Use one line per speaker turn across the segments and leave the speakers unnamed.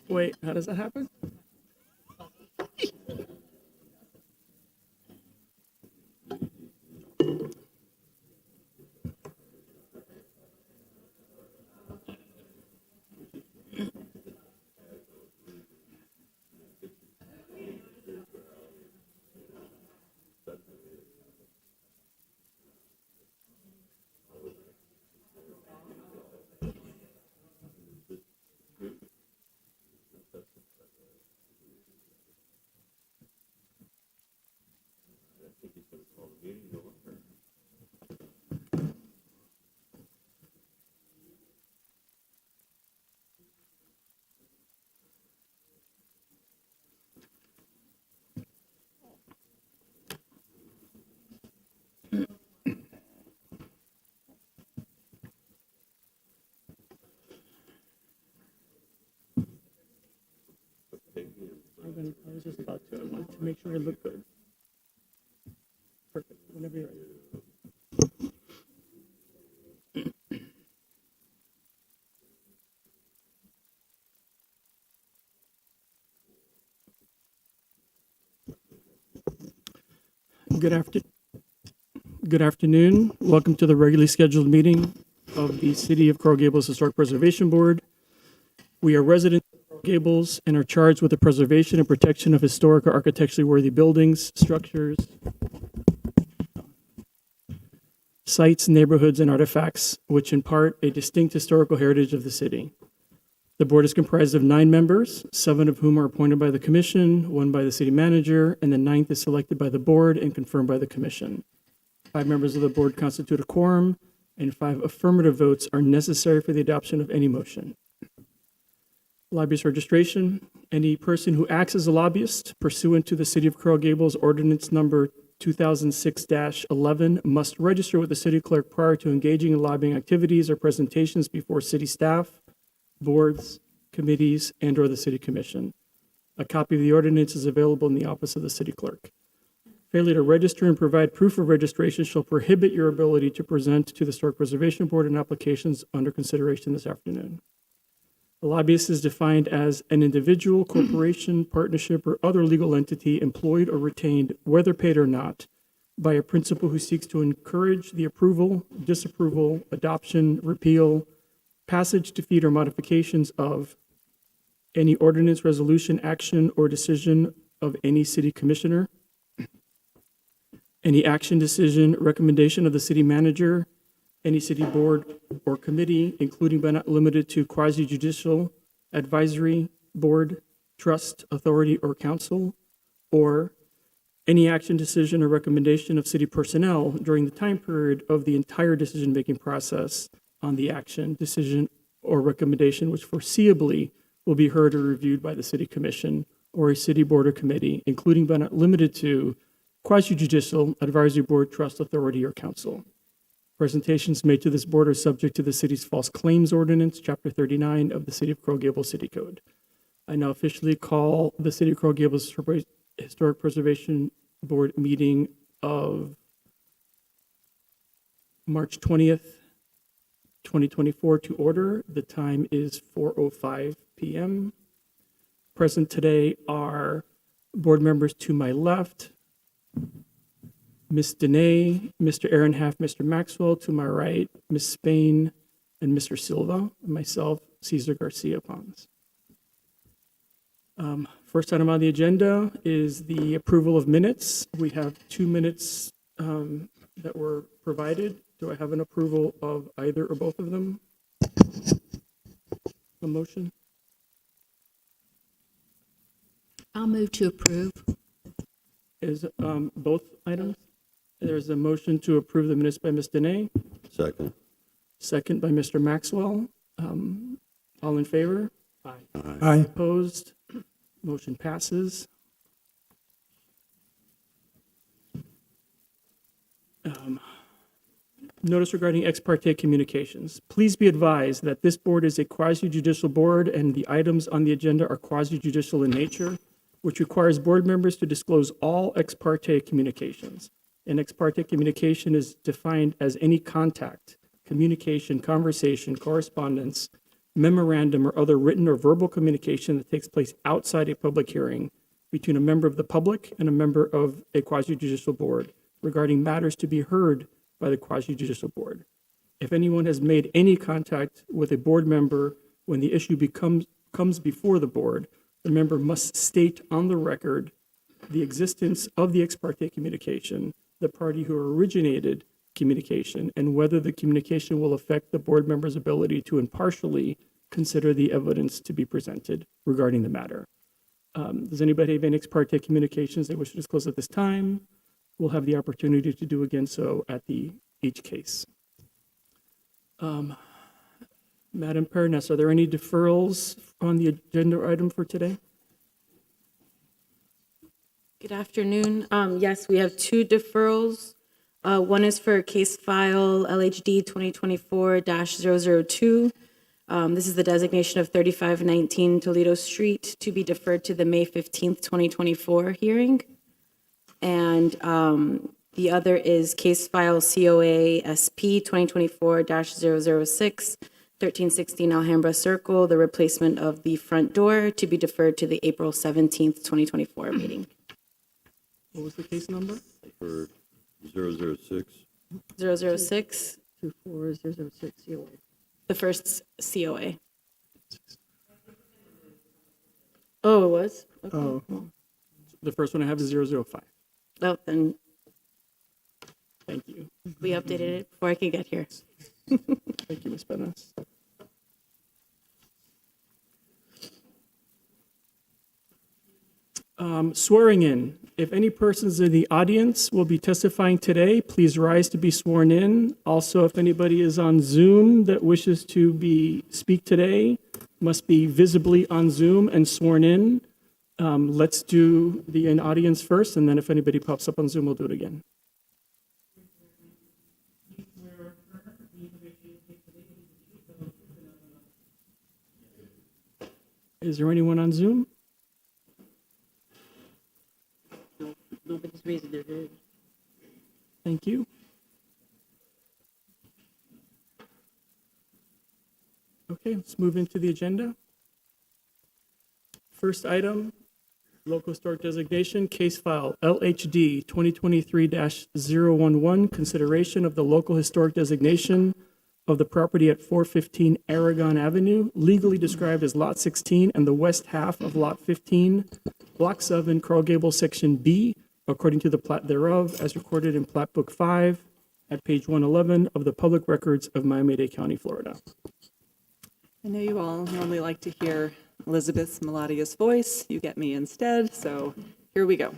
Wait, how does that happen? I was just about to. I wanted to make sure it looked good. Perfect. Whenever you're ready. Good afternoon. Welcome to the regularly scheduled meeting of the City of Coral Gables Historic Preservation Board. We are residents of Coral Gables and are charged with the preservation and protection of historic or architecturally worthy buildings, structures, sites, neighborhoods, and artifacts, which impart a distinct historical heritage of the city. The board is comprised of 9 members, 7 of whom are appointed by the commission, 1 by the city manager, and the 9th is selected by the board and confirmed by the commission. 5 members of the board constitute a quorum, and 5 affirmative votes are necessary for the adoption of any motion. Lobbyist registration. Any person who acts as a lobbyist pursuant to the City of Coral Gables Ordinance Number 2006-11 must register with the city clerk prior to engaging in lobbying activities or presentations before city staff, boards, committees, and/or the city commission. A copy of the ordinance is available in the office of the city clerk. Failure to register and provide proof of registration shall prohibit your ability to present to the Historic Preservation Board and applications under consideration this afternoon. A lobbyist is defined as an individual, corporation, partnership, or other legal entity employed or retained, whether paid or not, by a principal who seeks to encourage the approval, disapproval, adoption, repeal, passage, defeat, or modifications of any ordinance, resolution, action, or decision of any city commissioner, any action, decision, recommendation of the city manager, any city board or committee, including but not limited to quasi-judicial, advisory, board, trust, authority, or council, or any action, decision, or recommendation of city personnel during the time period of the entire decision-making process on the action, decision, or recommendation which foreseeably will be heard or reviewed by the city commission or a city board or committee, including but not limited to quasi-judicial, advisory board, trust authority, or council. Presentations made to this board are subject to the city's false claims ordinance, Chapter 39 of the City of Coral Gables City Code. I now officially call the City of Coral Gables Historic Preservation Board meeting of March 20th, 2024 to order. The time is 4:05 p.m. Present today are board members to my left, Ms. Dene, Mr. Aaron Half, Mr. Maxwell. To my right, Ms. Spain and Mr. Silva, and myself, Cesar Garcia Pons. First item on the agenda is the approval of minutes. We have 2 minutes that were provided. Do I have an approval of either or both of them? A motion?
I'll move to approve.
Is both items? There's a motion to approve the minutes by Ms. Dene,
Second.
second by Mr. Maxwell. All in favor? Aye.
Aye.
Opposed? Motion passes. Notice regarding ex parte communications. Please be advised that this board is a quasi-judicial board and the items on the agenda are quasi-judicial in nature, which requires board members to disclose all ex parte communications. An ex parte communication is defined as any contact, communication, conversation, correspondence, memorandum, or other written or verbal communication that takes place outside a public hearing between a member of the public and a member of a quasi-judicial board regarding matters to be heard by the quasi-judicial board. If anyone has made any contact with a board member when the issue comes before the board, the member must state on the record the existence of the ex parte communication, the party who originated communication, and whether the communication will affect the board member's ability to impartially consider the evidence to be presented regarding the matter. Does anybody have any ex parte communications they wish to disclose at this time? We'll have the opportunity to do again so at each case. Madam Pernes, are there any deferrals on the agenda item for today?
Good afternoon. Yes, we have 2 deferrals. One is for case file LHD 2024-002. This is the designation of 3519 Toledo Street to be deferred to the May 15th, 2024 hearing. And the other is case file COA SP 2024-006, 1316 Alhambra Circle, the replacement of the front door to be deferred to the April 17th, 2024 meeting.
What was the case number?
For 006.
006,
24006 COA.
the first COA. Oh, it was? Okay.
Oh, the first one I have is 005.
Oh, then
Thank you.
we updated it before I could get here.
Thank you, Ms. Pernes. Swearing in. If any persons in the audience will be testifying today, please rise to be sworn in. Also, if anybody is on Zoom that wishes to speak today, must be visibly on Zoom and sworn in. Let's do the in-audience first, and then if anybody pops up on Zoom, we'll do it again. Is there anyone on Zoom?
Nobody's raising their hand.
Thank you. Okay, let's move into the agenda. First item, local historic designation, case file LHD 2023-011, consideration of the local historic designation of the property at 415 Aragon Avenue, legally described as Lot 16 and the west half of Lot 15, Block 7, Coral Gables, Section B, according to the plat thereof, as recorded in Plat Book 5 at page 111 of the Public Records of Miami-Dade County, Florida.
I know you all normally like to hear Elizabeth's melodious voice. You get me instead, so here we go.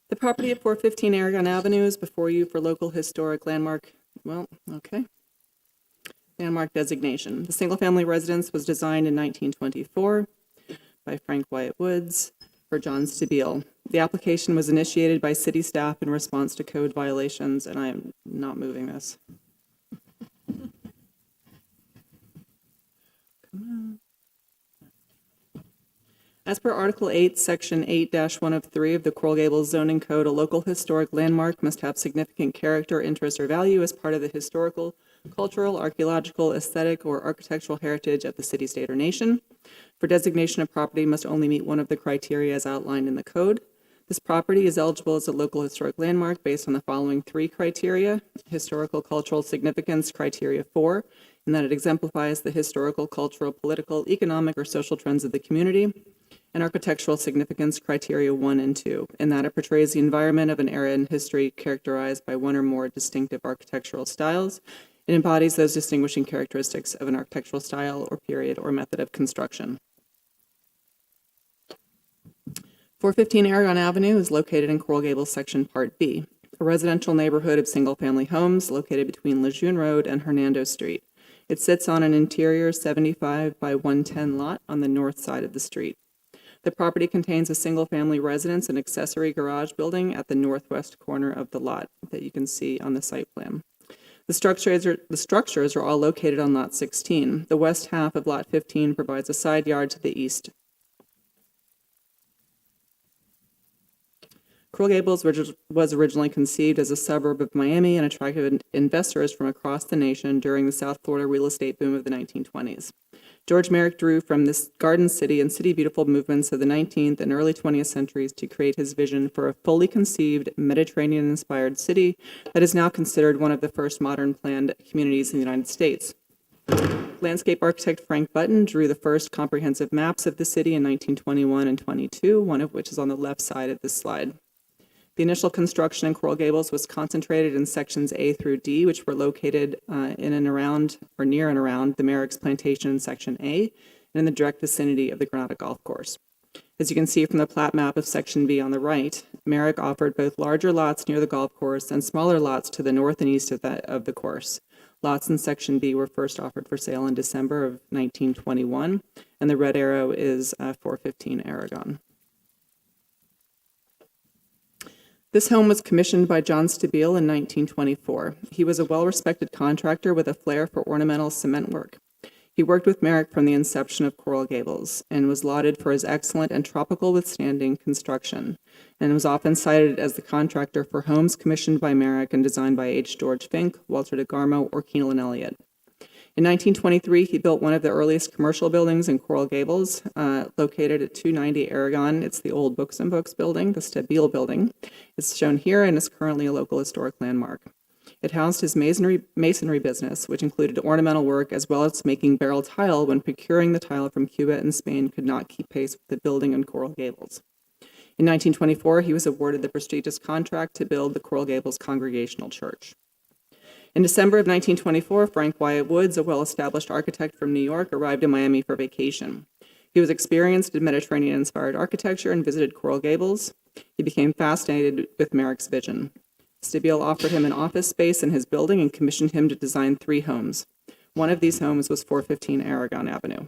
The property at 415 Aragon Avenue is before you for local historic landmark, landmark designation. The single-family residence was designed in 1924. by Frank Wyatt Woods for John Stabile. The application was initiated by city staff in response to code violations, and I am not moving this. As per Article 8, Section 8-1 of 3 of the Coral Gables Zoning Code, a local historic landmark must have significant character, interest, or value as part of the historical, cultural, archaeological, aesthetic, or architectural heritage of the city, state, or nation. For designation of property must only meet one of the criteria as outlined in the code. This property is eligible as a local historic landmark based on the following 3 criteria: historical cultural significance, criteria 4, in that it exemplifies the historical, cultural, political, economic, or social trends of the community; and architectural significance, criteria 1 and 2, in that it portrays the environment of an era in history characterized by one or more distinctive architectural styles. It embodies those distinguishing characteristics of an architectural style or period or method of construction. 415 Aragon Avenue is located in Coral Gables Section Part B, a residential neighborhood of single-family homes located between Lejeune Road and Hernando Street. It sits on an interior 75 by 110 lot on the north side of the street. The property contains a single-family residence and accessory garage building at the northwest corner of the lot that you can see on the site plan. The structures are all located on Lot 16. The west half of Lot 15 provides a side yard to the east. Coral Gables was originally conceived as a suburb of Miami and attracted investors from across the nation during the South Florida real estate boom of the 1920s. George Merrick drew from this Garden City and City Beautiful movements of the 19th and early 20th centuries to create his vision for a fully conceived, Mediterranean-inspired city that is now considered one of the first modern planned communities in the United States. Landscape architect Frank Button drew the first comprehensive maps of the city in 1921 and 22, one of which is on the left side of this slide. The initial construction in Coral Gables was concentrated in sections A through D, which were located in and around, or near and around, the Merrick's Plantation in Section A, and in the direct vicinity of the Granada Golf Course. As you can see from the plat map of Section B on the right, Merrick offered both larger lots near the golf course and smaller lots to the north and east of the course. Lots in Section B were first offered for sale in December of 1921, and the red arrow is 415 Aragon. This home was commissioned by John Stabile in 1924. He was a well-respected contractor with a flair for ornamental cement work. He worked with Merrick from the inception of Coral Gables and was lauded for his excellent and tropical withstanding construction, and was often cited as the contractor for homes commissioned by Merrick and designed by H. George Fink, Walter DeGarmo, or Keenel and Elliott. In 1923, he built one of the earliest commercial buildings in Coral Gables, located at 290 Aragon. It's the old Books and Books building, the Stabile building. It's shown here and is currently a local historic landmark. It housed his masonry business, which included ornamental work as well as making barrel tile when procuring the tile from Cuba and Spain could not keep pace with the building in Coral Gables. In 1924, he was awarded the prestigious contract to build the Coral Gables Congregational Church. In December of 1924, Frank Wyatt Woods, a well-established architect from New York, arrived in Miami for vacation. He was experienced in Mediterranean-inspired architecture and visited Coral Gables. He became fascinated with Merrick's vision. Stabile offered him an office space in his building and commissioned him to design 3 homes. One of these homes was 415 Aragon Avenue.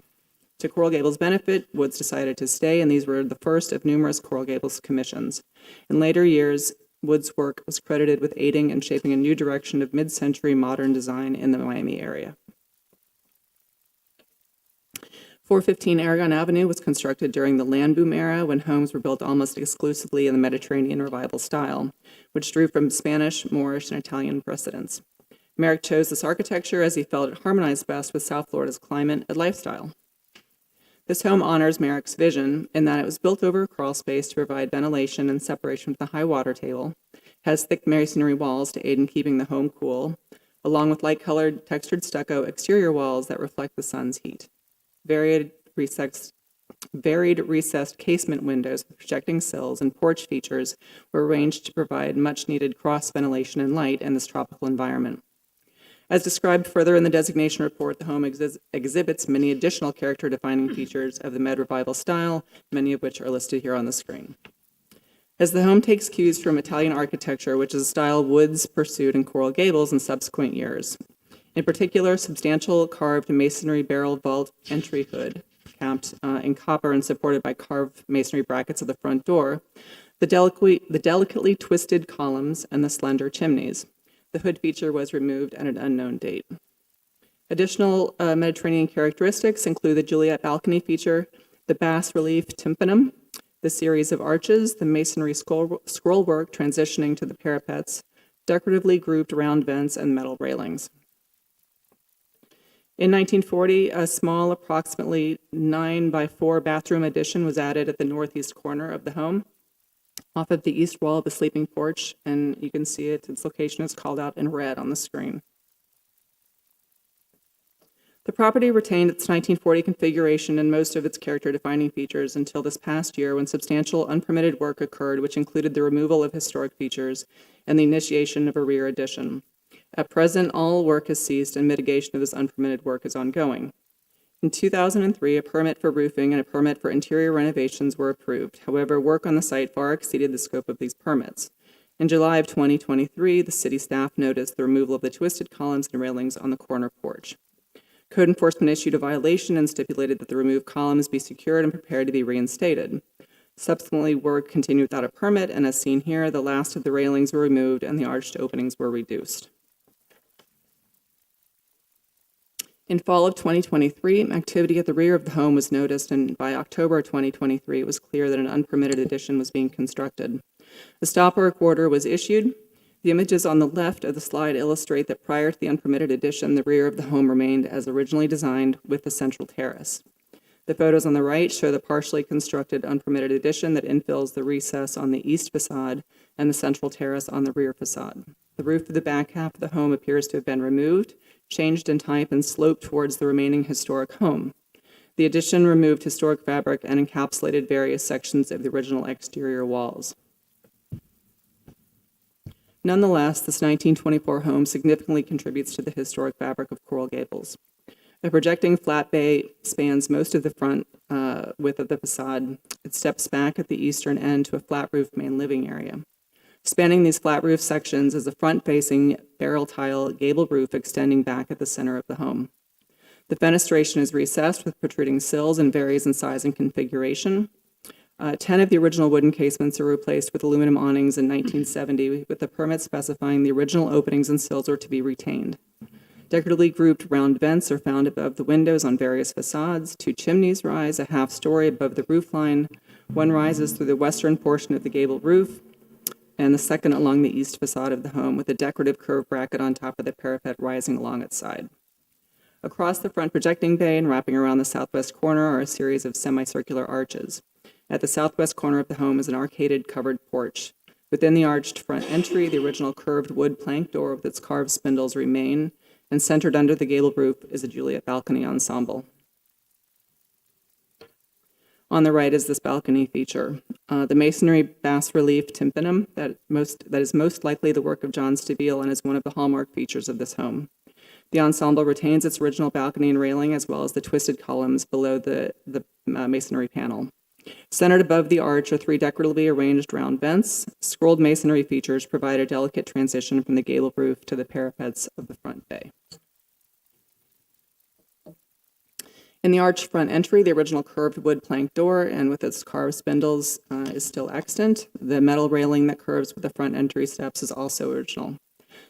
To Coral Gables' benefit, Woods decided to stay, and these were the first of numerous Coral Gables commissions. In later years, Woods' work was credited with aiding and shaping a new direction of mid-century modern design in the Miami area. 415 Aragon Avenue was constructed during the land boom era when homes were built almost exclusively in the Mediterranean Revival style, which drew from Spanish, Moorish, and Italian precedents. Merrick chose this architecture as he felt it harmonized best with South Florida's climate and lifestyle. This home honors Merrick's vision in that it was built over a crawl space to provide ventilation and separation from the high water table, has thick masonry walls to aid in keeping the home cool, along with light-colored textured stucco exterior walls that reflect the sun's heat. Varied recessed casement windows with projecting sills and porch features were arranged to provide much-needed cross-ventilation and light in this tropical environment. As described further in the designation report, the home exhibits many additional character-defining features of the Med Revival style, many of which are listed here on the screen. As the home takes cues from Italian architecture, which is a style Woods pursued in Coral Gables in subsequent years. In particular, substantial carved masonry barrel vault entry hood, capped in copper and supported by carved masonry brackets at the front door, the delicately twisted columns, and the slender chimneys. The hood feature was removed at an unknown date. Additional Mediterranean characteristics include the Juliet balcony feature, the bas-relief tympanum, the series of arches, the masonry scroll work transitioning to the parapets, decoratively grouped round vents, and metal railings. In 1940, a small, approximately 9-by-4 bathroom addition was added at the northeast corner of the home, off of the east wall of the sleeping porch, and you can see it. Its location is called out in red on the screen. The property retained its 1940 configuration and most of its character-defining features until this past year, when substantial unpermitted work occurred, which included the removal of historic features and the initiation of a rear addition. At present, all work has ceased and mitigation of this unpermitted work is ongoing. In 2003, a permit for roofing and a permit for interior renovations were approved. However, work on the site far exceeded the scope of these permits. In July of 2023, the city staff noticed the removal of the twisted columns and railings on the corner porch. Code enforcement issued a violation and stipulated that the removed columns be secured and prepared to be reinstated. Subsequently, work continued without a permit, and as seen here, the last of the railings were removed and the arched openings were reduced. In fall of 2023, activity at the rear of the home was noticed, and by October 2023, it was clear that an unpermitted addition was being constructed. A stop work order was issued. The images on the left of the slide illustrate that prior to the unpermitted addition, the rear of the home remained as originally designed with the central terrace. The photos on the right show the partially constructed unpermitted addition that infills the recess on the east facade and the central terrace on the rear facade. The roof of the back half of the home appears to have been removed, changed in type, and sloped towards the remaining historic home. The addition removed historic fabric and encapsulated various sections of the original exterior walls. Nonetheless, this 1924 home significantly contributes to the historic fabric of Coral Gables. A projecting flat bay spans most of the front width of the facade. It steps back at the eastern end to a flat-roof main living area. Spanning these flat-roof sections is a front-facing barrel tile gable roof extending back at the center of the home. The fenestration is recessed with protruding sills and varies in size and configuration. 10 of the original wooden casements are replaced with aluminum awnings in 1970, with the permit specifying the original openings and sills are to be retained. Decoratively grouped round vents are found above the windows on various facades. 2 chimneys rise a half story above the roof line. One rises through the western portion of the gable roof, and the second along the east facade of the home, with a decorative curved bracket on top of the parapet rising along its side. Across the front projecting bay and wrapping around the southwest corner are a series of semicircular arches. At the southwest corner of the home is an arcaded covered porch. Within the arched front entry, the original curved wood plank door with its carved spindles remain, and centered under the gable roof is a Juliet balcony ensemble. On the right is this balcony feature. The masonry bas-relief tympanum that is most likely the work of John Stabile and is one of the hallmark features of this home. The ensemble retains its original balcony and railing as well as the twisted columns below the masonry panel. Centered above the arch are 3 decoratively arranged round vents. Scrolled masonry features provide a delicate transition from the gable roof to the parapets of the front bay. In the arched front entry, the original curved wood plank door and with its carved spindles is still extant. The metal railing that curves with the front entry steps is also original.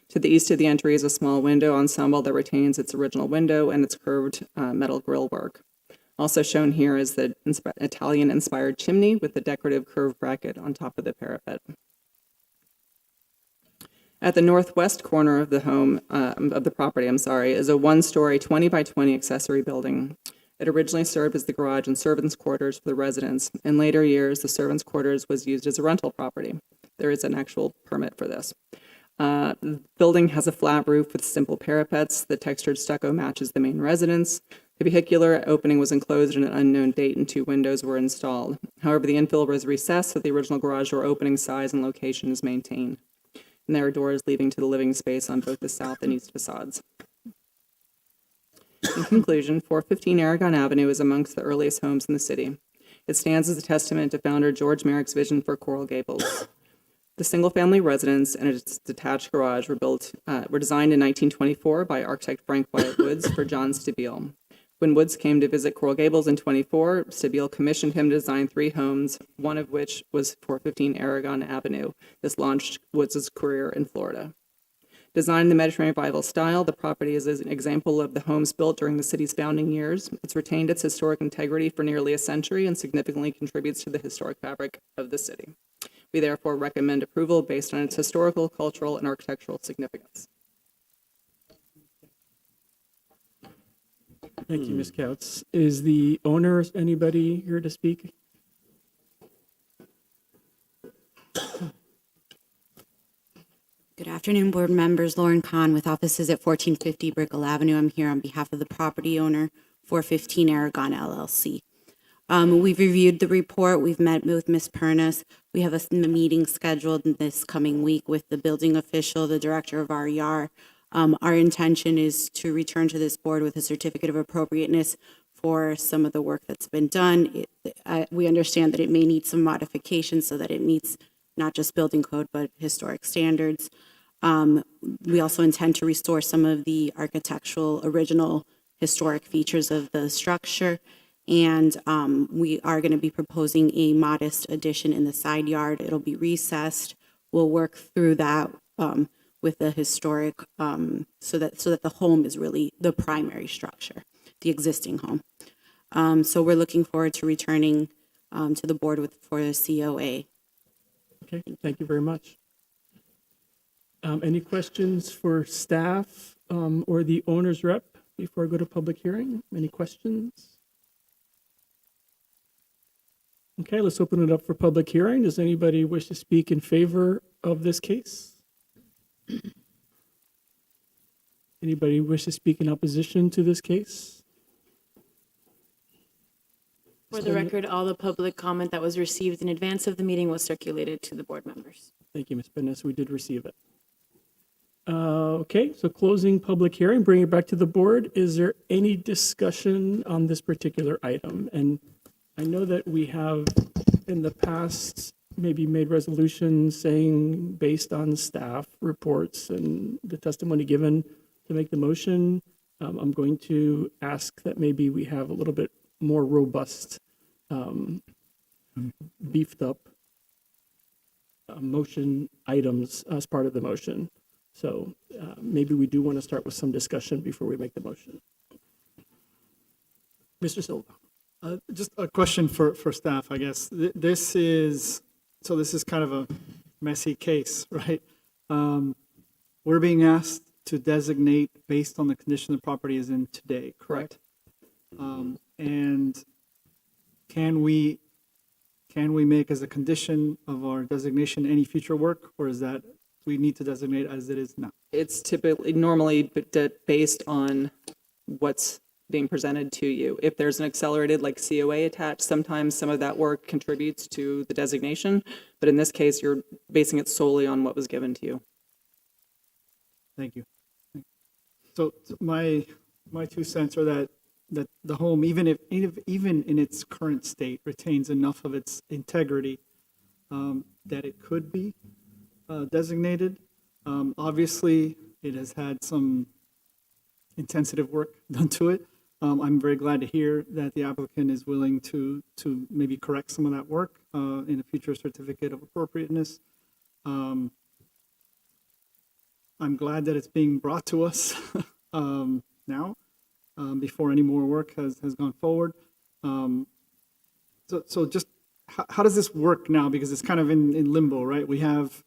To the east of the entry is a small window ensemble that retains its original window and its curved metal grille work. Also shown here is the Italian-inspired chimney with the decorative curved bracket on top of the parapet. At the northwest corner of the property, is a 1-story 20 by 20 accessory building. It originally served as the garage and servants' quarters for the residents. In later years, the servants' quarters was used as a rental property. There is an actual permit for this. The building has a flat roof with simple parapets. The textured stucco matches the main residence. The vehicular opening was enclosed at an unknown date and 2 windows were installed. However, the infill was recessed so the original garage door opening size and location is maintained. And there are doors leading to the living space on both the south and east facades. In conclusion, 415 Aragon Avenue is amongst the earliest homes in the city. It stands as a testament to founder George Merrick's vision for Coral Gables. The single-family residence and its detached garage were designed in 1924 by architect Frank Wyatt Woods for John Stabile. When Woods came to visit Coral Gables in '24, Stabile commissioned him to design 3 homes, one of which was 415 Aragon Avenue. This launched Woods' career in Florida. Designed in the Mediterranean Revival style, the property is an example of the homes built during the city's founding years. It's retained its historic integrity for nearly a century and significantly contributes to the historic fabric of the city. We therefore recommend approval based on its historical, cultural, and architectural significance.
Thank you, Ms. Couts. Is the owner, anybody here to speak?
Good afternoon, board members. Lauren Kahn with offices at 1450 Brickell Avenue. I'm here on behalf of the property owner, 415 Aragon LLC. We've reviewed the report. We've met with Ms. Pernas. We have a meeting scheduled this coming week with the building official, the director of RER. Our intention is to return to this board with a certificate of appropriateness for some of the work that's been done. We understand that it may need some modifications so that it meets not just building code, but historic standards. We also intend to restore some of the architectural, original historic features of the structure. And we are going to be proposing a modest addition in the side yard. It'll be recessed. We'll work through that with the historic, so that the home is really the primary structure, the existing home. So we're looking forward to returning to the board for the COA.
Okay, thank you very much. Any questions for staff or the owner's rep before I go to public hearing? Any questions? Okay, let's open it up for public hearing. Does anybody wish to speak in favor of this case? Anybody wish to speak in opposition to this case?
For the record, all the public comment that was received in advance of the meeting was circulated to the board members.
Thank you, Ms. Benes. We did receive it. Okay, so closing public hearing, bring it back to the board. Is there any discussion on this particular item? And I know that we have in the past maybe made resolutions saying based on staff reports and the testimony given to make the motion. I'm going to ask that maybe we have a little bit more robust, beefed up motion items as part of the motion. So maybe we do want to start with some discussion before we make the motion. Mr. Silva.
Just a question for staff, I guess. This is kind of a messy case, right? We're being asked to designate based on the condition the property is in today, correct? And can we make as a condition of our designation any future work, or is that we need to designate as it is now?
It's typically normally based on what's being presented to you. If there's an accelerated like COA attached, sometimes some of that work contributes to the designation, but in this case, you're basing it solely on what was given to you.
Thank you. So my 2 cents are that the home, even in its current state, retains enough of its integrity that it could be designated. Obviously, it has had some intensive work done to it. I'm very glad to hear that the applicant is willing to maybe correct some of that work in a future certificate of appropriateness. I'm glad that it's being brought to us now before any more work has gone forward. So just how does this work now? Because it's kind of in limbo, right? We have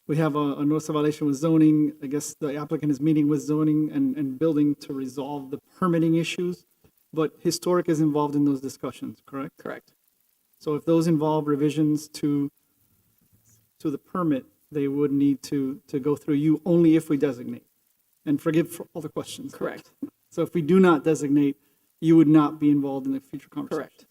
a notice of violation with zoning. I guess the applicant is meeting with zoning and building to resolve the permitting issues, but historic is involved in those discussions, correct?
Correct.
So if those involve revisions to the permit, they would need to go through you only if we designate. And forgive for all the questions.
Correct.
So if we do not designate, you would not be involved in the future conversation.
Correct.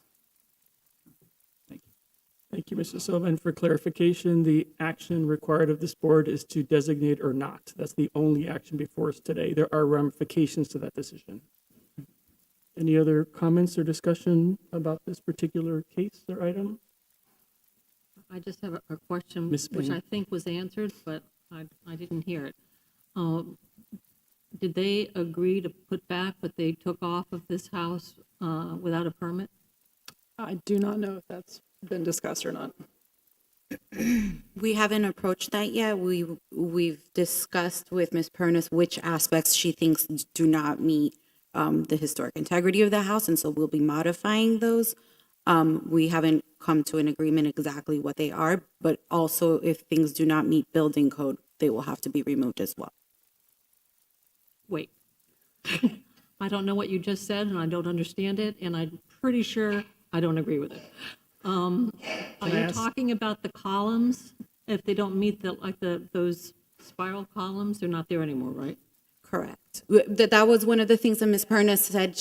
Thank you, Mr. Silva. And for clarification, the action required of this board is to designate or not. That's the only action before us today. There are ramifications to that decision. Any other comments or discussion about this particular case or item?
I just have a question,
Ms.
which
Payne.
I think was answered, but I didn't hear it. did they agree to put back what they took off of this house without a permit?
I do not know if that's been discussed or not.
We haven't approached that yet. We've discussed with Ms. Pernis which aspects she thinks do not meet the historic integrity of the house, and so we'll be modifying those. We haven't come to an agreement exactly what they are, but also if things do not meet building code, they will have to be removed as well.
Wait. I don't know what you just said, and I don't understand it, and I'm pretty sure I don't agree with it. Are you
ask-
talking about the columns? If they don't meet those spiral columns, they're not there anymore, right?
Correct. That was one of the things that Ms. Pernis said,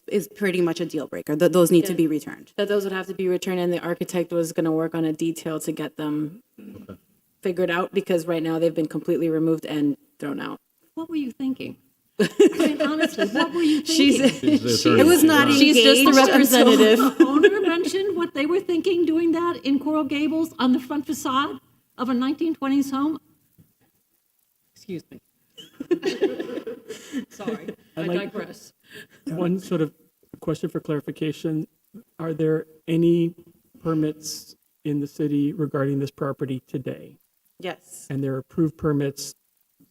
is pretty much a deal breaker. Those need to be returned.
That those would have to be returned, and the architect was going to work on a detail to get them figured out, because right now they've been completely removed and thrown out.
What were you thinking? I mean, honestly, what were you thinking?
It was not
She's just the
engaged
representative.
The owner mentioned what they were thinking doing that in Coral Gables on the front facade of a 1920s home. Excuse me. Sorry, I digress.
One sort of question for clarification. Are there any permits in the city regarding this property today?
Yes.
And there are approved permits,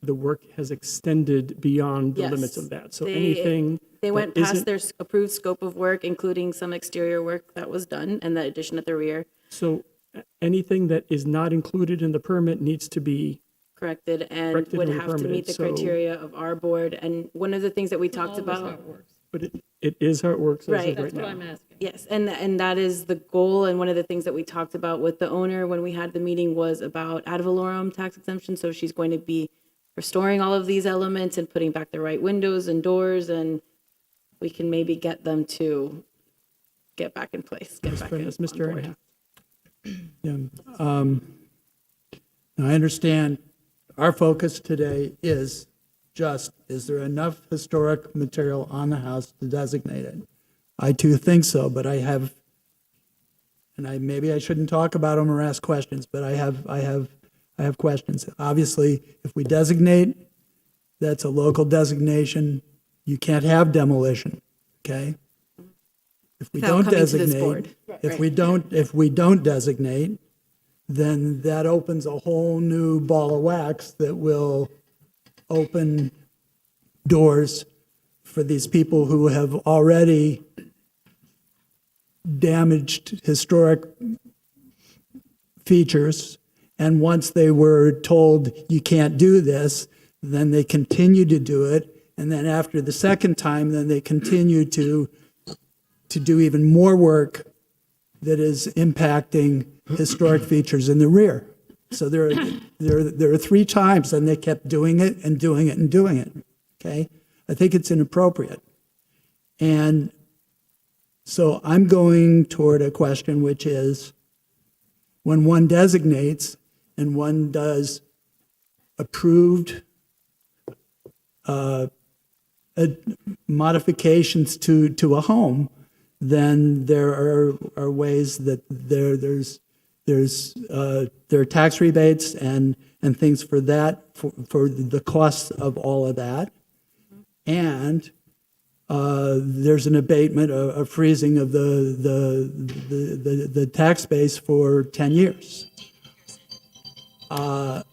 the work has extended beyond the limits
Yes.
of that. So
They-
anything
They went
that
past
isn't-
their approved scope of work, including some exterior work that was done and the addition at the rear,
So anything that is not included in the permit needs to be,
corrected, and
Corrected
would
and
have to meet the
permitted, so-
criteria of our board. And one of the things that we talked
Always how
about.
it works.
but it is how it works as
Right.
of right
That's what I'm
now.
asking.
Yes, and that is the goal, and one of the things that we talked about with the owner when we had the meeting was about ad valorem tax exemption, so she's going to be restoring all of these elements and putting back the right windows and doors, and we can maybe get them to get back in place, get back in.
As Mr.
on board.
Aaron.
Now, I understand our focus today is there enough historic material on the house to designate it? I too think so, but maybe I shouldn't talk about them or ask questions, but I have questions. Obviously, if we designate, that's a local designation. You can't have demolition, okay? If we
Without
don't
coming to this
designate,
board.
if we don't designate, then that opens a whole new ball of wax that will open doors for these people who have already damaged historic features. And once they were told you can't do this, then they continue to do it. And then after the second time, then they continue to do even more work that is impacting historic features in the rear. So there are 3 times, and they kept doing it and doing it and doing it. Okay, I think it's inappropriate, and so I'm going toward a question, which is, when one designates and one does approved modifications to a home, then there are ways that there are tax rebates and things for that, for the costs of all of that. And there's an abatement, a freezing of the tax base for 10 years. I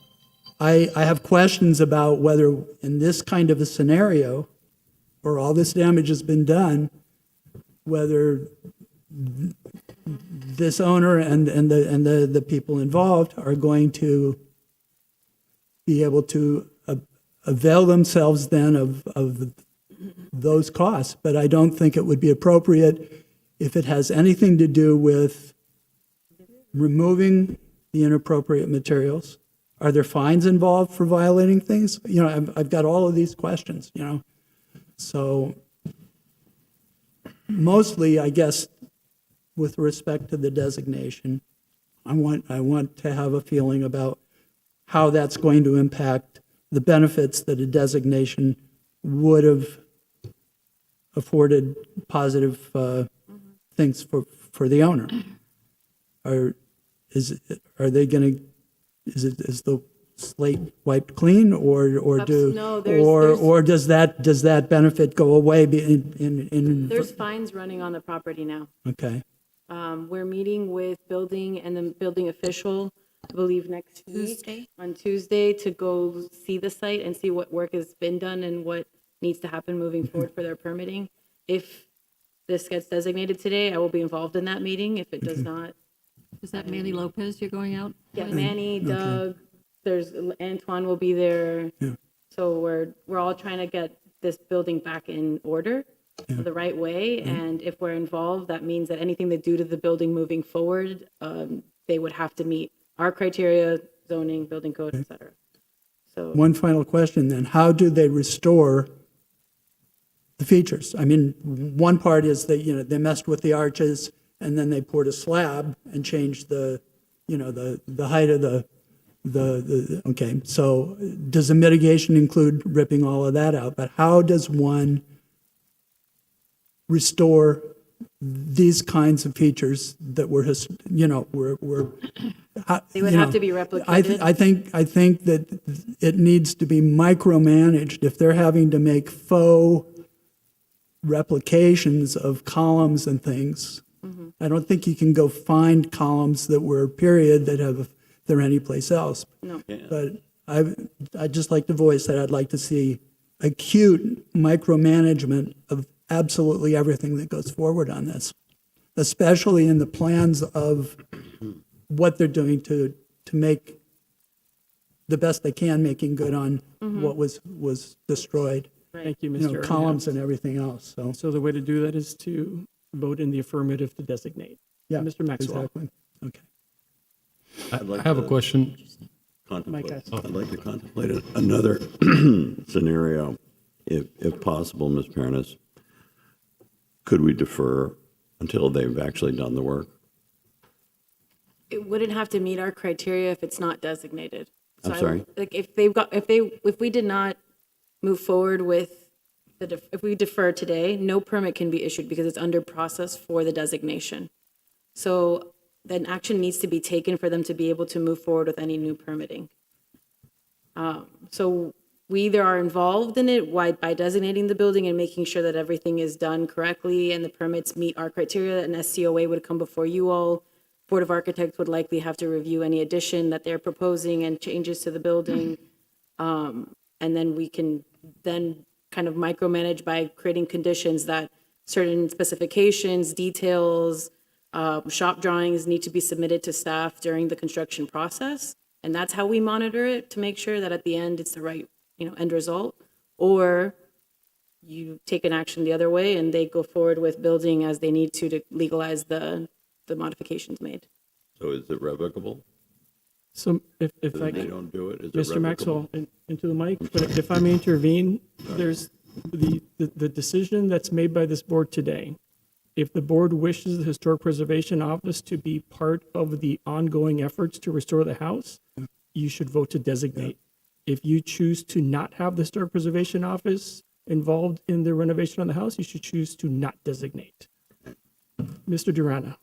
have questions about whether in this kind of a scenario, where all this damage has been done, whether this owner and the people involved are going to be able to avail themselves then of those costs. But I don't think it would be appropriate if it has anything to do with removing the inappropriate materials. Are there fines involved for violating things? You know, I've got all of these questions, you know. So mostly, I guess, with respect to the designation, I want to have a feeling about how that's going to impact the benefits that a designation would have afforded positive things for the owner. Is the slate wiped clean, or
No, there's-
does that benefit go away in?
There's fines running on the property now.
Okay,
We're meeting with building and the building official, I believe next week.
Tuesday?
On Tuesday to go see the site and see what work has been done and what needs to happen moving forward for their permitting. If this gets designated today, I will be involved in that meeting. If it does not,
Is that Manny Lopez you're going out?
yeah,
with?
Manny, Doug, there's Antoine will be there.
Yeah.
So we're all trying to get this building back in order the right way. And if we're involved, that means that anything they do to the building moving forward, they would have to meet our criteria, zoning, building code, et cetera. So
one final question then. How do they restore the features? I mean, one part is that, they messed with the arches and then they poured a slab and changed the height of okay. So does the mitigation include ripping all of that out? But how does one restore these kinds of features that were,
they would have to be replicated.
I think that it needs to be micromanaged. If they're having to make faux replications of columns and things, I don't think you can go find columns that were period they're anyplace else.
No.
But I'd just like to voice that I'd like to see acute micromanagement of absolutely everything that goes forward on this, especially in the plans of what they're doing to make the best they can, making good on what was destroyed.
Thank you, Mr.
Columns
Aronaz.
and everything else, so.
So the way to do that is to vote in the affirmative to designate.
Yeah,
Mr. Maxwell.
exactly. Okay.
I'd
I have a question.
Mike,
I'd like to contemplate another scenario, if possible, Ms. Paranus. Could we defer until they've actually done the work?
It wouldn't have to meet our criteria if it's not designated. So
I'm sorry?
Like if we did not move forward with if we defer today, no permit can be issued because it's under process for the designation. So then action needs to be taken for them to be able to move forward with any new permitting. So we either are involved in it by designating the building and making sure that everything is done correctly and the permits meet our criteria, an SCOA would come before you all. Board of Architects would likely have to review any addition that they're proposing and changes to the building. And then we can then kind of micromanage by creating conditions that certain specifications, details, shop drawings need to be submitted to staff during the construction process. And that's how we monitor it to make sure that at the end it's the right, end result. Or you take an action the other way and they go forward with building as they need to legalize the modifications made.
So is it revocable?
So if
If
I
they
could,
don't do it, is it
Mr.
revocable?
Maxwell, into the mic, but if I may intervene, there's the decision that's made by this board today. If the board wishes the Historic Preservation Office to be part of the ongoing efforts to restore the house, you should vote to designate. If you choose to not have the Historic Preservation Office involved in the renovation of the house, you should choose to not designate. Mr. Durana.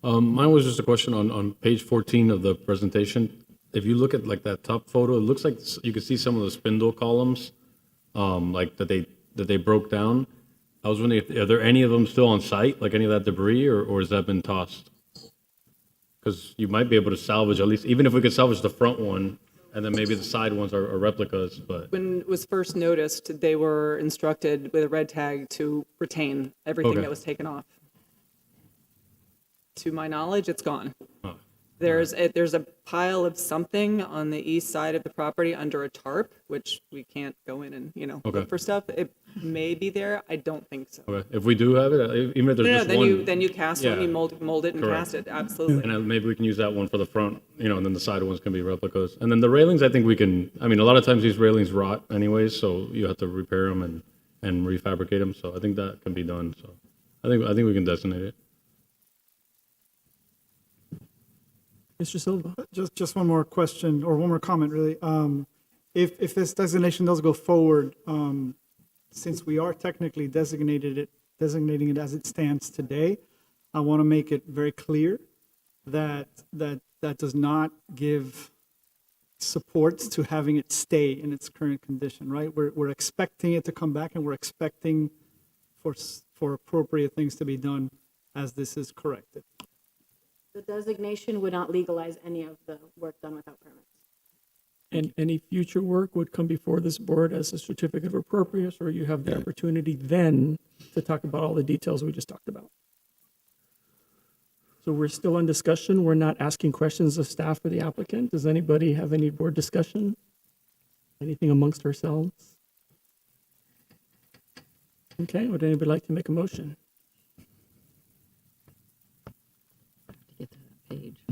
Mine was just a question on page 14 of the presentation. If you look at like that top photo, it looks like you can see some of the spindle columns, like that they broke down. I was wondering, are there any of them still on site, like any of that debris, or has that been tossed? Because you might be able to salvage, at least, even if we could salvage the front one, and then maybe the side ones are replicas, but,
When it was first noticed, they were instructed with a red tag to retain everything
Okay.
that was taken off. To my knowledge, it's gone.
oh,
There's a pile of something on the east side of the property under a tarp, which we can't go in and,
Okay.
look for stuff. It may be there. I don't think so.
okay. If we do have it, even if there's
No,
just
then
one.
then you cast one,
Yeah.
you mold it and
Correct.
cast it. Absolutely.
And maybe we can use that one for the front, and then the side ones can be replicas. And then the railings, I think we can, a lot of times these railings rot anyways, so you have to repair them and refabricate them. So I think that can be done. So I think we can designate it.
Mr. Silva.
Just one more question, or one more comment, really. If this designation does go forward, since we are technically designating it as it stands today, I want to make it very clear that does not give supports to having it stay in its current condition, right? We're expecting it to come back, and we're expecting for appropriate things to be done as this is corrected.
The designation would not legalize any of the work done without permits.
And any future work would come before this board as a certificate of appropriateness, or you have the opportunity then to talk about all the details we just talked about. So we're still in discussion. We're not asking questions of staff or the applicant. Does anybody have any board discussion? Anything amongst ourselves? Okay, would anybody like to make a motion?
Get to that page.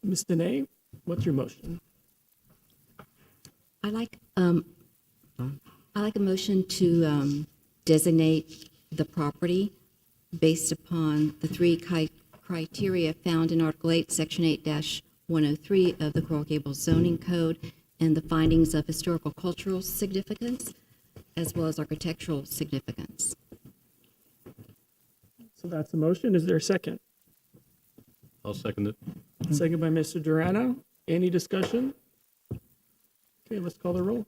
Ms. Dene, what's your motion?
I like a motion to designate the property based upon the three criteria found in Article 8, Section 8-103 of the Coral Gables zoning code, and the findings of historical cultural significance as well as architectural significance.
So that's a motion. Is there a second?
I'll second it.
Second by Mr. Durano. Any discussion? Okay, let's call the roll.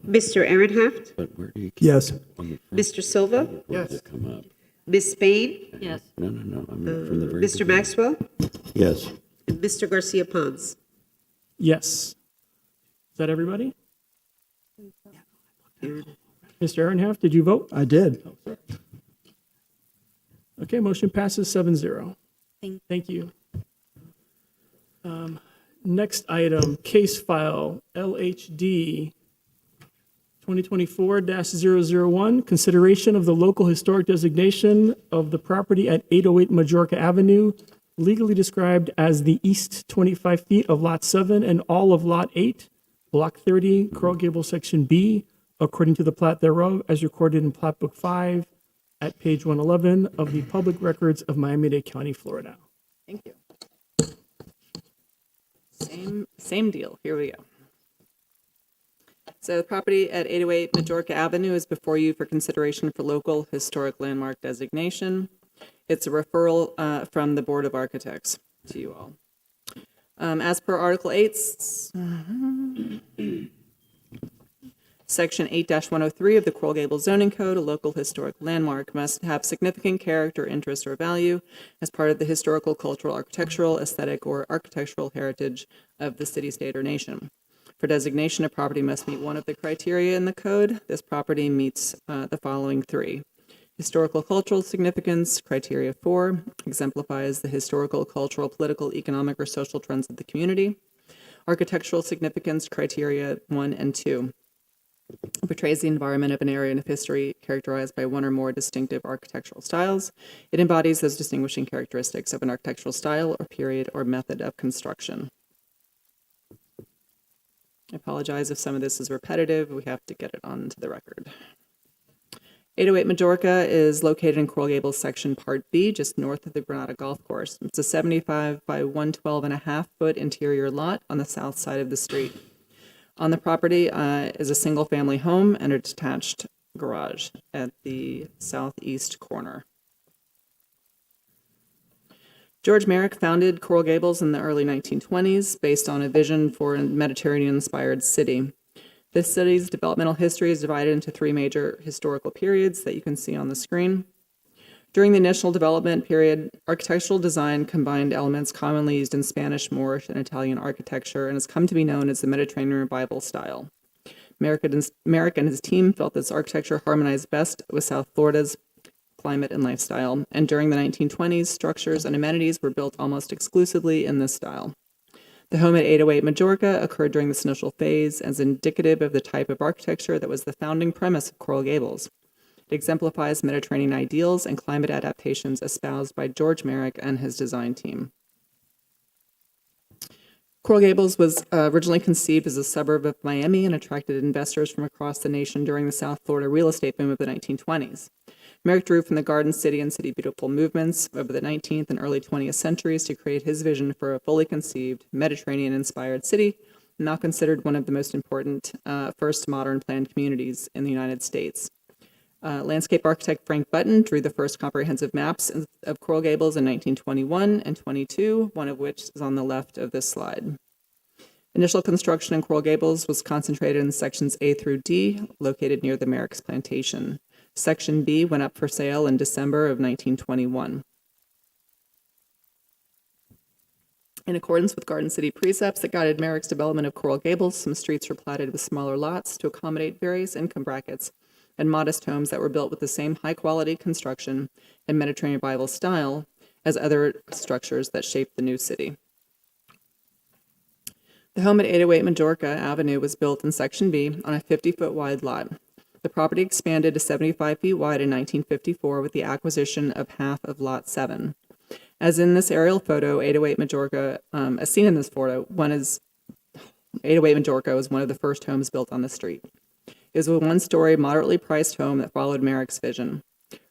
Mr. Ehrenhaft,
But where do you keep
Yes.
on the front?
Mr. Silva,
Where does it come up?
Ms. Spain,
Yes.
No, I mean, from the very
Mr.
beginning.
Maxwell,
Yes.
and Mr. Garcia Pons.
Yes. Is that everybody? Mr. Ehrenhaft, did you vote?
I did.
Okay, motion passes 7-0.
Thank
you. Next item, case file LHD 2024-001, consideration of the local historic designation of the property at 808 Majorca Avenue, legally described as the east 25 feet of Lot 7 and all of Lot 8, Block 30, Coral Gables Section B, according to the plat thereof, as recorded in Plat Book 5 at page 111 of the Public Records of Miami-Dade County, Florida.
Thank you. Same deal. Here we go. So the property at 808 Majorca Avenue is before you for consideration for local historic landmark designation. It's a referral from the Board of Architects to you all. As per Article 8, Section 8-103 of the Coral Gables zoning code, a local historic landmark must have significant character, interest, or value as part of the historical, cultural, architectural, aesthetic, or architectural heritage of the city, state, or nation. For designation, a property must meet one of the criteria in the code. This property meets the following three. Historical, cultural significance, criteria 4, exemplifies the historical, cultural, political, economic, or social trends of the community. Architectural significance, criteria 1 and 2. Portrays the environment of an area and of history characterized by one or more distinctive architectural styles. It embodies those distinguishing characteristics of an architectural style or period or method of construction. I apologize if some of this is repetitive. We have to get it onto the record. 808 Majorca is located in Coral Gables Section Part B, just north of the Granada Golf Course. It's a 75 by 112.5 foot interior lot on the south side of the street. On the property is a single-family home and a detached garage at the southeast corner. George Merrick founded Coral Gables in the early 1920s based on a vision for a Mediterranean-inspired city. This city's developmental history is divided into three major historical periods that you can see on the screen. During the initial development period, architectural design combined elements commonly used in Spanish, Moorish, and Italian architecture and has come to be known as the Mediterranean Revival style. Merrick and his team felt this architecture harmonized best with South Florida's climate and lifestyle, and during the 1920s, structures and amenities were built almost exclusively in this style. The home at 808 Majorca occurred during this initial phase as indicative of the type of architecture that was the founding premise of Coral Gables. It exemplifies Mediterranean ideals and climate adaptations espoused by George Merrick and his design team. Coral Gables was originally conceived as a suburb of Miami and attracted investors from across the nation during the South Florida real estate boom of the 1920s. Merrick drew from the Garden City and City Beautiful movements over the 19th and early 20th centuries to create his vision for a fully conceived, Mediterranean-inspired city, now considered one of the most important first modern planned communities in the United States. Landscape architect Frank Button drew the first comprehensive maps of Coral Gables in 1921 and 22, one of which is on the left of this slide. Initial construction in Coral Gables was concentrated in sections A through D, located near the Merrick's plantation. Section B went up for sale in December of 1921. In accordance with Garden City precepts that guided Merrick's development of Coral Gables, some streets were platted with smaller lots to accommodate various income brackets and modest homes that were built with the same high-quality construction and Mediterranean Bible style as other structures that shaped the new city. The home at 808 Majorca Avenue was built in Section B on a 50-foot wide lot. The property expanded to 75 feet wide in 1954 with the acquisition of half of Lot 7. As in this aerial photo, 808 Majorca, as seen in this photo, 808 Majorca was one of the first homes built on the street. It was a one-story, moderately priced home that followed Merrick's vision.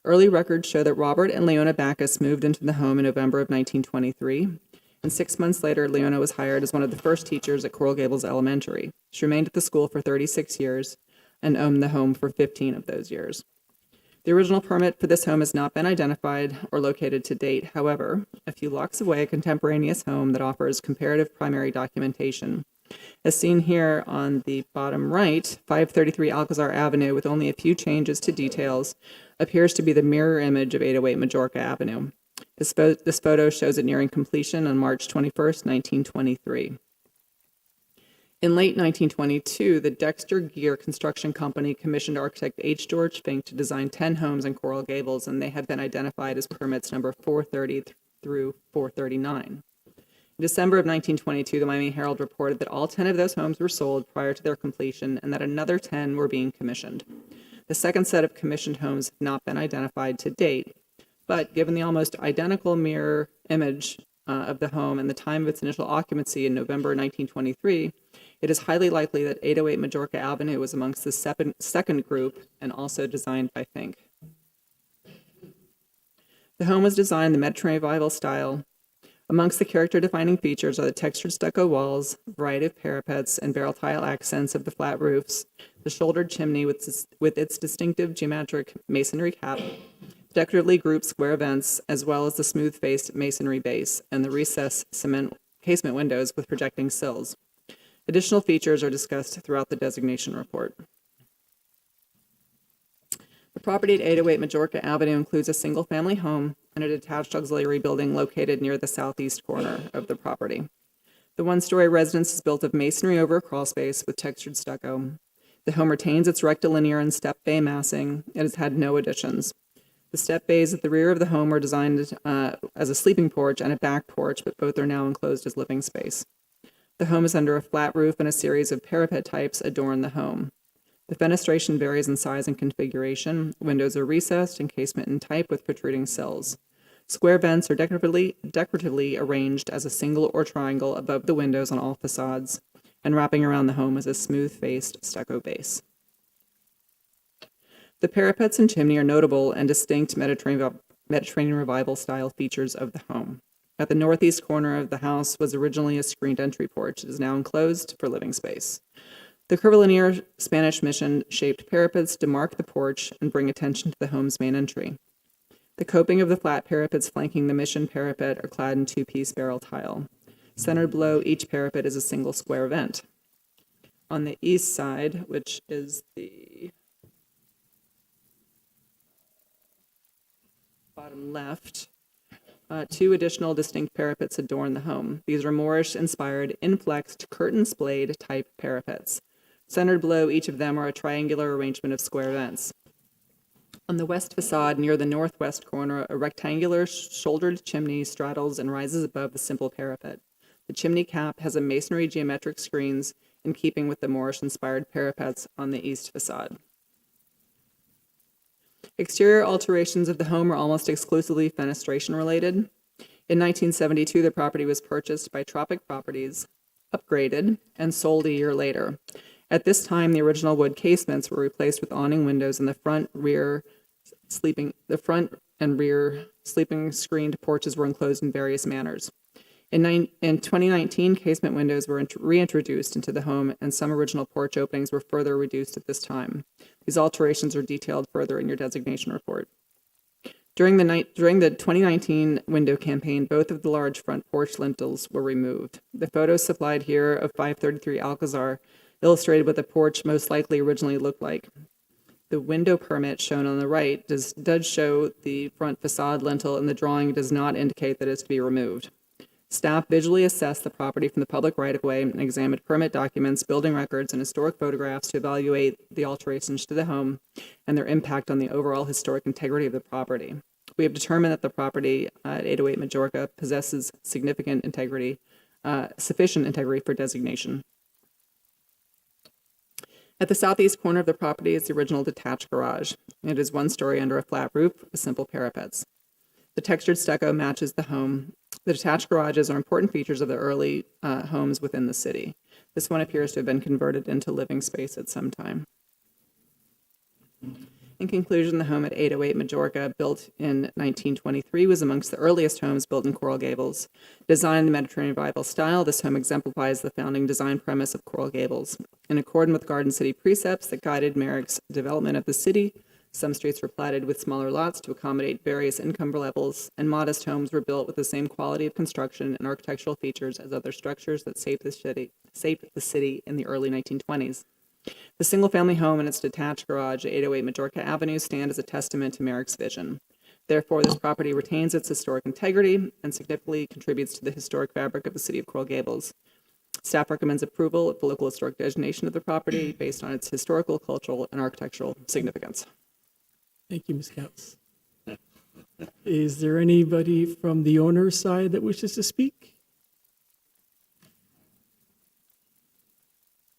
Early records show that Robert and Leona Backus moved into the home in November of 1923, and 6 months later, Leona was hired as one of the first teachers at Coral Gables Elementary. She remained at the school for 36 years and owned the home for 15 of those years. The original permit for this home has not been identified or located to date. However, a few blocks away, a contemporaneous home that offers comparative primary documentation. As seen here on the bottom right, 533 Alcazar Avenue, with only a few changes to details, appears to be the mirror image of 808 Majorca Avenue. This photo shows it nearing completion on March 21st, 1923. In late 1922, the Dexter Gear Construction Company commissioned architect H. George Fink to design 10 homes in Coral Gables, and they have been identified as permits number 430 through 439. In December of 1922, the Miami Herald reported that all 10 of those homes were sold prior to their completion and that another 10 were being commissioned. The second set of commissioned homes have not been identified to date, but given the almost identical mirror image of the home and the time of its initial occupancy in November 1923, it is highly likely that 808 Majorca Avenue was amongst the second group and also designed by Fink. The home was designed in the Mediterranean Bible style. Amongst the character-defining features are the textured stucco walls, variety of parapets, and barrel tile accents of the flat roofs, the shouldered chimney with its distinctive geometric masonry cap, decoratively grouped square vents, as well as the smooth-faced masonry base and the recessed cement casement windows with projecting sills. Additional features are discussed throughout the designation report. The property at 808 Majorca Avenue includes a single-family home and a detached auxiliary building located near the southeast corner of the property. The one-story residence is built of masonry over a crawl space with textured stucco. The home retains its rectilinear and step bay massing. It has had no additions. The step bays at the rear of the home were designed as a sleeping porch and a back porch, but both are now enclosed as living space. The home is under a flat roof and a series of parapet types adorn the home. The fenestration varies in size and configuration. Windows are recessed and casement in type with protruding sills. Square vents are decoratively arranged as a single or triangle above the windows on all facades, and wrapping around the home is a smooth-faced stucco base. The parapets and chimney are notable and distinct Mediterranean Revival style features of the home. At the northeast corner of the house was originally a screened entry porch. It is now enclosed for living space. The curvilinear Spanish mission-shaped parapets demark the porch and bring attention to the home's main entry. The coping of the flat parapets flanking the mission parapet are clad in two-piece barrel tile. Centered below each parapet is a single square vent. On the east side, which is the bottom left, two additional distinct parapets adorn the home. These are Moorish-inspired, inflexed, curtain-splayed type parapets. Centered below each of them are a triangular arrangement of square vents. On the west facade, near the northwest corner, a rectangular shouldered chimney straddles and rises above the simple parapet. The chimney cap has a masonry geometric screens in keeping with the Moorish-inspired parapets on the east facade. Exterior alterations of the home are almost exclusively fenestration related. In 1972, the property was purchased by Tropic Properties, upgraded, and sold a year later. At this time, the original wood casements were replaced with awning windows, and the front and rear sleeping screened porches were enclosed in various manners. In 2019, casement windows were reintroduced into the home, and some original porch openings were further reduced at this time. These alterations are detailed further in your designation report. During the 2019 window campaign, both of the large front porch lintels were removed. The photos supplied here of 533 Alcazar illustrated what the porch most likely originally looked like. The window permit shown on the right does show the front facade lintel, and the drawing does not indicate that it's to be removed. Staff visually assessed the property from the public right-of-way and examined permit documents, building records, and historic photographs to evaluate the alterations to the home and their impact on the overall historic integrity of the property. We have determined that the property at 808 Majorca possesses significant integrity, sufficient integrity for designation. At the southeast corner of the property is the original detached garage. It is one story under a flat roof with simple parapets. The textured stucco matches the home. The detached garages are important features of the early homes within the city. This one appears to have been converted into living space at some time. In conclusion, the home at 808 Majorca, built in 1923, was amongst the earliest homes built in Coral Gables. Designed in the Mediterranean Revival style, this home exemplifies the founding design premise of Coral Gables. In accordance with Garden City precepts that guided Merrick's development of the city, some streets were platted with smaller lots to accommodate various income levels, and modest homes were built with the same quality of construction and architectural features as other structures that shaped the city in the early 1920s. The single-family home and its detached garage at 808 Majorca Avenue stand as a testament to Merrick's vision. Therefore, this property retains its historic integrity and significantly contributes to the historic fabric of the city of Coral Gables. Staff recommends approval of the local historic designation of the property based on its historical, cultural, and architectural significance.
Thank you, Ms. Katz. Is there anybody from the owner's side that wishes to speak?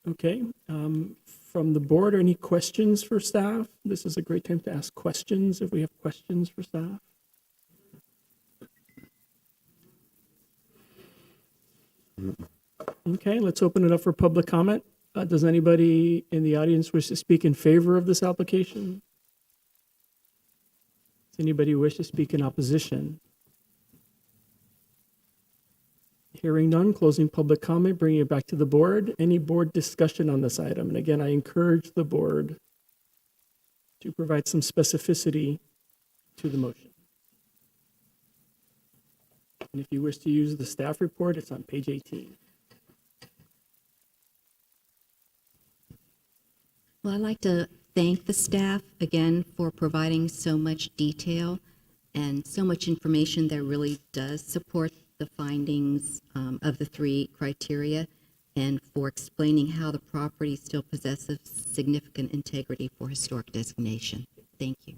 Okay. From the board, any questions for staff? This is a great time to ask questions if we have questions for staff. Okay, let's open it up for public comment. Does anybody in the audience wish to speak in favor of this application? Does anybody wish to speak in opposition? Hearing none, closing public comment, bringing it back to the board. Any board discussion on this item? And again, I encourage the board to provide some specificity to the motion. And if you wish to use the staff report, it's on page 18.
Well, I'd like to thank the staff again for providing so much detail and so much information that really does support the findings of the three criteria, and for explaining how the property still possesses significant integrity for historic designation. Thank you.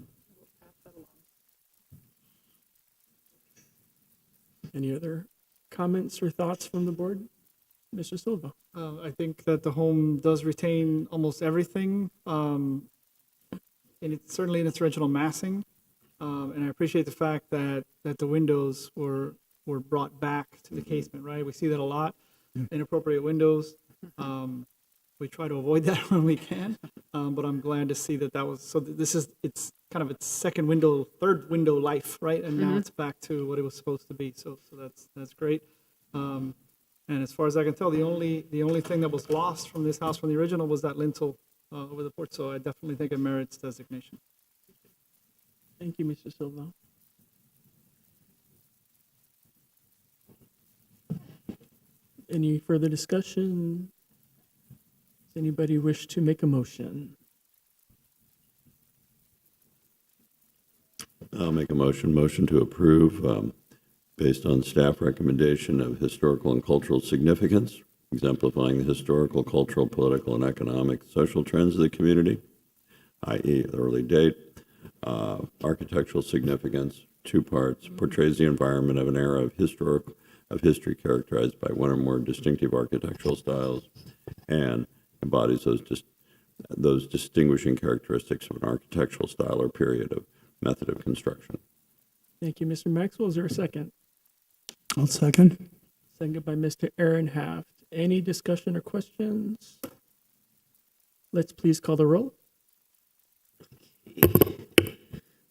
Any other comments or thoughts from the board? Mr. Silva?
I think that the home does retain almost everything, and it's certainly in its original massing. And I appreciate the fact that the windows were brought back to the casement, right? We see that a lot, inappropriate windows. We try to avoid that when we can, but I'm glad to see that was, so it's kind of its third window life, right? And now it's back to what it was supposed to be. So that's great. And as far as I can tell, the only thing that was lost from this house from the original was that lintel over the porch. So I definitely think it merits designation.
Thank you, Mr. Silva. Any further discussion? Does anybody wish to make a motion?
I'll make a motion to approve based on staff recommendation of historical and cultural significance, exemplifying the historical, cultural, political, and economic, social trends of the community, i.e. the early date, architectural significance, 2 parts, portrays the environment of an era of history characterized by one or more distinctive architectural styles, and embodies those distinguishing characteristics of an architectural style or period of method of construction.
Thank you, Mr. Maxwell. Is there a second?
I'll second.
Second by Mr. Aaron Haft. Any discussion or questions? Let's please call the roll.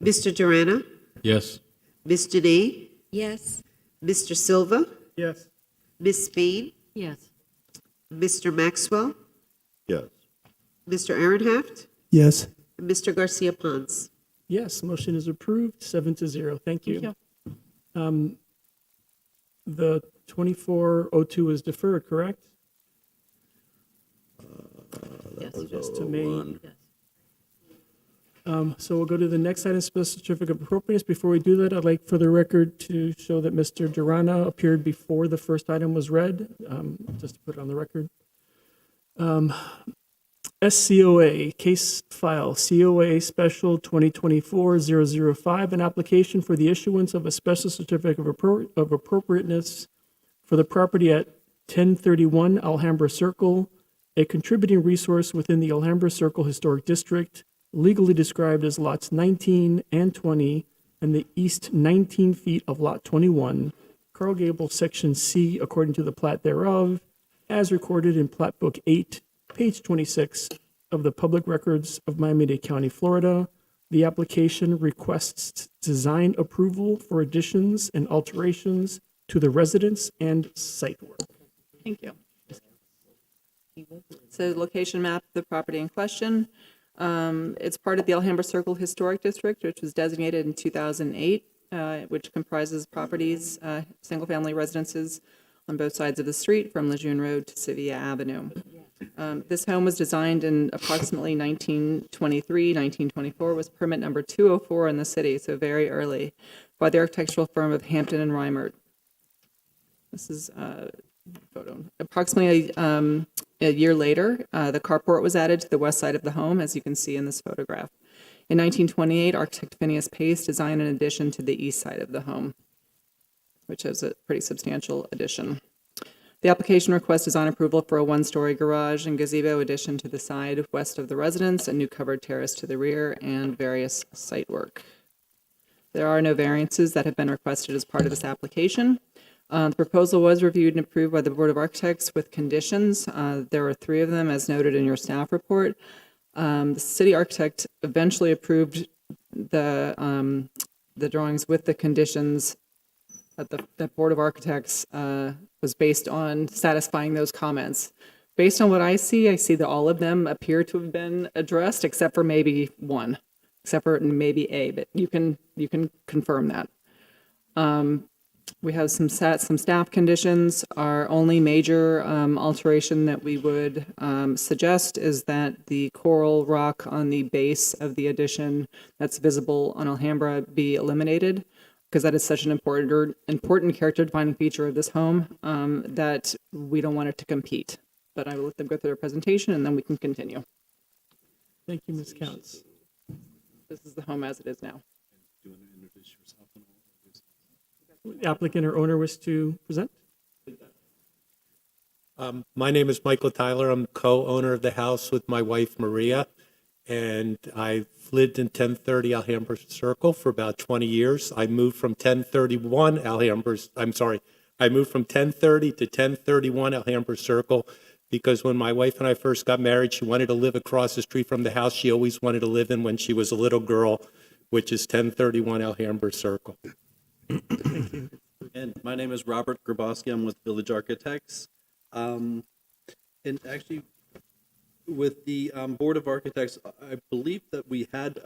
Mr. Durana,
Yes.
Ms. Janay,
Yes.
Mr. Silva,
Yes.
Ms. Spain,
Yes.
Mr. Maxwell,
Yes.
Mr. Aaronhaft,
Yes.
and Mr. Garcia Pons.
Yes, motion is approved, 7-0. Thank you. The 2402 is deferred, correct?
Yes.
Yes, to May.
01.
Yes.
So we'll go to the next item, special certificate of appropriateness. Before we do that, I'd like for the record to show that Mr. Durana appeared before the first item was read, just to put it on the record. SCOA, case file, COA Special 2024-005, an application for the issuance of a special certificate of appropriateness for the property at 1031 Alhambra Circle, a contributing resource within the Alhambra Circle Historic District, legally described as lots 19 and 20, and the east 19 feet of lot 21, Carl Gables, Section C, according to the plat thereof, as recorded in Plat Book 8, page 26 of the Public Records of Miami-Dade County, Florida. The application requests design approval for additions and alterations to the residence and site work.
Thank you. So location map of the property in question. It's part of the Alhambra Circle Historic District, which was designated in 2008, which comprises properties, single-family residences on both sides of the street from Lejeune Road to Sevilla Avenue. This home was designed in approximately 1923, 1924, was permit number 204 in the city, so very early, by the architectural firm of Hampton and Reimert. This is a photo. Approximately a year later, the carport was added to the west side of the home, as you can see in this photograph. In 1928, architect Phineas Pace designed an addition to the east side of the home, which is a pretty substantial addition. The application requests design approval for a one-story garage and gazebo addition to the side west of the residence, a new covered terrace to the rear, and various site work. There are no variances that have been requested as part of this application. The proposal was reviewed and approved by the Board of Architects with conditions. There are 3 of them, as noted in your staff report. The city architect eventually approved the drawings with the conditions that the Board of Architects was based on satisfying those comments. Based on what I see that all of them appear to have been addressed, except for maybe one, except for maybe A, but you can confirm that. We have some staff conditions. Our only major alteration that we would suggest is that the coral rock on the base of the addition that's visible on Alhambra be eliminated, because that is such an important character-defining feature of this home that we don't want it to compete. But I will let them go through their presentation, and then we can continue.
Thank you, Ms. Counts.
This is the home as it is now.
The applicant or owner wish to present?
My name is Michael Tyler. I'm co-owner of the house with my wife, Maria, and I've lived in 1030 Alhambra Circle for about 20 years. I moved from 1031 I moved from 1030 to 1031 Alhambra Circle because when my wife and I first got married, she wanted to live across the street from the house she always wanted to live in when she was a little girl, which is 1031 Alhambra Circle.
And my name is Robert Grabowski. I'm with Village Architects. And actually, with the Board of Architects, I believe that we had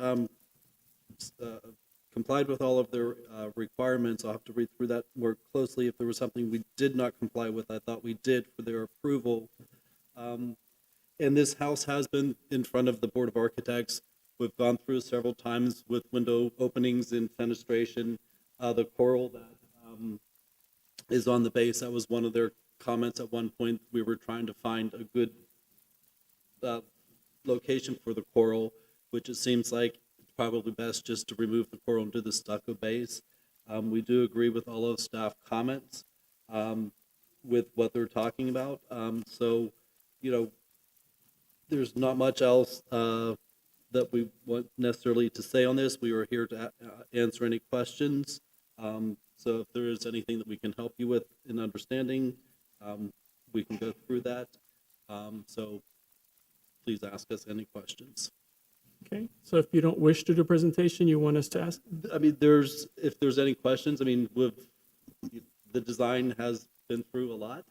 complied with all of their requirements. I'll have to read through that more closely. If there was something we did not comply with, I thought we did for their approval. And this house has been in front of the Board of Architects. We've gone through several times with window openings and fenestration. The coral that is on the base, that was one of their comments at one point. We were trying to find a good location for the coral, which it seems like it's probably best just to remove the coral and do the stucco base. We do agree with all of staff comments with what they're talking about. So, there's not much else that we want necessarily to say on this. We are here to answer any questions. So if there is anything that we can help you with in understanding, we can go through that. So please ask us any questions.
Okay, so if you don't wish to do a presentation, you want us to ask?
I mean, if there's any questions, I mean, the design has been through a lot.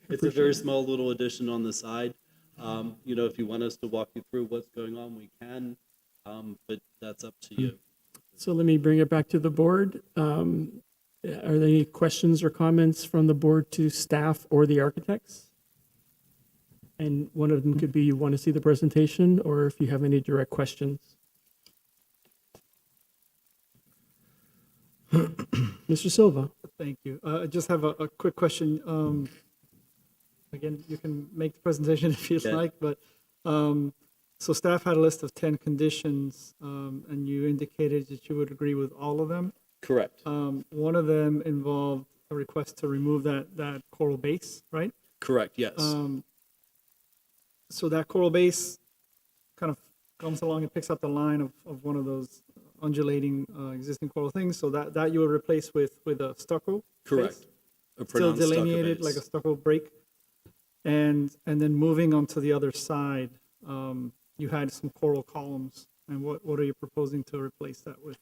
It's a very small little addition on the side. You know, if you want us to walk you through what's going on, we can, but that's up to you.
So let me bring it back to the board. Are there any questions or comments from the board to staff or the architects? And one of them could be you want to see the presentation, or if you have any direct questions. Mr. Silva?
Thank you. I just have a quick question. Again, you can make the presentation if you'd
Yeah.
like, but, so staff had a list of 10 conditions, and you indicated that you would agree with all of them.
Correct.
One of them involved a request to remove that coral base, right?
Correct, yes.
So that coral base kind of comes along and picks up the line of one of those undulating existing coral things. So that you would replace with a stucco base?
Correct. A
Still
pronounced stucco
delineated
base.
like a stucco break. And then moving on to the other side, you had some coral columns. And what are you proposing to replace that with?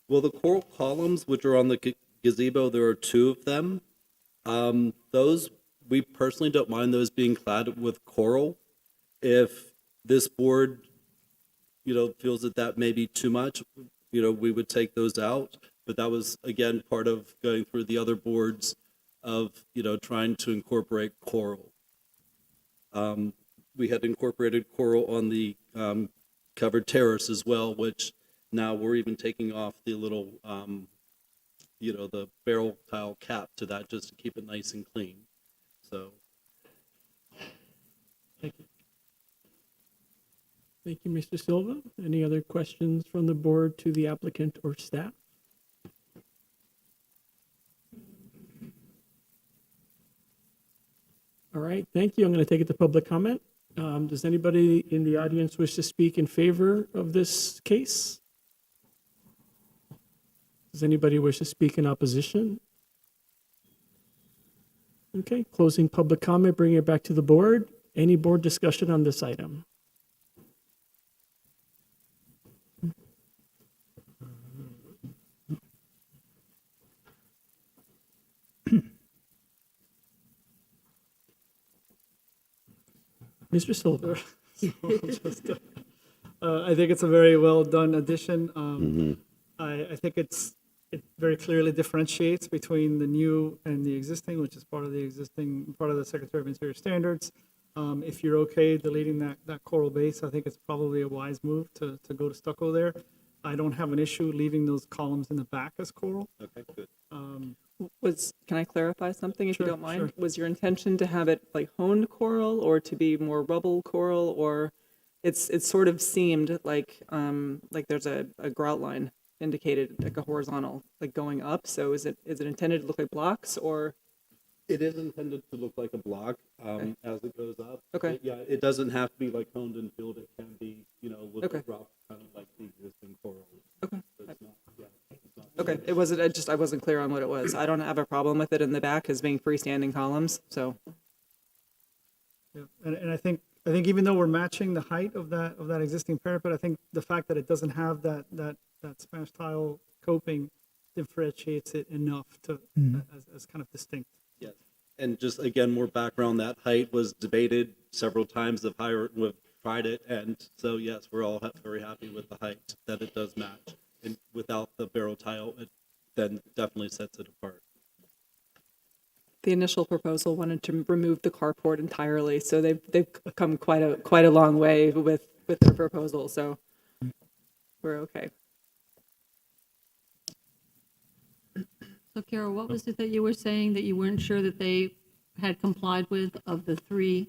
Well, the coral columns, which are on the gazebo, there are 2 of them. Those, we personally don't mind those being clad with coral. If this board, you know, feels that that may be too much, you know, we would take those out. But that was, again, part of going through the other boards of, you know, trying to incorporate coral. We had incorporated coral on the covered terrace as well, which now we're even taking off the little, you know, the barrel tile cap to that just to keep it nice and clean. So,
Thank you. Thank you, Mr. Silva. Any other questions from the board to the applicant or staff? All right, thank you. I'm going to take it to public comment. Does anybody in the audience wish to speak in favor of this case? Does anybody wish to speak in opposition? Okay, closing public comment, bringing it back to the board. Any board discussion on this item? Mr. Silva?
I think it's a very well done addition. I think it very clearly differentiates between the new and the existing, which is part of the Secretary of Interior standards. If you're okay deleting that coral base, I think it's probably a wise move to go to stucco there. I don't have an issue leaving those columns in the back as coral.
okay, good.
Can I clarify something, if you
Sure,
don't mind?
sure.
Was your intention to have it like honed coral, or to be more rubble coral, or it sort of seemed like there's a grout line indicated, like a horizontal, like going up. So is it intended to look like blocks, or?
It is intended to look like a block as it goes up.
Okay.
Yeah, it doesn't have to be like honed and filled. It can be, you know, look
Okay.
rough, kind of like the existing coral.
Okay.
But it's not, yeah, it's not.
Okay, I wasn't clear on what it was. I don't have a problem with it in the back as being freestanding columns, so.
Yeah, and I think even though we're matching the height of that existing parapet, I think the fact that it doesn't have that Spanish tile coping differentiates it enough to as kind of distinct.
Yes. And just again, more background, that height was debated several times of higher, we've tried it. And so, yes, we're all very happy with the height, that it does match. And without the barrel tile, it then definitely sets it apart.
The initial proposal wanted to remove the carport entirely, so they've come quite a long way with their proposal, so we're okay.
So Carol, what was it that you were saying that you weren't sure that they had complied with of the 3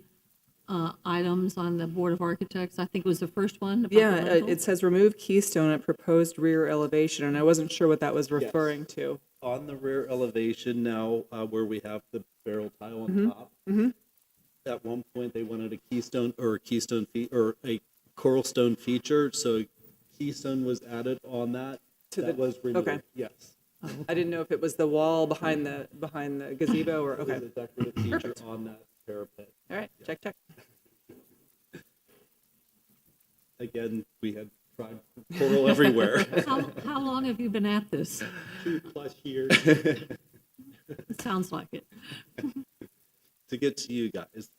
items on the Board of Architects? I think it was the first one. about the
Yeah,
rental?
it says remove keystone at proposed rear elevation, and I wasn't sure what that was referring to.
On the rear elevation now, where we have the barrel tile on top, at one point they wanted a keystone or a coral stone feature, so keystone was added on that. That was removed.
Okay.
Yes.
I didn't know if it was the wall behind the gazebo or,
It was
okay.
a decorative feature on that parapet.
All right, check.
Again, we had tried coral everywhere.
How long have you been at this?
2+ years.
Sounds like it.
To get to you guys.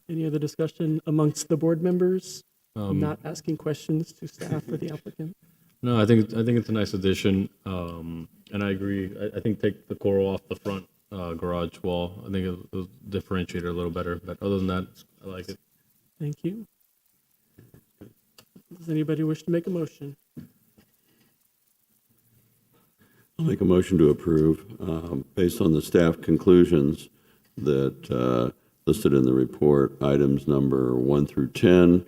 Any other discussion amongst the board members? Not asking questions to staff or the applicant?
No, I think it's a nice addition, and I agree. I think take the coral off the front garage wall. I think it'll differentiate it a little better. But other than that, I like it.
Thank you. Does anybody wish to make a motion?
I'll make a motion to approve, based on the staff conclusions that listed in the report, items number 1 through 10,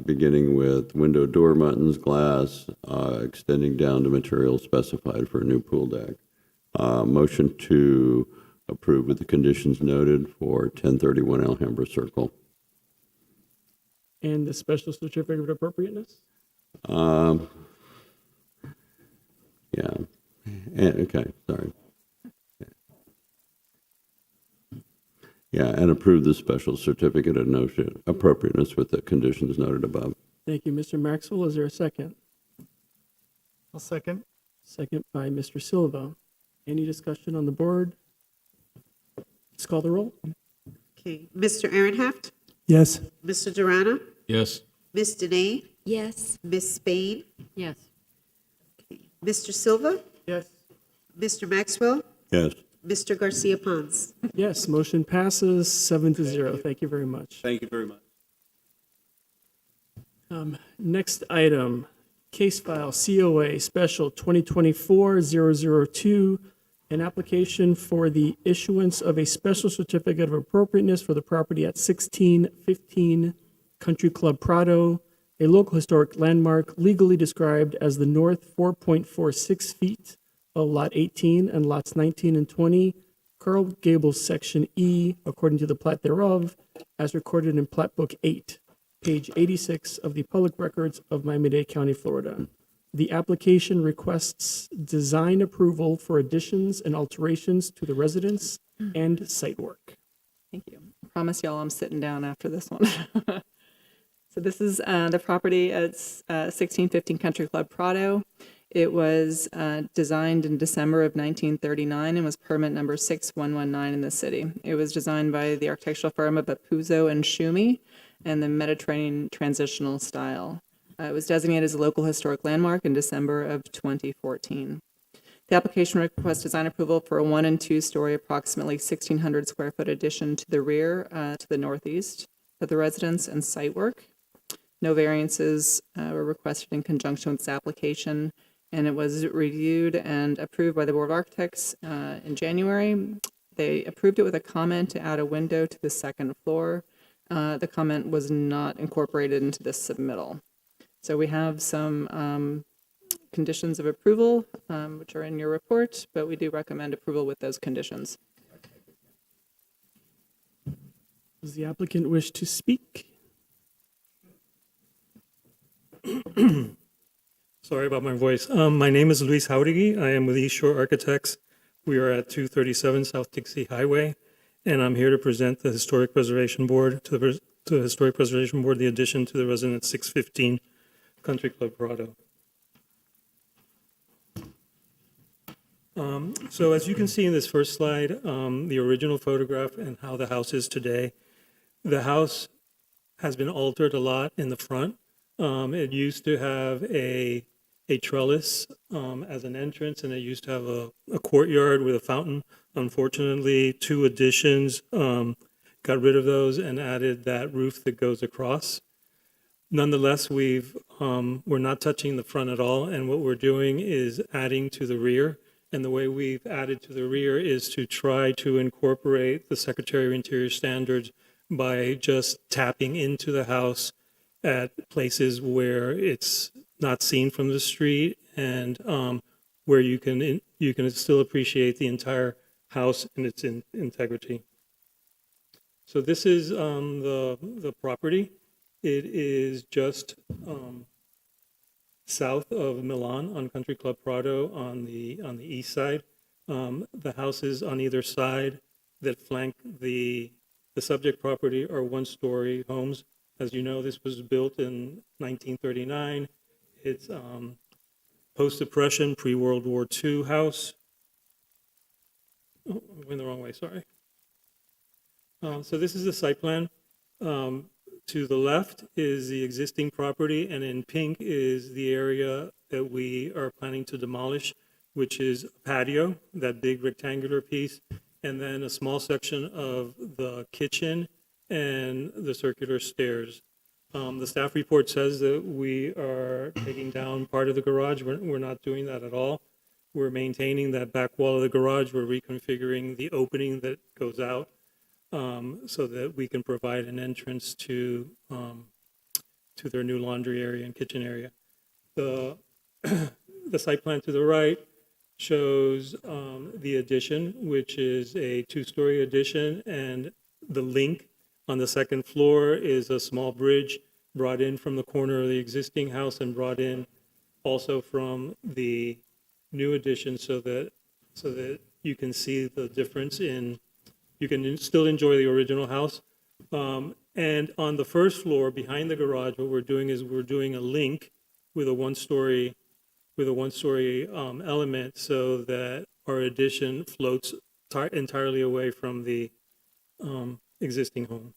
beginning with window door buttons, glass, extending down to materials specified for a new pool deck. Motion to approve with the conditions noted for 1031 Alhambra Circle.
And the special certificate of appropriateness?
Yeah. Okay, sorry. Yeah, and approve the special certificate of notion appropriateness with the conditions noted above.
Thank you, Mr. Maxwell. Is there a second?
I'll second.
Second by Mr. Silva. Any discussion on the board? Let's call the roll.
Okay, Mr. Aaronhaft,
Yes.
Mr. Durana,
Yes.
Ms. Dene,
Yes.
Ms. Spain,
Yes.
Mr. Silva,
Yes.
Mr. Maxwell,
Yes.
Mr. Garcia Pons.
Yes, motion passes 7-0. Thank you very much.
Thank you very much.
Next item, case file COA Special 2024-002, an application for the issuance of a special certificate of appropriateness for the property at 1615 Country Club Prado, a local historic landmark legally described as the north 4.46 feet of Lot 18 and Lots 19 and 20, Carl Gables Section E, according to the plat thereof, as recorded in Plat Book 8, page 86 of the Public Records of Miami-Dade County, Florida. The application requests design approval for additions and alterations to the residence and site work.
Thank you. I promise y'all I'm sitting down after this one. So this is the property at 1615 Country Club Prado. It was designed in December of 1939 and was permit number 6119 in the city. It was designed by the architectural firm of Apuzzo and Schumi and the Mediterranean transitional style. It was designated as a local historic landmark in December of 2014. The application requests design approval for a 1- and 2-story, approximately 1,600 square foot addition to the rear to the northeast of the residence and site work. No variances were requested in conjunction with this application, and it was reviewed and approved by the Board of Architects in January. They approved it with a comment to add a window to the second floor. The comment was not incorporated into this submittal. So we have some conditions of approval, which are in your report, but we do recommend approval with those conditions.
Does the applicant wish to speak?
Sorry about my voice. My name is Luis Jauregui. I am with East Shore Architects. We are at 237 South Dixie Highway, and I'm here to present the Historic Preservation Board to the Historic Preservation Board the addition to the residence 615 Country Club Prado. So as you can see in this first slide, the original photograph and how the house is today, the house has been altered a lot in the front. It used to have a trellis as an entrance, and it used to have a courtyard with a fountain. Unfortunately, 2 additions got rid of those and added that roof that goes across. Nonetheless, we're not touching the front at all, and what we're doing is adding to the rear. And the way we've added to the rear is to try to incorporate the Secretary of Interior standards by just tapping into the house at places where it's not seen from the street, and where you can still appreciate the entire house and its integrity. So this is the property. It is just south of Milan on Country Club Prado on the east side. The houses on either side that flank the subject property are 1-story homes. As you know, this was built in 1939. It's post-depression, pre-World War II house. Oh, I went the wrong way, sorry. So this is the site plan. To the left is the existing property, and in pink is the area that we are planning to demolish, which is patio, that big rectangular piece, and then a small section of the kitchen and the circular stairs. The staff report says that we are taking down part of the garage. We're not doing that at all. We're maintaining that back wall of the garage. We're reconfiguring the opening that goes out so that we can provide an entrance to their new laundry area and kitchen area. The the site plan to the right shows the addition, which is a two-story addition, and the link on the second floor is a small bridge brought in from the corner of the existing house and brought in also from the new addition, so that you can see the difference in, you can still enjoy the original house. And on the first floor behind the garage, what we're doing is we're doing a link with a one-story element, so that our addition floats entirely away from the existing home.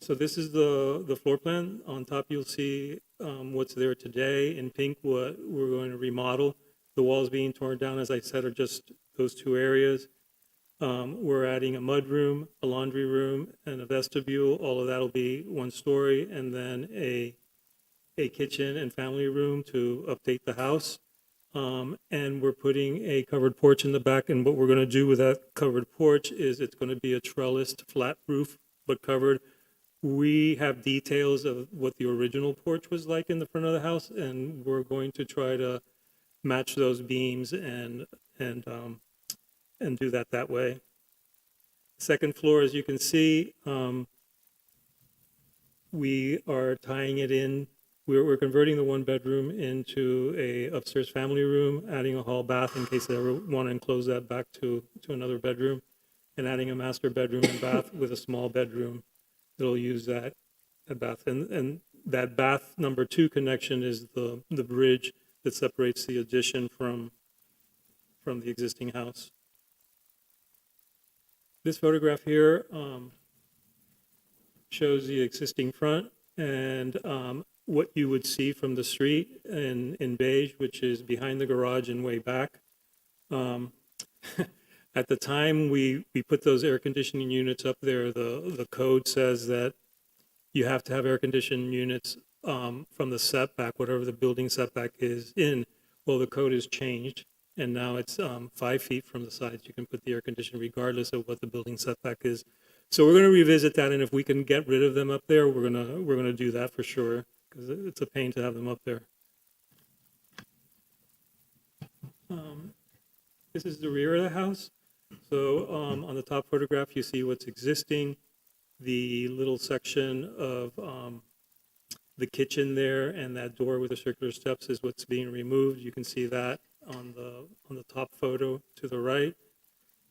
So this is the floor plan. On top, you'll see what's there today. In pink, what we're going to remodel. The walls being torn down, as I said, are just those two areas. We're adding a mudroom, a laundry room, and a vestibule. All of that will be one story, and then a kitchen and family room to update the house. And we're putting a covered porch in the back, and what we're going to do with that covered porch is it's going to be a trellised flat roof, but covered. We have details of what the original porch was like in the front of the house, and we're going to try to match those beams and do that way. Second floor, as you can see, we are tying it in. We're converting the one bedroom into a upstairs family room, adding a hall bath in case they ever want to enclose that back to another bedroom, and adding a master bedroom and bath with a small bedroom that'll use that bath. And that bath number 2 connection is the bridge that separates the addition from the existing house. This photograph here shows the existing front and what you would see from the street in beige, which is behind the garage and way back. At the time we put those air conditioning units up there, the code says that you have to have air conditioning units from the setback, whatever the building setback is in. Well, the code has changed, and now it's 5 feet from the sides. You can put the air conditioner regardless of what the building setback is. So we're going to revisit that, and if we can get rid of them up there, we're gonna do that for sure, because it's a pain to have them up there. This is the rear of the house. So on the top photograph, you see what's existing. The little section of the kitchen there and that door with the circular steps is what's being removed. You can see that on the top photo to the right.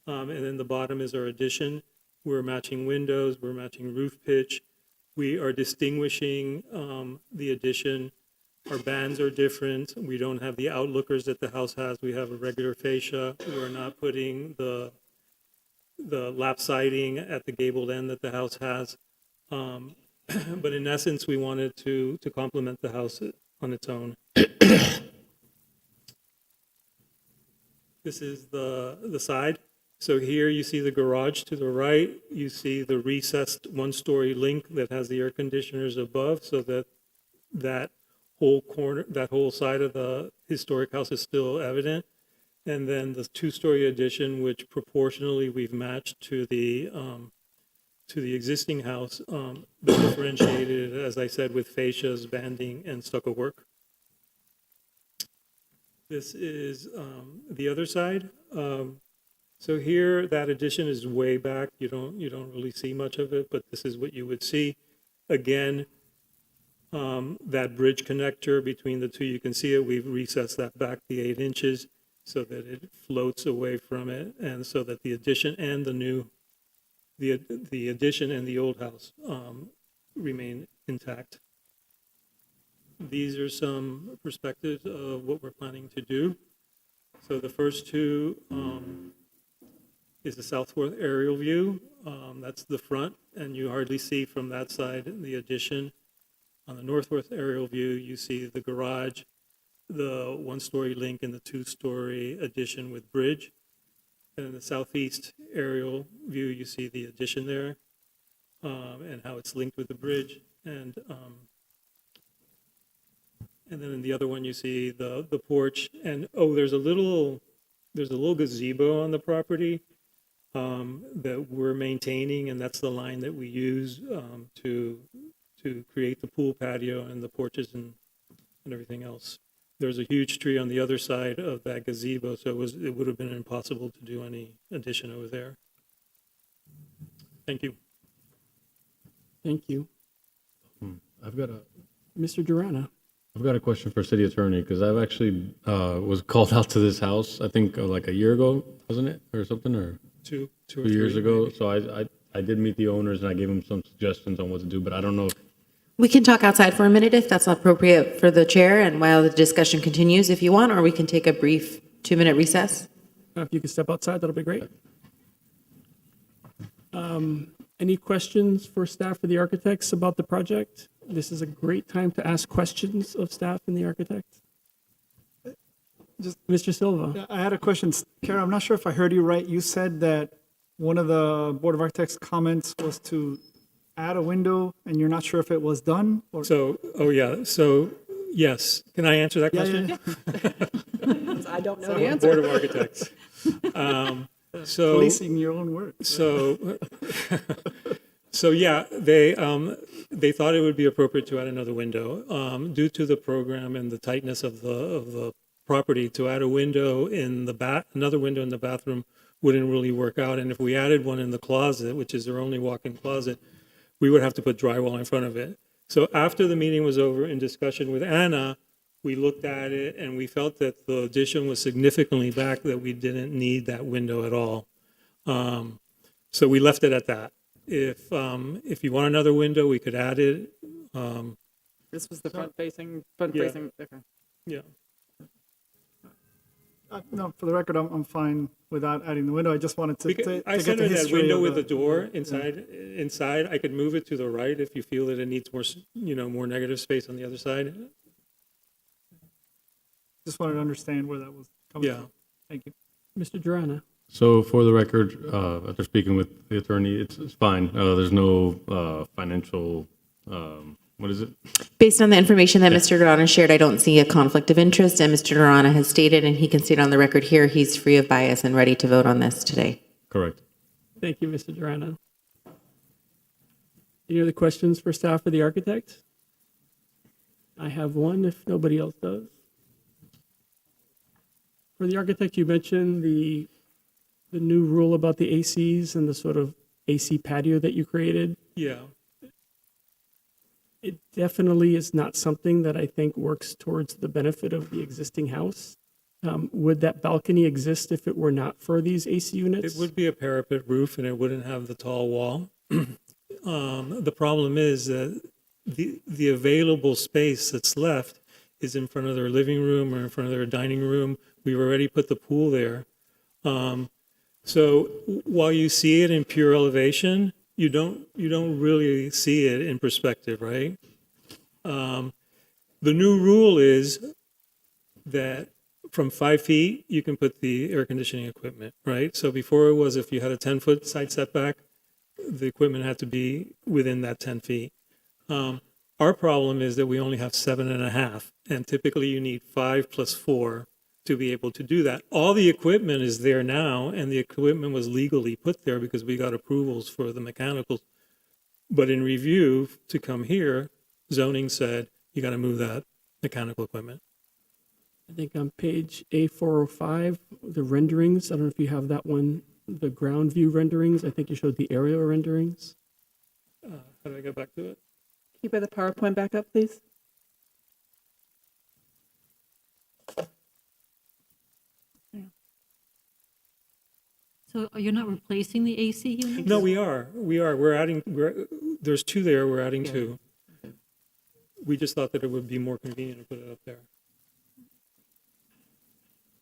And then the bottom is our addition. We're matching windows, we're matching roof pitch. We are distinguishing the addition. Our bands are different. We don't have the outlookers that the house has. We have a regular fascia. We're not putting the lap siding at the gabled end that the house has. But in essence, we wanted to complement the house on its own. This is the side. So here you see the garage to the right. You see the recessed one-story link that has the air conditioners above, so that whole corner, that whole side of the historic house is still evident. And then the two-story addition, which proportionally we've matched to the existing house, but differentiated, as I said, with fascias, banding, and stucco work. This is the other side. So here, that addition is way back. You don't really see much of it, but this is what you would see. Again, that bridge connector between the two, you can see it. We've recessed that back the 8 inches so that it floats away from it, and so that the addition and the addition and the old house remain intact. These are some perspectives of what we're planning to do. So the first two is the southwest aerial view. That's the front, and you hardly see from that side the addition. On the northwest aerial view, you see the garage, the one-story link, and the two-story addition with bridge. And in the southeast aerial view, you see the addition there and how it's linked with the bridge. And then in the other one, you see the porch. And there's a little gazebo on the property that we're maintaining, and that's the line that we use to create the pool patio and the porches and everything else. There's a huge tree on the other side of that gazebo, so it would have been impossible to do any addition over there. Thank you.
Thank you.
I've got
Mr. Durana.
a question for city attorney, because I've actually was called out to this house, I think like a year ago, wasn't it, or something, or
Two or
2 years
three,
ago?
maybe.
So I did meet the owners and I gave them some suggestions on what to do, but I don't know if
We can talk outside for a minute if that's appropriate for the chair and while the discussion continues if you want, or we can take a brief 2-minute recess.
If you could step outside, that'll be great. Any questions for staff or the architects about the project? This is a great time to ask questions of staff and the architect.
Just-
Mr. Silva.
I had a question. Kara, I'm not sure if I heard you right. You said that one of the Board of Architects' comments was to add a window, and you're not sure if it was done? Or
So, yes. Can I answer that question?
I don't know the answer.
Board of Architects. So,
policing your own work.
so yeah, they thought it would be appropriate to add another window. Due to the program and the tightness of the property, to add a window in another window in the bathroom wouldn't really work out. And if we added one in the closet, which is their only walk-in closet, we would have to put drywall in front of it. So after the meeting was over, in discussion with Anna, we looked at it and we felt that the addition was significantly back, that we didn't need that window at all. So we left it at that. If you want another window, we could add it.
This was the
Yeah.
front-facing, okay.
Yeah.
No, for the record, I'm fine without adding the window. I just wanted to
I
get the
centered that
history
window
of
with the door inside. I could move it to the right if you feel that it needs more, more negative space on the other side.
Just wanted to understand where that was coming
Yeah.
from. Thank you.
Mr. Durana.
So for the record, after speaking with the attorney, it's fine. There's no financial, what is it?
Based on the information that Mr. Durana shared, I don't see a conflict of interest, and Mr. Durana has stated, and he can state on the record here, he's free of bias and ready to vote on this today.
Correct.
Thank you, Mr. Durana. Any other questions for staff or the architect? I have one if nobody else does. For the architect, you mentioned the new rule about the ACs and the sort of AC patio that you created.
Yeah.
It definitely is not something that I think works towards the benefit of the existing house. Would that balcony exist if it were not for these AC units?
It would be a parapet roof and it wouldn't have the tall wall. The problem is that the available space that's left is in front of their living room or in front of their dining room. We've already put the pool there. So while you see it in pure elevation, you don't really see it in perspective, right? The new rule is that from 5 feet, you can put the air conditioning equipment, right? So before it was if you had a 10-foot side setback, the equipment had to be within that 10 feet. Our problem is that we only have 7.5, and typically you need 5 plus 4 to be able to do that. All the equipment is there now, and the equipment was legally put there because we got approvals for the mechanicals. But in review, to come here, zoning said, you got to move that mechanical equipment.
I think on page A405, the renderings, I don't know if you have that one, the ground view renderings. I think you showed the aerial renderings.
How do I get back to it?
Can you put the PowerPoint back up, please?
So you're not replacing the AC units?
No, we are. We're adding, there's 2 there, we're adding 2. we just thought that it would be more convenient to put it up there.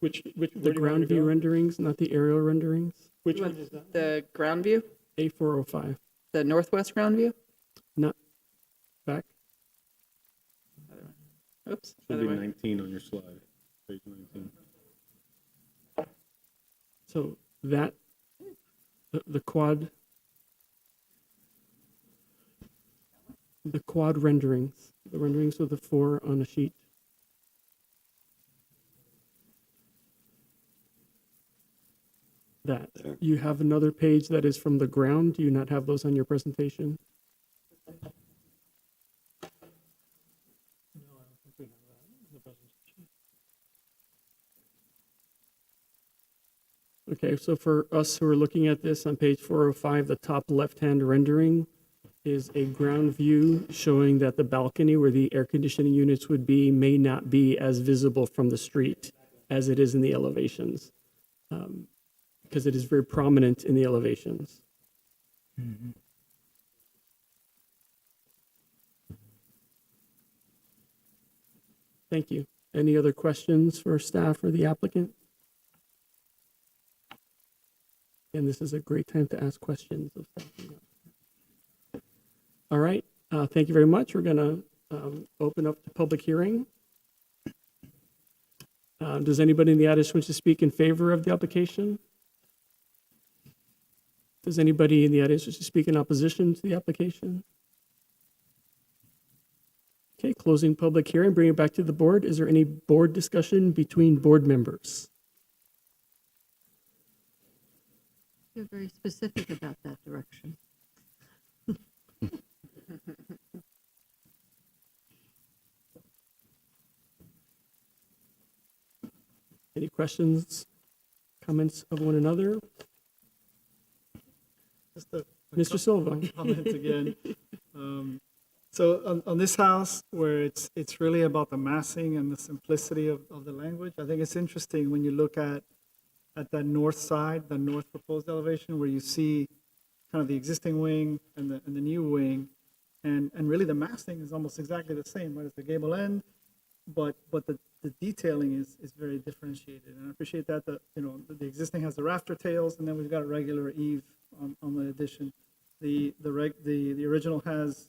Which,
The
where do you want
ground
me to
view
go?
renderings, not the aerial renderings.
Which one is that?
The ground view,
A405,
the northwest ground view?
not back.
Oops.
Should
other
be
way.
19 on your slide, page 19.
So that, the quad renderings, the renderings of the 4 on a sheet. That.
There.
You have another page that is from the ground. Do you not have those on your presentation? Okay, so for us who are looking at this on page 405, the top left-hand rendering is a ground view showing that the balcony where the air conditioning units would be may not be as visible from the street as it is in the elevations, because it is very prominent in the elevations. Thank you. Any other questions for staff or the applicant? And this is a great time to ask questions of staff. All right, thank you very much. We're going to open up the public hearing. Does anybody in the audience wish to speak in favor of the application? Does anybody in the audience wish to speak in opposition to the application? Okay, closing public hearing, bring it back to the board. Is there any board discussion between board members?
You're very specific about that direction.
Any questions, comments of one another?
Just a
Mr. Silva?
comment again. So on this house, where it's really about the massing and the simplicity of the language, I think it's interesting when you look at that north side, the north proposed elevation, where you see kind of the existing wing and the new wing, and really the massing is almost exactly the same, right? It's the gable end, but the detailing is very differentiated, and I appreciate that the existing has the rafter tails, and then we've got a regular eave on the addition. The original has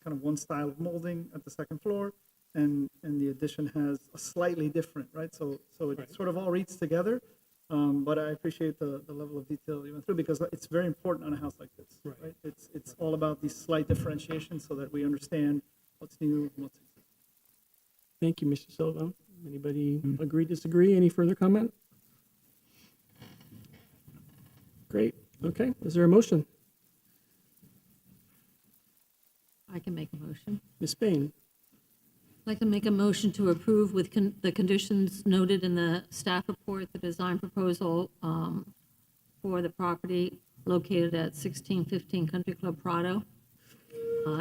kind of one style of molding at the second floor, and the addition has a slightly different, right? So it sort of all reads together, but I appreciate the level of detail you went through, because it's very important on a house like this, right? It's all about these slight differentiations so that we understand what's new and what's existing.
Thank you, Mr. Silva. Anybody agree, disagree? Any further comment? Great. Okay. Is there a motion?
I can make a motion.
Ms. Bain?
I'd like to make a motion to approve with the conditions noted in the staff report, the design proposal for the property located at 1615 Country Club Prado,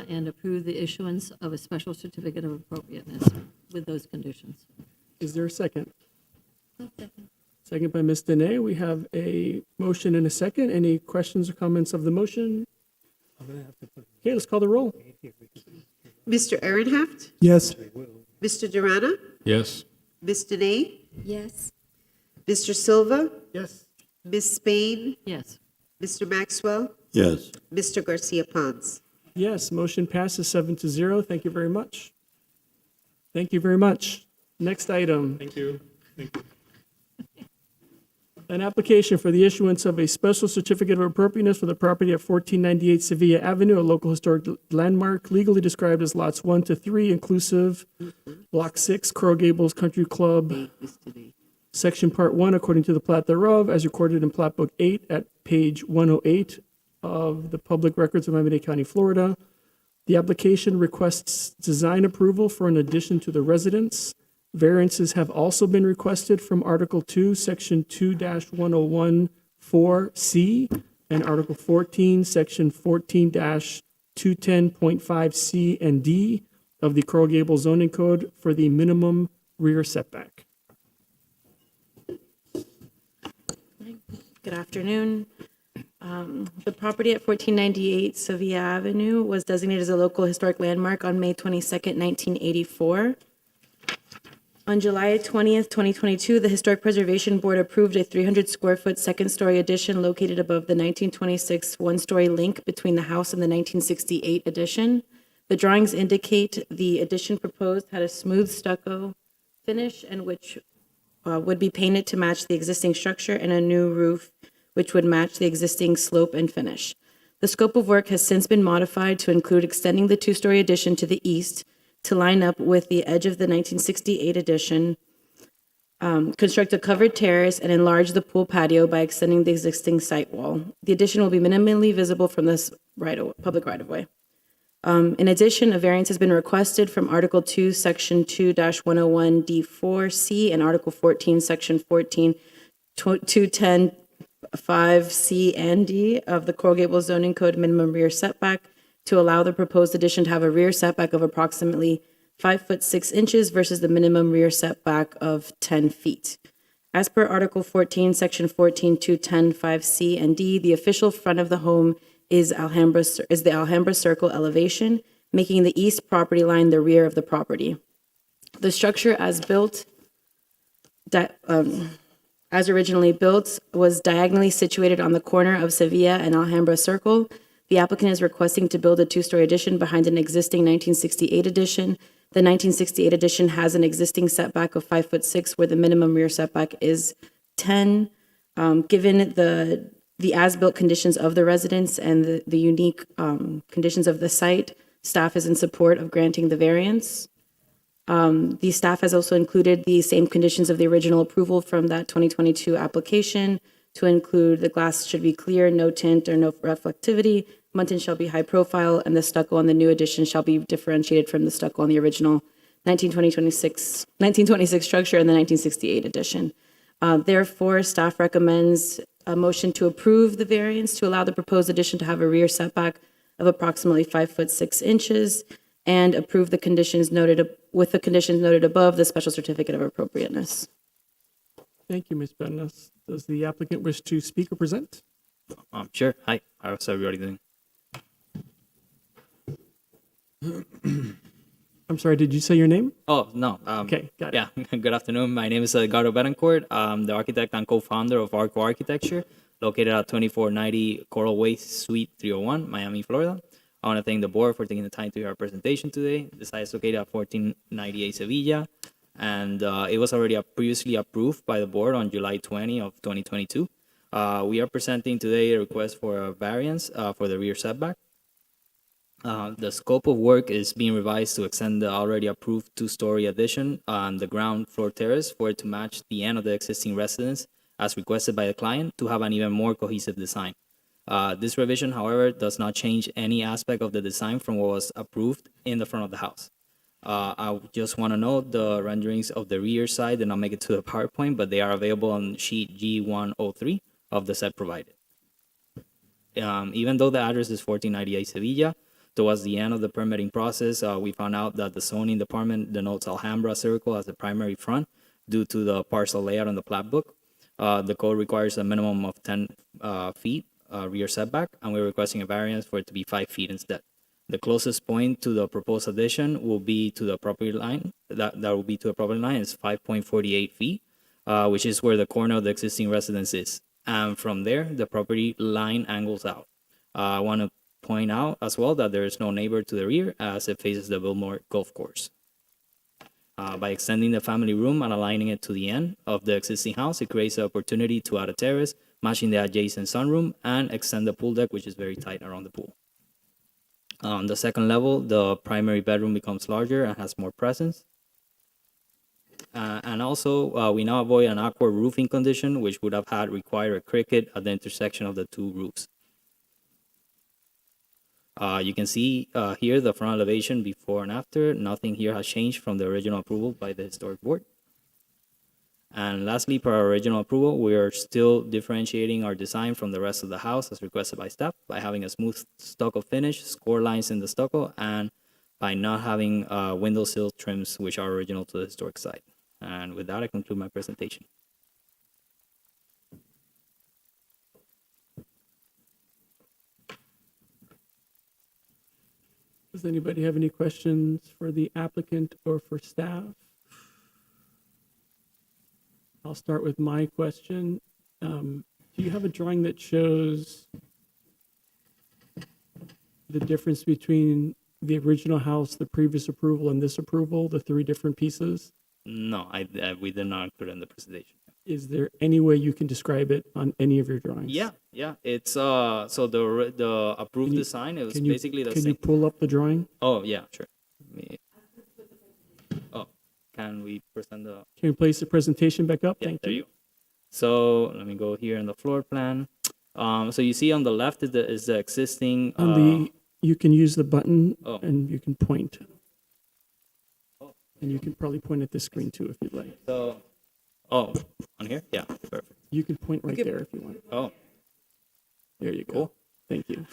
and approve the issuance of a special certificate of appropriateness with those conditions.
Is there a second? Second by Ms. Dene. We have a motion and a second. Any questions or comments of the motion? Okay, let's call the roll.
Mr. Ehrenhaft?
Yes.
Mr. Durana?
Yes.
Ms. Dene?
Yes.
Mr. Silva?
Yes.
Ms. Spain?
Yes.
Mr. Maxwell?
Yes.
Mr. Garcia Pons?
Yes, motion passes 7-0. Thank you very much. Thank you very much. Next item.
Thank you. Thank you.
An application for the issuance of a special certificate of appropriateness for the property at 1498 Sevilla Avenue, a local historic landmark legally described as lots 1 to 3, inclusive, Block 6, Coral Gables Country Club, Section Part 1, according to the plat thereof, as recorded in Plat Book 8 at page 108 of the Public Records of Miami-Dade County, Florida. The application requests design approval for an addition to the residence. Variances have also been requested from Article 2, Section 2-1014C, and Article 14, Section 14-210.5C and D of the Coral Gables zoning code for the minimum rear setback.
Good afternoon. The property at 1498 Sevilla Avenue was designated as a local historic landmark on May 22nd, 1984. On July 20th, 2022, the Historic Preservation Board approved a 300-square-foot second-story addition located above the 1926 one-story link between the house and the 1968 addition. The drawings indicate the addition proposed had a smooth stucco finish and which would be painted to match the existing structure, and a new roof which would match the existing slope and finish. The scope of work has since been modified to include extending the two-story addition to the east to line up with the edge of the 1968 addition, construct a covered terrace, and enlarge the pool patio by extending the existing site wall. The addition will be minimally visible from this public right-of-way. In addition, a variance has been requested from Article 2, Section 2-101D4C and Article 14, Section 14, 210(5)C and D of the Coral Gables Zoning Code minimum rear setback to allow the proposed addition to have a rear setback of approximately 5 foot 6 inches versus the minimum rear setback of 10 feet. As per Article 14, Section 14, 210(5)C and D, the official front of the home is the Alhambra Circle elevation, making the east property line the rear of the property. The structure as built, as originally built, was diagonally situated on the corner of Sevilla and Alhambra Circle. The applicant is requesting to build a two-story addition behind an existing 1968 addition. The 1968 addition has an existing setback of 5 foot 6, where the minimum rear setback is 10. Given the as-built conditions of the residence and the unique conditions of the site, staff is in support of granting the variance. The staff has also included the same conditions of the original approval from that 2022 application, to include the glass should be clear, no tint or no reflectivity, muntin shall be high profile, and the stucco on the new addition shall be differentiated from the stucco on the original 1926 structure and the 1968 addition. Therefore, staff recommends a motion to approve the variance to allow the proposed addition to have a rear setback of approximately 5 foot 6 inches, and approve the conditions noted with the conditions noted above the special certificate of appropriateness.
Thank you, Ms. Bernas. Does the applicant wish to speak or present?
Sure. Hi. How's everybody doing?
I'm sorry, did you say your name?
Oh, no.
Okay, got it.
Yeah. Good afternoon. My name is Edgardo Betancourt. I'm the architect and co-founder of Arco Architecture, located at 2490 Coral Way, Suite 301, Miami, Florida. I want to thank the board for taking the time to hear our presentation today. The site is located at 1498 Sevilla, and it was already previously approved by the board on July 20 of 2022. We are presenting today a request for a variance for the rear setback. The scope of work is being revised to extend the already approved two-story addition on the ground floor terrace for it to match the end of the existing residence as requested by the client to have an even more cohesive design. This revision, however, does not change any aspect of the design from what was approved in the front of the house. I just want to note the renderings of the rear side did not make it to the PowerPoint, but they are available on sheet G103 of the set provided. Even though the address is 1498 Sevilla, towards the end of the permitting process, we found out that the zoning department denotes Alhambra Circle as the primary front due to the parcel layout on the plat book. The code requires a minimum of 10 feet rear setback, and we're requesting a variance for it to be 5 feet instead. The closest point to the proposed addition will be to the property line. That will be to the property line is 5.48 feet, which is where the corner of the existing residence is. And from there, the property line angles out. I want to point out as well that there is no neighbor to the rear as it faces the Wilmore Golf Course. By extending the family room and aligning it to the end of the existing house, it creates the opportunity to add a terrace, matching the adjacent sunroom, and extend the pool deck, which is very tight around the pool. On the second level, the primary bedroom becomes larger and has more presence. And also, we now avoid an awkward roofing condition, which would have had required a cricket at the intersection of the two roofs. You can see here the front elevation before and after. Nothing here has changed from the original approval by the historic board. And lastly, per our original approval, we are still differentiating our design from the rest of the house as requested by staff by having a smooth stucco finish, score lines in the stucco, and by not having windowsill trims, which are original to the historic site. And with that, I conclude my presentation.
Does anybody have any questions for the applicant or for staff? I'll start with my question. Do you have a drawing that shows the difference between the original house, the previous approval, and this approval, the three different pieces?
No, we did not include it in the presentation.
Is there any way you can describe it on any of your drawings?
Yeah. It's so the approved design. It was
Can you,
basically the
can
same.
you pull up the drawing?
Oh yeah, sure. Oh, can we present the?
Can you place the presentation back up?
Yeah,
Thank
there
you.
you go. So let me go here in the floor plan. So you see on the left is the existing.
On the, you can use the button
Oh.
and you can point. And you can probably point at this screen too if you'd like.
So, on here? Yeah, perfect.
You can point right there if you want.
Oh,
There you go.
Cool.
Thank you.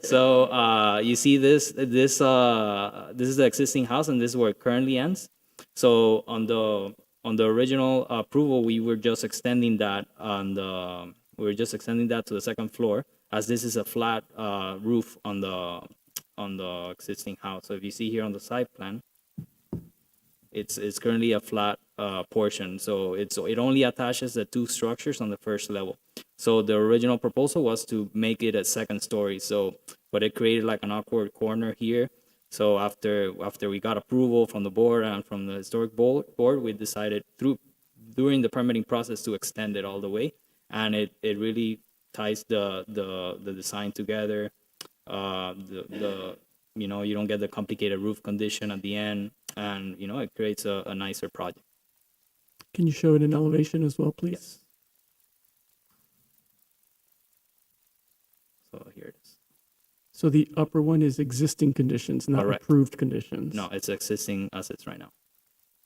so you see this is the existing house, and this is where it currently ends. So on the original approval, we were just extending that to the second floor, as this is a flat roof on the existing house. So if you see here on the side plan, it's currently a flat portion. So it only attaches the two structures on the first level. So the original proposal was to make it a second story. So, but it created like an awkward corner here. So after we got approval from the board and from the historic board, we decided during the permitting process to extend it all the way, and it really ties the design together. You know, you don't get the complicated roof condition at the end, and you know, it creates a nicer project.
Can you show it in elevation as well, please?
Yes. So here it is.
So the upper one is existing conditions, not
Correct.
approved conditions.
No, it's existing as it's right now.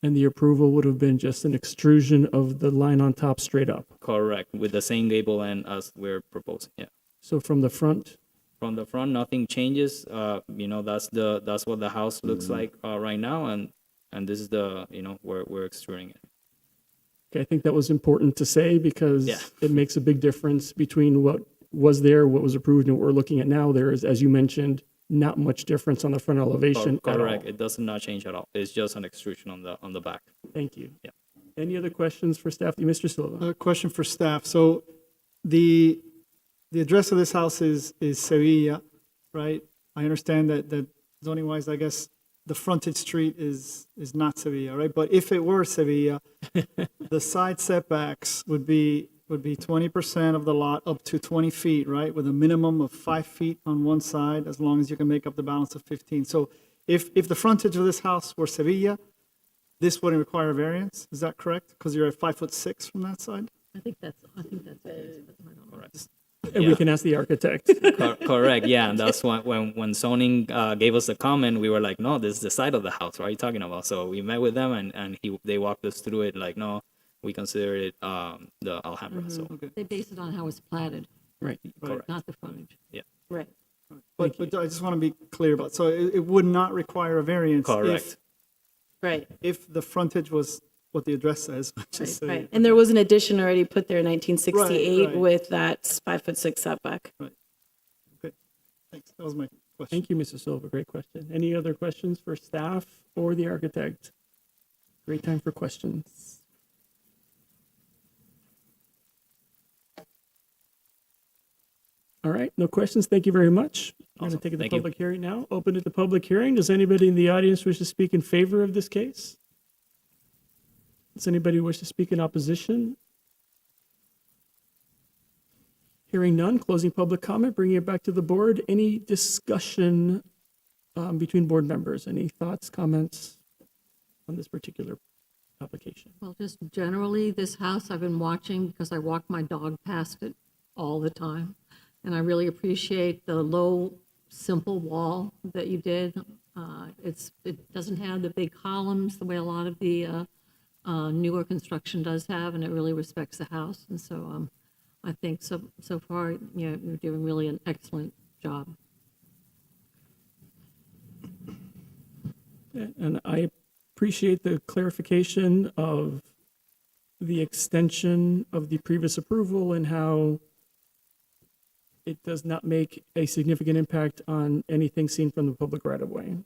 And the approval would have been just an extrusion of the line on top straight up.
Correct, with the same gable end as we're proposing. Yeah.
So from the front,
From the front, nothing changes. You know, that's what the house looks like right now, and this is the, you know, where we're extruding it.
okay, I think that was important to say because
Yeah.
it makes a big difference between what was there, what was approved, and what we're looking at now. There is, as you mentioned, not much difference on the front elevation at all.
Correct. It does not change at all. It's just an extrusion on the back.
Thank you.
Yeah.
Any other questions for staff? Mr. Silva?
A question for staff. So the address of this house is Sevilla, right? I understand that zoning wise, I guess the frontage street is not Sevilla, right? But if it were Sevilla, the side setbacks would be 20% of the lot up to 20 feet, right? With a minimum of 5 feet on one side, as long as you can make up the balance of 15. So if the frontage of this house were Sevilla, this wouldn't require a variance, is that correct? Because you're at 5'6" from that side?
I think that's it, but I don't know.
Correct.
And we
Yeah.
can ask the architect.
Correct. Yeah, and that's why when zoning gave us the comment, we were like, no, this is the side of the house. What are you talking about? So we met with them, and they walked us through it. Like, no, we consider it the Alhambra. So
They base it on how it's platted,
Right.
correct.
not the frontage.
Right.
But I just want to be clear about, so it would not require a variance
Correct.
Right.
if the frontage was what the address says, which is
Right.
Sevilla.
And there was an addition already put there in 1968
right.
with that 5'6" setback.
Okay, thanks, that was my question.
Thank you, Mr. Silva. Great question. Any other questions for staff or the architect? Great time for questions. All right, no questions. Thank you very much. I'm going to
Awesome.
take it to
Thank you.
public hearing now. Open it to public hearing. Does anybody in the audience wish to speak in favor of this case? Does anybody wish to speak in opposition? Hearing none, closing public comment, bringing it back to the board. Any discussion between board members? Any thoughts, comments on this particular application?
Well, just generally, this house I've been watching because I walk my dog past it all the time. And I really appreciate the low, simple wall that you did. It doesn't have the big columns the way a lot of the newer construction does have, and it really respects the house. And so I think so far, you know, you're doing really an excellent job.
And I appreciate the clarification of the extension of the previous approval and how it does not make a significant impact on anything seen from the public right of way.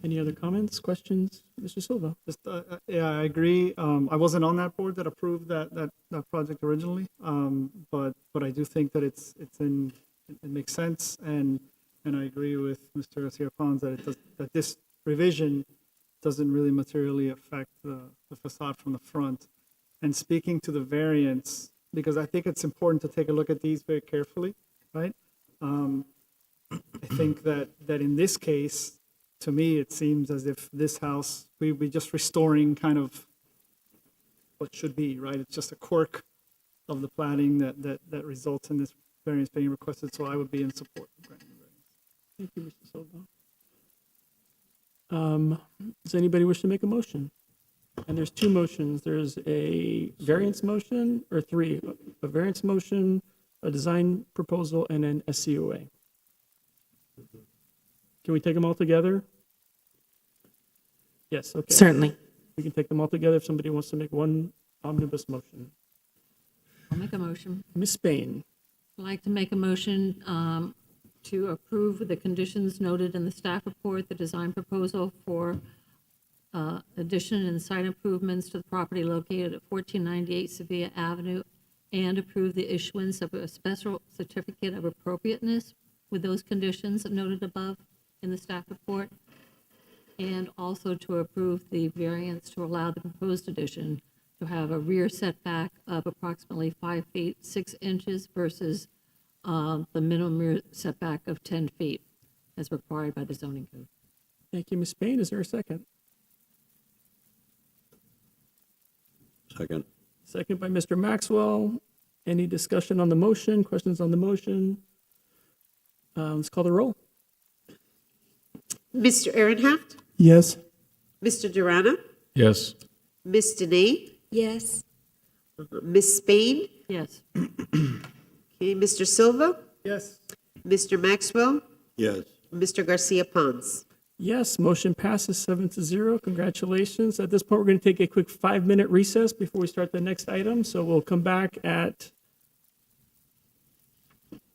Any other comments, questions? Mr. Silva?
Just, yeah, I agree. I wasn't on that board that approved that project originally. But I do think that it makes sense, and I agree with Mr. Garcia Pons that this revision doesn't really materially affect the facade from the front. And speaking to the variance, because I think it's important to take a look at these very carefully, right? I think that in this case, to me, it seems as if this house, we'd be just restoring kind of what should be, right? It's just a quirk of the planning that results in this variance being requested, so I would be in support of granting the variance.
Thank you, Mr. Silva. Does anybody wish to make a motion? And there's two motions. There's a variance motion, or three, a variance motion, a design proposal, and an SCOA. Can we take them all together? Yes, okay.
Certainly.
We can take them all together if somebody wants to make one omnibus motion.
I'll make a motion.
Ms. Spain,
I'd like to make a motion to approve the conditions noted in the staff report, the design proposal for addition and site improvements to the property located at 1498 Sevilla Avenue, and approve the issuance of a special certificate of appropriateness with those conditions noted above in the staff report, and also to approve the variance to allow the proposed addition to have a rear setback of approximately 5 feet 6 inches versus the minimum rear setback of 10 feet as required by the zoning code.
thank you, Ms. Spain. Is there a second?
Second.
Second by Mr. Maxwell. Any discussion on the motion, questions on the motion? Let's call the roll.
Mr. Ehrenhaft,
Yes.
Mr. Durana,
Yes.
Ms. Dene,
Yes.
Ms. Spain,
Yes.
okay, Mr. Silva,
Yes.
Mr. Maxwell,
Yes.
Mr. Garcia Pons.
Yes, motion passes 7-0. Congratulations. At this point, we're going to take a quick 5-minute recess before we start the next item. So we'll come back at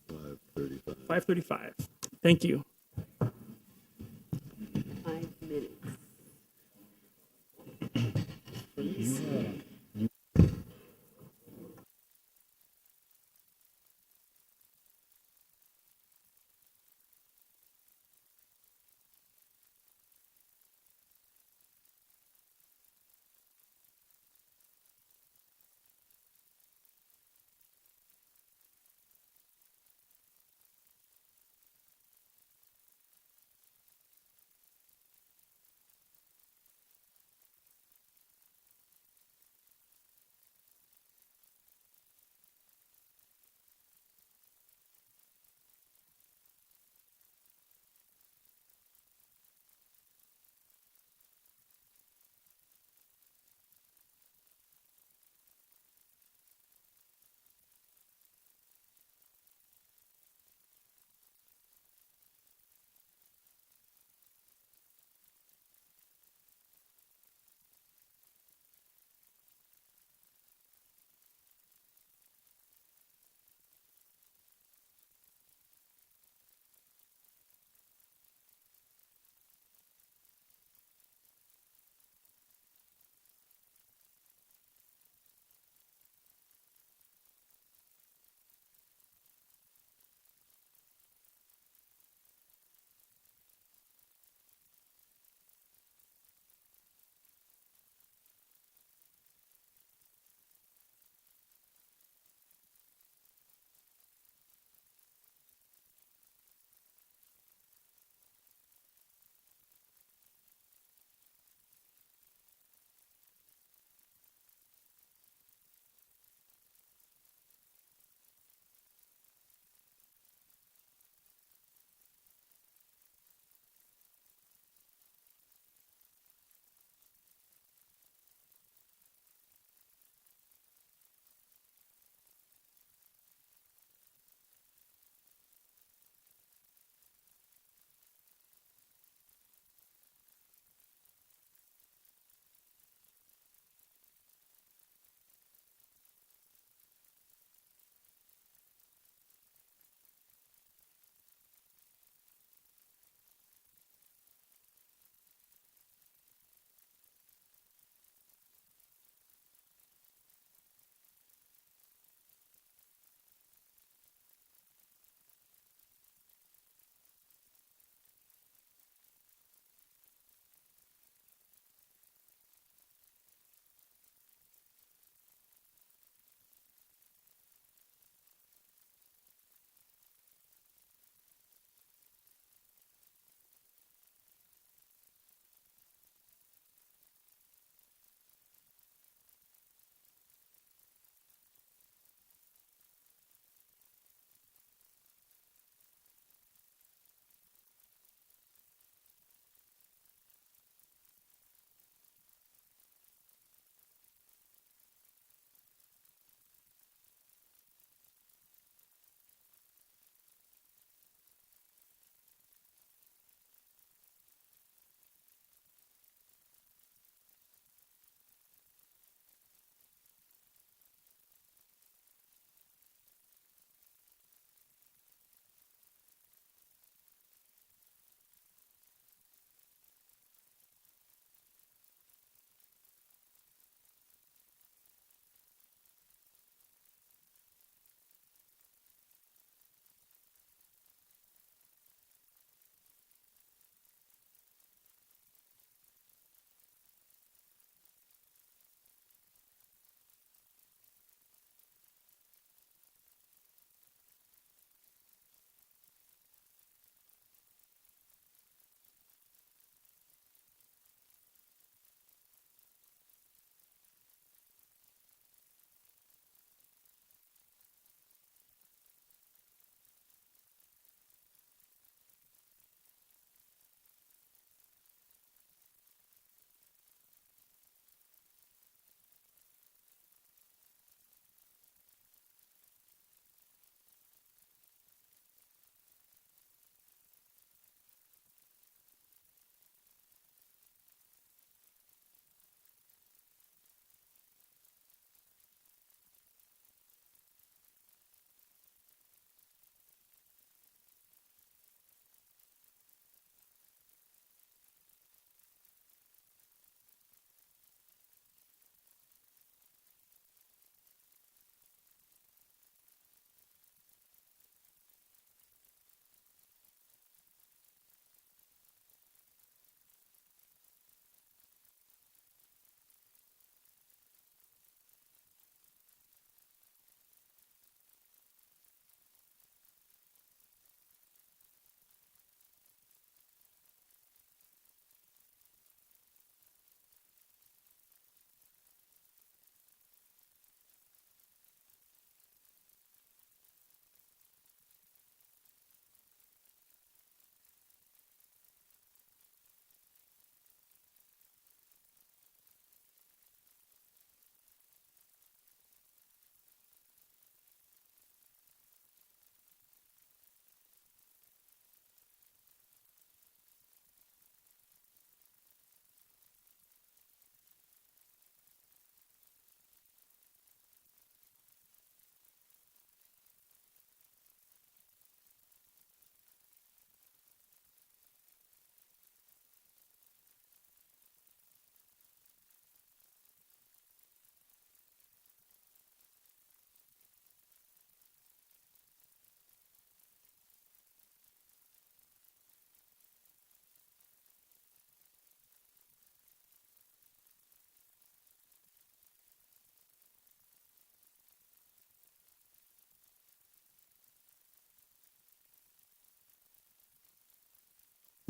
5:35.
5:35. Thank you.
5 minutes.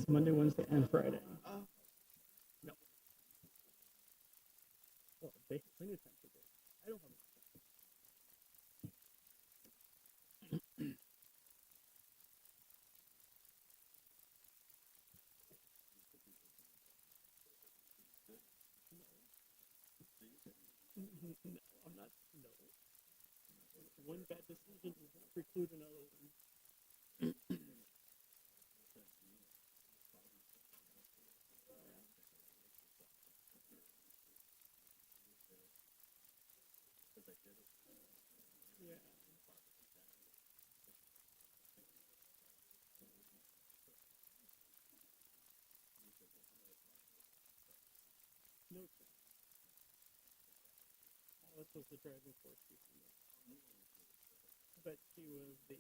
It's Monday, Wednesday, and Friday. No. Well, they have plenty of time to do it. I don't have. No, I'm not. No. One bad decision does not preclude another one. Yeah. No. Alice was the driving force behind it. But she was the.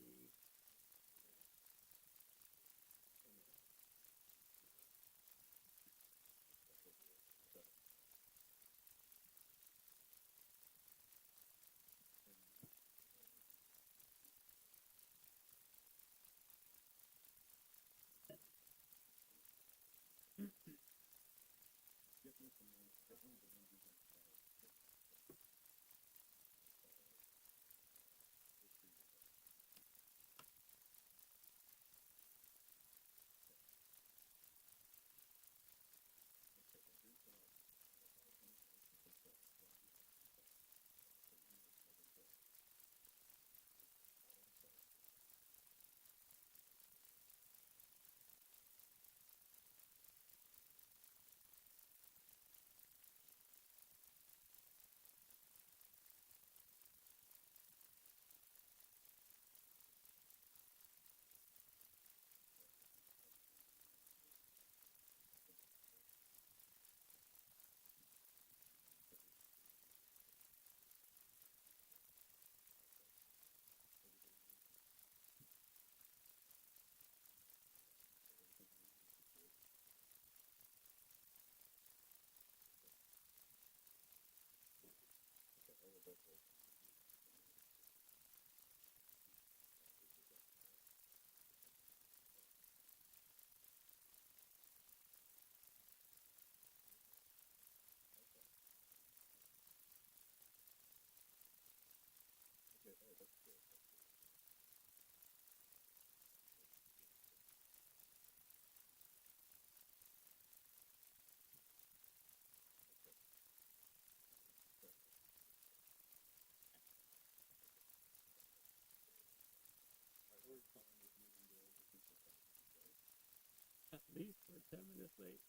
At least we're 10 minutes late.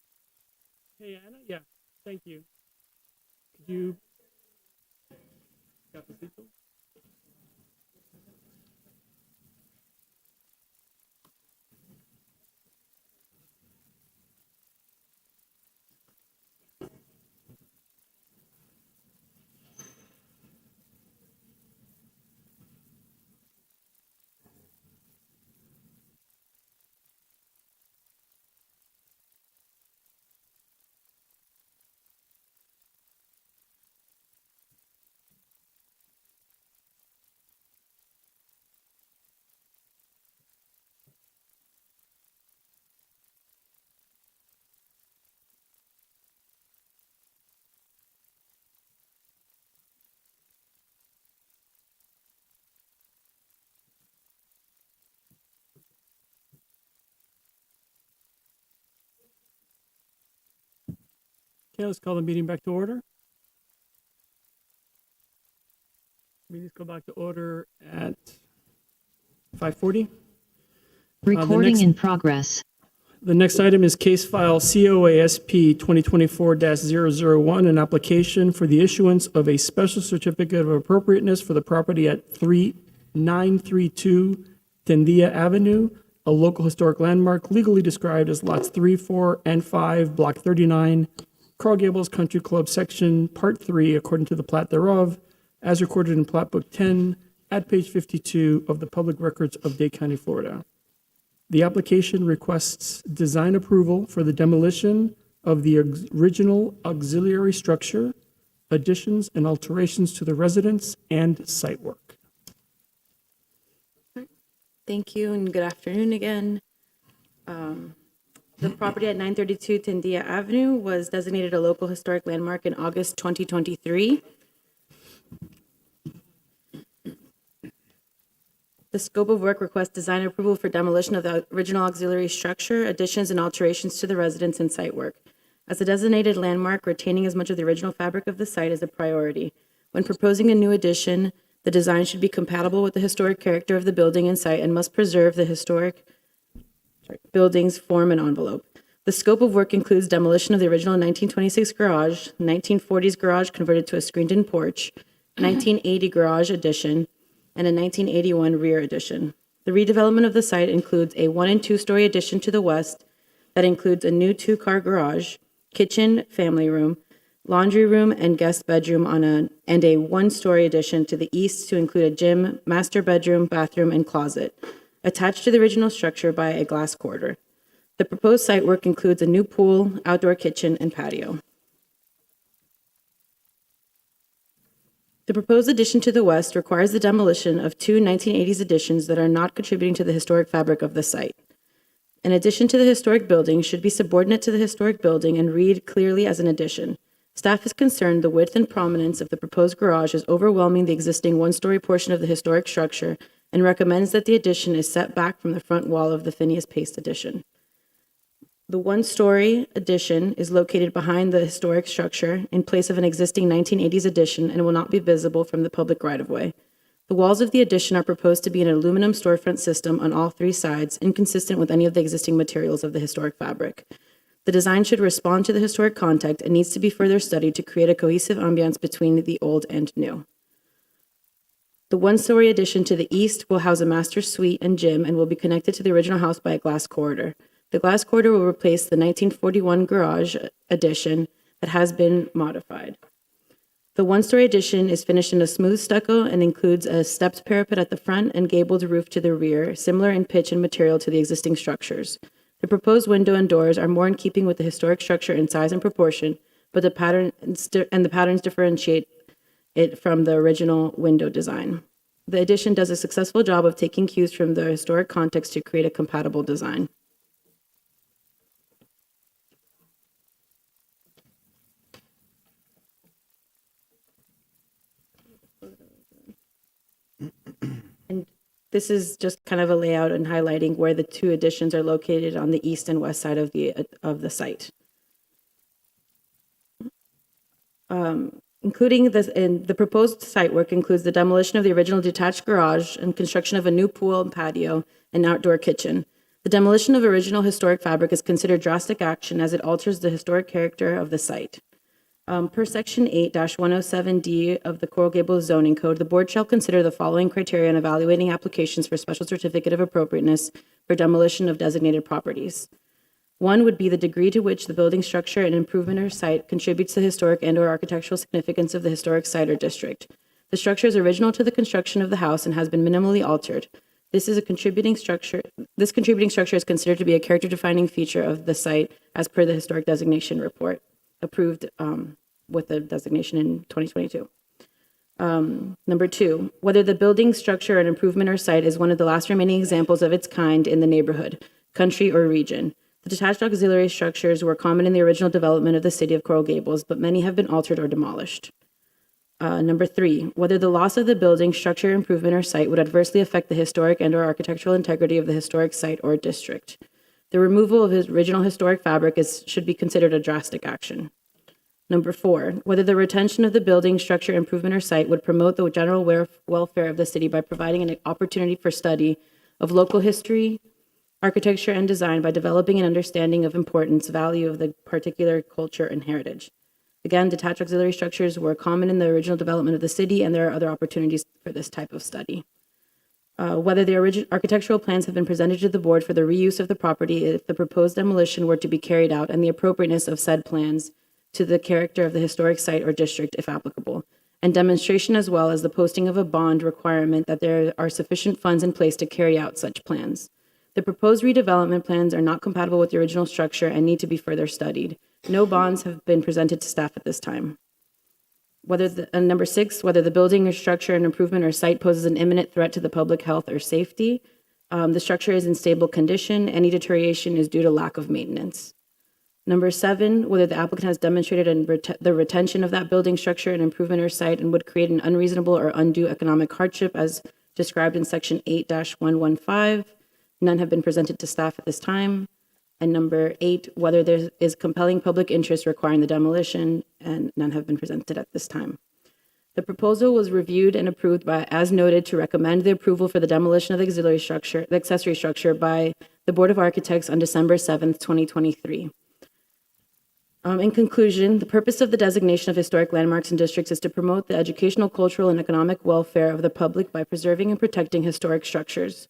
Hey, Anna? Yeah, thank you. Could you. Cafecito? Okay, let's call the meeting back to order. Meetings go back to order at 5:40.
Recording in progress.
The next item is case file COASP 2024-001, an application for the issuance of a special certificate of appropriateness for the property at 3932 Tendilla Avenue, a local historic landmark legally described as lots 3, 4, and 5, block 39, Coral Gables Country Club section, part 3, according to the plat thereof, as recorded in Plat Book 10 at page 52 of the Public Records of Dade County, Florida. The application requests design approval for the demolition of the original auxiliary structure, additions and alterations to the residence, and site work.
Thank you and good afternoon again. The property at 932 Tendia Avenue was designated a local historic landmark in August 2023. The scope of work requests design approval for demolition of the original auxiliary structure, additions and alterations to the residence and site work. As a designated landmark, retaining as much of the original fabric of the site is a priority. When proposing a new addition, the design should be compatible with the historic character of the building and site and must preserve the historic building's form and envelope. The scope of work includes demolition of the original 1926 garage, 1940s garage converted to a screened-in porch, 1980 garage addition, and a 1981 rear addition. The redevelopment of the site includes a 1- and 2-story addition to the west that includes a new 2-car garage, kitchen, family room, laundry room, and guest bedroom and a 1-story addition to the east to include a gym, master bedroom, bathroom, and closet, attached to the original structure by a glass corridor. The proposed site work includes a new pool, outdoor kitchen, and patio. The proposed addition to the west requires the demolition of 2 1980s additions that are not contributing to the historic fabric of the site. An addition to the historic building should be subordinate to the historic building and read clearly as an addition. Staff is concerned the width and prominence of the proposed garage is overwhelming the existing 1-story portion of the historic structure and recommends that the addition is set back from the front wall of the Phineas Paste addition. The 1-story addition is located behind the historic structure in place of an existing 1980s addition and will not be visible from the public right-of-way. The walls of the addition are proposed to be an aluminum storefront system on all 3 sides, inconsistent with any of the existing materials of the historic fabric. The design should respond to the historic context and needs to be further studied to create a cohesive ambiance between the old and new. The 1-story addition to the east will house a master suite and gym and will be connected to the original house by a glass corridor. The glass corridor will replace the 1941 garage addition that has been modified. The 1-story addition is finished in a smooth stucco and includes a stepped parapet at the front and gabled roof to the rear, similar in pitch and material to the existing structures. The proposed window and doors are more in keeping with the historic structure in size and proportion, but the patterns differentiate it from the original window design. The addition does a successful job of taking cues from the historic context to create a compatible design. And this is just kind of a layout and highlighting where the 2 additions are located on the east and west side of the site. Including this, in the proposed site work includes the demolition of the original detached garage and construction of a new pool and patio and outdoor kitchen. The demolition of original historic fabric is considered drastic action as it alters the historic character of the site. Per Section 8-107D of the Coral Gables zoning code, the board shall consider the following criteria in evaluating applications for special certificate of appropriateness for demolition of designated properties. 1 would be the degree to which the building structure and improvement or site contributes to the historic and/or architectural significance of the historic site or district. The structure is original to the construction of the house and has been minimally altered. This contributing structure is considered to be a character-defining feature of the site as per the historic designation report, approved with the designation in 2022. Number 2, whether the building structure and improvement or site is one of the last remaining examples of its kind in the neighborhood, country, or region. The detached auxiliary structures were common in the original development of the city of Coral Gables, but many have been altered or demolished. Number 3, whether the loss of the building, structure, improvement, or site would adversely affect the historic and/or architectural integrity of the historic site or district. The removal of his original historic fabric should be considered a drastic action. Number 4, whether the retention of the building, structure, improvement, or site would promote the general welfare of the city by providing an opportunity for study of local history, architecture, and design by developing an understanding of importance, value of the particular culture and heritage. Again, detached auxiliary structures were common in the original development of the city, and there are other opportunities for this type of study. Whether the architectural plans have been presented to the board for the reuse of the property if the proposed demolition were to be carried out, and the appropriateness of said plans to the character of the historic site or district, if applicable, and demonstration as well as the posting of a bond requirement that there are sufficient funds in place to carry out such plans. The proposed redevelopment plans are not compatible with the original structure and need to be further studied. No bonds have been presented to staff at this time. Number 6, whether the building or structure and improvement or site poses an imminent threat to the public health or safety. The structure is in stable condition. Any deterioration is due to lack of maintenance. Number 7, whether the applicant has demonstrated the retention of that building structure and improvement or site and would create an unreasonable or undue economic hardship as described in section 8-115. None have been presented to staff at this time. And number 8, whether there is compelling public interest requiring the demolition, and none have been presented at this time. The proposal was reviewed and approved by, as noted, to recommend the approval for the demolition of the accessory structure by the Board of Architects on December 7th, 2023. In conclusion, the purpose of the designation of historic landmarks and districts is to promote the educational, cultural, and economic welfare of the public by preserving and protecting historic structures.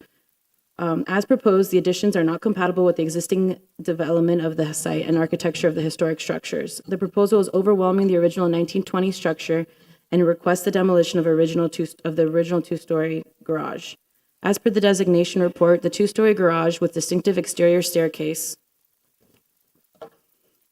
As proposed, the additions are not compatible with the existing development of the site and architecture of the historic structures. The proposal is overwhelming the original 1920 structure and requests the demolition of the original two-story garage. As per the designation report, the two-story garage with distinctive exterior staircase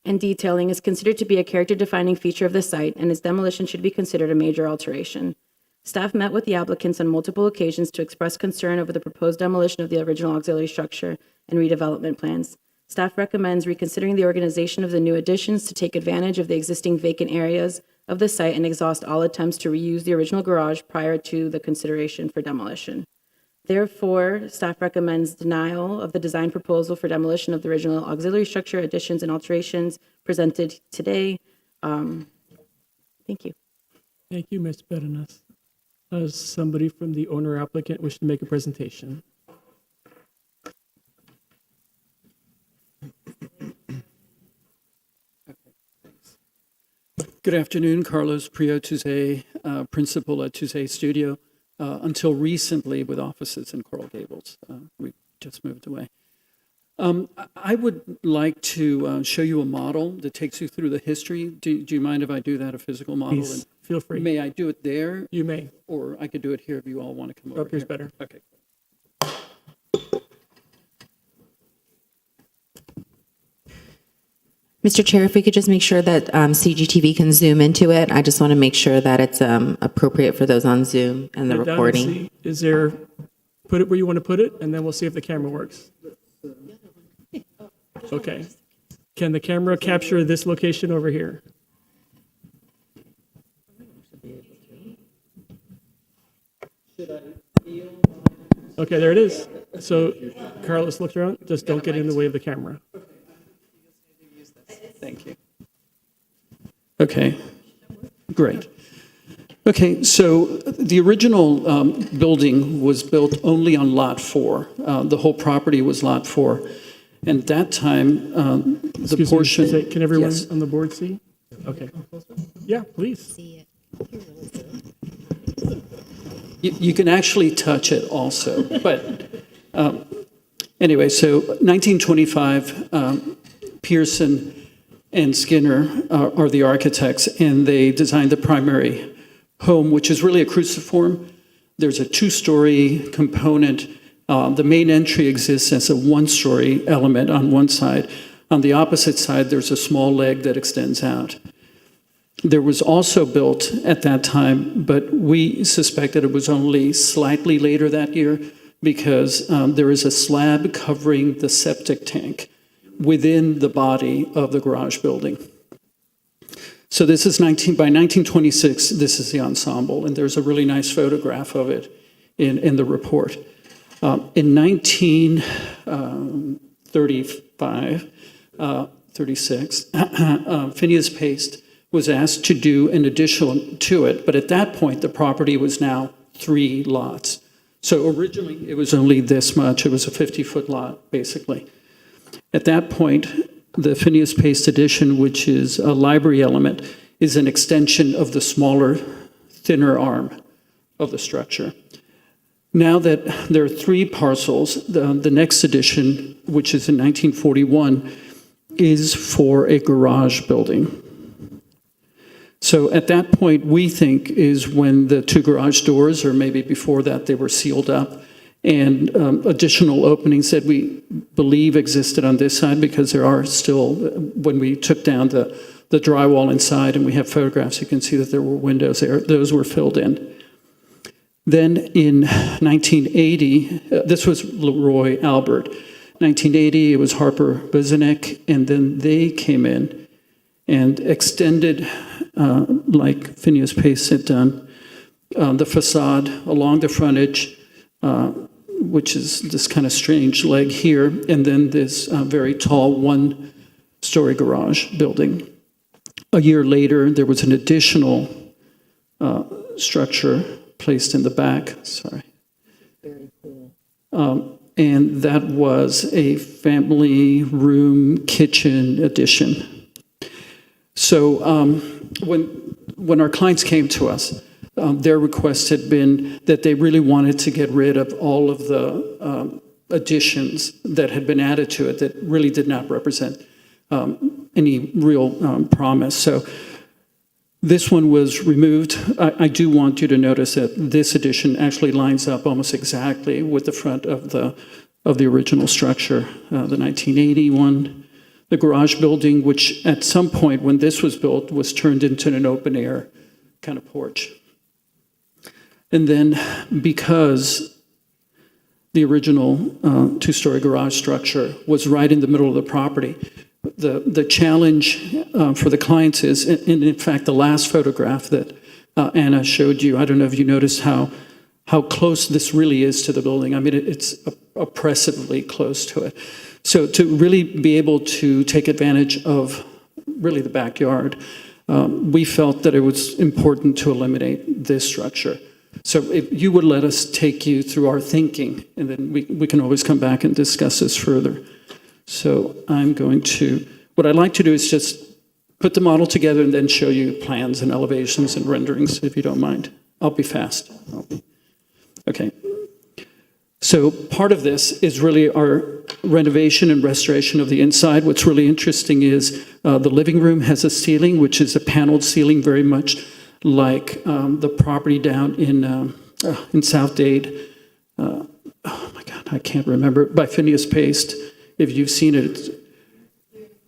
and detailing is considered to be a character-defining feature of the site, and its demolition should be considered a major alteration. Staff met with the applicants on multiple occasions to express concern over the proposed demolition of the original auxiliary structure and redevelopment plans. Staff recommends reconsidering the organization of the new additions to take advantage of the existing vacant areas of the site and exhaust all attempts to reuse the original garage prior to the consideration for demolition. Therefore, staff recommends denial of the design proposal for demolition of the original auxiliary structure, additions and alterations presented today. Thank you.
Thank you, Ms. Berenas. Does somebody from the owner applicant wish to make a presentation?
Good afternoon, Carlos Prio-Tuzé, principal at Tuzé Studio. Until recently with offices in Coral Gables. We just moved away. I would like to show you a model that takes you through the history. Do you mind if I do that, a physical model?
Please, feel free.
May I do it there?
You may.
Or I could do it here if you all want to come over
Up here's
here.
better.
Okay.
Mr. Chair, if we could just make sure that CGTV can zoom into it. I just want to make sure that it's appropriate for those on Zoom and the
Get down and
recording.
see, is there, put it where you want to put it, and then we'll see if the camera works. Okay. Can the camera capture this location over here? Okay, there it is. So, Carlos, look around. Just don't get in the way of the camera.
Thank you. Okay, great. Okay, so the original building was built only on Lot 4. The whole property was Lot 4. And at that time, the
Excuse
portion...
me, can everyone
Yes.
on the board see? Okay. Yeah, please.
You can actually touch it also, but anyway, so 1925, Pearson and Skinner are the architects, and they designed the primary home, which is really a cruciform. There's a two-story component. The main entry exists as a one-story element on one side. On the opposite side, there's a small leg that extends out. There was also built at that time, but we suspected it was only slightly later that year because there is a slab covering the septic tank within the body of the garage building. So this is by 1926, this is the ensemble, and there's a really nice photograph of it in the report. In 1935, 36, Phineas Paste was asked to do an addition to it, but at that point, the property was now 3 lots. So originally, it was only this much. It was a 50-foot lot, basically. At that point, the Phineas Paste addition, which is a library element, is an extension of the smaller, thinner arm of the structure. Now that there are 3 parcels, the next addition, which is in 1941, is for a garage building. So at that point, we think is when the 2 garage doors, or maybe before that, they were sealed up, and additional openings that we believe existed on this side, because there are still, when we took down the drywall inside, and we have photographs, you can see that there were windows there. Those were filled in. Then in 1980, this was Leroy Albert. 1980, it was Harper Buzenek, and then they came in and extended, like Phineas Pace had done, the facade along the frontage, which is this kind of strange leg here, and then this very tall one-story garage building. A year later, there was an additional structure placed in the back. Sorry. Very cool. And that was a family room kitchen addition. So when our clients came to us, their request had been that they really wanted to get rid of all of the additions that had been added to it that really did not represent any real promise. So this one was removed. I do want you to notice that this addition actually lines up almost exactly with the front of the original structure, the 1980 one. The garage building, which at some point when this was built was turned into an open air kind of porch. And then because the original two-story garage structure was right in the middle of the property, the challenge for the clients is, and in fact, the last photograph that Anna showed you, I don't know if you noticed how close this really is to the building. I mean, it's oppressively close to it. So to really be able to take advantage of really the backyard, we felt that it was important to eliminate this structure. So if you would let us take you through our thinking, and then we can always come back and discuss this further. So what I'd like to do is just put the model together and then show you plans and elevations and renderings, if you don't mind. I'll be fast. Okay. So part of this is really our renovation and restoration of the inside. What's really interesting is the living room has a ceiling, which is a paneled ceiling, very much like the property down in South Dade. Oh my God, I can't remember, by Phineas Pace. If you've seen it,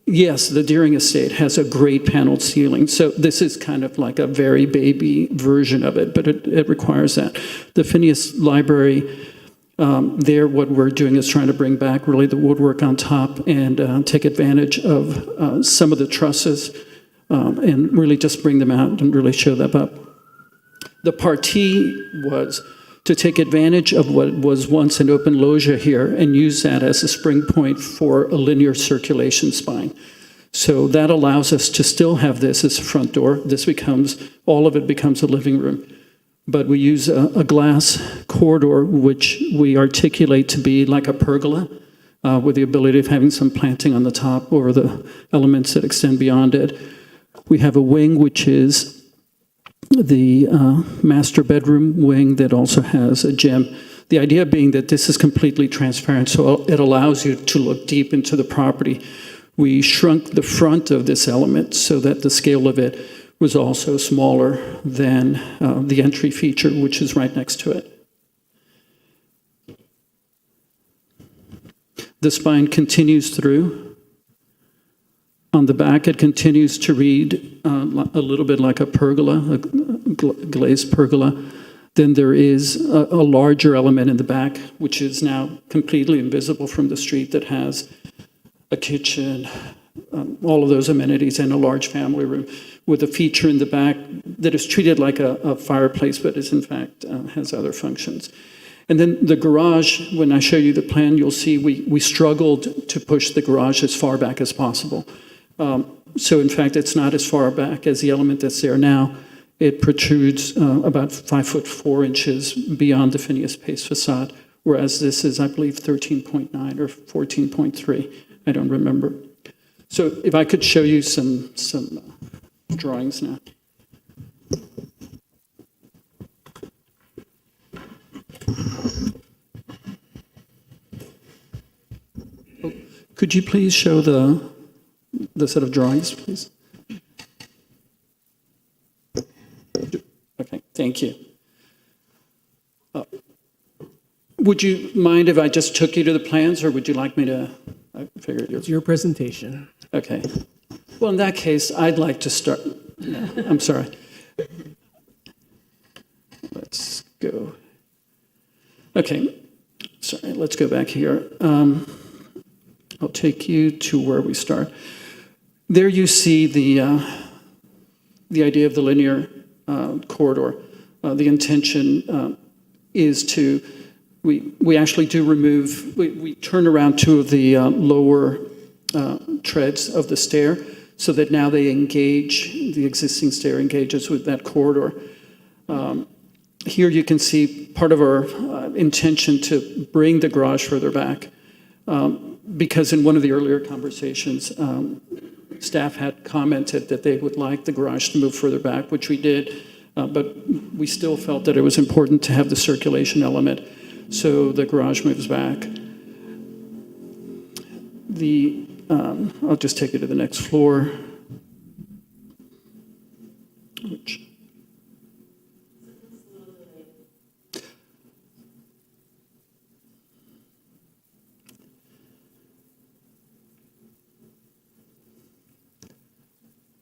yes, the Deering Estate has a great paneled ceiling. So this is kind of like a very baby version of it, but it requires that. The Phineas Library, there what we're doing is trying to bring back really the woodwork on top and take advantage of some of the trusses and really just bring them out and really show them up. The partie was to take advantage of what was once an open loggia here and use that as a spring point for a linear circulation spine. So that allows us to still have this as a front door. All of it becomes a living room. But we use a glass corridor, which we articulate to be like a pergola, with the ability of having some planting on the top over the elements that extend beyond it. We have a wing, which is the master bedroom wing that also has a gym. The idea being that this is completely transparent, so it allows you to look deep into the property. We shrunk the front of this element so that the scale of it was also smaller than the entry feature, which is right next to it. The spine continues through. On the back, it continues to read a little bit like a pergola, a glazed pergola. Then there is a larger element in the back, which is now completely invisible from the street, that has a kitchen, all of those amenities, and a large family room with a feature in the back that is treated like a fireplace, but is in fact has other functions. And then the garage, when I show you the plan, you'll see we struggled to push the garage as far back as possible. So in fact, it's not as far back as the element that's there now. It protrudes about 5'4" beyond the Phineas Pace facade, whereas this is, I believe, 13.9 or 14.3. I don't remember. So if I could show you some drawings now. Could you please show the set of drawings, please? Okay, thank you. Would you mind if I just took you to the plans, or would you like me to? I figured
it's your presentation.
Okay. Well, in that case, I'd like to start. No, I'm sorry. Let's go Okay, sorry, let's go back here. I'll take you to where we start. There you see the idea of the linear corridor. The intention is to, we actually do remove, we turn around two of the lower treads of the stair so that now they engage, the existing stair engages with that corridor. Here you can see part of our intention to bring the garage further back, because in one of the earlier conversations, staff had commented that they would like the garage to move further back, which we did, but we still felt that it was important to have the circulation element, so the garage moves back. I'll just take you to the next floor.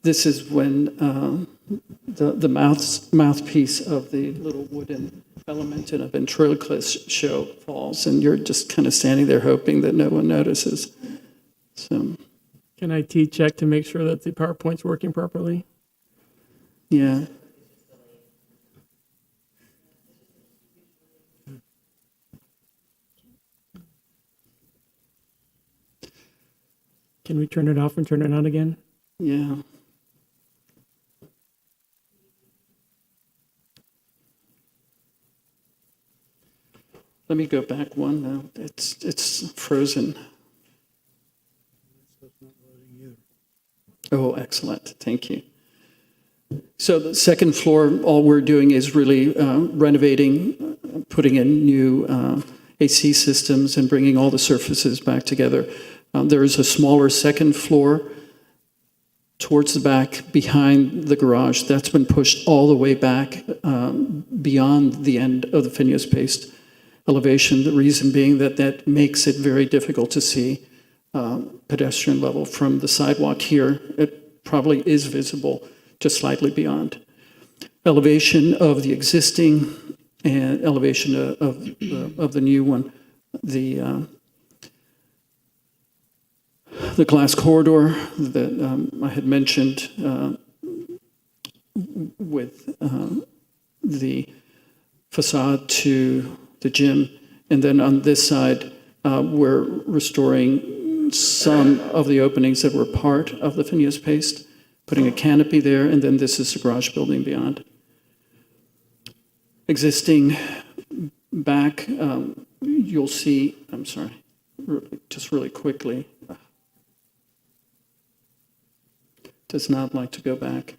This is when the mouthpiece of the little wooden element in a ventriloquist show falls, and you're just kind of standing there hoping that no one notices. So,
Can IT check to make sure that the PowerPoint's working properly?
yeah.
Can we turn it off and turn it on again?
Yeah. Let me go back one now. It's frozen. Oh, excellent. Thank you. So the second floor, all we're doing is really renovating, putting in new AC systems and bringing all the surfaces back together. There is a smaller second floor towards the back behind the garage. That's been pushed all the way back beyond the end of the Phineas Paste elevation. The reason being that that makes it very difficult to see pedestrian level from the sidewalk here. It probably is visible just slightly beyond. Elevation of the existing and elevation of the new one. The glass corridor that I had mentioned with the facade to the gym. And then on this side, we're restoring some of the openings that were part of the Phineas Paste, putting a canopy there, and then this is the garage building beyond. Existing back, you'll see, I'm sorry, just really quickly, does not like to go back.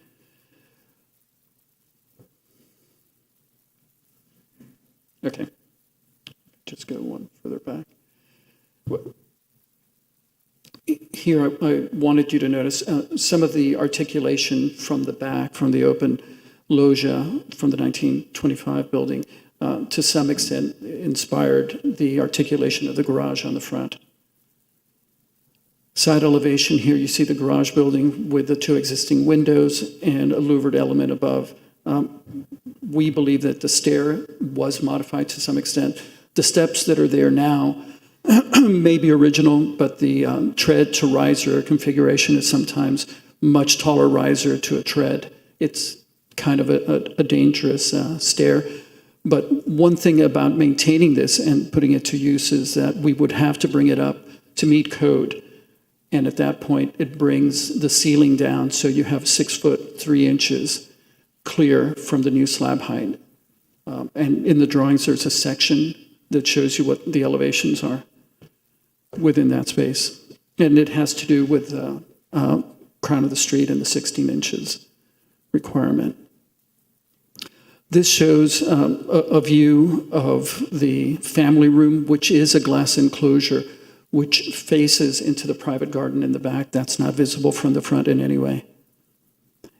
Okay, just go one further back. Here, I wanted you to notice some of the articulation from the back, from the open loggia from the 1925 building, to some extent inspired the articulation of the garage on the front. Side elevation here, you see the garage building with the two existing windows and a louvered element above. We believe that the stair was modified to some extent. The steps that are there now may be original, but the tread to riser configuration is sometimes much taller riser to a tread. It's kind of a dangerous stair. But one thing about maintaining this and putting it to use is that we would have to bring it up to meet code. And at that point, it brings the ceiling down so you have 6 foot 3 inches clear from the new slab height. And in the drawings, there's a section that shows you what the elevations are within that space. And it has to do with crown of the street and the 16 inches requirement. This shows a view of the family room, which is a glass enclosure, which faces into the private garden in the back. That's not visible from the front in any way.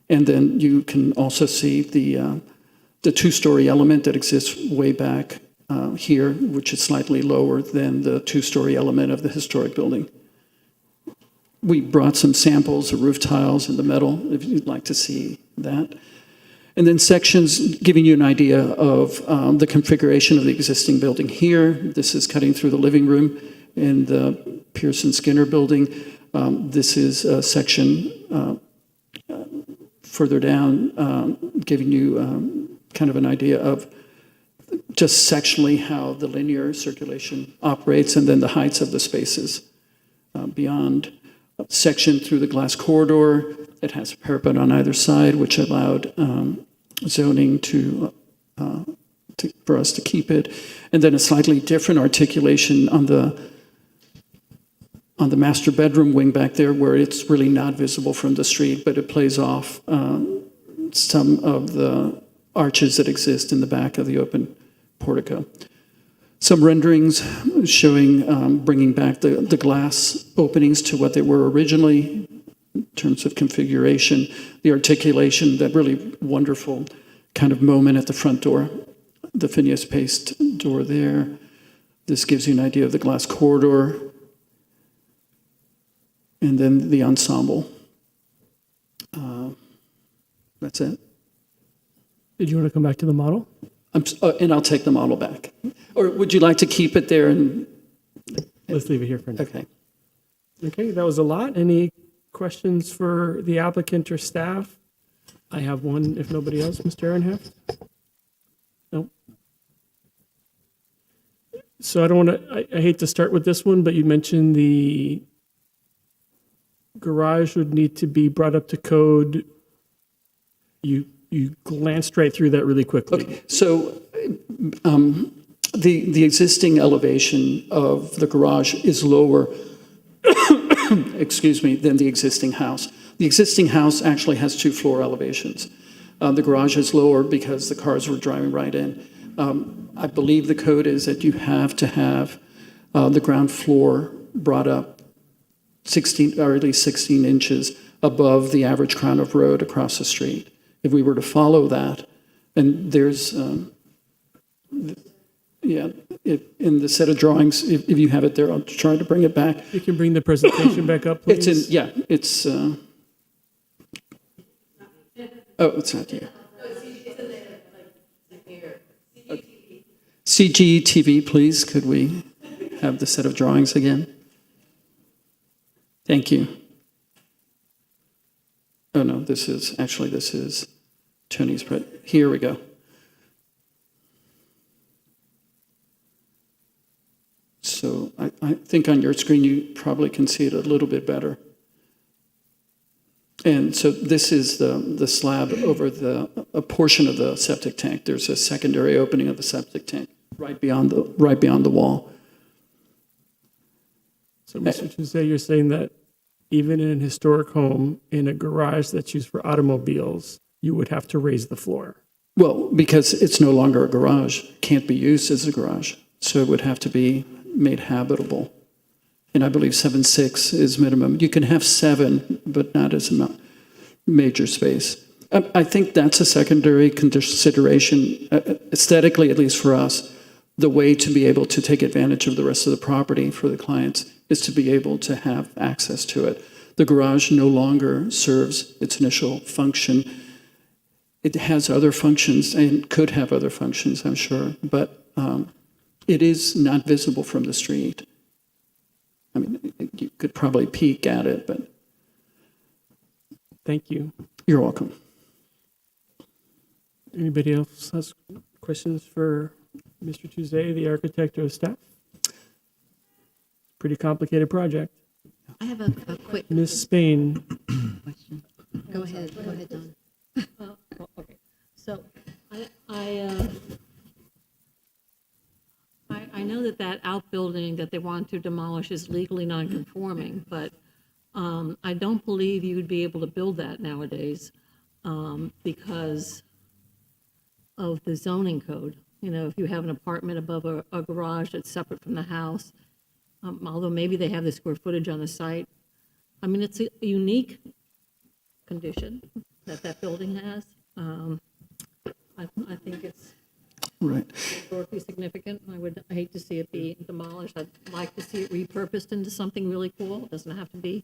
And then you can also see the two-story element that exists way back here, which is slightly lower than the two-story element of the historic building. We brought some samples of roof tiles and the metal, if you'd like to see that. And then sections giving you an idea of the configuration of the existing building here. This is cutting through the living room in the Pearson Skinner building. This is a section further down, giving you kind of an idea of just sectionally how the linear circulation operates, and then the heights of the spaces beyond. Section through the glass corridor. It has a parapet on either side, which allowed zoning for us to keep it. And then a slightly different articulation on the master bedroom wing back there, where it's really not visible from the street, but it plays off some of the arches that exist in the back of the open portico. Some renderings showing bringing back the glass openings to what they were originally in terms of configuration, the articulation, that really wonderful kind of moment at the front door, the Phineas Paste door there. This gives you an idea of the glass corridor, and then the ensemble. That's it.
Did you want to come back to the model?
And I'll take the model back. Or would you like to keep it there? And
Let's leave it here for now.
okay.
Okay, that was a lot. Any questions for the applicant or staff? I have one, if nobody else. Mr. Ehrenheft? No? So I don't want to, I hate to start with this one, but you mentioned the garage would need to be brought up to code. You glanced right through that really quickly.
Okay, so the existing elevation of the garage is lower, excuse me, than the existing house. The existing house actually has 2 floor elevations. The garage is lower because the cars were driving right in. I believe the code is that you have to have the ground floor brought up 16, or at least 16 inches above the average crown of road across the street. If we were to follow that, and there's, in the set of drawings, if you have it there, I'll try to bring it back.
You can bring the presentation back up, please.
It's in, it's, oh, it's not here. CGTV, please, could we have the set of drawings again? Thank you. Oh, no, this is Tony's, here we go. So I think on your screen you probably can see it a little bit better. And so this is the slab over a portion of the septic tank. There's a secondary opening of the septic tank right beyond the wall.
So, Mr. Tuesday, you're saying that even in a historic home, in a garage that's used for automobiles, you would have to raise the floor?
Well, because it's no longer a garage, can't be used as a garage, so it would have to be made habitable. And I believe 7.6 is minimum. You can have 7, but not as a major space. I think that's a secondary consideration, aesthetically, at least for us. The way to be able to take advantage of the rest of the property for the clients is to be able to have access to it. The garage no longer serves its initial function. It has other functions and could have other functions, I'm sure, but it is not visible from the street. I mean, you could probably peek at it, but...
Thank you.
You're welcome.
Anybody else has questions for Mr. Tuesday, the architect, or staff? Pretty complicated project.
I have a quick
Ms. Spain.
question. Go ahead, Don.
Okay, so I know that outbuilding that they want to demolish is legally non-conforming, but I don't believe you would be able to build that nowadays because of the zoning code. You know, if you have an apartment above a garage that's separate from the house, although maybe they have the square footage on the site. I mean, it's a unique condition that building has. I think it's
Right.
historically significant. I hate to see it be demolished. I'd like to see it repurposed into something really cool. It doesn't have to be.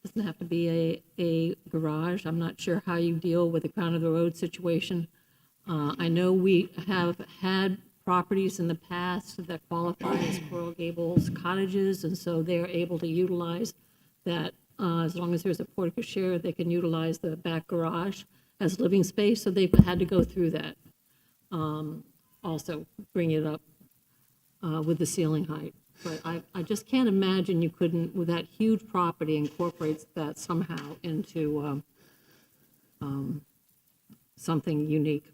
doesn't have to be a garage. I'm not sure how you deal with the crown of the road situation. I know we have had properties in the past that qualify as Coral Gables cottages, and so they're able to utilize that, as long as there's a portico share, they can utilize the back garage as living space, so they've had to go through that. Also bring it up with the ceiling height. But I just can't imagine you couldn't, with that huge property, incorporate that somehow into something unique.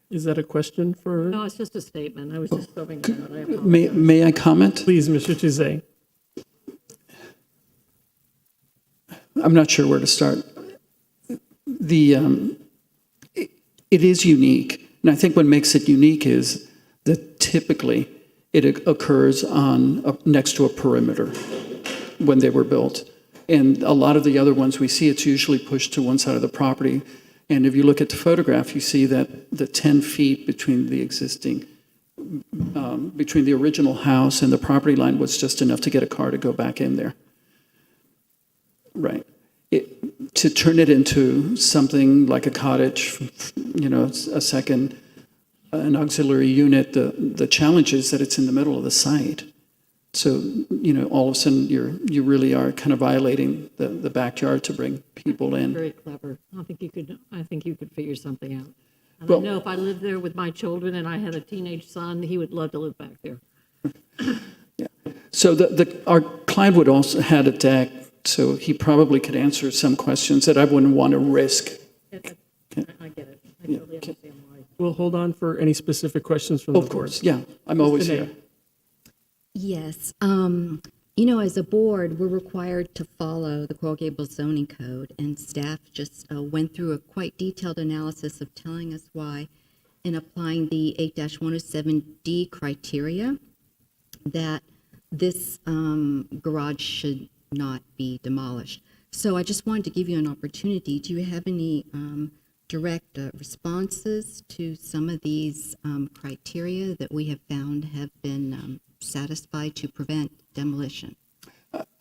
Is that a question for?
No, it's just a statement. I was just throwing it out. I apologize.
May I comment?
Please, Mr. Tuzet.
I'm not sure where to start. It is unique, and I think what makes it unique is that typically it occurs on next to a perimeter when they were built. And a lot of the other ones we see, it's usually pushed to one side of the property. And if you look at the photograph, you see that the 10 feet between the existing, between the original house and the property line was just enough to get a car to go back in there. Right. To turn it into something like a cottage, a second, an auxiliary unit, the challenge is that it's in the middle of the site. So, all of a sudden you really are kind of violating the backyard to bring people in.
Very clever. I think you could figure something out. And
Well-
I know if I lived there with my children and I had a teenage son, he would love to live back there.
So our client would also had a deck, so he probably could answer some questions that I wouldn't want to risk.
I get it. I totally understand why.
We'll hold on for any specific questions from the
Of
board.
course, yeah, I'm always
Danae.
here.
Yes. As a board, we're required to follow the Coral Gables zoning code, and staff just went through a quite detailed analysis of telling us why, in applying the 8-107D criteria, that this garage should not be demolished. So I just wanted to give you an opportunity. Do you have any direct responses to some of these criteria that we have found have been satisfied to prevent demolition?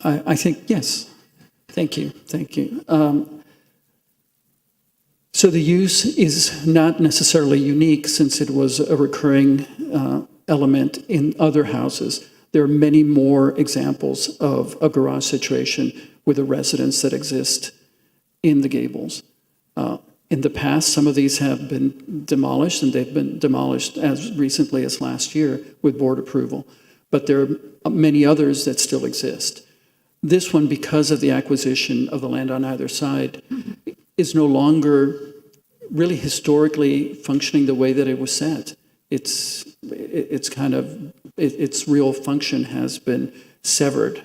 I think, yes. Thank you. So the use is not necessarily unique since it was a recurring element in other houses. There are many more examples of a garage situation with a residence that exist in the Gables. In the past, some of these have been demolished, and they've been demolished as recently as last year with board approval. But there are many others that still exist. This one, because of the acquisition of the land on either side, is no longer really historically functioning the way that it was set. It's kind of, its real function has been severed.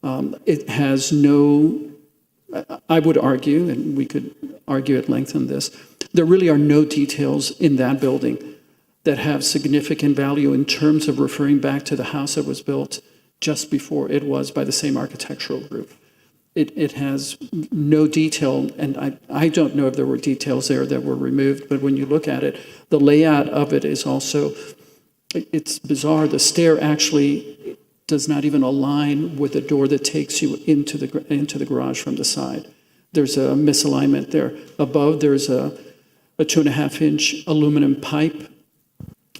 It has no, I would argue, and we could argue at length on this, there really are no details in that building that have significant value in terms of referring back to the house that was built just before it was by the same architectural group. It has no detail, and I don't know if there were details there that were removed, but when you look at it, the layout of it is also, it's bizarre. The stair actually does not even align with the door that takes you into the garage from the side. There's a misalignment there. Above, there's a 2.5-inch aluminum pipe,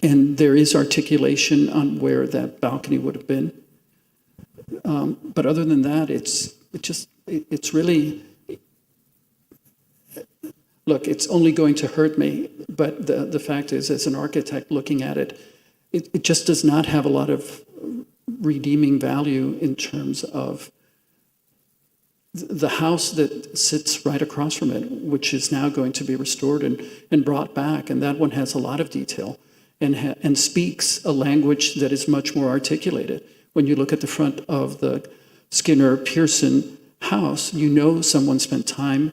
and there is articulation on where that balcony would have been. But other than that, it's really, look, it's only going to hurt me, but the fact is, as an architect looking at it, it just does not have a lot of redeeming value in terms of the house that sits right across from it, which is now going to be restored and brought back, and that one has a lot of detail and speaks a language that is much more articulated. When you look at the front of the Skinner Pearson house, someone spent time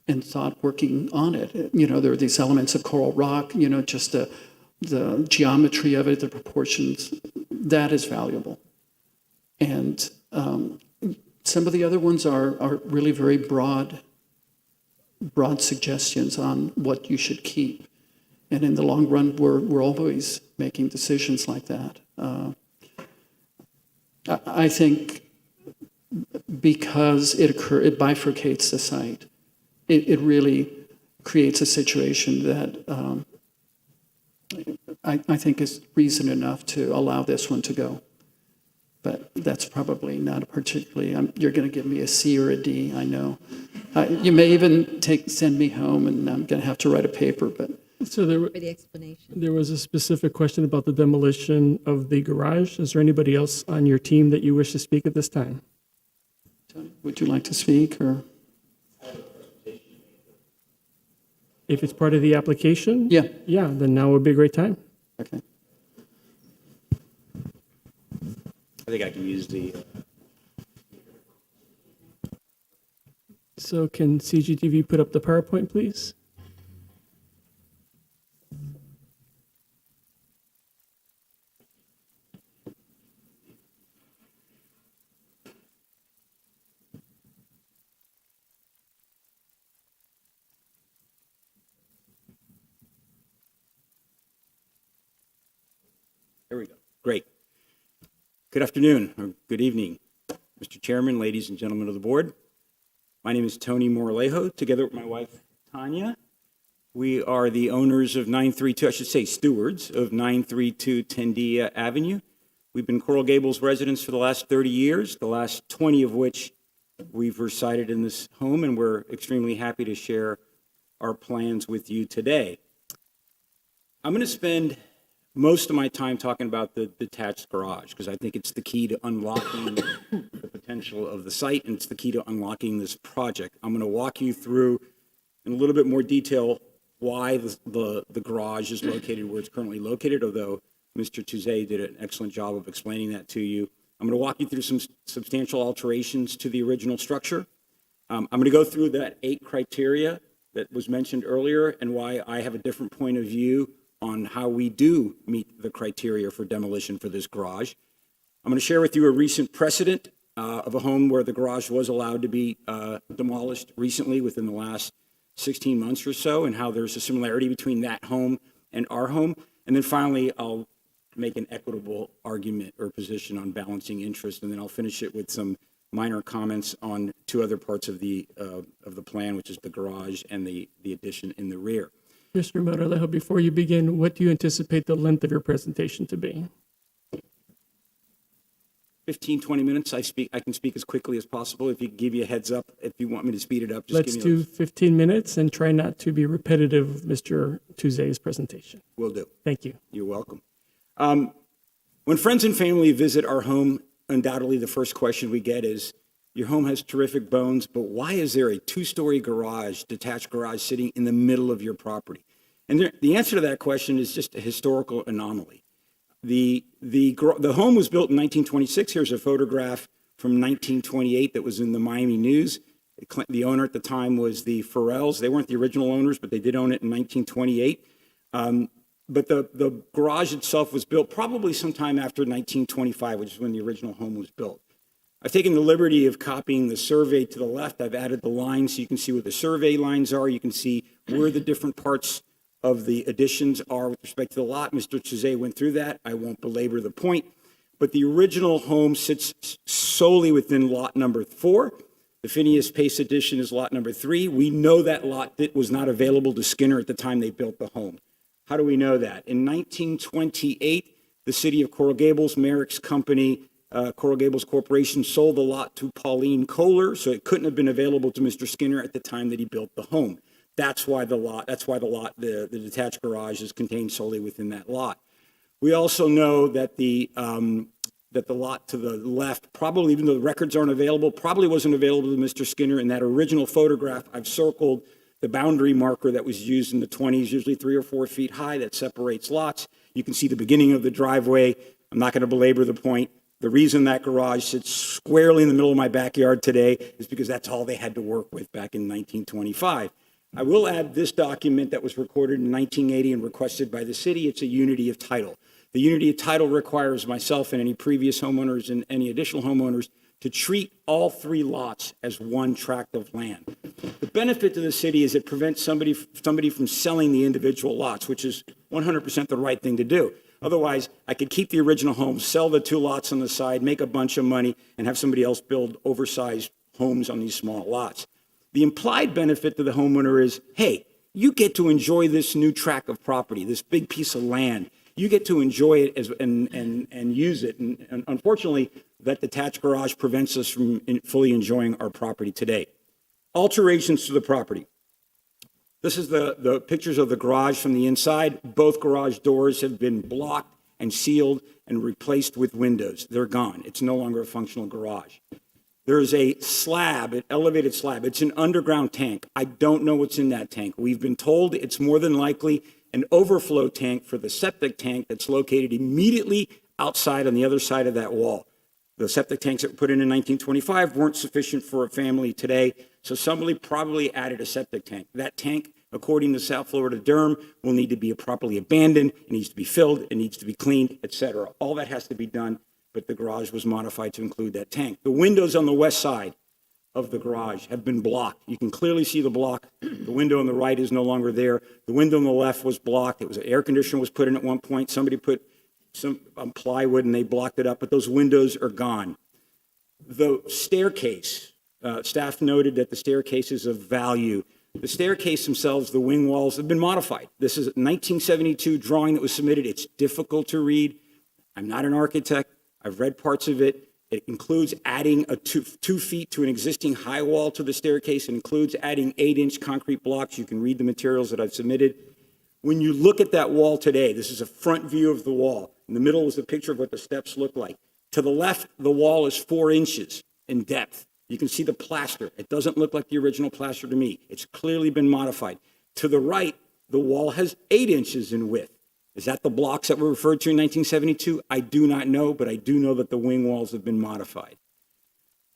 and thought working on it. There are these elements of coral rock, just the geometry of it, the proportions, that is valuable. And some of the other ones are really very broad suggestions on what you should keep. And in the long run, we're always making decisions like that. I think because it bifurcates the site. It really creates a situation that I think is reason enough to allow this one to go. But that's probably not a particularly, you're going to give me a C or a D, I know. You may even send me home and I'm going to have to write a paper, but.
So there,
For the explanation.
there was a specific question about the demolition of the garage. Is there anybody else on your team that you wish to speak at this time?
Tony, would you like to speak or?
If it's part of the application?
Yeah.
Yeah, then now would be a great time.
Okay.
I think I can use the.
So can CGTV put up the PowerPoint, please?
There we go. Great. Good afternoon, or good evening, Mr. Chairman, ladies and gentlemen of the board. My name is Tony Moralejo, together with my wife, Tanya. We are the owners of 932, I should say stewards, of 932 Tendia Avenue. We've been Coral Gables residents for the last 30 years, the last 20 of which we've resided in this home, and we're extremely happy to share our plans with you today. I'm going to spend most of my time talking about the detached garage because I think it's the key to unlocking the potential of the site, and it's the key to unlocking this project. I'm going to walk you through in a little bit more detail why the garage is located where it's currently located, although Mr. Tuzet did an excellent job of explaining that to you. I'm going to walk you through some substantial alterations to the original structure. I'm going to go through that 8 criteria that was mentioned earlier and why I have a different point of view on how we do meet the criteria for demolition for this garage. I'm going to share with you a recent precedent of a home where the garage was allowed to be demolished recently within the last 16 months or so, and how there's a similarity between that home and our home. And then finally, I'll make an equitable argument or position on balancing interest, and then I'll finish it with some minor comments on 2 other parts of the plan, which is the garage and the addition in the rear.
Mr. Moralejo, before you begin, what do you anticipate the length of your presentation to be?
15, 20 minutes. I can speak as quickly as possible. If you give you a heads up, if you want me to speed it up, just
Let's
give me
do 15 minutes and try not to be repetitive of Mr. Tuzet's presentation.
Will do.
Thank you.
You're welcome. When friends and family visit our home, undoubtedly the first question we get is, your home has terrific bones, but why is there a 2-story garage, detached garage, sitting in the middle of your property? And the answer to that question is just a historical anomaly. The home was built in 1926. Here's a photograph from 1928 that was in the Miami News. The owner at the time was the Farrells. They weren't the original owners, but they did own it in 1928. But the garage itself was built probably sometime after 1925, which is when the original home was built. I've taken the liberty of copying the survey to the left. I've added the lines so you can see where the survey lines are. You can see where the different parts of the additions are with respect to the lot. Mr. Tuzet went through that. I won't belabor the point. But the original home sits solely within lot number 4. The Phineas Pace addition is lot number 3. We know that lot that was not available to Skinner at the time they built the home. How do we know that? In 1928, the city of Coral Gables, Merrick's company, Coral Gables Corporation, sold the lot to Pauline Kohler, so it couldn't have been available to Mr. Skinner at the time that he built the home. That's why the detached garage is contained solely within that lot. We also know that the lot to the left, probably, even though the records aren't available, probably wasn't available to Mr. Skinner. In that original photograph, I've circled the boundary marker that was used in the 20s, usually 3 or 4 feet high, that separates lots. You can see the beginning of the driveway. I'm not going to belabor the point. The reason that garage sits squarely in the middle of my backyard today is because that's all they had to work with back in 1925. I will add this document that was recorded in 1980 and requested by the city. It's a unity of title. The unity of title requires myself and any previous homeowners and any additional homeowners to treat all 3 lots as one tract of land. The benefit to the city is it prevents somebody from selling the individual lots, which is 100% the right thing to do. Otherwise, I could keep the original home, sell the 2 lots on the side, make a bunch of money, and have somebody else build oversized homes on these small lots. The implied benefit to the homeowner is, hey, you get to enjoy this new tract of property, this big piece of land. You get to enjoy it and use it. And unfortunately, that detached garage prevents us from fully enjoying our property today. Alterations to the property. This is the pictures of the garage from the inside. Both garage doors have been blocked and sealed and replaced with windows. They're gone. It's no longer a functional garage. There is a slab, an elevated slab. It's an underground tank. I don't know what's in that tank. We've been told it's more than likely an overflow tank for the septic tank that's located immediately outside on the other side of that wall. The septic tanks that were put in 1925 weren't sufficient for a family today, so somebody probably added a septic tank. That tank, according to South Florida DERM, will need to be properly abandoned, it needs to be filled, it needs to be cleaned, etc. All that has to be done, but the garage was modified to include that tank. The windows on the west side of the garage have been blocked. You can clearly see the block. The window on the right is no longer there. The window on the left was blocked. It was an air conditioner was put in at one point. Somebody put some plywood and they blocked it up, but those windows are gone. The staircase, staff noted that the staircase is of value. The staircase themselves, the wing walls, have been modified. This is a 1972 drawing that was submitted. It's difficult to read. I'm not an architect. I've read parts of it. It includes adding 2 feet to an existing high wall to the staircase. It includes adding 8-inch concrete blocks. You can read the materials that I've submitted. When you look at that wall today, this is a front view of the wall. In the middle is a picture of what the steps look like. To the left, the wall is 4 inches in depth. You can see the plaster. It doesn't look like the original plaster to me. It's clearly been modified. To the right, the wall has 8 inches in width. Is that the blocks that were referred to in 1972? I do not know, but I do know that the wing walls have been modified.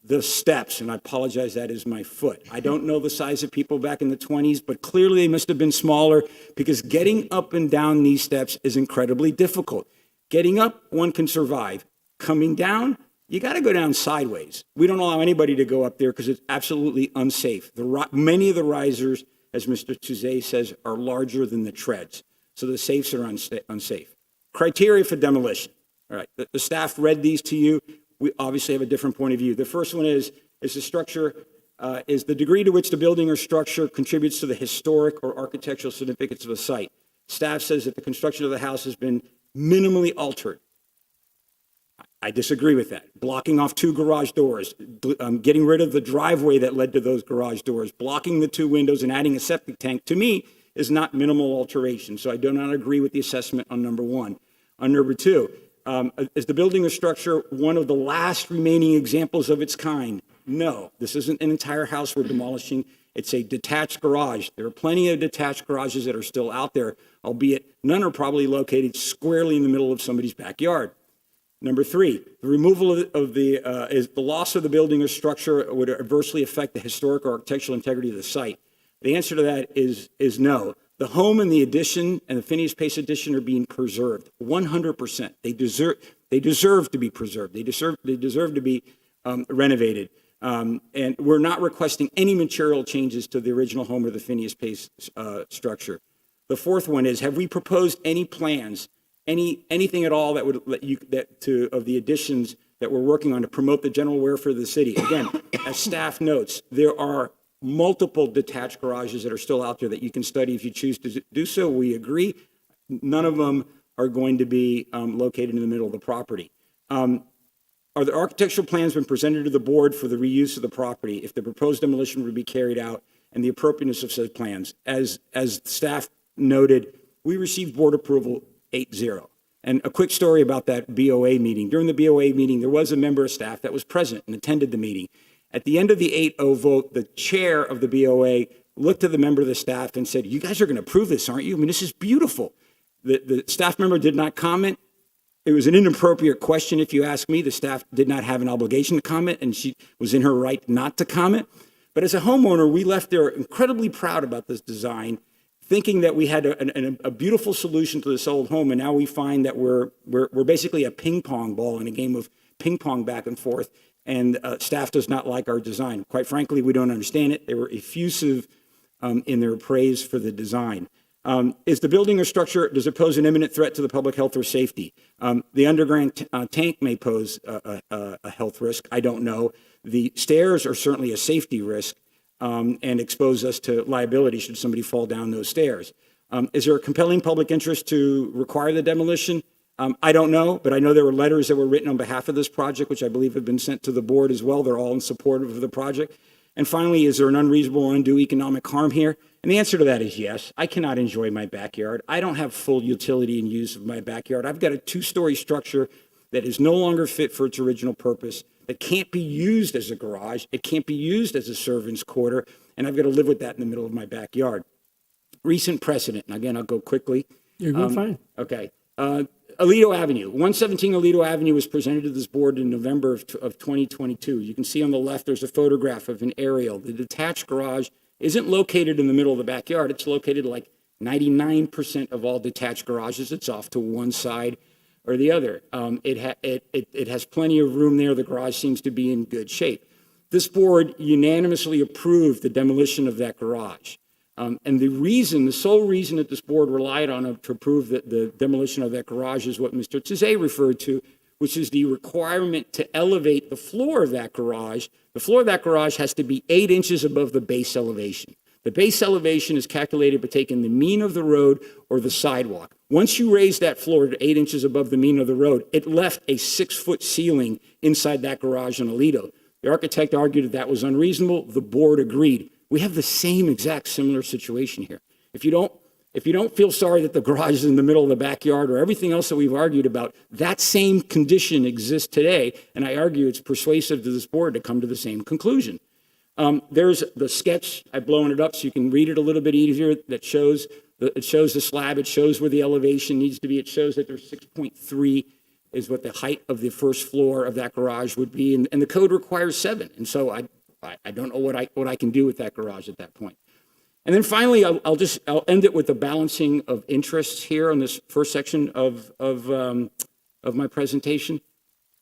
The steps, and I apologize, that is my foot. I don't know the size of people back in the 20s, but clearly they must have been smaller because getting up and down these steps is incredibly difficult. Getting up, one can survive. Coming down, you got to go down sideways. We don't allow anybody to go up there because it's absolutely unsafe. Many of the risers, as Mr. Touzé says, are larger than the treads. So the safes are unsafe. Criteria for demolition. All right, the staff read these to you. We obviously have a different point of view. The first one is the structure, is the degree to which the building or structure contributes to the historic or architectural significance of a site. Staff says that the construction of the house has been minimally altered. I disagree with that. Blocking off 2 garage doors, getting rid of the driveway that led to those garage doors, blocking the 2 windows and adding a septic tank, to me, is not minimal alteration. So I do not agree with the assessment on number 1. On number 2, is the building or structure one of the last remaining examples of its kind? No, this isn't an entire house we're demolishing. It's a detached garage. There are plenty of detached garages that are still out there, albeit none are probably located squarely in the middle of somebody's backyard. Number 3, the removal of the loss of the building or structure would adversely affect the historic or architectural integrity of the site. The answer to that is no. The home and the addition and the Phineas Pace addition are being preserved 100%. They deserve to be preserved. They deserve to be renovated. And we're not requesting any material changes to the original home or the Phineas Pace structure. The 4th one is, have we proposed any plans, anything at all that would of the additions that we're working on to promote the general welfare of the city? Again, as staff notes, there are multiple detached garages that are still out there that you can study if you choose to do so. We agree. None of them are going to be located in the middle of the property. Are the architectural plans been presented to the board for the reuse of the property if the proposed demolition would be carried out, and the appropriateness of said plans? As staff noted, we received board approval 8-0. And a quick story about that BOA meeting. During the BOA meeting, there was a member of staff that was present and attended the meeting. At the end of the 8-0 vote, the chair of the BOA looked to the member of the staff and said, "You guys are going to approve this, aren't you? I mean, this is beautiful." The staff member did not comment. It was an inappropriate question, if you ask me. The staff did not have an obligation to comment, and she was in her right not to comment. But as a homeowner, we left there incredibly proud about this design, thinking that we had a beautiful solution to this old home, and now we find that we're basically a ping pong ball in a game of ping pong back and forth. And staff does not like our design. Quite frankly, we don't understand it. They were effusive in their praise for the design. Is the building or structure, does it pose an imminent threat to the public health or safety? The underground tank may pose a health risk. I don't know. The stairs are certainly a safety risk and expose us to liability should somebody fall down those stairs. Is there a compelling public interest to require the demolition? I don't know, but I know there were letters that were written on behalf of this project, which I believe have been sent to the board as well. They're all in support of the project. And finally, is there an unreasonable or undue economic harm here? And the answer to that is yes. I cannot enjoy my backyard. I don't have full utility and use of my backyard. I've got a 2-story structure that is no longer fit for its original purpose, that can't be used as a garage. It can't be used as a servant's quarter. And I've got to live with that in the middle of my backyard. Recent precedent, and again, I'll go quickly.
You're going fine.
Okay. Aledo Avenue, 117 Aledo Avenue was presented to this board in November of 2022. You can see on the left, there's a photograph of an aerial. The detached garage isn't located in the middle of the backyard. It's located like 99% of all detached garages. It's off to one side or the other. It has plenty of room there. The garage seems to be in good shape. This board unanimously approved the demolition of that garage. And the sole reason that this board relied on it to approve the demolition of that garage is what Mr. Tizet referred to, which is the requirement to elevate the floor of that garage. The floor of that garage has to be 8 inches above the base elevation. The base elevation is calculated by taking the mean of the road or the sidewalk. Once you raise that floor to 8 inches above the mean of the road, it left a 6-foot ceiling inside that garage in Aledo. The architect argued that was unreasonable. The board agreed. We have the same exact similar situation here. If you don't feel sorry that the garage is in the middle of the backyard or everything else that we've argued about, that same condition exists today, and I argue it's persuasive to this board to come to the same conclusion. There's the sketch. I've blown it up so you can read it a little bit easier. That shows the slab. It shows where the elevation needs to be. It shows that there's 6.3 is what the height of the first floor of that garage would be, and the code requires 7. And so I don't know what I can do with that garage at that point. And then finally, I'll end it with the balancing of interests here on this first section of my presentation.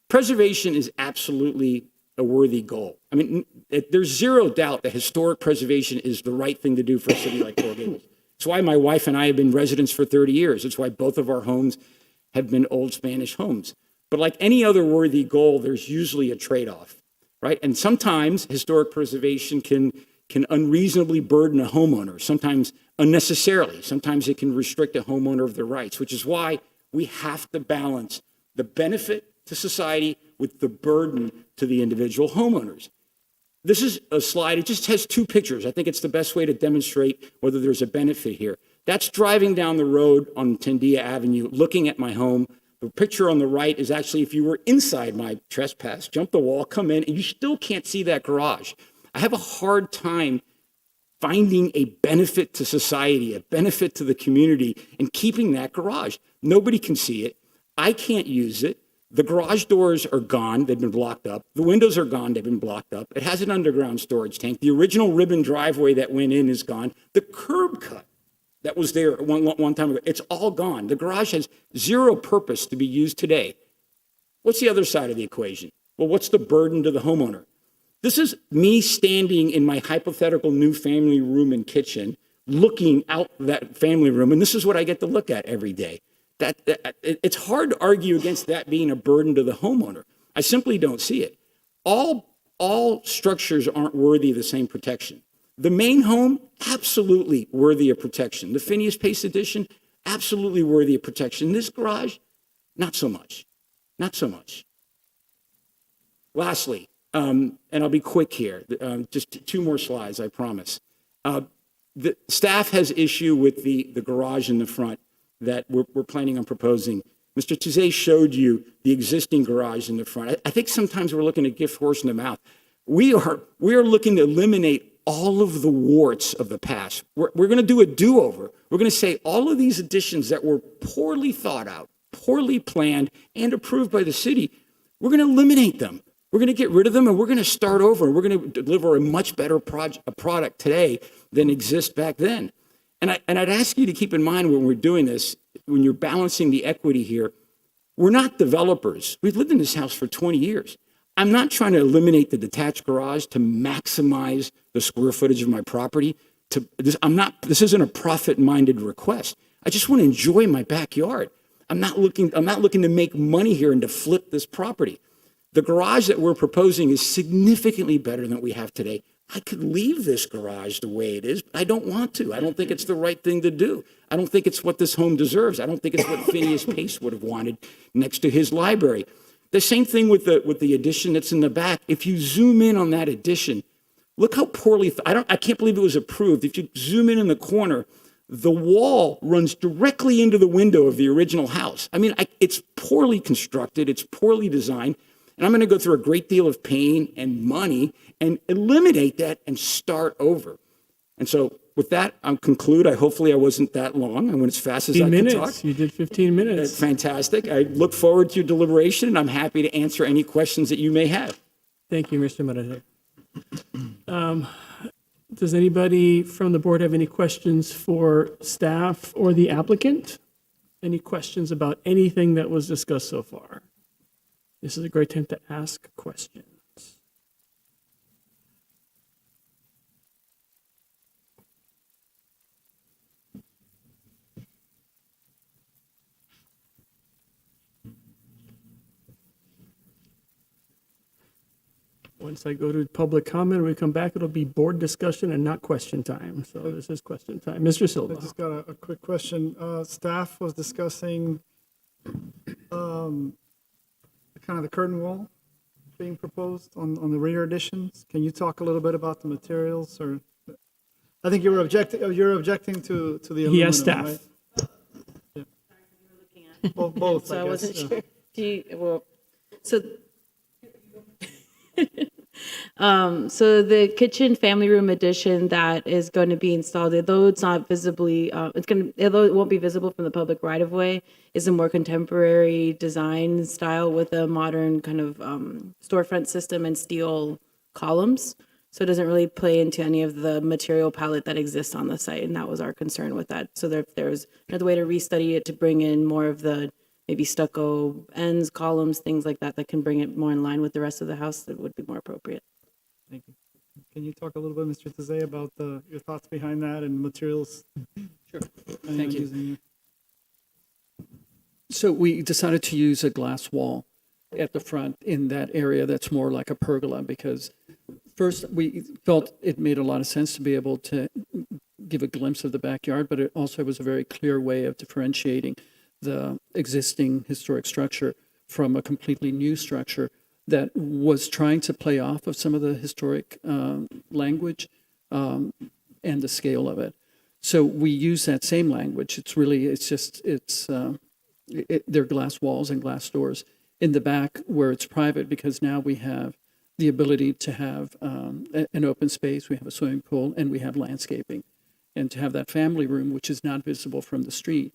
Preservation is absolutely a worthy goal. I mean, there's zero doubt that historic preservation is the right thing to do for a city like Coral Gables. It's why my wife and I have been residents for 30 years. It's why both of our homes have been old Spanish homes. But like any other worthy goal, there's usually a trade-off, right? And sometimes historic preservation can unreasonably burden a homeowner, sometimes unnecessarily. Sometimes it can restrict a homeowner of their rights, which is why we have to balance the benefit to society with the burden to the individual homeowners. This is a slide. It just has 2 pictures. I think it's the best way to demonstrate whether there's a benefit here. That's driving down the road on Tendia Avenue, looking at my home. The picture on the right is actually if you were inside my trespass, jump the wall, come in, and you still can't see that garage. I have a hard time finding a benefit to society, a benefit to the community, and keeping that garage. Nobody can see it. I can't use it. The garage doors are gone. They've been blocked up. The windows are gone. They've been blocked up. It has an underground storage tank. The original ribbon driveway that went in is gone. The curb cut that was there one time ago, it's all gone. The garage has zero purpose to be used today. What's the other side of the equation? Well, what's the burden to the homeowner? This is me standing in my hypothetical new family room and kitchen, looking out that family room, and this is what I get to look at every day. It's hard to argue against that being a burden to the homeowner. I simply don't see it. All structures aren't worthy of the same protection. The main home, absolutely worthy of protection. The Phineas Pace Edition, absolutely worthy of protection. This garage, not so much. Not so much. Lastly, and I'll be quick here, just 2 more slides, I promise. The staff has issue with the garage in the front that we're planning on proposing. Mr. Tizet showed you the existing garage in the front. I think sometimes we're looking at gift horse in the mouth. We are looking to eliminate all of the warts of the past. We're going to do a do-over. We're going to say all of these additions that were poorly thought out, poorly planned, and approved by the city, we're going to eliminate them. We're going to get rid of them, and we're going to start over. We're going to deliver a much better product today than exists back then. And I'd ask you to keep in mind when we're doing this, when you're balancing the equity here, we're not developers. We've lived in this house for 20 years. I'm not trying to eliminate the detached garage to maximize the square footage of my property. this isn't a profit-minded request. I just want to enjoy my backyard. I'm not looking to make money here and to flip this property. The garage that we're proposing is significantly better than what we have today. I could leave this garage the way it is, but I don't want to. I don't think it's the right thing to do. I don't think it's what this home deserves. I don't think it's what Phineas Pace would have wanted next to his library. The same thing with the addition that's in the back. If you zoom in on that addition, look how poorly, I can't believe it was approved. If you zoom in the corner, the wall runs directly into the window of the original house. I mean, it's poorly constructed, it's poorly designed, and I'm going to go through a great deal of pain and money and eliminate that and start over. And so with that, I'll conclude. Hopefully I wasn't that long. I went as fast as I could talk.
You did 15 minutes.
Fantastic. I look forward to your deliberation, and I'm happy to answer any questions that you may have.
Thank you, Mr. Morales. Does anybody from the board have any questions for staff or the applicant? Any questions about anything that was discussed so far? This is a great time to ask questions. Once I go to public comment, when we come back, it'll be board discussion and not question time. So this is question time. Mr.
I
Silva.
just got a quick question. Staff was discussing kind of the curtain wall being proposed on the rear additions. Can you talk a little bit about the materials, or I think you're objecting to the aluminum,
He has staff.
right? Yeah. Both,
So I
guess,
wasn't
yeah.
sure. So the kitchen family room addition that is going to be installed, although it's not visibly, although it won't be visible from the public right of way, is a more contemporary design style with a modern kind of storefront system and steel columns. So it doesn't really play into any of the material palette that exists on the site, and that was our concern with that. So if there's another way to restudy it to bring in more of the maybe stucco ends, columns, things like that, that can bring it more in line with the rest of the house, that would be more appropriate.
Thank you. Can you talk a little bit, Mr. Tizay, about your thoughts behind that and materials?
Sure.
planning
Thank
on
you.
using here?
So we decided to use a glass wall at the front in that area that's more like a pergola, because first we felt it made a lot of sense to be able to give a glimpse of the backyard, but it also was a very clear way of differentiating the existing historic structure from a completely new structure that was trying to play off of some of the historic language and the scale of it. So we use that same language. They're glass walls and glass doors. In the back where it's private, because now we have the ability to have an open space, we have a swimming pool, and we have landscaping. And to have that family room, which is not visible from the street,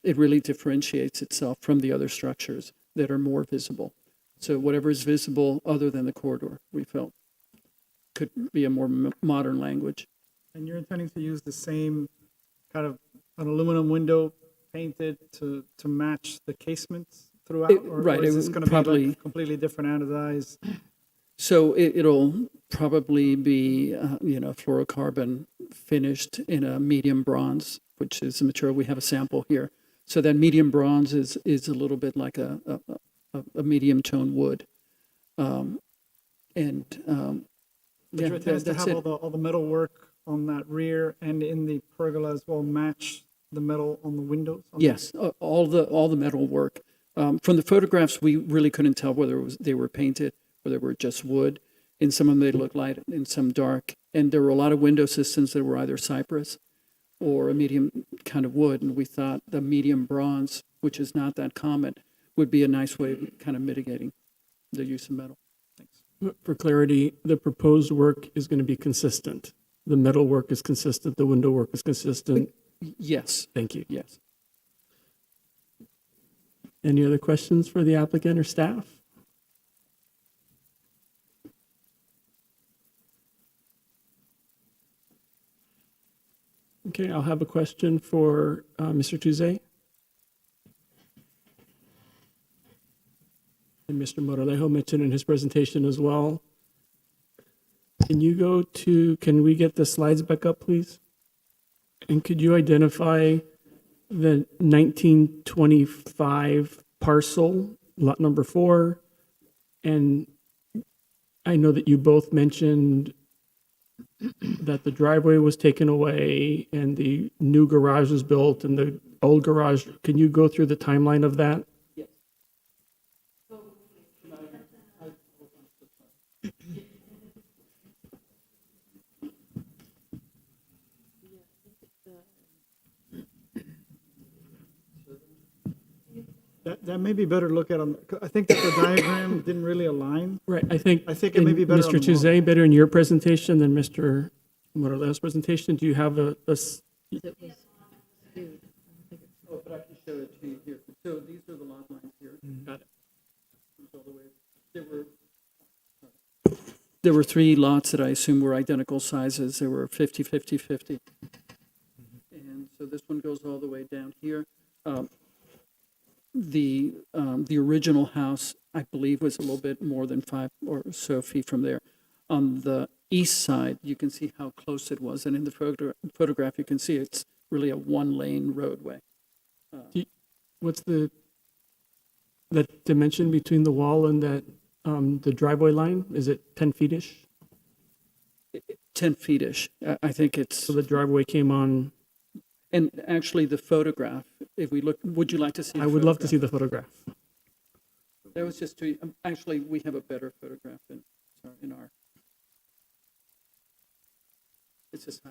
it really differentiates itself from the other structures that are more visible. So whatever is visible other than the corridor, we felt could be a more modern language.
And you're intending to use the same kind of an aluminum window painted to match the casements throughout?
Right,
Or
it
is this
would
going to be
probably-
like completely different anodized?
So it'll probably be, fluorocarbon finished in a medium bronze, which is the material. We have a sample here. So that medium bronze is a little bit like a medium tone wood.
But your intent is to
that's
have
it.
all the metal work on that rear and in the pergola as well match the metal on the windows?
Yes, all the metal work. From the photographs, we really couldn't tell whether they were painted or they were just wood. In some of them, they looked light, in some dark. And there were a lot of window systems that were either cypress or a medium kind of wood. And we thought the medium bronze, which is not that common, would be a nice way of kind of mitigating the use of metal. Thanks.
For clarity, the proposed work is going to be consistent. The metal work is consistent, the window work is consistent.
Yes.
Thank you.
Yes.
Any other questions for the applicant or staff? Okay, I'll have a question for Mr. Tuzay. And Mr. Moralejo mentioned in his presentation as well. Can we get the slides back up, please? And could you identify the 1925 parcel, lot number 4? And I know that you both mentioned that the driveway was taken away and the new garage was built and the old garage. Can you go through the timeline of that?
That may be better to look at on, I think that the diagram didn't really align.
Right, I think
it may be better on
Mr.
the model.
Tuzet, better in your presentation than Mr. Morales' presentation. Do you have a
Oh, but I can show it to you here. So these are the lot lines here.
Got it.
There were 3 lots that I assume were identical sizes. They were 50, 50, 50. And so this one goes all the way down here. The original house, I believe, was a little bit more than 5 or so feet from there. On the east side, you can see how close it was, and in the photograph, you can see it's really a 1-lane roadway.
What's the dimension between the wall and that, the driveway line? Is it 10 feet-ish?
10 feet-ish. I think it's.
So the driveway came on.
And actually, the photograph, if we look, would you like to see?
I would love to see the photograph.
That was just to, actually, we have a better photograph in our, it's just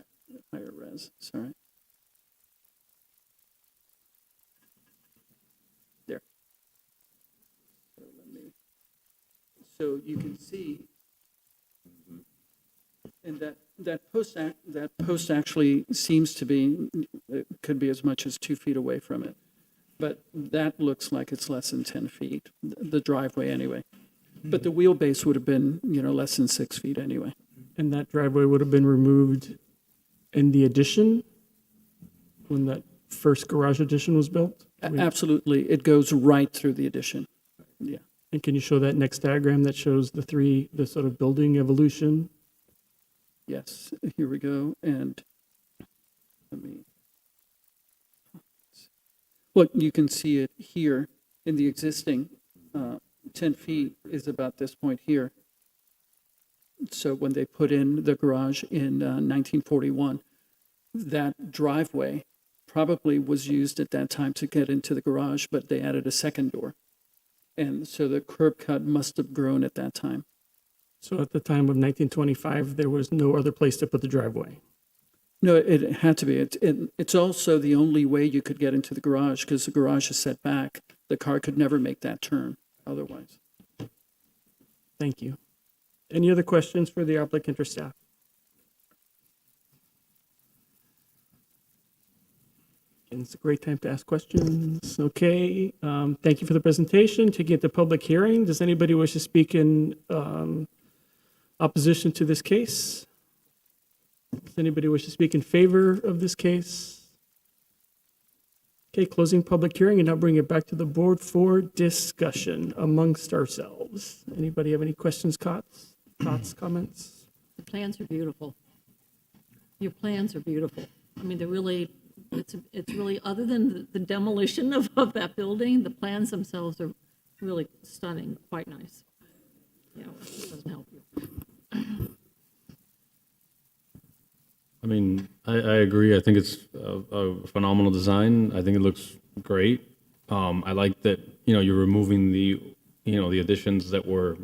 higher res, sorry. There. So you can see, and that post actually seems to be, it could be as much as 2 feet away from it. But that looks like it's less than 10 feet, the driveway anyway. But the wheelbase would have been, less than 6 feet anyway.
And that driveway would have been removed in the addition when that first garage addition was built?
Absolutely. It goes right through the addition. Yeah.
And can you show that next diagram that shows the sort of building evolution?
Yes, here we go. And well, you can see it here in the existing 10 feet is about this point here. So when they put in the garage in 1941, that driveway probably was used at that time to get into the garage, but they added a second door. And so the curb cut must have grown at that time.
So at the time of 1925, there was no other place to put the driveway?
No, it had to be. It's also the only way you could get into the garage because the garage is set back. The car could never make that turn otherwise.
Thank you. Any other questions for the applicant or staff? And it's a great time to ask questions. Okay, thank you for the presentation. Taking it to public hearing, does anybody wish to speak in opposition to this case? Does anybody wish to speak in favor of this case? Okay, closing public hearing and now bring it back to the board for discussion amongst ourselves. Anybody have any questions, thoughts, comments?
The plans are beautiful. Your plans are beautiful. I mean, they're really, it's really, other than the demolition of that building, the plans themselves are really stunning, quite nice. Yeah, it doesn't help you.
I mean, I agree. I think it's a phenomenal design. I think it looks great. I like that, you're removing the additions that were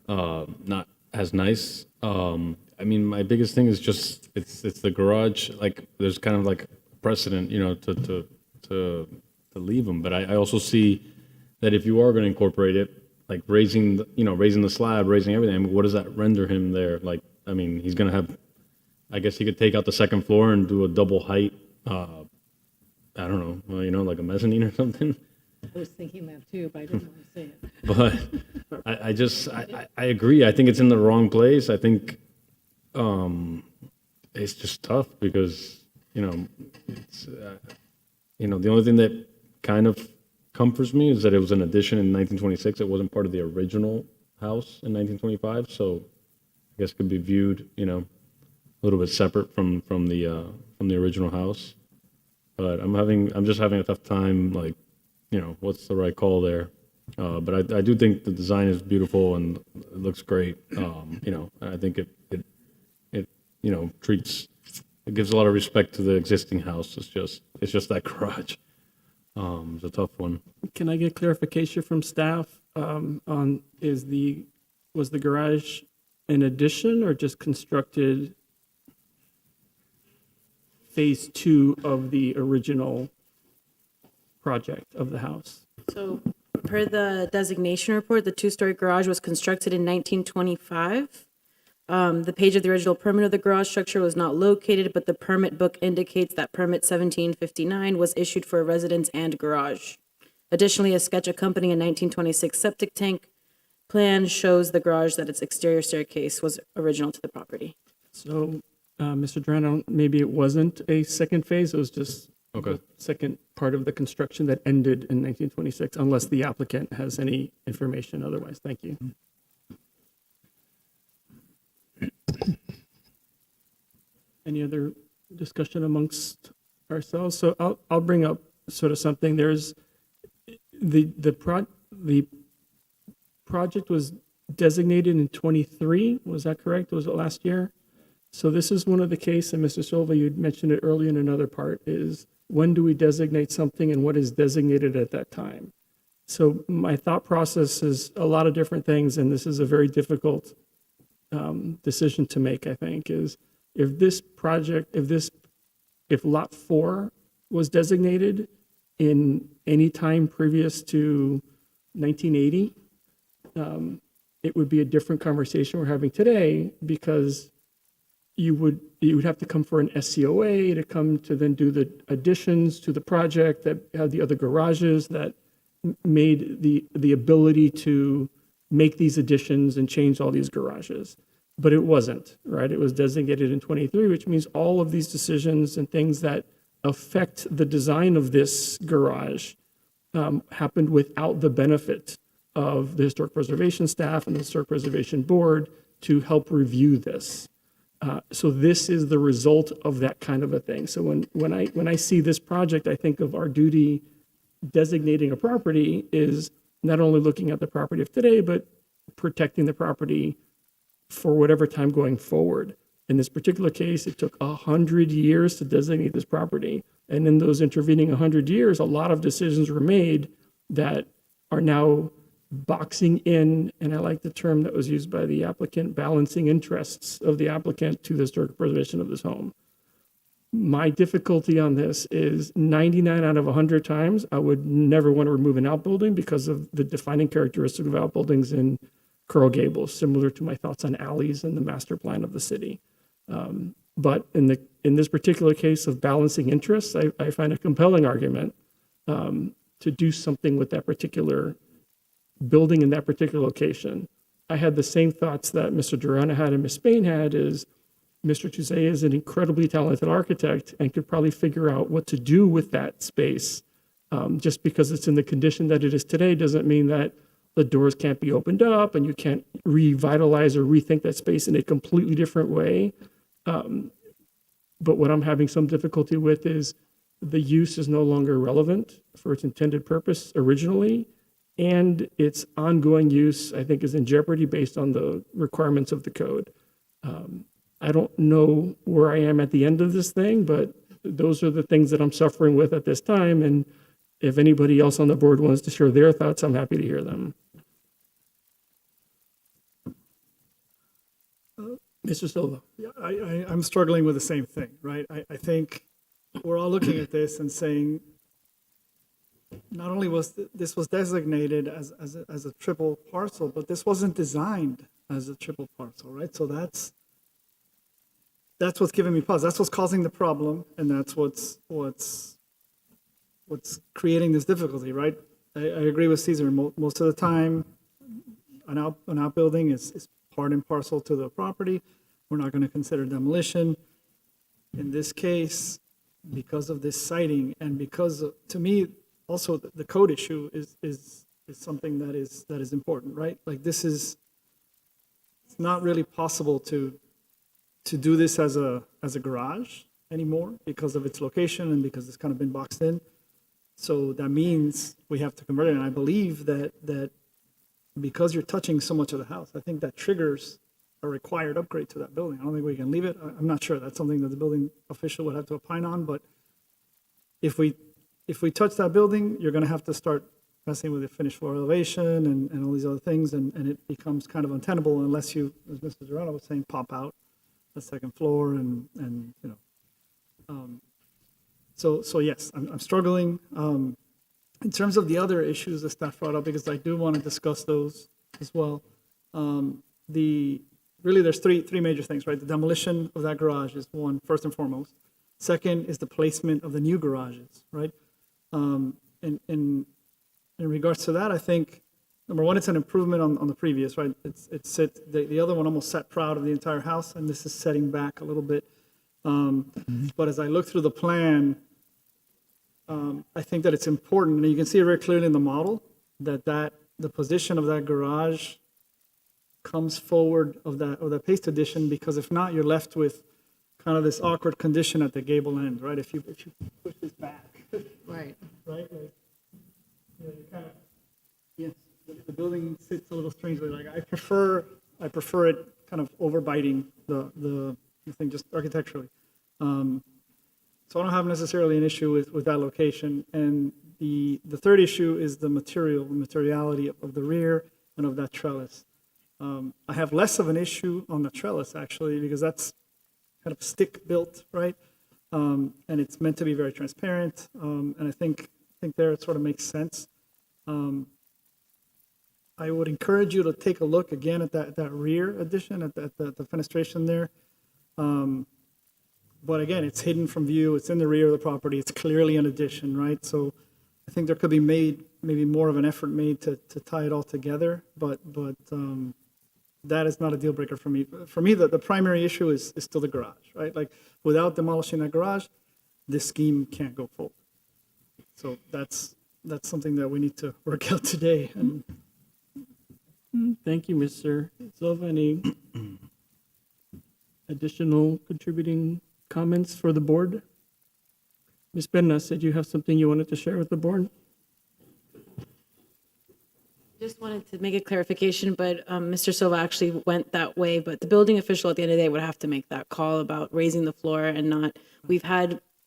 not as nice. I mean, my biggest thing is just, it's the garage, like, there's kind of like precedent, to leave them. But I also see that if you are going to incorporate it, like raising the slab, raising everything, I mean, what does that render him there? Like, I mean, he's going to have, I guess he could take out the second floor and do a double height, I don't know, like a mezzanine or something.
I was thinking that too, but I didn't want to say it.
But I agree. I think it's in the wrong place. I think it's just tough because, it's, the only thing that kind of comforts me is that it was an addition in 1926. It wasn't part of the original house in 1925. So guess could be viewed, a little bit separate from the original house. But I'm just having a tough time, like, what's the right call there? But I do think the design is beautiful and it looks great. And I think it it gives a lot of respect to the existing house. It's just that garage. It's a tough one.
Can I get clarification from staff on was the garage an addition or just constructed phase 2 of the original project of the house?
So per the designation report, the two-story garage was constructed in 1925. The page of the original permit of the garage structure was not located, but the permit book indicates that permit 1759 was issued for a residence and garage. Additionally, a sketch accompanying a 1926 septic tank plan shows the garage that its exterior staircase was original to the property.
So, Mr. Duran, maybe it wasn't a second phase, it was just the second part of the construction that ended in 1926, unless the applicant has any information otherwise. Thank you. Any other discussion amongst ourselves? So I'll bring up sort of something. There's the project was designated in 23. Was that correct? Was it last year? So this is one of the cases, and Mr. Silva, you mentioned it earlier in another part, is when do we designate something and what is designated at that time? So my thought process is a lot of different things, and this is a very difficult decision to make, I think, is if this project, if lot 4 was designated in any time previous to 1980, it would be a different conversation we're having today, because you would have to come for an SCOA to come to then do the additions to the project that had the other garages that made the ability to make these additions and change all these garages. But it wasn't, right? It was designated in 23, which means all of these decisions and things that affect the design of this garage happened without the benefit of the historic preservation staff and the historic preservation board to help review this. So this is the result of that kind of a thing. So when I see this project, I think of our duty designating a property is not only looking at the property of today, but protecting the property for whatever time going forward. In this particular case, it took 100 years to designate this property. And in those intervening 100 years, a lot of decisions were made that are now boxing in, and I like the term that was used by the applicant, balancing interests of the applicant to the historic preservation of this home. My difficulty on this is 99 out of 100 times, I would never want to remove an outbuilding because of the defining characteristic of outbuildings in Coral Gables, similar to my thoughts on alleys and the master plan of the city. But in this particular case of balancing interests, I find a compelling argument to do something with that particular building in that particular location. I had the same thoughts that Mr. Durana had and Ms. Spain had, is Mr. Tuzay is an incredibly talented architect and could probably figure out what to do with that space. Just because it's in the condition that it is today doesn't mean that the doors can't be opened up and you can't revitalize or rethink that space in a completely different way. But what I'm having some difficulty with is the use is no longer relevant for its intended purpose originally, and its ongoing use, I think, is in jeopardy based on the requirements of the code. I don't know where I am at the end of this thing, but those are the things that I'm suffering with at this time. And if anybody else on the board wants to share their thoughts, I'm happy to hear them. Mr. Silva.
Yeah, I'm struggling with the same thing, right? I think we're all looking at this and saying, not only was this was designated as a triple parcel, but this wasn't designed as a triple parcel, right? So that's what's giving me pause. That's what's causing the problem, and that's what's creating this difficulty, right? I agree with Cesar. Most of the time, an outbuilding is part and parcel to the property. We're not going to consider demolition. In this case, because of this siting, and because to me also the code issue is something that is important, right? Like this is it's not really possible to do this as a garage anymore because of its location and because it's kind of been boxed in. So that means we have to convert it. And I believe that because you're touching so much of the house, I think that triggers a required upgrade to that building. I don't think we can leave it. I'm not sure. That's something that the building official would have to opine on. But if we touch that building, you're going to have to start messing with the finished floor elevation and all these other things. And it becomes kind of untenable unless you, as Mr. Serrano was saying, pop out the second floor and you know. So yes, I'm struggling. In terms of the other issues that staff brought up, because I do want to discuss those as well. Really there's three major things, right? The demolition of that garage is one, first and foremost. Second is the placement of the new garages, right? In regards to that, I think, number one, it's an improvement on the previous, right? The other one almost sat proud of the entire house, and this is setting back a little bit. But as I look through the plan, I think that it's important, and you can see it very clearly in the model, that the position of that garage comes forward of that paste addition, because if not, you're left with kind of this awkward condition at the gable end, right? If you push this back,
Right.
right? Like, you know, you kind of, yes, the building sits a little strangely. Like I prefer it kind of overbiting the thing just architecturally. So I don't have necessarily an issue with that location. And the third issue is the materiality of the rear and of that trellis. I have less of an issue on the trellis, actually, because that's kind of stick built, right? And it's meant to be very transparent. And I think there it sort of makes sense. I would encourage you to take a look again at that rear addition, at the fenestration there. But again, it's hidden from view. It's in the rear of the property. It's clearly an addition, right? So I think there could be maybe more of an effort made to tie it all together. But that is not a deal breaker for me. For me, the primary issue is still the garage, right? Like without demolishing that garage, this scheme can't go forward. So that's something that we need to work out today. And
Thank you, Mr. Silva. Any additional contributing comments for the board? Ms. Berna, said you have something you wanted to share with the board?
Just wanted to make a clarification, but Mr. Silva actually went that way, but the building official at the end of the day would have to make that call about raising the floor and not.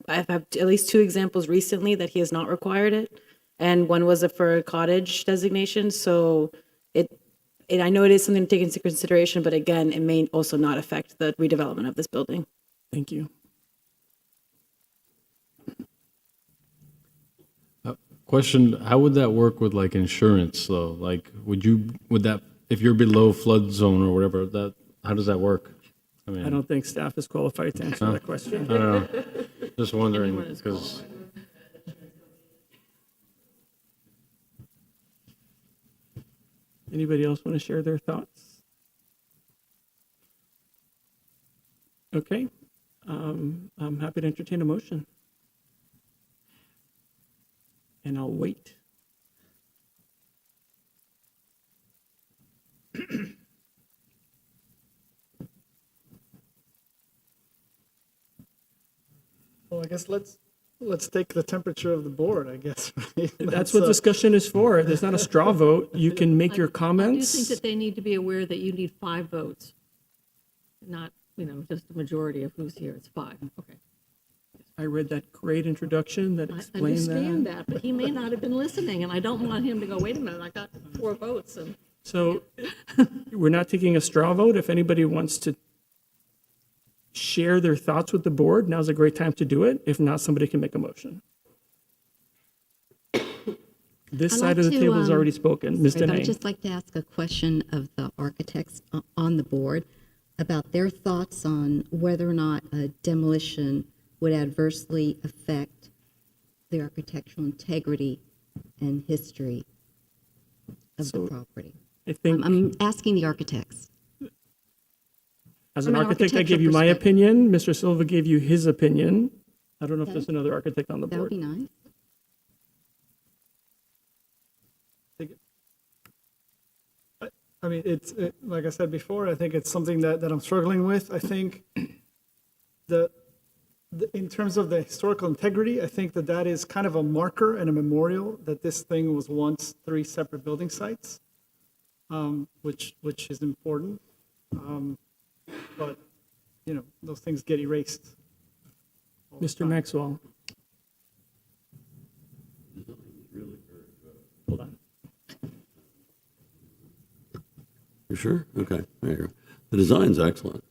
I've had at least 2 examples recently that he has not required it, and one was for a cottage designation, so I know it is something to take into consideration, but again, it may also not affect the redevelopment of this building.
Thank you.
Question, how would that work with like insurance though? Like, would that, if you're below flood zone or whatever, how does that work?
I don't think staff is qualified to answer that question.
I don't know. Just wondering, because.
Anybody else want to share their thoughts? Okay, I'm happy to entertain a motion. And I'll wait.
well, I guess let's take the temperature of the board, I guess. Right?
That's what discussion is for. There's not a straw vote. You can make your
I do
comments.
think that they need to be aware that you need 5 votes, not, just the majority of who's here. It's 5. Okay.
I read that great introduction that
I
explained
understand that, but he may not have been listening, and I don't want him to go, wait a minute, I got 4 votes. And
So we're not taking a straw vote. If anybody wants to share their thoughts with the board, now's a great time to do it. If not, somebody can make a motion. This
I'd
side of
like
the
to,
table has already spoken. Ms.
Sorry, but
Dene.
I'd just like to ask a question of the architects on the board about their thoughts on whether or not a demolition would adversely affect the architectural integrity and history of the property.
I think
I'm asking the architects.
as
from
an
an
architect, I gave
architectural
you my
perspective.
opinion. Mr. Silva gave you his opinion. I don't know if
Okay.
there's another architect on the
That would
board.
be nice.
I mean, like I said before, I think it's something that I'm struggling with. I think in terms of the historical integrity, I think that is kind of a marker and a memorial that this thing was once 3 separate building sites, which is important. But, those things get erased.
Mr. Maxwell. Hold on.
You sure? Okay, there you go. The design's excellent.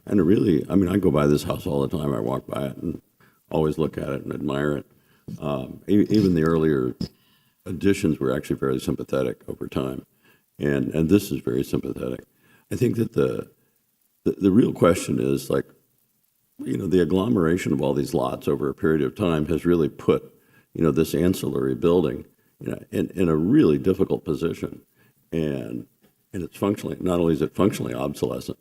And it really, I mean, I go by this house all the time. I walk by it and always look at it and admire it. Even the earlier additions were actually very sympathetic over time. And this is very sympathetic. I think that the real question is, like, the agglomeration of all these lots over a period of time has really put, this ancillary building, in a really difficult position. And it's functionally, not only is it functionally obsolescent,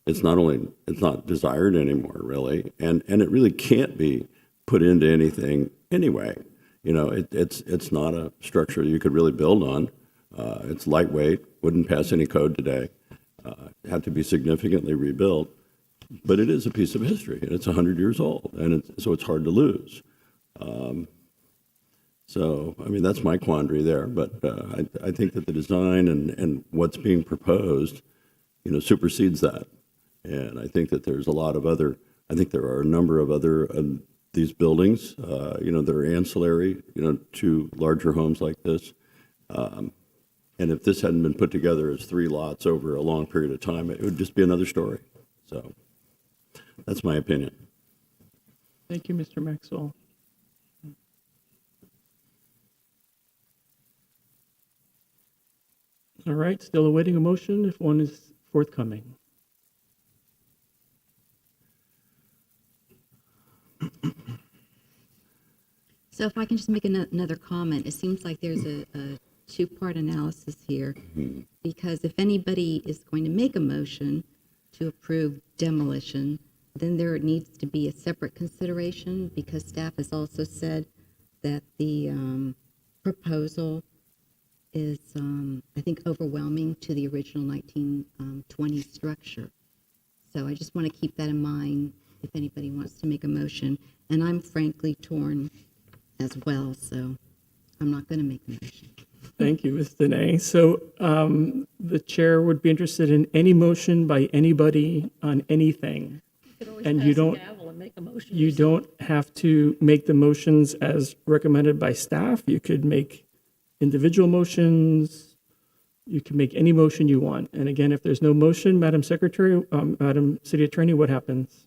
it's not desired anymore, really. And it really can't be put into anything anyway. It's not a structure you could really build on. It's lightweight, wouldn't pass any code today, have to be significantly rebuilt. But it is a piece of history, and it's 100 years old, and so it's hard to lose. So, I mean, that's my quandary there. But I think that the design and what's being proposed, supersedes that. And I think that there's a lot of other, I think there are a number of other these buildings, that are ancillary, to larger homes like this. And if this hadn't been put together as 3 lots over a long period of time, it would just be another story. So that's my opinion.
Thank you, Mr. Maxwell. All right, still awaiting a motion if one is forthcoming.
So if I can just make another comment, it seems like there's a two-part analysis here, because if anybody is going to make a motion to approve demolition, then there needs to be a separate consideration, because staff has also said that the proposal is, I think, overwhelming to the original 1920 structure. So I just want to keep that in mind if anybody wants to make a motion. And I'm frankly torn as well, so I'm not going to make a motion.
Thank you, Ms. Dene. So the chair would be interested in any motion by anybody on anything. And you don't have to make the motions as recommended by staff. You could make individual motions. You can make any motion you want. And again, if there's no motion, Madam Secretary, Madam City Attorney, what happens?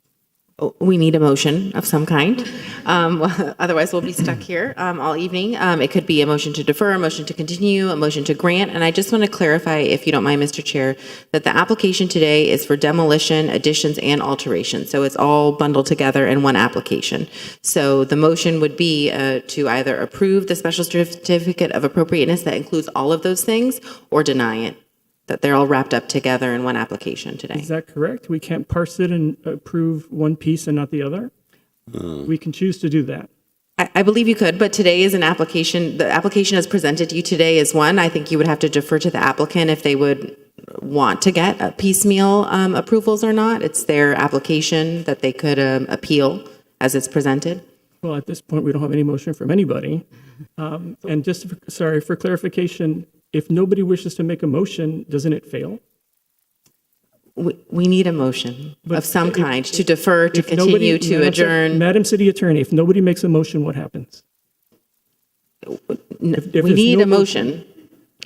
We need a motion of some kind. Otherwise, we'll be stuck here all evening. It could be a motion to defer, a motion to continue, a motion to grant. And I just want to clarify, if you don't mind, Mr. Chair, that the application today is for demolition, additions, and alterations. So it's all bundled together in one application. So the motion would be to either approve the special certificate of appropriateness that includes all of those things, or deny it. That they're all wrapped up together in one application today.
Is that correct? We can't parse it and approve one piece and not the other? We can choose to do that.
I believe you could, but today is an application. The application as presented to you today is one. I think you would have to defer to the applicant if they would want to get a piecemeal approvals or not. It's their application that they could appeal as it's presented.
Well, at this point, we don't have any motion from anybody. And just, for clarification, if nobody wishes to make a motion, doesn't it fail?
We need a motion of some kind to defer, to continue, to adjourn.
Madam City Attorney, if nobody makes a motion, what happens?
We need a motion.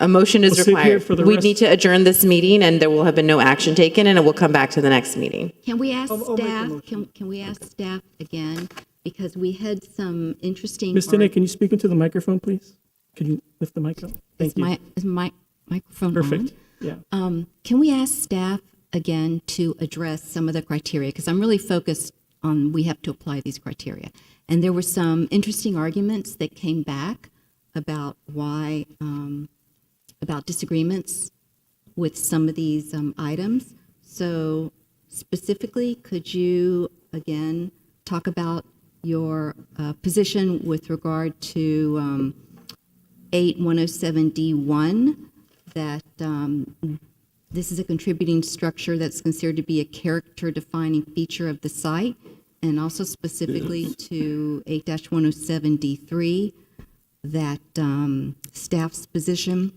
A motion is required. We need to adjourn this meeting, and there will have been no action taken, and it will come back to the next meeting.
Can we ask staff, can we ask staff again? Because we had some interesting.
Ms. Dene, can you speak into the microphone, please? Can you lift the mic up? Thank you.
Is my microphone
Perfect.
on?
Yeah.
Can we ask staff again to address some of the criteria? Because I'm really focused on we have to apply these criteria. And there were some interesting arguments that came back about why, about disagreements with some of these items. So specifically, could you again talk about your position with regard to 8107D1 that this is a contributing structure that's considered to be a character-defining feature of the site, and also specifically to 8-107D3, that staff's position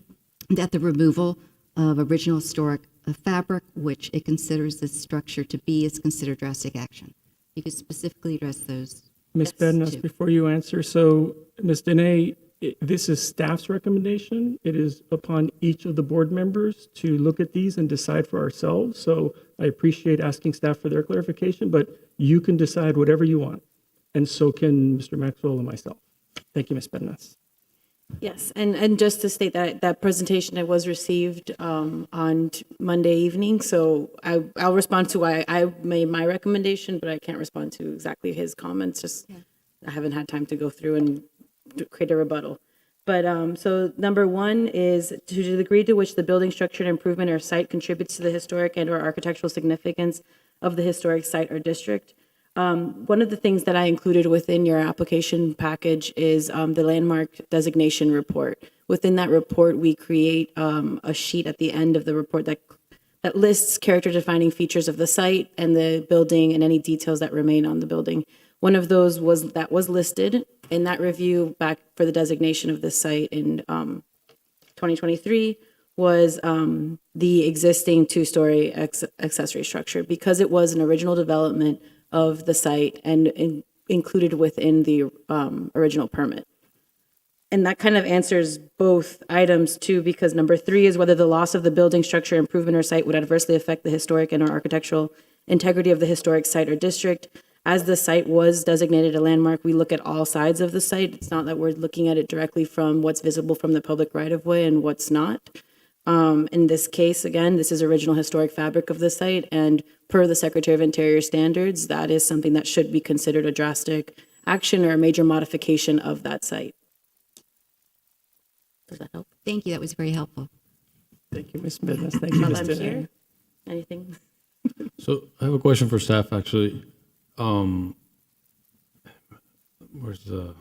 that the removal of original historic fabric, which it considers this structure to be, is considered drastic action. You could specifically address those.
Ms. Bednas, before you answer, so Ms. Dene, this is staff's recommendation. It is upon each of the board members to look at these and decide for ourselves. So I appreciate asking staff for their clarification, but you can decide whatever you want. And so can Mr. Maxwell and myself. Thank you, Ms. Bednas.
Yes, and just to state that that presentation that was received on Monday evening, so I'll respond to why I made my recommendation, but I can't respond to exactly his comments, just I haven't had time to go through and create a rebuttal. But so number one is to the degree to which the building structure improvement or site contributes to the historic and or architectural significance of the historic site or district. One of the things that I included within your application package is the landmark designation report. Within that report, we create a sheet at the end of the report that lists character defining features of the site and the building and any details that remain on the building. One of those was listed in that review back for the designation of this site in 2023 was the existing two-story accessory structure, because it was an original development of the site and included within the original permit. And that kind of answers both items too, because number three is whether the loss of the building structure improvement or site would adversely affect the historic and or architectural integrity of the historic site or district. As the site was designated a landmark, we look at all sides of the site. It's not that we're looking at it directly from what's visible from the public right-of-way and what's not. In this case, again, this is original historic fabric of the site, and per the Secretary of Interior standards, that is something that should be considered a drastic action or a major modification of that site. Does that help?
Thank you. That was very helpful.
Thank you, Ms. Bednas. Thank you,
While
Ms.
I'm
Dene.
here, anything?
So I have a question for staff, actually. I'm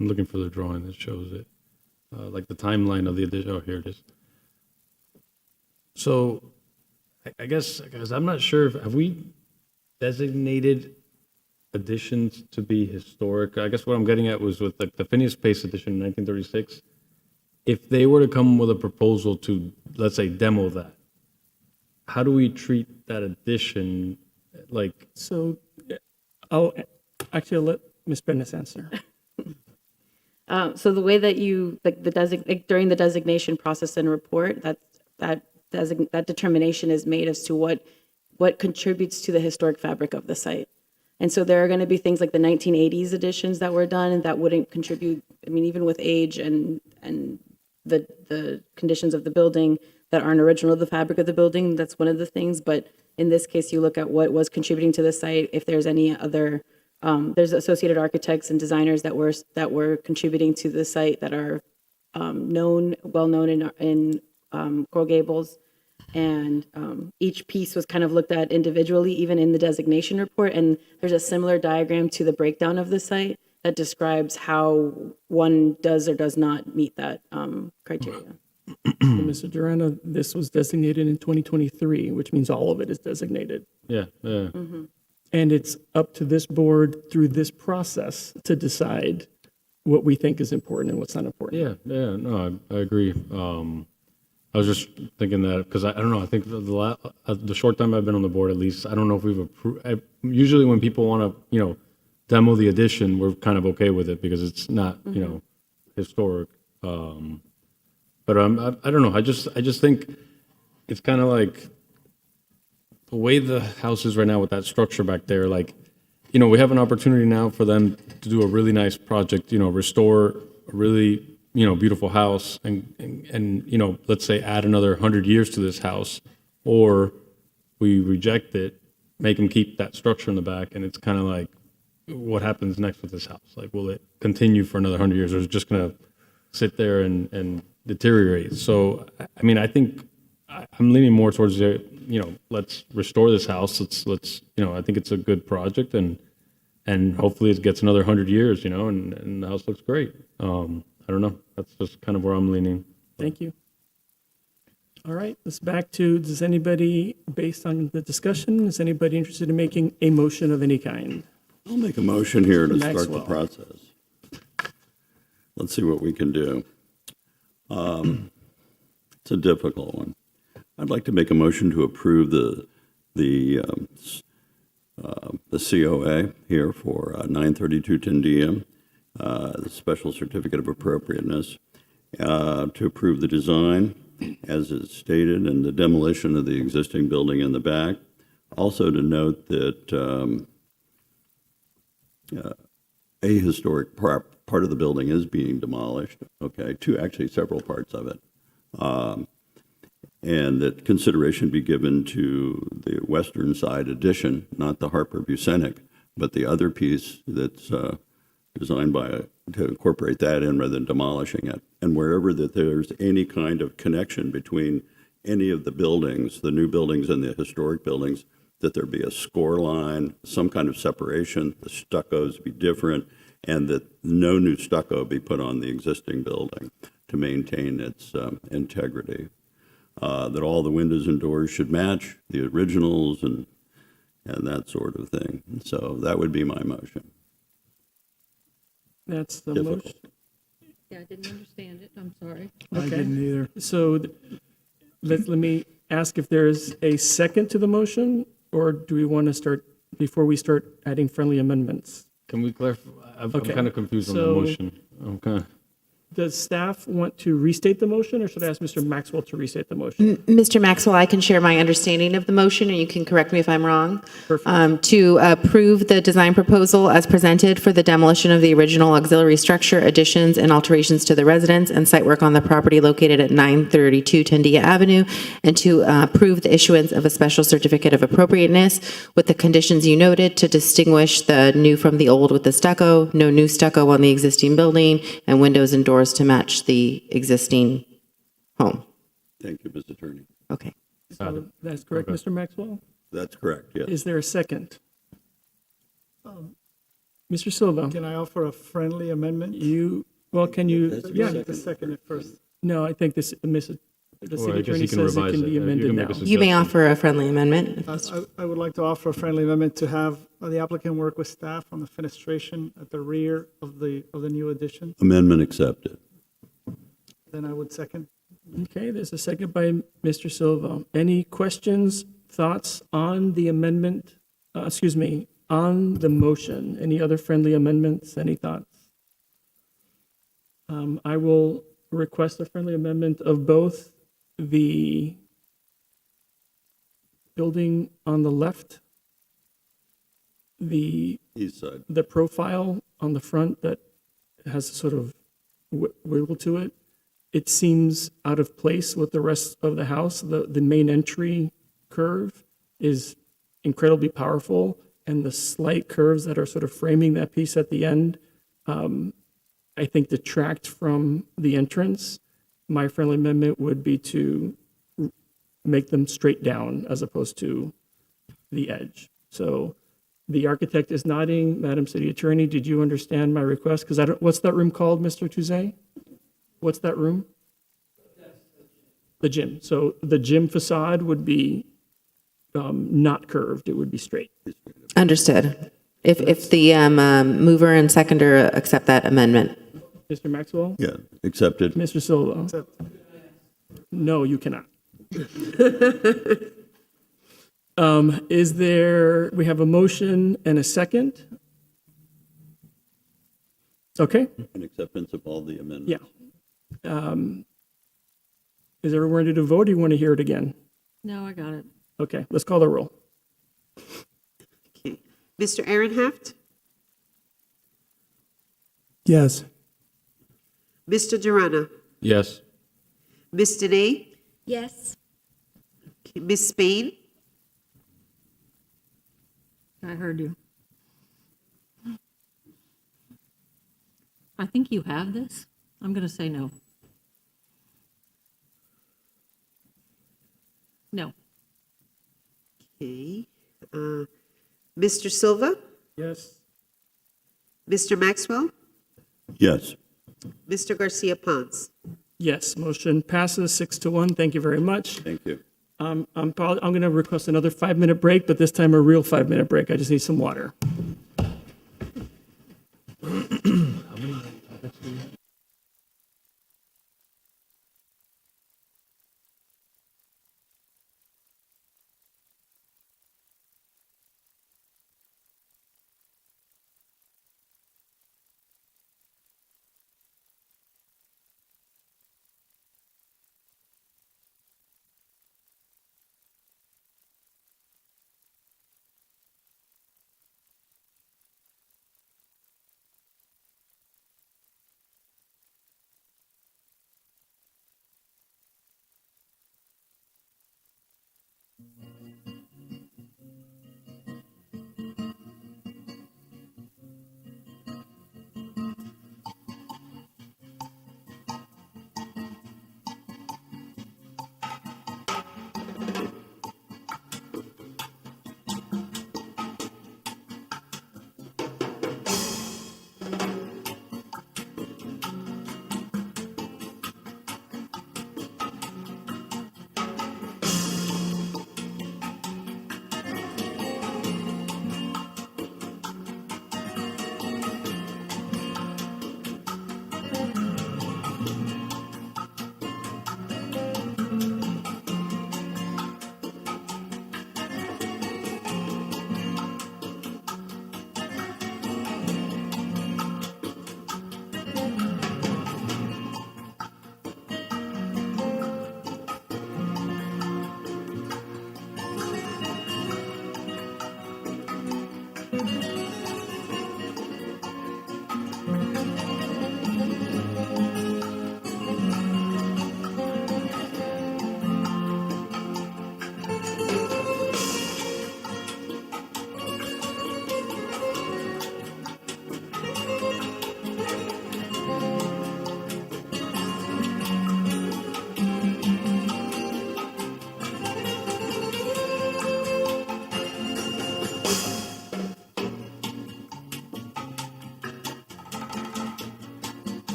looking for the drawing that shows it, like the timeline of the addition. Oh, here it is. So I guess, guys, I'm not sure have we designated additions to be historic? I guess what I'm getting at was with like the Phineas Pace edition in 1936. If they were to come with a proposal to, let's say, demo that, how do we treat that addition? Like,
So I'll let Ms. Bednas answer.
So the way that you, during the designation process and report, that determination is made as to what contributes to the historic fabric of the site. And so there are going to be things like the 1980s additions that were done and that wouldn't contribute, I mean, even with age and the conditions of the building that aren't original to the fabric of the building, that's one of the things. But in this case, you look at what was contributing to the site, if there's any other, there's associated architects and designers that were contributing to the site that are well known in Coral Gables. And each piece was kind of looked at individually, even in the designation report. And there's a similar diagram to the breakdown of the site that describes how one does or does not meet that criteria.
Mr. Durana, this was designated in 2023, which means all of it is designated.
yeah.
And it's up to this board through this process to decide what we think is important and what's not important.
Yeah, no, I agree. I was just thinking that because I don't know. I think the short time I've been on the board, at least, I don't know if we've approved. Usually, when people want to, demo the addition, we're kind of okay with it because it's not, historic. But I don't know. I just think it's kind of like the way the house is right now with that structure back there. Like, we have an opportunity now for them to do a really nice project. Restore a really beautiful house and let's say add another 100 years to this house, or we reject it, make them keep that structure in the back, and it's kind of like, what happens next with this house? Like, will it continue for another 100 years, or is it just going to sit there and deteriorate? So, I mean, I think I'm leaning more towards the, let's restore this house. Let's I think it's a good project, and hopefully it gets another 100 years, and the house looks great. I don't know. That's just kind of where I'm leaning.
Thank you. All right, let's back to, does anybody, based on the discussion, is anybody interested in making a motion of any kind?
I'll make a motion here to start the
Maxwell.
process. Let's see what we can do. It's a difficult one. I'd like to make a motion to approve the COA here for 932 Tendia, the Special Certificate of Appropriateness, to approve the design as is stated and the demolition of the existing building in the back. Also to note that a historic part of the building is being demolished, okay, several parts of it. And that consideration be given to the western side addition, not the Harper Bucenic, but the other piece that's designed to incorporate that in rather than demolishing it. And wherever that there's any kind of connection between any of the buildings, the new buildings and the historic buildings, that there be a score line, some kind of separation, the stuccos be different, and that no new stucco be put on the existing building to maintain its integrity. That all the windows and doors should match the originals and that sort of thing. So that would be my motion.
That's the
Difficult.
motion.
Yeah, I didn't understand it. I'm sorry.
I didn't either. So let me ask if there's a second to the motion, or do we want to start, before we start adding friendly amendments?
Can we clarify? I'm
Okay.
kind of confused on the
So-
motion. Okay.
Does staff want to restate the motion, or should I ask Mr. Maxwell to restate the motion?
Mr. Maxwell, I can share my understanding of the motion, and you can correct me if I'm wrong. To approve the design proposal as presented for the demolition of the original auxiliary structure, additions and alterations to the residence and site work on the property located at 932 Tendia Avenue, and to approve the issuance of a special certificate of appropriateness with the conditions you noted to distinguish the new from the old with the stucco, no new stucco on the existing building, and windows and doors to match the existing home.
Thank you, Ms. Attorney.
Okay.
So that's correct, Mr. Maxwell?
That's correct, yes.
Is there a second? Mr. Silva?
Can I offer a friendly amendment?
Can you?
That's
Yeah.
To second it first.
No, I think the city
Well, I
attorney
guess you can
says it
revise
can
it.
be
You can
amended
make
now.
a
You may
suggestion.
offer a friendly amendment.
I would like to offer a friendly amendment to have the applicant work with staff on the fenestration at the rear of the new addition.
Amendment accepted.
Then I would second.
Okay, there's a second by Mr. Silva. Any questions, thoughts on the amendment? On the motion? Any other friendly amendments? Any thoughts? I will request a friendly amendment of both the building on the left, the
East side.
the profile on the front that has sort of wiggle to it. It seems out of place with the rest of the house. The main entry curve is incredibly powerful, and the slight curves that are sort of framing that piece at the end, I think detract from the entrance. My friendly amendment would be to make them straight down as opposed to the edge. So the architect is nodding. Madam City Attorney, did you understand my request? Because what's that room called, Mr. Touzé? What's that room? The gym. So the gym facade would be not curved. It would be straight.
Understood. If the mover and seconder accept that amendment.
Mr. Maxwell?
Yeah, accepted.
Mr. Silva?
Except
No, you cannot. We have a motion and a second? Okay,
An acceptance of all the amendments.
yeah. Is everyone ready to vote, or you want to hear it again?
No, I got it.
Okay, let's call the roll.
Okay. Mr. Aaronhaft?
Yes.
Mr. Durana?
Yes.
Ms. Dene?
Yes.
Okay, Ms. Spain?
I heard you. I think you have this. I'm going to say no. No.
Okay. Mr. Silva?
Yes.
Mr. Maxwell?
Yes.
Mr. Garcia Ponce?
Yes, motion passes 6-1. Thank you very much.
Thank you.
I'm going to request another 5-minute break, but this time a real 5-minute break. I just need some water.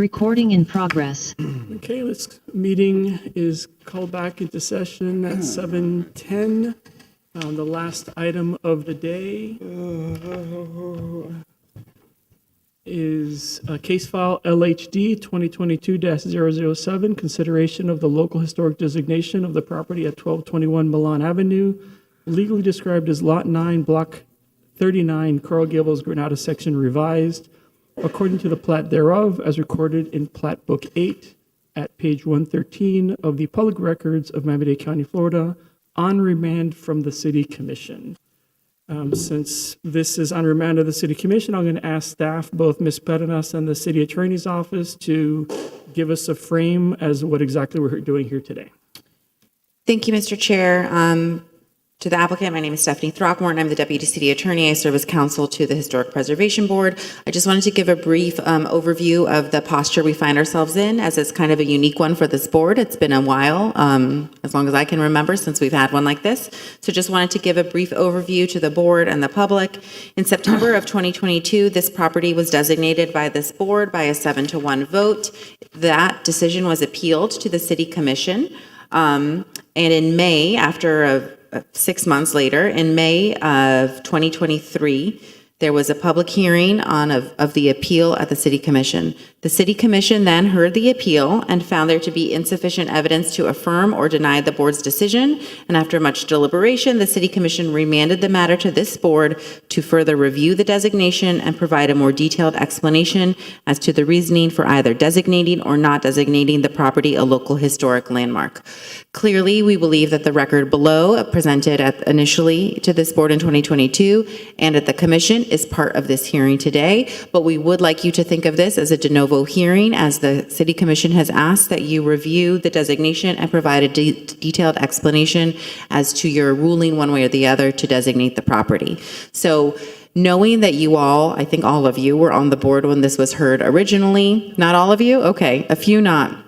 Recording in progress.
Okay, meeting is called back into session at 7:10. The last item of the day is case file LHD 2022-007, consideration of the local historic designation of the property at 1221 Milan Avenue, legally described as Lot 9, Block 39, Coral Gables, Granada Section revised, according to the plat thereof, as recorded in Plat Book 8 at page 113 of the Public Records of Miami-Dade County, Florida, on remand from the City Commission. Since this is on remand of the City Commission, I'm going to ask staff, both Ms. Perenas and the City Attorney's Office, to give us a frame as what exactly we're doing here today.
Thank you, Mr. Chair. To the applicant, my name is Stephanie Throckmorton. I'm the Deputy City Attorney. I serve as counsel to the Historic Preservation Board. I just wanted to give a brief overview of the posture we find ourselves in, as it's kind of a unique one for this board. It's been a while, as long as I can remember, since we've had one like this. So just wanted to give a brief overview to the board and the public. In September of 2022, this property was designated by this board by a 7-1 vote. That decision was appealed to the City Commission. And in May, after 6 months later, in May of 2023, there was a public hearing of the appeal at the City Commission. The City Commission then heard the appeal and found there to be insufficient evidence to affirm or deny the board's decision. And after much deliberation, the City Commission remanded the matter to this board to further review the designation and provide a more detailed explanation as to the reasoning for either designating or not designating the property a local historic landmark. Clearly, we believe that the record below presented initially to this board in 2022 and at the Commission is part of this hearing today, but we would like you to think of this as a de novo hearing, as the City Commission has asked that you review the designation and provide a detailed explanation as to your ruling one way or the other to designate the property. So knowing that you all, I think all of you, were on the board when this was heard originally, not all of you? Okay, a few not.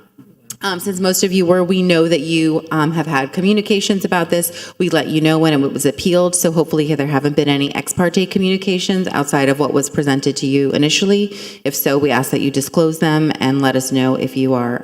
Since most of you were, we know that you have had communications about this. We let you know when it was appealed, so hopefully there haven't been any ex parte communications outside of what was presented to you initially. If so, we ask that you disclose them and let us know if you are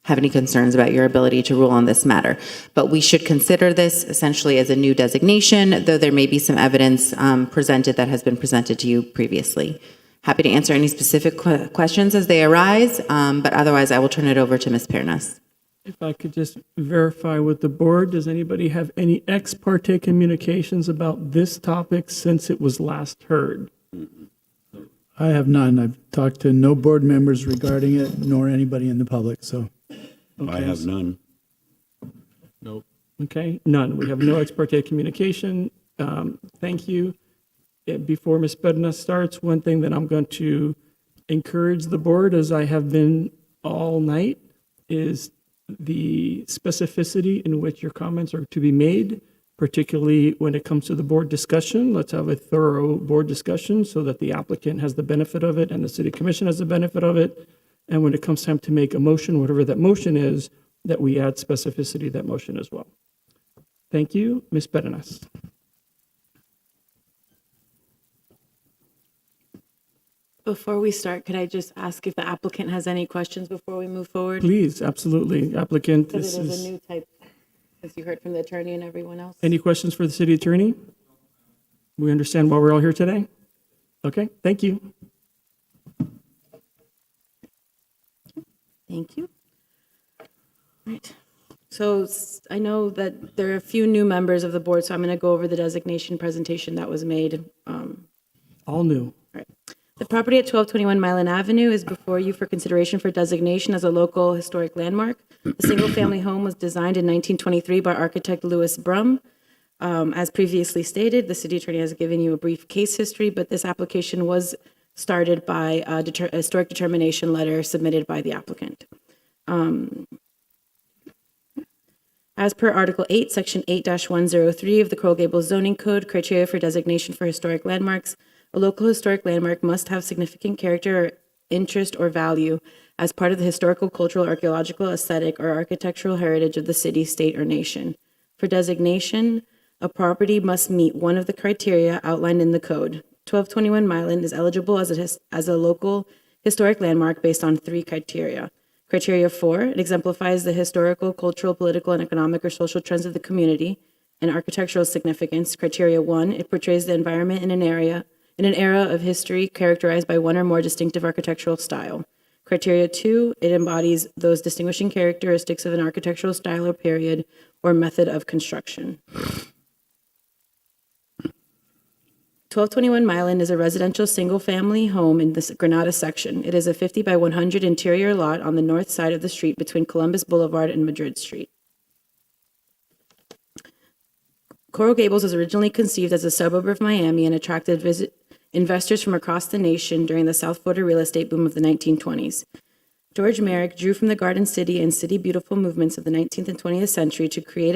have any concerns about your ability to rule on this matter. But we should consider this essentially as a new designation, though there may be some evidence presented that has been presented to you previously. Happy to answer any specific questions as they arise, but otherwise I will turn it over to Ms. Pernas.
If I could just verify with the board, does anybody have any ex parte communications about this topic since it was last heard?
I have none. I've talked to no board members regarding it, nor anybody in the public, so.
I have none.
Nope.
Okay, none. We have no ex parte communication. Thank you. Before Ms. Bedna starts, one thing that I'm going to encourage the board, as I have been all night, is the specificity in which your comments are to be made, particularly when it comes to the board discussion. Let's have a thorough board discussion so that the applicant has the benefit of it and the City Commission has the benefit of it. And when it comes time to make a motion, whatever that motion is, that we add specificity to that motion as well. Thank you. Ms. Berenas.
Before we start, could I just ask if the applicant has any questions before we move forward?
Please, absolutely. Applicant,
Because
this
it is
is...
a new type, as you heard from the attorney and everyone else.
Any questions for the city attorney? We understand why we're all here today? Okay, thank you.
Thank you. Right. So I know that there are a few new members of the board, so I'm going to go over the designation presentation that was made.
All new.
Right. The property at 1221 Milan Avenue is before you for consideration for designation as a local historic landmark. The single-family home was designed in 1923 by architect Louis Brum. As previously stated, the city attorney has given you a brief case history, but this application was started by a historic determination letter submitted by the applicant. As per Article 8, Section 8-103 of the Coral Gables Zoning Code, criteria for designation for historic landmarks, a local historic landmark must have significant character or interest or value as part of the historical, cultural, archaeological, aesthetic, or architectural heritage of the city, state, or nation. For designation, a property must meet one of the criteria outlined in the code. 1221 Milan is eligible as a local historic landmark based on 3 criteria. Criteria 4, it exemplifies the historical, cultural, political, and economic or social trends of the community and architectural significance. Criteria 1, it portrays the environment in an era of history characterized by one or more distinctive architectural style. Criteria 2, it embodies those distinguishing characteristics of an architectural style or period or method of construction. 1221 Milan is a residential single-family home in the Granada section. It is a 50 by 100 interior lot on the north side of the street between Columbus Boulevard and Madrid Street. Coral Gables was originally conceived as a suburb of Miami and attracted investors from across the nation during the South Florida real estate boom of the 1920s. George Merrick drew from the Garden City and City Beautiful movements of the 19th and 20th century to create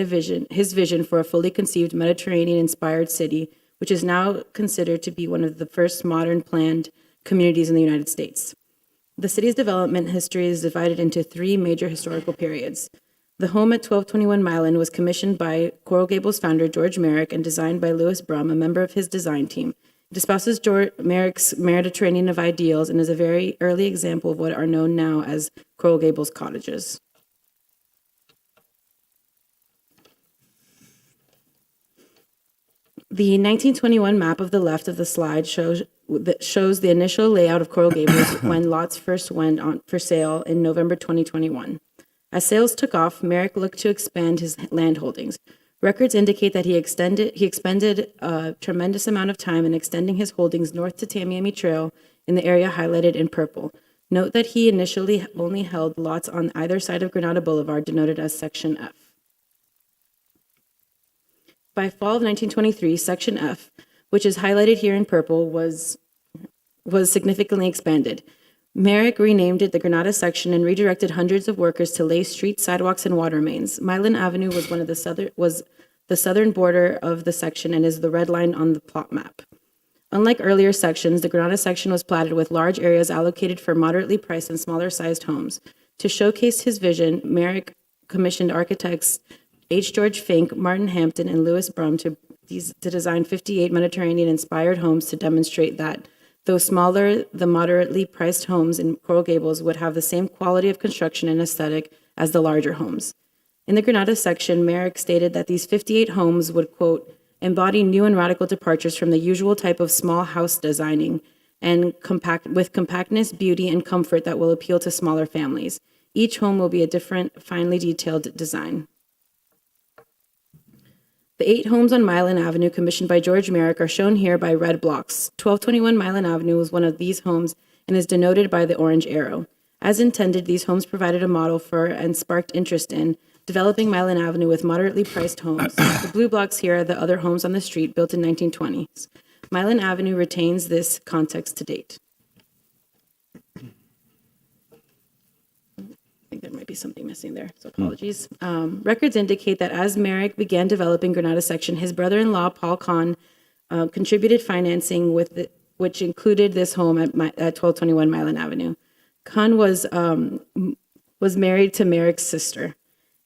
his vision for a fully conceived Mediterranean-inspired city, which is now considered to be one of the first modern planned communities in the United States. The city's development history is divided into 3 major historical periods. The home at 1221 Milan was commissioned by Coral Gables founder George Merrick and designed by Louis Brum, a member of his design team. It espouses Merrick's Mediterranean of ideals and is a very early example of what are known now as Coral Gables cottages. The 1921 map of the left of the slide shows the initial layout of Coral Gables when lots first went on for sale in November 2021. As sales took off, Merrick looked to expand his land holdings. Records indicate that he expended a tremendous amount of time in extending his holdings north to Tamiami Trail in the area highlighted in purple. Note that he initially only held lots on either side of Granada Boulevard, denoted as Section F. By fall of 1923, Section F, which is highlighted here in purple, was significantly expanded. Merrick renamed it the Granada section and redirected hundreds of workers to lay streets, sidewalks, and water mains. Milan Avenue was the southern border of the section and is the red line on the plot map. Unlike earlier sections, the Granada section was platted with large areas allocated for moderately priced and smaller-sized homes. To showcase his vision, Merrick commissioned architects H. George Fink, Martin Hampton, and Louis Brum to design 58 Mediterranean-inspired homes to demonstrate that, though smaller, the moderately priced homes in Coral Gables would have the same quality of construction and aesthetic as the larger homes. In the Granada section, Merrick stated that these 58 homes would, quote, embody new and radical departures from the usual type of small house designing and with compactness, beauty, and comfort that will appeal to smaller families. Each home will be a different, finely detailed design. The 8 homes on Milan Avenue commissioned by George Merrick are shown here by red blocks. 1221 Milan Avenue was one of these homes and is denoted by the orange arrow. As intended, these homes provided a model for and sparked interest in developing Milan Avenue with moderately priced homes. The blue blocks here are the other homes on the street built in 1920s. Milan Avenue retains this context to date. I think there might be something missing there, so apologies. Records indicate that as Merrick began developing Granada section, his brother-in-law, Paul Kahn, contributed financing which included this home at 1221 Milan Avenue. Kahn was married to Merrick's sister.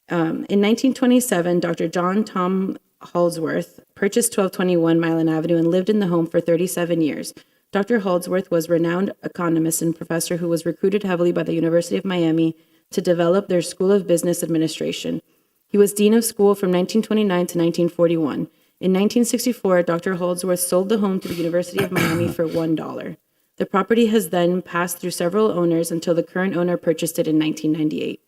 In 1927, Dr. John Tom Halsworth purchased 1221 Milan Avenue and lived in the home for 37 years. Dr. Halsworth was a renowned economist and professor who was recruited heavily by the University of Miami to develop their School of Business Administration. He was dean of school from 1929 to 1941. In 1964, Dr. Halsworth sold the home to the University of Miami for $1. The property has then passed through several owners until the current owner purchased it in 1998.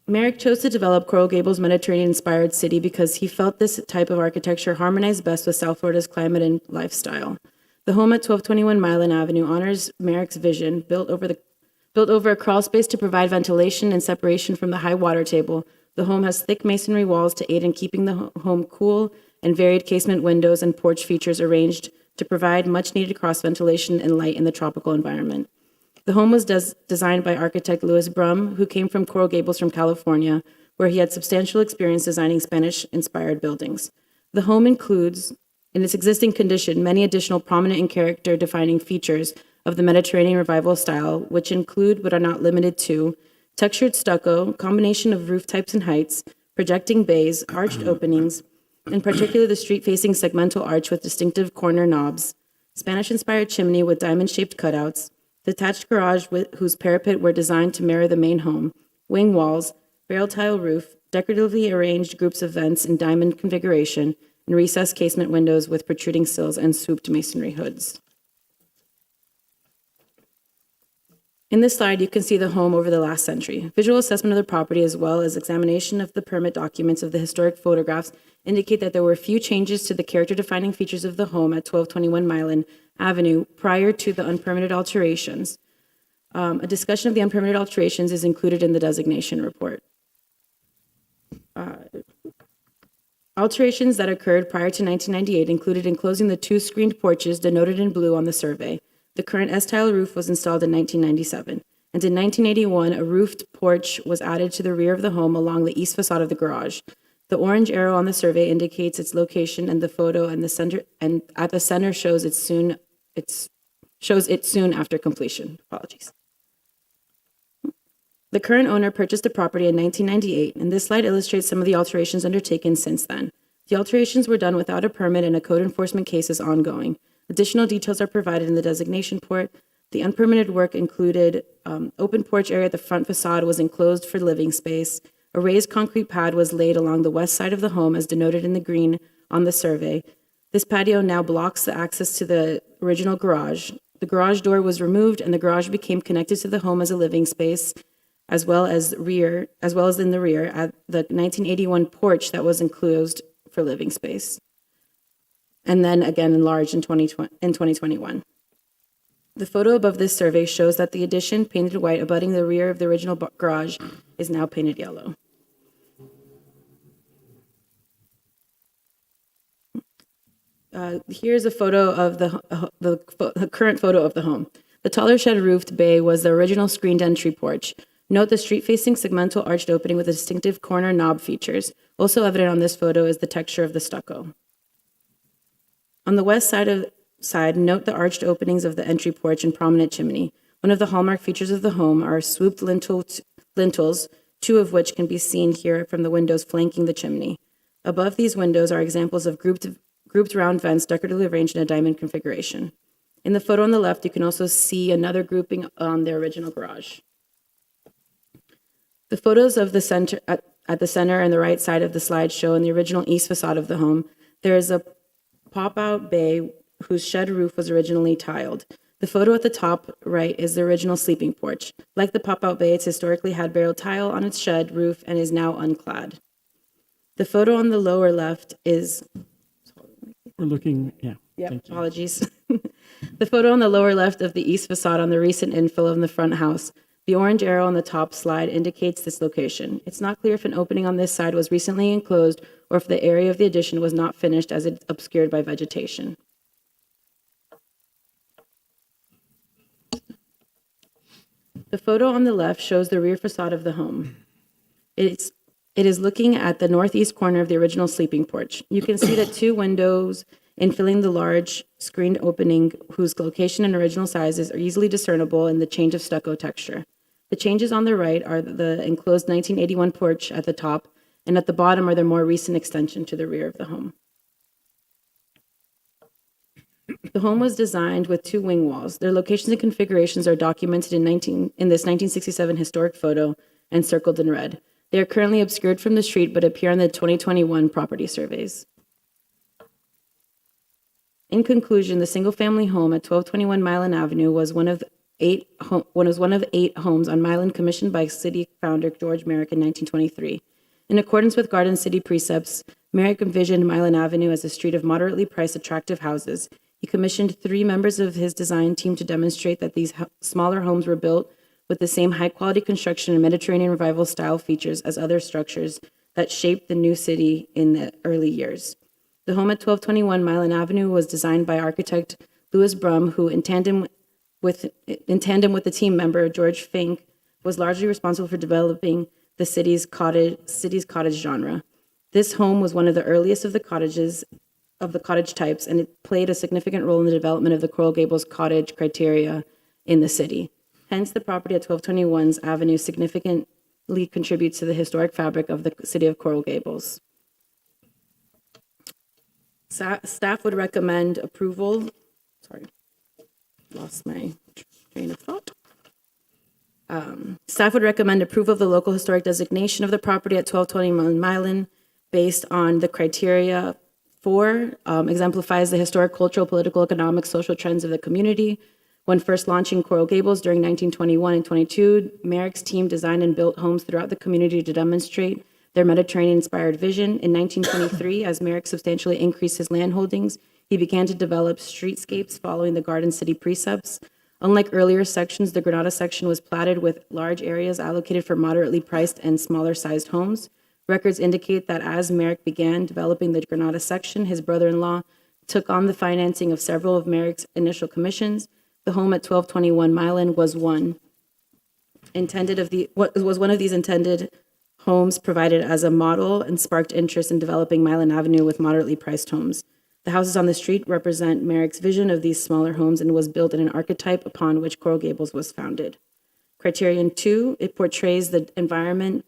Merrick chose to develop Coral Gables' Mediterranean-inspired city because he felt this type of architecture harmonized best with South Florida's climate and lifestyle. The home at 1221 Milan Avenue honors Merrick's vision, built over a crawl space to provide ventilation and separation from the high water table. The home has thick masonry walls to aid in keeping the home cool and varied casement windows and porch features arranged to provide much-needed cross-ventilation and light in the tropical environment. The home was designed by architect Louis Brum, who came from Coral Gables from California, where he had substantial experience designing Spanish-inspired buildings. The home includes, in its existing condition, many additional prominent and character-defining features of the Mediterranean Revival style, which include, but are not limited to, textured stucco, combination of roof types and heights, projecting bays, arched openings, in particular the street-facing segmental arch with distinctive corner knobs, Spanish-inspired chimney with diamond-shaped cutouts, detached garage whose parapet were designed to mirror the main home, wing walls, barrel tile roof, decoratively arranged groups of vents in diamond configuration, and recessed casement windows with protruding sills and swooped masonry hoods. In this slide, you can see the home over the last century. Visual assessment of the property, as well as examination of the permit documents of the historic photographs, indicate that there were few changes to the character-defining features of the home at 1221 Milan Avenue prior to the unpermitted alterations. A discussion of the unpermitted alterations is included in the designation report. Alterations that occurred prior to 1998 included enclosing the two screened porches denoted in blue on the survey. The current S-tile roof was installed in 1997, and in 1981, a roofed porch was added to the rear of the home along the east facade of the garage. The orange arrow on the survey indicates its location, and the photo and the center and at the center shows it soon after completion. Apologies. The current owner purchased the property in 1998, and this slide illustrates some of the alterations undertaken since then. The alterations were done without a permit, and a code enforcement case is ongoing. Additional details are provided in the designation report. The unpermitted work included open porch area at the front facade was enclosed for living space. A raised concrete pad was laid along the west side of the home as denoted in the green on the survey. This patio now blocks the access to the original garage. The garage door was removed and the garage became connected to the home as a living space, as well as in the rear at the 1981 porch that was enclosed for living space, and then again enlarged in 2021. The photo above this survey shows that the addition, painted white abutting the rear of the original garage, is now painted yellow. Here's a photo of the current photo of the home. The taller shed roofed bay was the original screened entry porch. Note the street-facing segmental arched opening with a distinctive corner knob features. Also evident on this photo is the texture of the stucco. On the west side, note the arched openings of the entry porch and prominent chimney. One of the hallmark features of the home are swooped lintels, two of which can be seen here from the windows flanking the chimney. Above these windows are examples of grouped round vents decoratively arranged in a diamond configuration. In the photo on the left, you can also see another grouping on the original garage. The photos of the center at the center and the right side of the slide show in the original east facade of the home, there is a pop-out bay whose shed roof was originally tiled. The photo at the top right is the original sleeping porch. Like the pop-out bay, it's historically had barrel tile on its shed roof and is now unclad. The photo on the lower left is...
We're looking, yeah.
Yep, apologies. The photo on the lower left of the east facade on the recent infill of the front house. The orange arrow on the top slide indicates this location. It's not clear if an opening on this side was recently enclosed or if the area of the addition was not finished as it's obscured by vegetation. The photo on the left shows the rear facade of the home. It is looking at the northeast corner of the original sleeping porch. You can see that two windows infilling the large screened opening whose location and original sizes are easily discernible in the change of stucco texture. The changes on the right are the enclosed 1981 porch at the top, and at the bottom are the more recent extension to the rear of the home. The home was designed with two wing walls. Their locations and configurations are documented in this 1967 historic photo and circled in red. They are currently obscured from the street but appear on the 2021 property surveys. In conclusion, the single-family home at 1221 Milan Avenue was one of 8 homes on Milan commissioned by city founder George Merrick in 1923. In accordance with Garden City precepts, Merrick envisioned Milan Avenue as a street of moderately priced, attractive houses. He commissioned 3 members of his design team to demonstrate that these smaller homes were built with the same high-quality construction and Mediterranean revival style features as other structures that shaped the new city in the early years. The home at 1221 Milan Avenue was designed by architect Louis Brum, who, in tandem with the team member George Fink, was largely responsible for developing the city's cottage genre. This home was one of the earliest of the cottage types, and it played a significant role in the development of the Coral Gables cottage criteria in the city. Hence, the property at 1221's Avenue significantly contributes to the historic fabric of the city of Coral Gables. Staff would recommend approval sorry, lost my train of thought. Staff would recommend approval of the local historic designation of the property at 1221 Mylan based on the criteria exemplifies the historic, cultural, political, economic, social trends of the community. When first launching Coral Gables during 1921 and 22, Merrick's team designed and built homes throughout the community to demonstrate their Mediterranean-inspired vision. In 1923, as Merrick substantially increased his land holdings, he began to develop streetscapes following the Garden City precepts. Unlike earlier sections, the Granada section was platted with large areas allocated for moderately priced and smaller-sized homes. Records indicate that as Merrick began developing the Granada section, his brother-in-law took on the financing of several of Merrick's initial commissions. The home at 1221 Mylan was one of these intended homes provided as a model and sparked interest in developing Mylan Avenue with moderately priced homes. The houses on the street represent Merrick's vision of these smaller homes and was built in an archetype upon which Coral Gables was founded. Criterion 2, it portrays the environment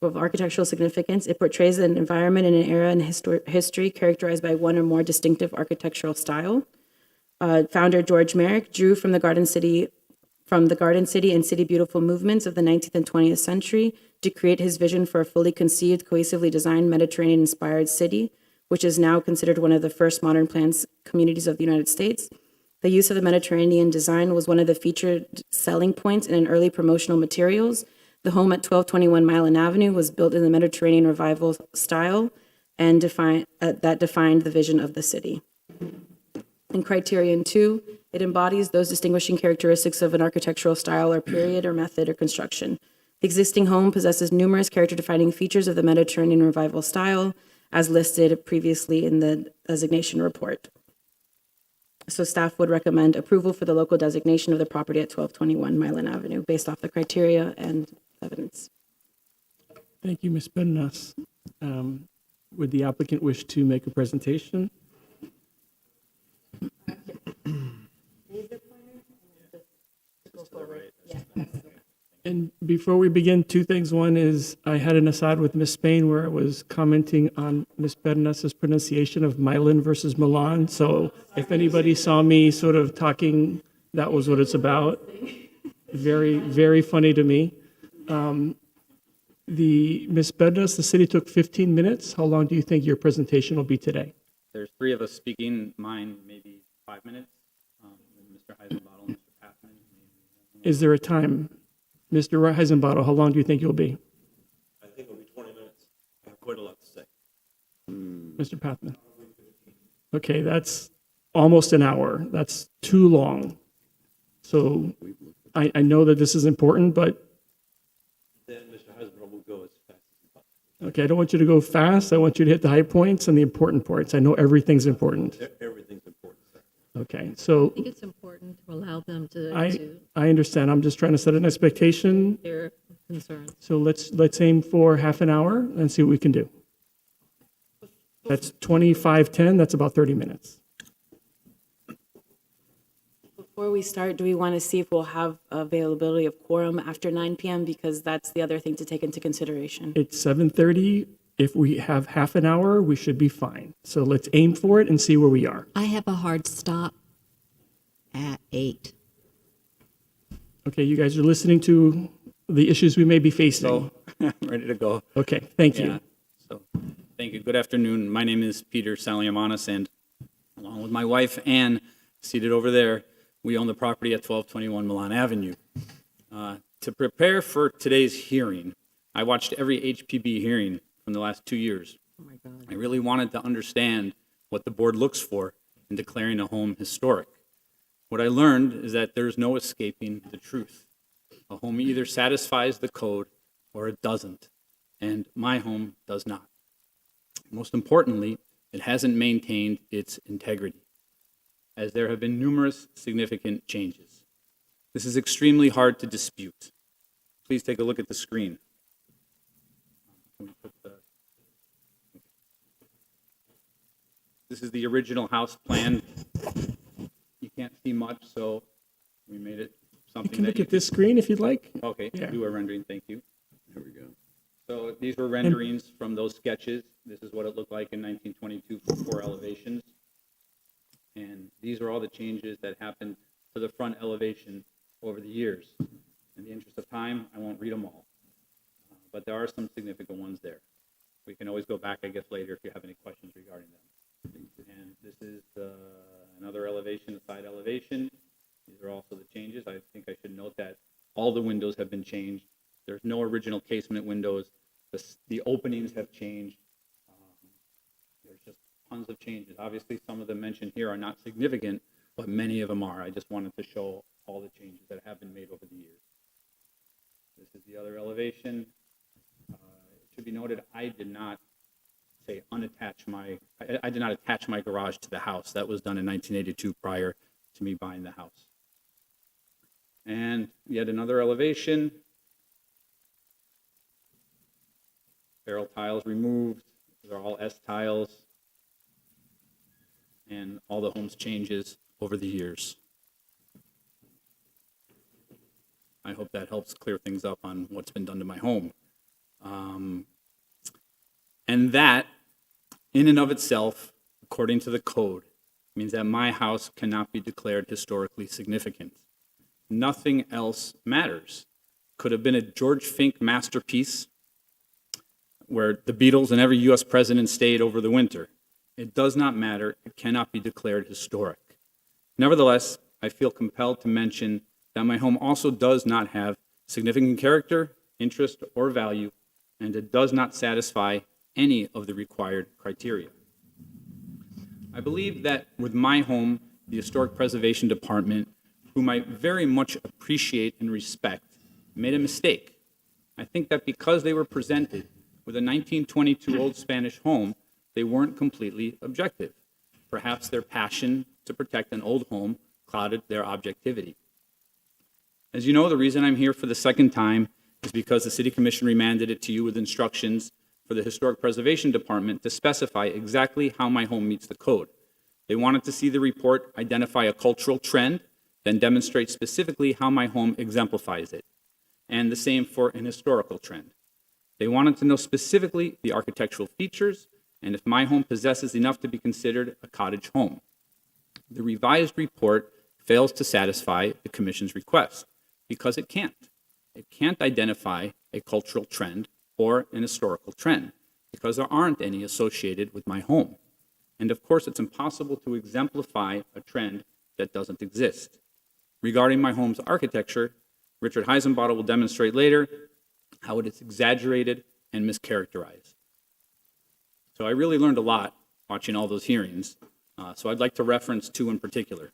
of architectural significance. It portrays an environment in an era in history characterized by one or more distinctive architectural style. Founder George Merrick drew from the Garden City and City Beautiful movements of the 19th and 20th century to create his vision for a fully conceived, cohesively designed Mediterranean-inspired city, which is now considered one of the first modern planned communities of the United States. The use of the Mediterranean design was one of the featured selling points in an early promotional materials. The home at 1221 Mylan Avenue was built in the Mediterranean Revival style and that defined the vision of the city. In Criterion 2, it embodies those distinguishing characteristics of an architectural style or period or method or construction. The existing home possesses numerous character-defining features of the Mediterranean Revival style, as listed previously in the designation report. So staff would recommend approval for the local designation of the property at 1221 Mylan Avenue based off the criteria and evidence.
Thank you, Ms. Benas. Would the applicant wish to make a presentation? And before we begin, two things. One is I had an aside with Ms. Spain where I was commenting on Ms. Bernas's pronunciation of Milan versus Milan. So if anybody saw me sort of talking, that was what it's about. Very, very funny to me. Ms. Bernas, the city took 15 minutes. How long do you think your presentation will be today?
There's three of us speaking. Mine, maybe 5 minutes. Mr. Heisenbottle, Mr. Passman.
Is there a time? Mr. Heisenbottle, how long do you think you'll be?
I think it'll be 20 minutes. I have quite a lot to say.
Mr. Pathman? Okay, that's almost an hour. That's too long. So I know that this is important, but
Then Mr. Heisenbottle will go as fast as he possibly.
okay, I don't want you to go fast. I want you to hit the high points and the important parts. I know everything's important.
Everything's important, sir.
Okay,
I
so
think it's important to allow them to
I understand. I'm just trying to set an expectation.
their concerns.
So let's aim for half an hour and see what we can do. That's 25:10. That's about 30 minutes.
Before we start, do we want to see if we'll have availability of quorum after 9 p.m.? Because that's the other thing to take into consideration.
It's 7:30. If we have half an hour, we should be fine. So let's aim for it and see where we are.
I have a hard stop at 8.
Okay, you guys are listening to the issues we may be facing.
So, I'm ready to go.
Okay, thank you.
Yeah. So, thank you. Good afternoon. My name is Peter Saliamanis, and along with my wife, Ann, seated over there, we own the property at 1221 Milan Avenue. To prepare for today's hearing, I watched every HPB hearing from the last 2 years.
Oh, my God.
I really wanted to understand what the board looks for in declaring a home historic. What I learned is that there's no escaping the truth. A home either satisfies the code or it doesn't, and my home does not. Most importantly, it hasn't maintained its integrity, as there have been numerous significant changes. This is extremely hard to dispute. Please take a look at the screen. This is the original house plan. You can't see much, so we made it
You
something
can
that
look
you
at this screen if you'd like.
Okay,
Yeah.
do a rendering, thank you.
There we go.
So these were renderings from those sketches. This is what it looked like in 1922 for 4 elevations. And These are all the changes that happened to the front elevation over the years. In the interest of time, I won't read them all, but there are some significant ones there. We can always go back, I guess, later if you have any questions regarding them. And this is another elevation, a side elevation. These are also the changes. I think I should note that all the windows have been changed. There's no original casement windows. The openings have changed. There's just tons of changes. Obviously, some of them mentioned here are not significant, but many of them are. I just wanted to show all the changes that have been made over the years. This is the other elevation. It should be noted, I did not I did not attach my garage to the house. That was done in 1982 prior to me buying the house. And yet another elevation. Barrel tiles removed. They're all S tiles. And all the home's changes over the years. I hope that helps clear things up on what's been done to my home. And that, in and of itself, according to the code, means that my house cannot be declared historically significant. Nothing else matters. Could have been a George Fink masterpiece where the Beatles and every U.S. president stayed over the winter. It does not matter. It cannot be declared historic. Nevertheless, I feel compelled to mention that my home also does not have significant character, interest, or value, and it does not satisfy any of the required criteria. I believe that with my home, the Historic Preservation Department, whom I very much appreciate and respect, made a mistake. I think that because they were presented with a 1922 old Spanish home, they weren't completely objective. Perhaps their passion to protect an old home clouded their objectivity. As you know, the reason I'm here for the second time is because the City Commission remanded it to you with instructions for the Historic Preservation Department to specify exactly how my home meets the code. They wanted to see the report identify a cultural trend, then demonstrate specifically how my home exemplifies it, and the same for an historical trend. They wanted to know specifically the architectural features and if my home possesses enough to be considered a cottage home. The revised report fails to satisfy the Commission's request because it can't. It can't identify a cultural trend or an historical trend because there aren't any associated with my home. And of course, it's impossible to exemplify a trend that doesn't exist. Regarding my home's architecture, Richard Heisenbottle will demonstrate later how it is exaggerated and mischaracterized. So I really learned a lot watching all those hearings, so I'd like to reference two in particular.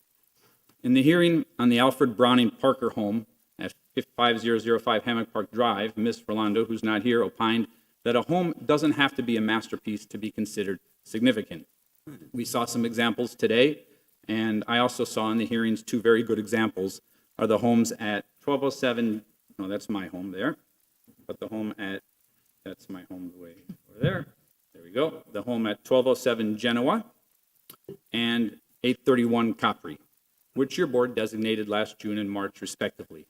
In the hearing on the Alfred Browning Parker home at 5005 Hammock Park Drive, Ms. Rolando, who's not here, opined that a home doesn't have to be a masterpiece to be considered significant. We saw some examples today, and I also saw in the hearings two very good examples are the homes at 1207, no, that's my home there, but the home at, that's my home the way over there. There we go. The home at 1207 Genoa and 831 Capri, which your board designated last June and March respectively.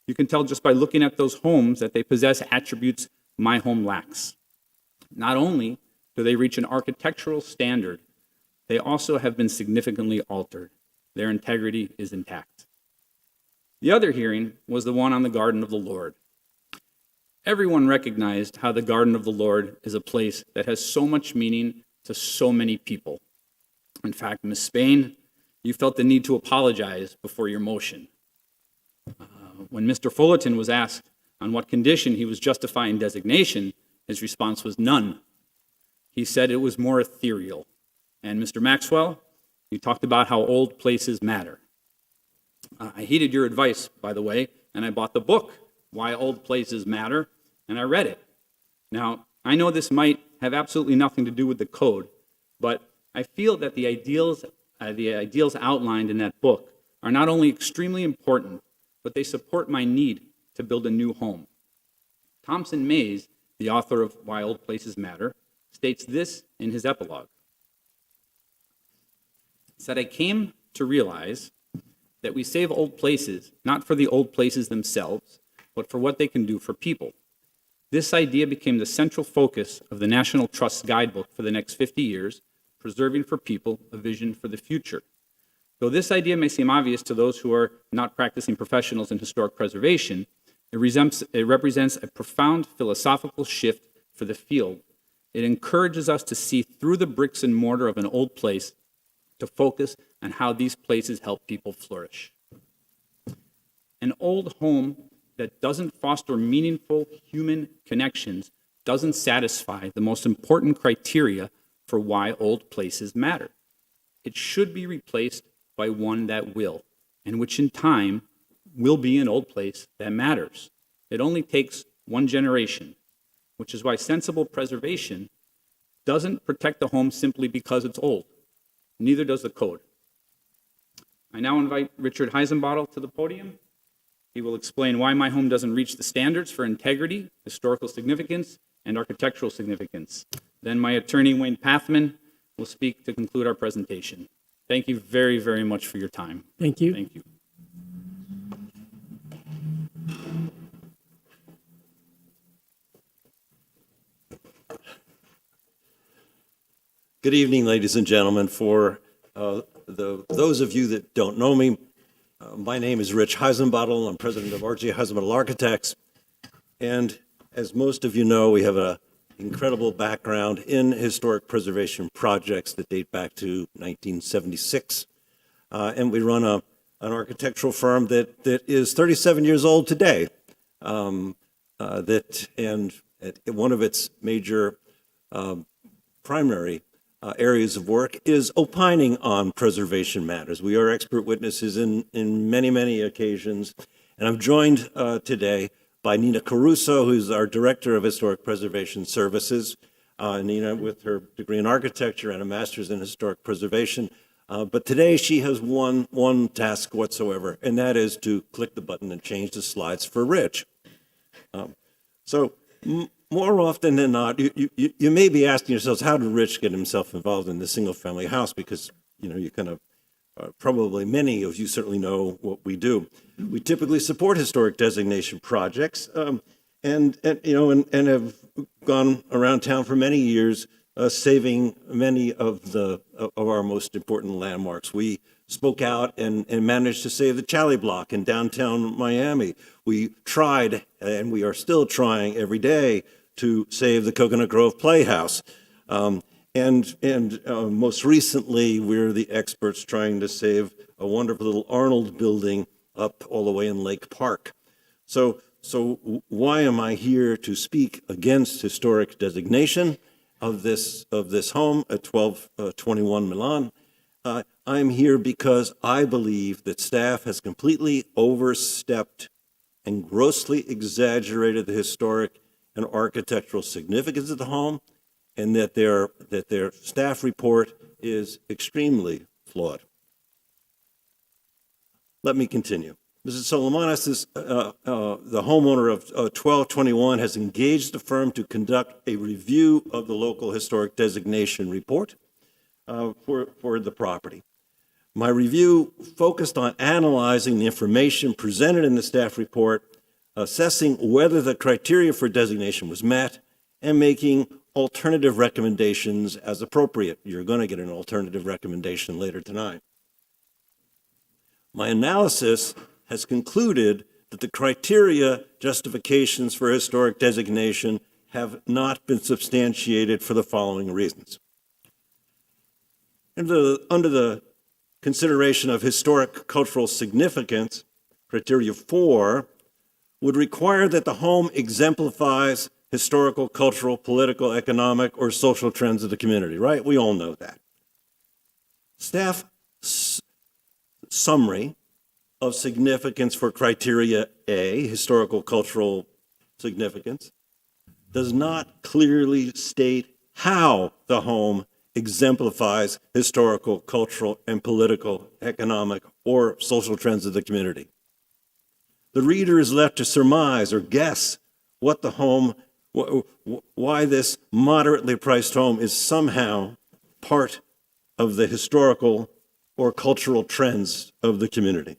You can tell just by looking at those homes that they possess attributes my home lacks. Not only do they reach an architectural standard, they also have been significantly altered. Their integrity is intact. The other hearing was the one on the Garden of the Lord. Everyone recognized how the Garden of the Lord is a place that has so much meaning to so many people. In fact, Ms. Spain, you felt the need to apologize before your motion. When Mr. Fullerton was asked on what condition he was justifying designation, his response was none. He said it was more ethereal. And Mr. Maxwell, you talked about how old places matter. I heeded your advice, by the way, and I bought the book, Why Old Places Matter, and I read it. Now, I know this might have absolutely nothing to do with the code, but I feel that the ideals outlined in that book are not only extremely important, but they support my need to build a new home. Thompson Mays, the author of Why Old Places Matter, states this in his epilogue. He said, I came to realize that we save old places, not for the old places themselves, but for what they can do for people. This idea became the central focus of the National Trust's guidebook for the next 50 years, Preserving for People, a Vision for the Future. Though this idea may seem obvious to those who are not practicing professionals in historic preservation, it represents a profound philosophical shift for the field. It encourages us to see through the bricks and mortar of an old place to focus on how these places help people flourish. An old home that doesn't foster meaningful human connections doesn't satisfy the most important criteria for why old places matter. It should be replaced by one that will, and which in time will be an old place that matters. It only takes one generation, which is why sensible preservation doesn't protect the home simply because it's old. Neither does the code. I now invite Richard Heisenbottle to the podium. He will explain why my home doesn't reach the standards for integrity, historical significance, and architectural significance. Then my attorney, Wayne Pathman, will speak to conclude our presentation. Thank you very, very much for your time.
Thank you.
Thank you.
Good evening, ladies and gentlemen. For those of you that don't know me, my name is Rich Heisenbottle. I'm president of R.J. Heisenbottle Architects. And as most of you know, we have an incredible background in historic preservation projects that date back to 1976. And we run an architectural firm that is 37 years old today. And one of its major primary areas of work is opining on preservation matters. We are expert witnesses in many, many occasions. And I'm joined today by Nina Caruso, who's our Director of Historic Preservation Services. Nina, with her degree in architecture and a master's in historic preservation. But today she has one task whatsoever, and that is to click the button and change the slides for Rich. More often than not, you may be asking yourselves, how did Rich get himself involved in the single-family house? Because, you kind of, probably many of you certainly know what we do. We typically support historic designation projects and have gone around town for many years saving many of our most important landmarks. We spoke out and managed to save the Chally Block in downtown Miami. We tried, and we are still trying every day, to save the Coconut Grove Playhouse. And most recently, we're the experts trying to save a wonderful little Arnold building up all the way in Lake Park. So why am I here to speak against historic designation of this home at 1221 Milan? I'm here because I believe that staff has completely overstepped and grossly exaggerated the historic and architectural significance of the home, and that their staff report is extremely flawed. Let me continue. Mrs. Solomonis, the homeowner of 1221, has engaged the firm to conduct a review of the local historic designation report for the property. My review focused on analyzing the information presented in the staff report, assessing whether the criteria for designation was met, and making alternative recommendations as appropriate. You're going to get an alternative recommendation later tonight. My analysis has concluded that the criteria justifications for historic designation have not been substantiated for the following reasons. Under the consideration of historic cultural significance, criteria 4 would require that the home exemplifies historical, cultural, political, economic, or social trends of the community, right? We all know that. Staff summary of significance for criteria A, historical, cultural significance, does not clearly state how the home exemplifies historical, cultural, and political, economic, or social trends of the community. The reader is left to surmise or guess what the home, why this moderately priced home is somehow part of the historical or cultural trends of the community.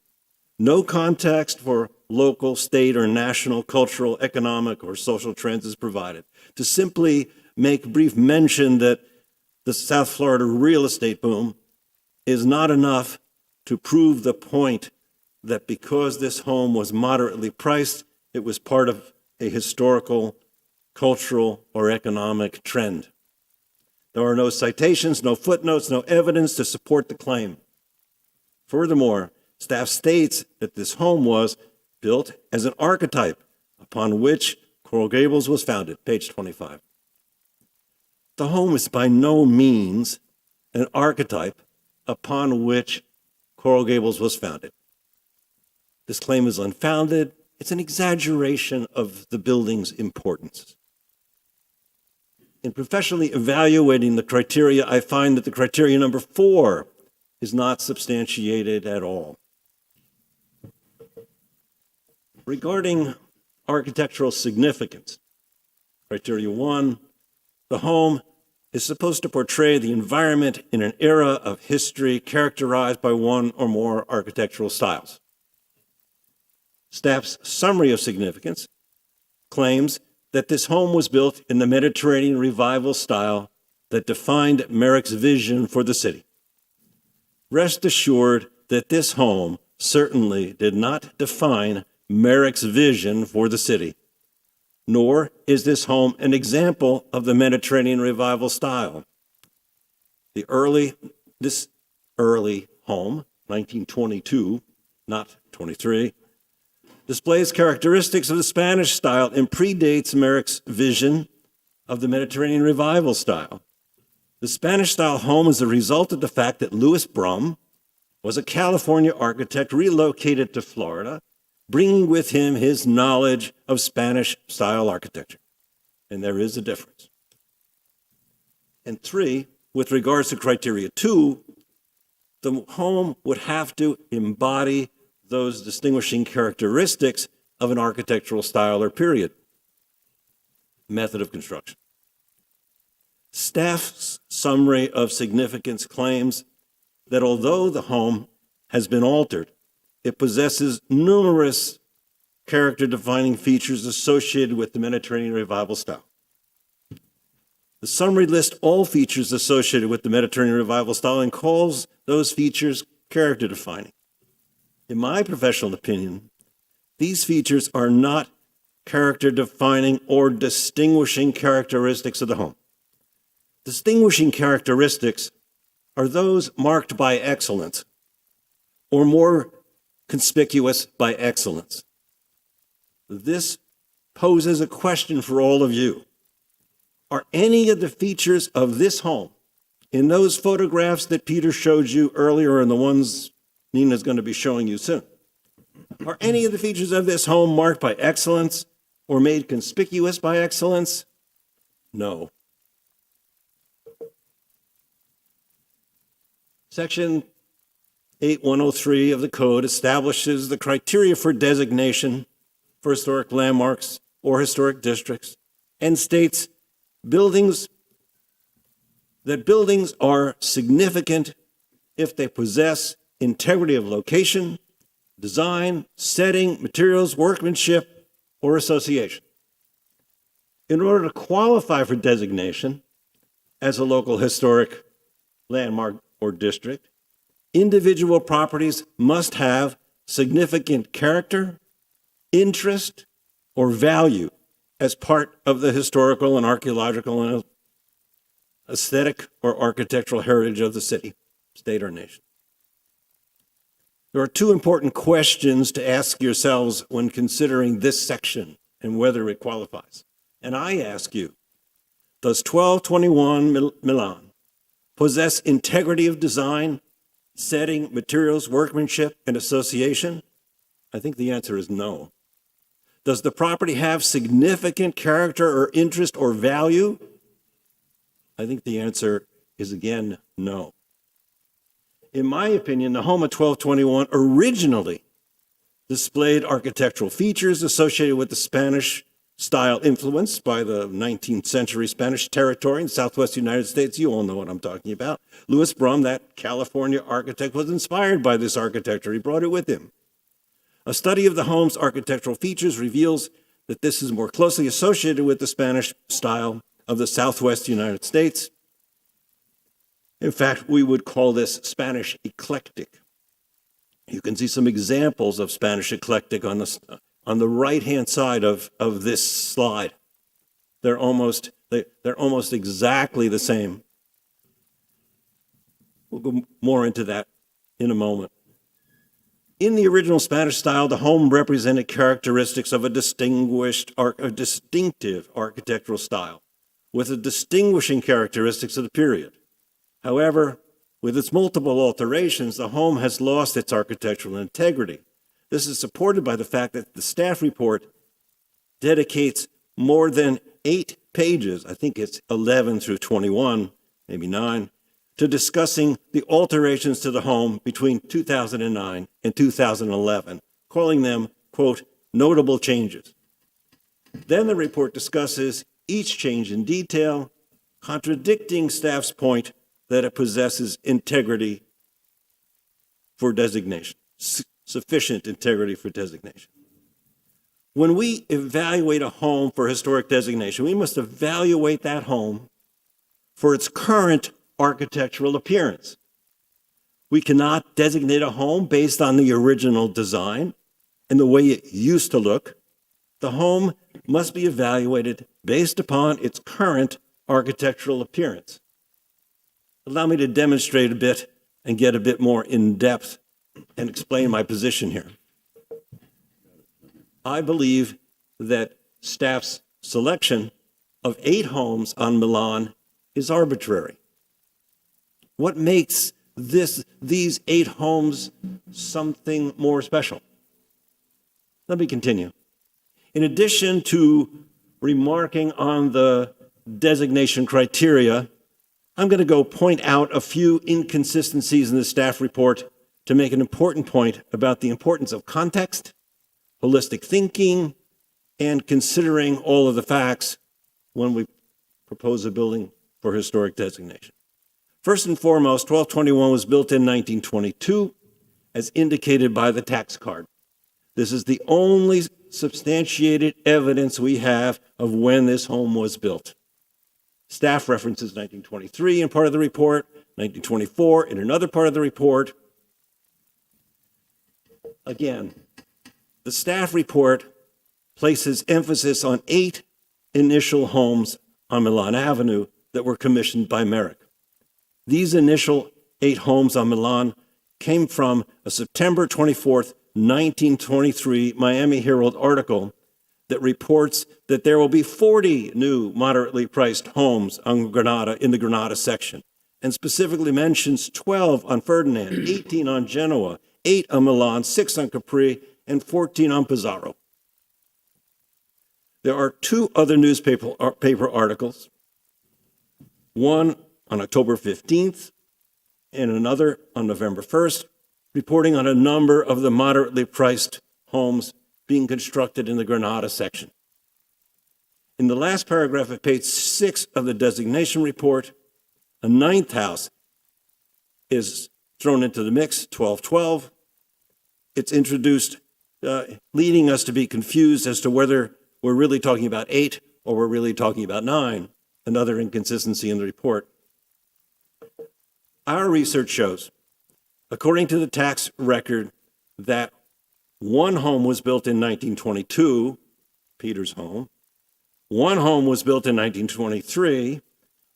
No context for local, state, or national cultural, economic, or social trends is provided. To simply make brief mention that the South Florida real estate boom is not enough to prove the point that because this home was moderately priced, it was part of a historical, cultural, or economic trend. There are no citations, no footnotes, no evidence to support the claim. Furthermore, staff states that this home was built as an archetype upon which Coral Gables was founded, page 25. The home is by no means an archetype upon which Coral Gables was founded. This claim is unfounded. It's an exaggeration of the building's importance. In professionally evaluating the criteria, I find that the criteria number 4 is not substantiated at all. Regarding architectural significance, criteria 1, the home is supposed to portray the environment in an era of history characterized by one or more architectural styles. Staff's summary of significance claims that this home was built in the Mediterranean Revival style that defined Merrick's vision for the city. Rest assured that this home certainly did not define Merrick's vision for the city, nor is this home an example of the Mediterranean Revival style. This early home, 1922, not 23, displays characteristics of the Spanish style and predates Merrick's vision of the Mediterranean Revival style. The Spanish style home is a result of the fact that Louis Brum was a California architect relocated to Florida, bringing with him his knowledge of Spanish style architecture. And there is a difference. And 3, with regards to criteria 2, the home would have to embody those distinguishing characteristics of an architectural style or period. Method of construction. Staff's summary of significance claims that although the home has been altered, it possesses numerous character-defining features associated with the Mediterranean Revival style. The summary lists all features associated with the Mediterranean Revival style and calls those features character-defining. In my professional opinion, these features are not character-defining or distinguishing characteristics of the home. Distinguishing characteristics are those marked by excellence, or more conspicuous by excellence. This poses a question for all of you. Are any of the features of this home, in those photographs that Peter showed you earlier and the ones Nina's going to be showing you soon, are any of the features of this home marked by excellence or made conspicuous by excellence? No. Section 8103 of the Code establishes the criteria for designation for historic landmarks or historic districts and states buildings are significant if they possess integrity of location, design, setting, materials, workmanship, or association. In order to qualify for designation as a local historic landmark or district, individual properties must have significant character, interest, or value as part of the historical and archaeological and aesthetic or architectural heritage of the city, state, or nation. There are 2 important questions to ask yourselves when considering this section and whether it qualifies. And I ask you, does 1221 Milan possess integrity of design, setting, materials, workmanship, and association? I think the answer is no. Does the property have significant character or interest or value? I think the answer is again no. In my opinion, the home of 1221 originally displayed architectural features associated with the Spanish style influenced by the 19th century Spanish territory in the southwest United States. You all know what I'm talking about. Louis Brum, that California architect, was inspired by this architecture. He brought it with him. A study of the home's architectural features reveals that this is more closely associated with the Spanish style of the southwest United States. In fact, we would call this Spanish eclectic. You can see some examples of Spanish eclectic on the right-hand side of this slide. They're almost exactly the same. We'll go more into that in a moment. In the original Spanish style, the home represented characteristics of a distinctive architectural style, with the distinguishing characteristics of the period. However, with its multiple alterations, the home has lost its architectural integrity. This is supported by the fact that the staff report dedicates more than 8 pages, I think it's 11 through 21, maybe 9, to discussing the alterations to the home between 2009 and 2011, calling them, quote, notable changes. Then the report discusses each change in detail, contradicting staff's point that it possesses integrity for designation, sufficient integrity for designation. When we evaluate a home for historic designation, we must evaluate that home for its current architectural appearance. We cannot designate a home based on the original design and the way it used to look. The home must be evaluated based upon its current architectural appearance. Allow me to demonstrate a bit and get a bit more in depth and explain my position here. I believe that staff's selection of 8 homes on Milan is arbitrary. What makes these 8 homes something more special? Let me continue. In addition to remarking on the designation criteria, I'm going to go point out a few inconsistencies in the staff report to make an important point about the importance of context, holistic thinking, and considering all of the facts when we propose a building for historic designation. First and foremost, 1221 was built in 1922, as indicated by the tax card. This is the only substantiated evidence we have of when this home was built. Staff references 1923 in part of the report, 1924 in another part of the report. Again, the staff report places emphasis on 8 initial homes on Milan Avenue that were commissioned by Merrick. These initial 8 homes on Milan came from a September 24th, 1923 Miami Herald article that reports that there will be 40 new moderately priced homes on Granada in the Granada section, and specifically mentions 12 on Ferdinand, 18 on Genoa, 8 on Milan, 6 on Capri, and 14 on Pizarro. There are 2 other newspaper articles, one on October 15th and another on November 1st, reporting on a number of the moderately priced homes being constructed in the Granada section. In the last paragraph of page 6 of the designation report, a 9th house is thrown into the mix, 1212. It's introduced, leading us to be confused as to whether we're really talking about 8 or we're really talking about 9, another inconsistency in the report. Our research shows, according to the tax record, that 1 home was built in 1922, Peter's home. 1 home was built in 1923.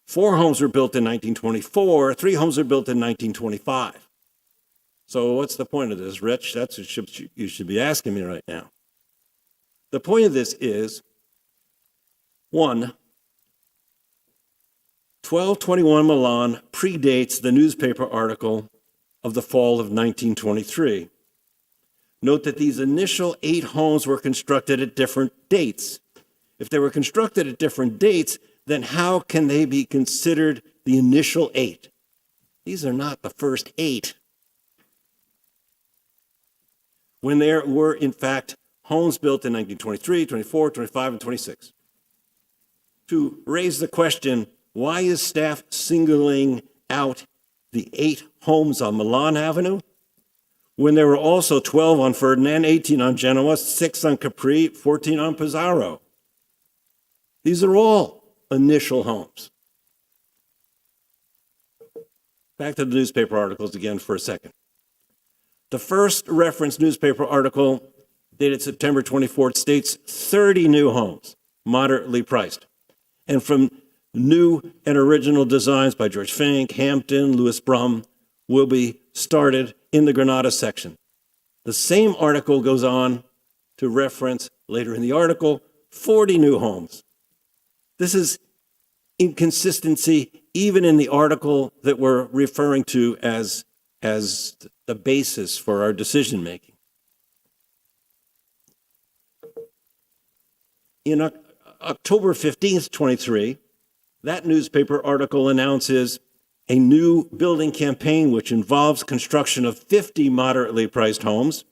4 homes were built in 1924. 3 homes were built in 1925. So what's the point of this, Rich? That's what you should be asking me right now. The point of this is, 1, 1221 Milan predates the newspaper article of the fall of 1923. Note that these initial 8 homes were constructed at different dates. If they were constructed at different dates, then how can they be considered the initial 8? These are not the first 8. When there were, in fact, homes built in 1923, 24, 25, and 26. To raise the question, why is staff singling out the 8 homes on Milan Avenue when there were also 12 on Ferdinand, 18 on Genoa, 6 on Capri, 14 on Pizarro? These are all initial homes. Back to the newspaper articles again for a second. The first reference newspaper article dated September 24th states 30 new homes, moderately priced, and from new and original designs by George Fink, Hampton, Louis Brum will be started in the Granada section. The same article goes on to reference later in the article 40 new homes. This is inconsistency even in the article that we're referring to as the basis for our decision making. In October 15th, 23, that newspaper article announces a new building campaign which involves construction of 50 moderately priced homes.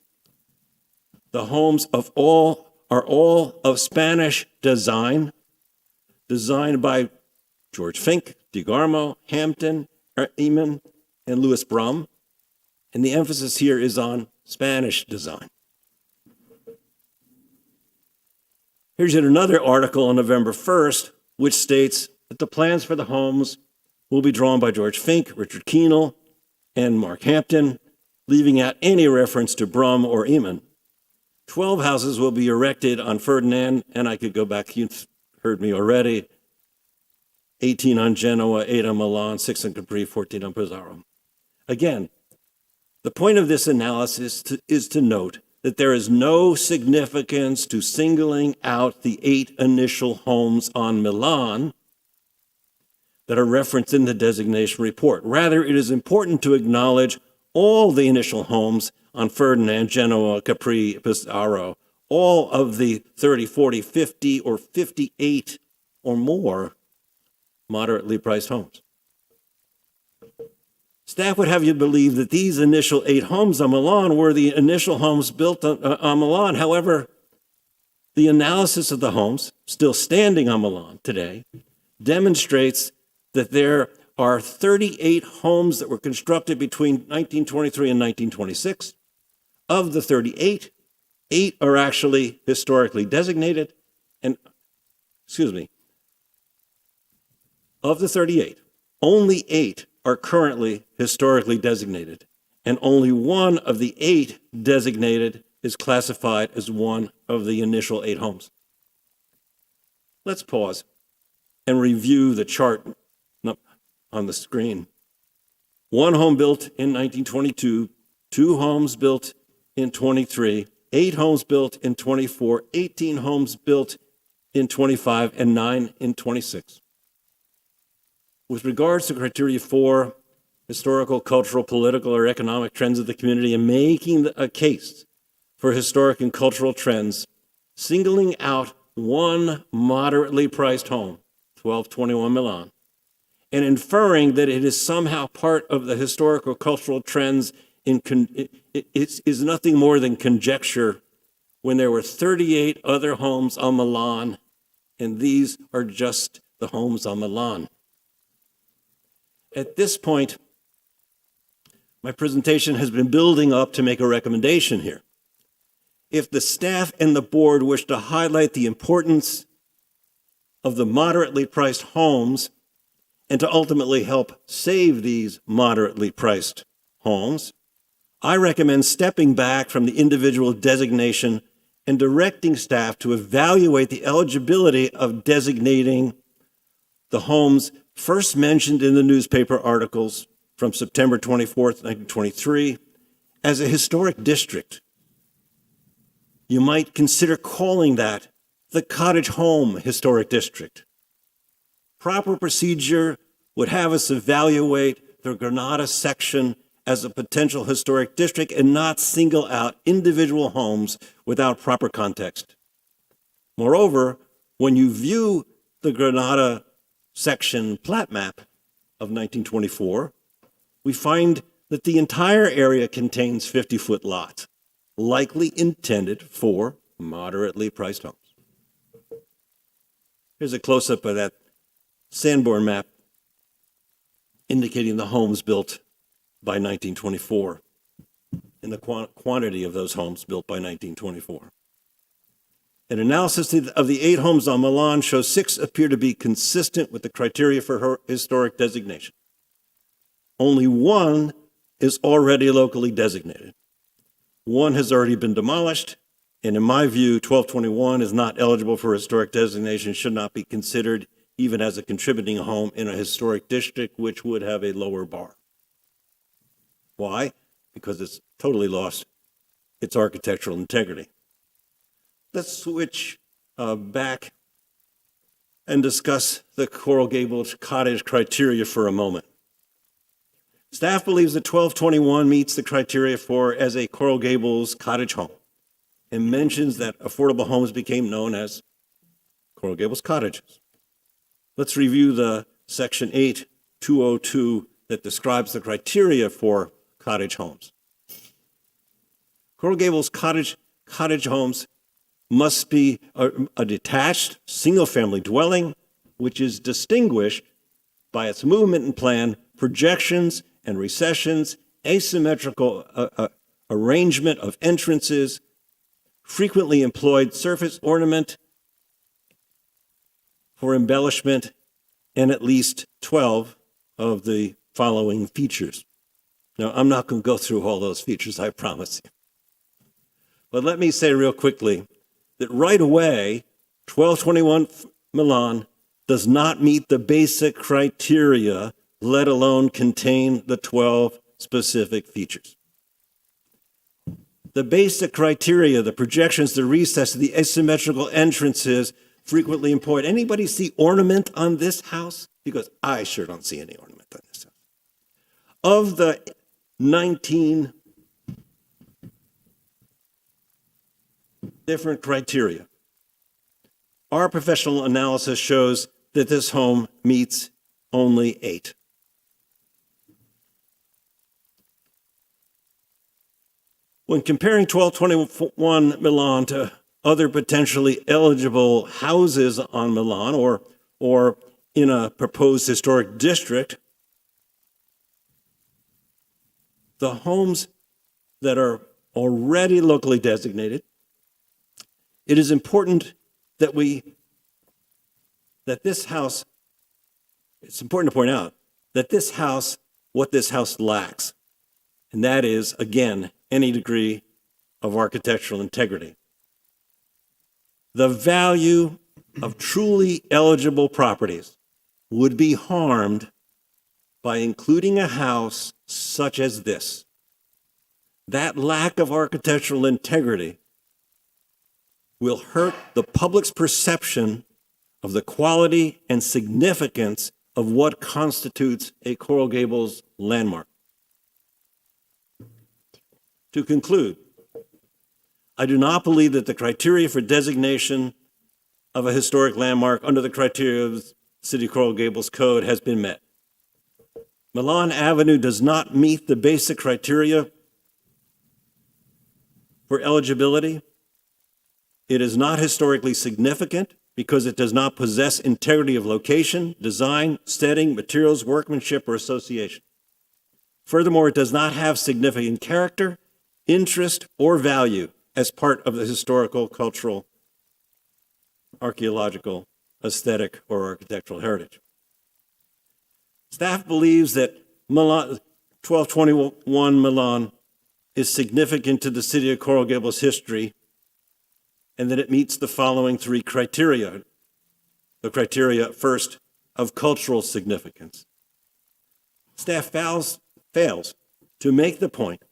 The homes are all of Spanish design, designed by George Fink, DeGarmo, Hampton, Eman, and Louis Brum. And the emphasis here is on Spanish design. Here's yet another article on November 1st, which states that the plans for the homes will be drawn by George Fink, Richard Keenel, and Mark Hampton, leaving out any reference to Brum or Eman. 12 houses will be erected on Ferdinand, and I could go back, you've heard me already, 18 on Genoa, 8 on Milan, 6 on Capri, 14 on Pizarro. Again, the point of this analysis is to note that there is no significance to singling out the 8 initial homes on Milan that are referenced in the designation report. Rather, it is important to acknowledge all the initial homes on Ferdinand, Genoa, Capri, Pizarro, all of the 30, 40, 50, or 58 or more moderately priced homes. Staff would have you believe that these initial 8 homes on Milan were the initial homes built on Milan. However, the analysis of the homes still standing on Milan today demonstrates that there are 38 homes that were constructed between 1923 and 1926. Of the 38, 8 are actually historically designated, and, of the 38, only 8 are currently historically designated, and only 1 of the 8 designated is classified as one of the initial 8 homes. Let's pause and review the chart on the screen. 1 home built in 1922, 2 homes built in 23, 8 homes built in 24, 18 homes built in 25, and 9 in 26. With regards to criteria 4, historical, cultural, political, or economic trends of the community, and making a case for historic and cultural trends, singling out 1 moderately priced home, 1221 Milan, and inferring that it is somehow part of the historical cultural trends is nothing more than conjecture when there were 38 other homes on Milan, and these are just the homes on Milan. At this point, my presentation has been building up to make a recommendation here. If the staff and the board wish to highlight the importance of the moderately priced homes and to ultimately help save these moderately priced homes, I recommend stepping back from the individual designation and directing staff to evaluate the eligibility of designating the homes first mentioned in the newspaper articles from September 24th, 1923, as a historic district. You might consider calling that the Cottage Home Historic District. Proper procedure would have us evaluate the Granada section as a potential historic district and not single out individual homes without proper context. Moreover, when you view the Granada section plat map of 1924, we find that the entire area contains 50-foot lots, likely intended for moderately priced homes. Here's a close-up of that Sanborn map indicating the homes built by 1924 and the quantity of those homes built by 1924. An analysis of the 8 homes on Milan shows 6 appear to be consistent with the criteria for historic designation. Only 1 is already locally designated. One has already been demolished, and in my view, 1221 is not eligible for historic designation, should not be considered even as a contributing home in a historic district, which would have a lower bar. Why? Because it's totally lost its architectural integrity. Let's switch back and discuss the Coral Gables cottage criteria for a moment. Staff believes that 1221 meets the criteria for as a Coral Gables cottage home and mentions that affordable homes became known as Coral Gables cottages. Let's review the Section 8202 that describes the criteria for cottage homes. Coral Gables cottage homes must be a detached, single-family dwelling, which is distinguished by its movement and plan, projections and recessions, asymmetrical arrangement of entrances, frequently employed surface ornament for embellishment, and at least 12 of the following features. Now, I'm not going to go through all those features, I promise you. But let me say real quickly that right away, 1221 Milan does not meet the basic criteria, let alone contain the 12 specific features. The basic criteria, the projections, the recesses, the asymmetrical entrances, frequently employed. Anybody see ornament on this house? Because I sure don't see any ornament on this house. Of the 19 different criteria, our professional analysis shows that this home meets only 8. When comparing 1221 Milan to other potentially eligible houses on Milan or in a proposed historic district, the homes that are already locally designated, it is important that this house, it's important to point out that this house, what this house lacks, and that is, again, any degree of architectural integrity. The value of truly eligible properties would be harmed by including a house such as this. That lack of architectural integrity will hurt the public's perception of the quality and significance of what constitutes a Coral Gables landmark. To conclude, I do not believe that the criteria for designation of a historic landmark under the criteria of the City of Coral Gables Code has been met. Milan Avenue does not meet the basic criteria for eligibility. It is not historically significant because it does not possess integrity of location, design, setting, materials, workmanship, or association. Furthermore, it does not have significant character, interest, or value as part of the historical, cultural, archaeological, aesthetic, or architectural heritage. Staff believes that 1221 Milan is significant to the City of Coral Gables history and that it meets the following 3 criteria. The criteria, first, of cultural significance. Staff fails to make the point,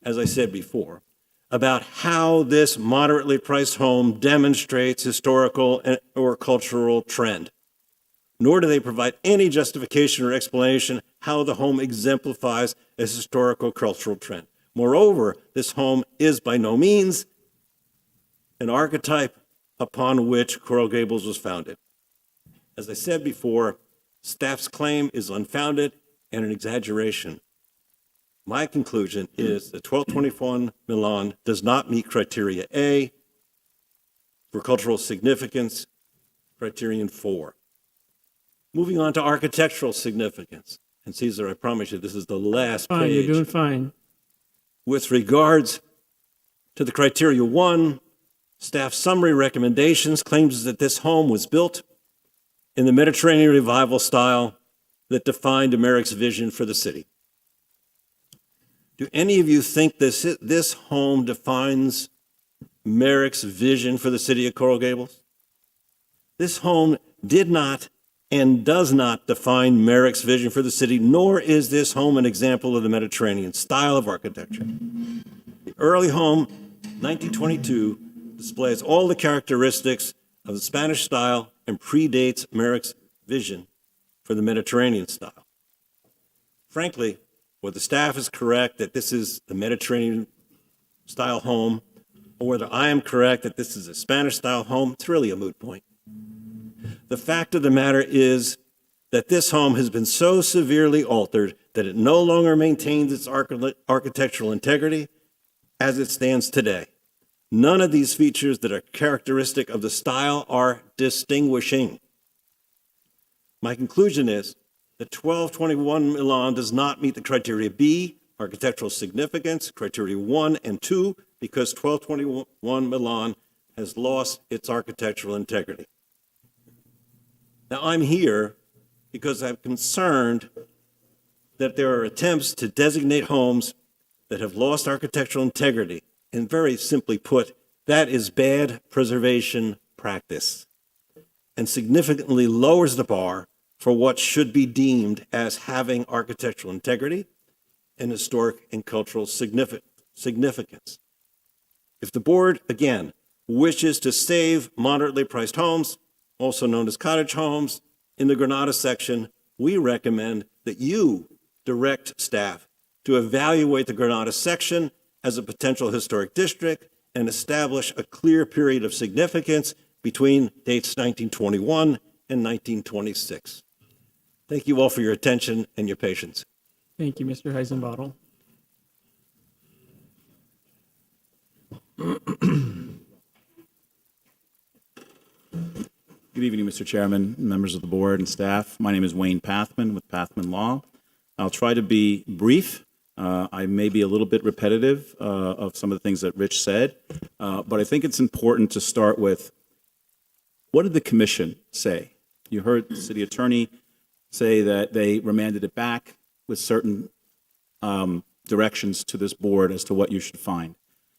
as I said before, about how this moderately priced home demonstrates historical or cultural trend, nor do they provide any justification or explanation how the home exemplifies a historical cultural trend. Moreover, this home is by no means an archetype upon which Coral Gables was founded. As I said before, staff's claim is unfounded and an exaggeration. My conclusion is that 1221 Milan does not meet criteria A for cultural significance, criterion 4. Moving on to architectural significance. And Caesar, I promise you, this is the last
Fine,
page.
you're doing fine.
With regards to the criteria 1, staff summary recommendations claims that this home was built in the Mediterranean revival style that defined America's vision for the city. Do any of you think this home defines Merrick's vision for the city of Coral Gables? This home did not and does not define Merrick's vision for the city, nor is this home an example of the Mediterranean style of architecture. The early home, 1922, displays all the characteristics of the Spanish style and predates Merrick's vision for the Mediterranean style. Frankly, whether staff is correct that this is the Mediterranean style home, or whether I am correct that this is a Spanish style home, it's really a moot point. The fact of the matter is that this home has been so severely altered that it no longer maintains its architectural integrity as it stands today. None of these features that are characteristic of the style are distinguishing. My conclusion is that 1221 Milan does not meet the criteria B, architectural significance, criteria 1 and 2, because 1221 Milan has lost its architectural integrity. Now, I'm here because I'm concerned that there are attempts to designate homes that have lost architectural integrity. And very simply put, that is bad preservation practice and significantly lowers the bar for what should be deemed as having architectural integrity and historic and cultural significance. If the board, again, wishes to save moderately priced homes, also known as cottage homes, in the Granada section, we recommend that you direct staff to evaluate the Granada section as a potential historic district and establish a clear period of significance between dates 1921 and 1926. Thank you all for your attention and your patience.
Thank you, Mr. Heisenbottle.
Good evening, Mr. Chairman, members of the board and staff. My name is Wayne Pathman with Pathman Law. I'll try to be brief. I may be a little bit repetitive of some of the things that Rich said, but I think it's important to start with, what did the commission say? You heard the city attorney say that they remanded it back with certain directions to this board as to what you should find.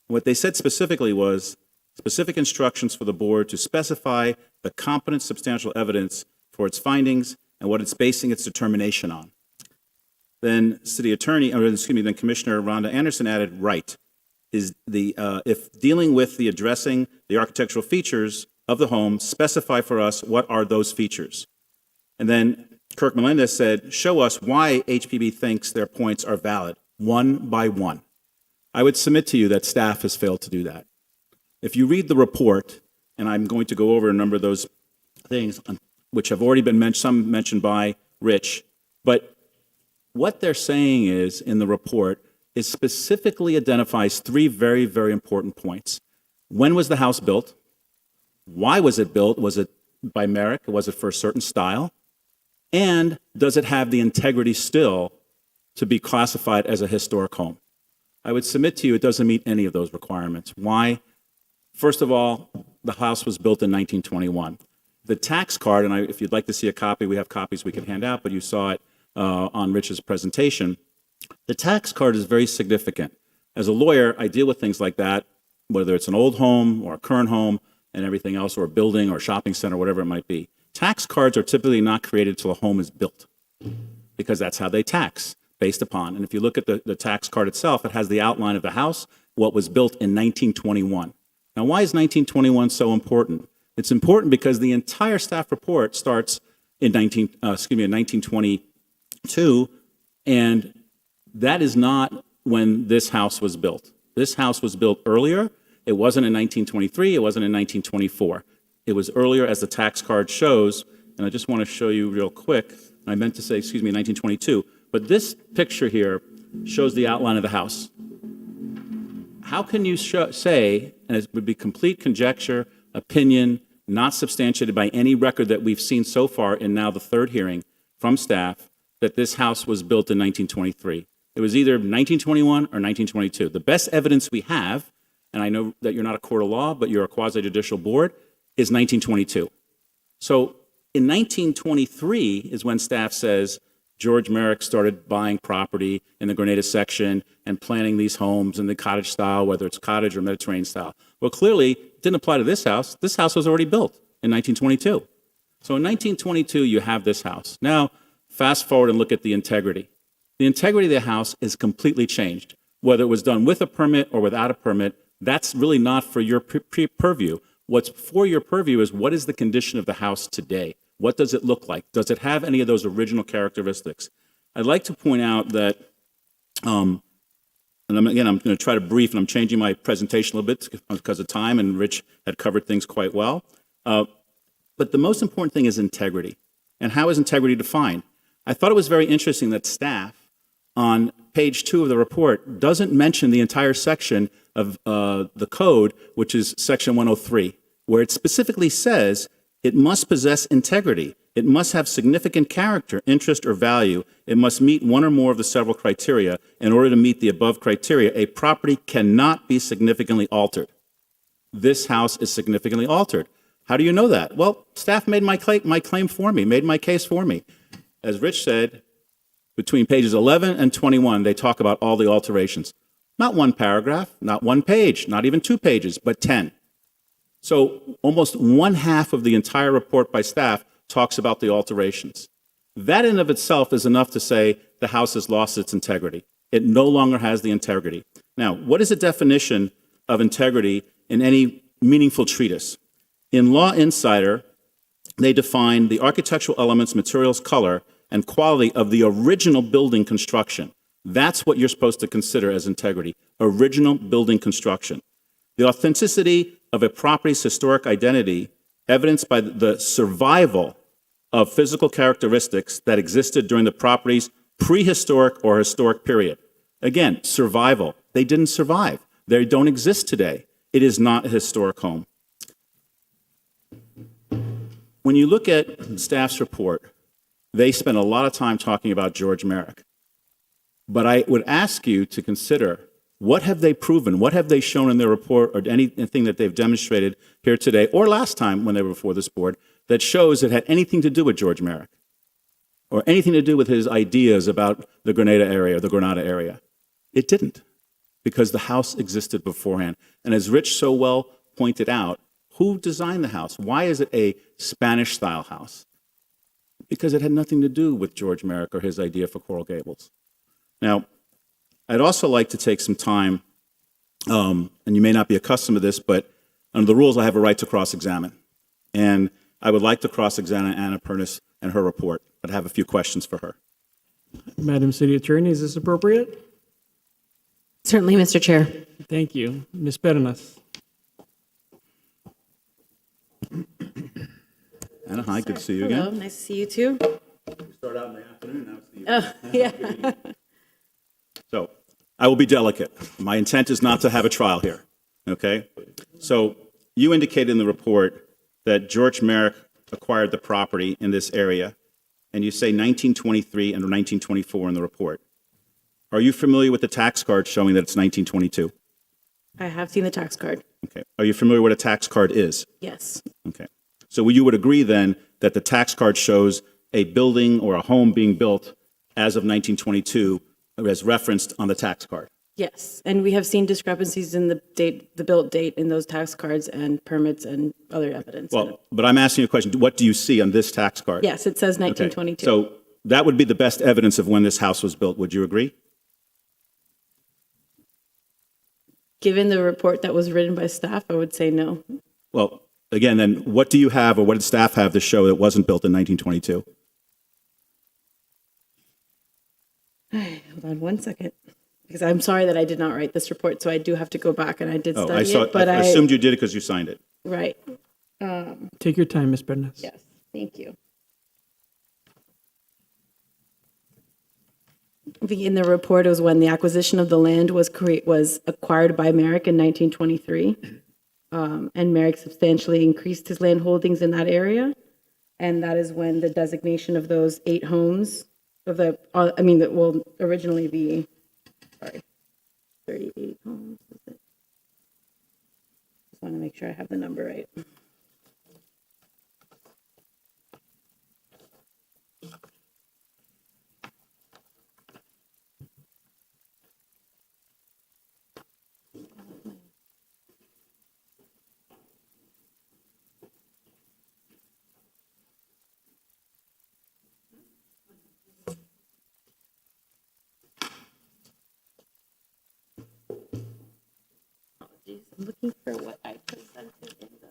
What they said specifically was specific instructions for the board to specify the competent substantial evidence for its findings and what it's basing its determination on. Then then Commissioner Rhonda Anderson added, right, is the if dealing with the addressing the architectural features of the home, specify for us what are those features. And then Kirk Melendez said, show us why HPB thinks their points are valid, one by one. I would submit to you that staff has failed to do that. If you read the report, and I'm going to go over a number of those things, which have already been some mentioned by Rich, but what they're saying is, in the report, is specifically identifies three very, very important points. When was the house built? Why was it built? Was it by Merrick? Was it for a certain style? And does it have the integrity still to be classified as a historic home? I would submit to you it doesn't meet any of those requirements. Why? First of all, the house was built in 1921. The tax card, and if you'd like to see a copy, we have copies we can hand out, but you saw it on Rich's presentation. The tax card is very significant. As a lawyer, I deal with things like that, whether it's an old home or a current home and everything else, or a building or a shopping center, whatever it might be. Tax cards are typically not created until a home is built, because that's how they tax, based upon. And if you look at the tax card itself, it has the outline of the house, what was built in 1921. Now, why is 1921 so important? It's important because the entire staff report starts in 1922, and that is not when this house was built. This house was built earlier. It wasn't in 1923. It wasn't in 1924. It was earlier, as the tax card shows, and I just want to show you real quick. I meant to say, 1922. But this picture here shows the outline of the house. How can you say, and it would be complete conjecture, opinion, not substantiated by any record that we've seen so far in now the third hearing from staff, that this house was built in 1923? It was either 1921 or 1922. The best evidence we have, and I know that you're not a court of law, but you're a quasi-judicial board, is 1922. So in 1923 is when staff says, George Merrick started buying property in the Grenada section and planning these homes in the cottage style, whether it's cottage or Mediterranean style. Well, clearly, it didn't apply to this house. This house was already built in 1922. So in 1922, you have this house. Now, fast forward and look at the integrity. The integrity of the house is completely changed. Whether it was done with a permit or without a permit, that's really not for your purview. What's for your purview is what is the condition of the house today? What does it look like? Does it have any of those original characteristics? I'd like to point out that, and I'm going to try to brief, and I'm changing my presentation a little bit because of time, and Rich had covered things quite well. But the most important thing is integrity. And how is integrity defined? I thought it was very interesting that staff on page 2 of the report doesn't mention the entire section of the code, which is section 103, where it specifically says it must possess integrity. It must have significant character, interest, or value. It must meet one or more of the several criteria. In order to meet the above criteria, a property cannot be significantly altered. This house is significantly altered. How do you know that? Well, staff made my claim for me, made my case for me. As Rich said, between pages 11 and 21, they talk about all the alterations. Not one paragraph, not one page, not even 2 pages, but 10. So almost 1/2 of the entire report by staff talks about the alterations. That in of itself is enough to say the house has lost its integrity. It no longer has the integrity. Now, what is the definition of integrity in any meaningful treatise? In Law Insider, they define the architectural elements, materials, color, and quality of the original building construction. That's what you're supposed to consider as integrity, original building construction. The authenticity of a property's historic identity, evidenced by the survival of physical characteristics that existed during the property's prehistoric or historic period. Again, survival. They didn't survive. They don't exist today. It is not a historic home. When you look at staff's report, they spend a lot of time talking about George Merrick. But I would ask you to consider, what have they proven? What have they shown in their report, or anything that they've demonstrated here today or last time when they were before this board, that shows it had anything to do with George Merrick or anything to do with his ideas about the Grenada area? It didn't, because the house existed beforehand. And as Rich so well pointed out, who designed the house? Why is it a Spanish-style house? Because it had nothing to do with George Merrick or his idea for Coral Gables. Now, I'd also like to take some time, and you may not be accustomed to this, but under the rules, I have a right to cross-examine. And I would like to cross-examine Anna Pernis and her report, but I have a few questions for her.
Madam City Attorney, is this appropriate?
Certainly, Mr. Chair.
Thank you. Ms. Perenas.
Anna, hi, good to see you
Hello,
again.
nice to see you too.
We start out in the afternoon, now it's the evening.
Yeah.
So I will be delicate. My intent is not to have a trial here, okay? So you indicated in the report that George Merrick acquired the property in this area, and you say 1923 and 1924 in the report. Are you familiar with the tax card showing that it's 1922?
I have seen the tax card.
Okay. Are you familiar what a tax card is?
Yes.
Okay. So you would agree then that the tax card shows a building or a home being built as of 1922 as referenced on the tax card?
Yes. And we have seen discrepancies in the date, the built date in those tax cards and permits and other evidence.
Well, but I'm asking you a question. What do you see on this tax card?
Yes, it says 1922.
Okay. So that would be the best evidence of when this house was built. Would you agree?
Given the report that was written by staff, I would say no.
Well, again, then what do you have, or what did staff have to show it wasn't built in 1922?
Hold on one second, because I'm sorry that I did not write this report, so I do have to go back, and I did study it, but
I assumed you did it because you signed it.
Right.
Take your time, Ms. Pernas.
Yes, thank you. I think in the report, it was when the acquisition of the land was acquired by Merrick in 1923. And Merrick substantially increased his land holdings in that area. And that is when the designation of those 8 homes, of the, that will originally be, 38 homes, is it? Just want to make sure I have the number right. looking for what I presented in the.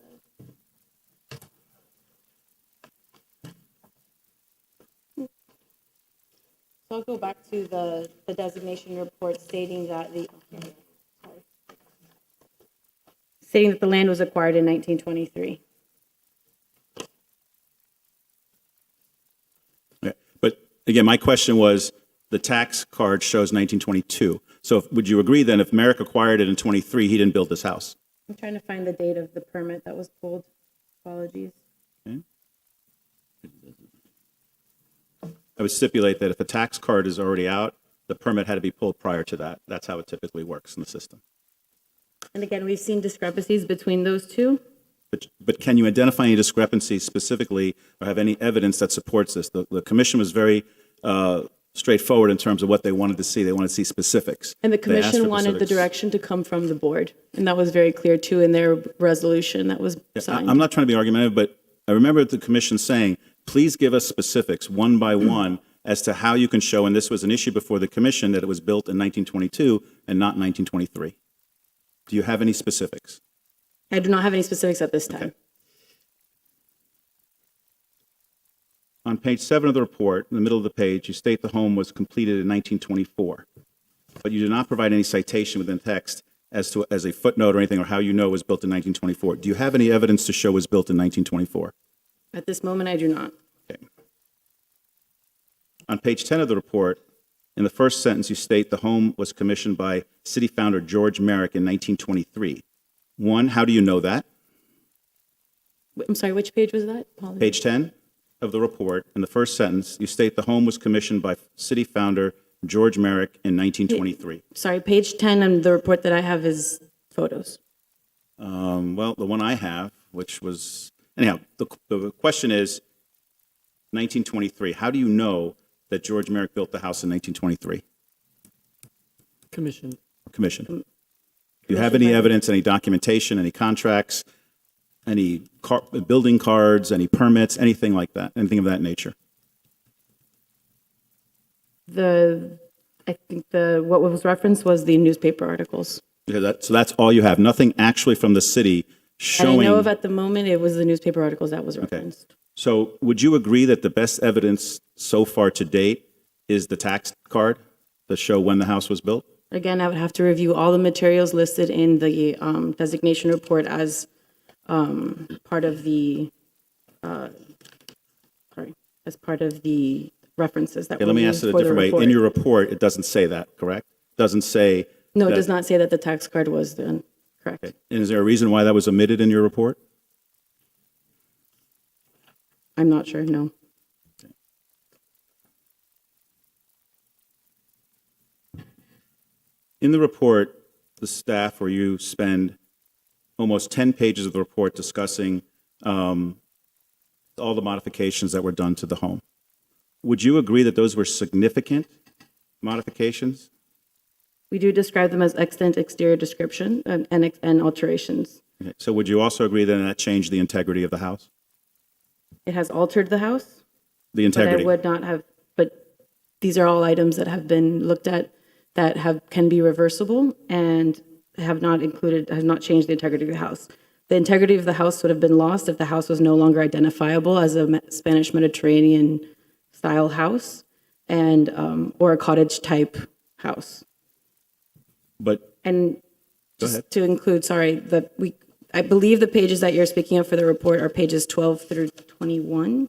So I'll go back to the designation report stating that stating that the land was acquired in 1923.
Okay. But again, my question was, the tax card shows 1922. So would you agree then if Merrick acquired it in 23, he didn't build this house?
I'm trying to find the date of the permit that was pulled. Apologies.
Okay. I would stipulate that if the tax card is already out, the permit had to be pulled prior to that. That's how it typically works in the system.
And again, we've seen discrepancies between those two.
But can you identify any discrepancies specifically or have any evidence that supports this? The commission was very straightforward in terms of what they wanted to see. They wanted to see specifics.
And the
They asked
commission
for
wanted the
specifics.
direction to come from the board. And that was very clear too in their resolution that was signed.
I'm not trying to be argumentative, but I remember the commission saying, please give us specifics one by one as to how you can show, and this was an issue before the commission, that it was built in 1922 and not 1923. Do you have any specifics?
I do not have any specifics at this time.
Okay. On page 7 of the report, in the middle of the page, you state the home was completed in 1924, but you do not provide any citation within text as a footnote or anything, or how you know it was built in 1924. Do you have any evidence to show it was built in 1924?
At this moment, I do not.
Okay. On page 10 of the report, in the first sentence, you state the home was commissioned by city founder George Merrick in 1923. One, how do you know that?
I'm sorry, which page was that? Apologies.
Page 10 of the report, in the first sentence, you state the home was commissioned by city founder George Merrick in 1923.
Sorry, page 10 and the report that I have is photos.
Well, the one I have, which was, anyhow, the question is 1923. How do you know that George Merrick built the house in 1923?
Commission.
Do you have any evidence, any documentation, any contracts, any building cards, any permits, anything like that, anything of that nature?
I think what was referenced was the newspaper articles.
Okay, so that's all you have, nothing actually from the city showing.
That I know of at the moment, it was the newspaper articles that was referenced.
So would you agree that the best evidence so far to date is the tax card that show when the house was built?
Again, I would have to review all the materials listed in the designation report as part of the references that
Okay,
were
let me
used
ask it a
for the
different way.
report.
In your report, it doesn't say that, correct? Doesn't say.
No, it
that-
does not say that the tax card was done. Correct.
Okay. And is there a reason why that was omitted in your report?
I'm not sure, no.
In the report, the staff or you spend almost 10 pages of the report discussing all the modifications that were done to the home. Would you agree that those were significant modifications?
We do describe them as extant exterior description and alterations.
Okay. So would you also agree that that changed the integrity of the house?
It has altered the house.
The integrity?
But I would not have, but these are all items that have been looked at that can be reversible and have not changed the integrity of the house. The integrity of the house would have been lost if the house was no longer identifiable as a Spanish Mediterranean style house and or a cottage type house.
But
and just to include, I believe the pages that you're speaking of for the report are pages 12 through 21,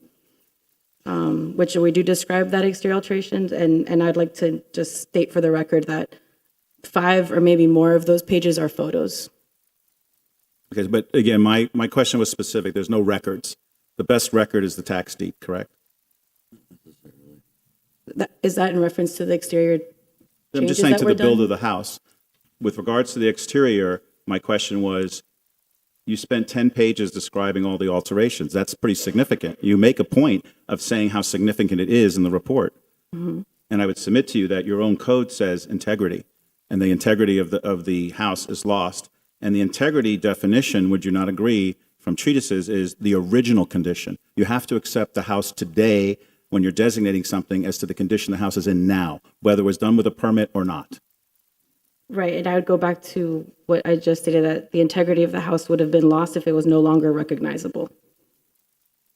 which we do describe that exterior alterations. And I'd like to just state for the record that 5 or maybe more of those pages are photos.
Okay, but again, my question was specific. There's no records. The best record is the tax deed, correct?
Is that in reference to the exterior
I'm just
changes
saying
that
to
were
the build
done?
of the house. With regards to the exterior, my question was, you spent 10 pages describing all the alterations. That's pretty significant. You make a point of saying how significant it is in the report.
Mm-hmm.
And I would submit to you that your own code says integrity, and the integrity of the house is lost. And the integrity definition, would you not agree, from treatises is the original condition. You have to accept the house today when you're designating something as to the condition the house is in now, whether it was done with a permit or not.
Right, and I would go back to what I just stated, that the integrity of the house would have been lost if it was no longer recognizable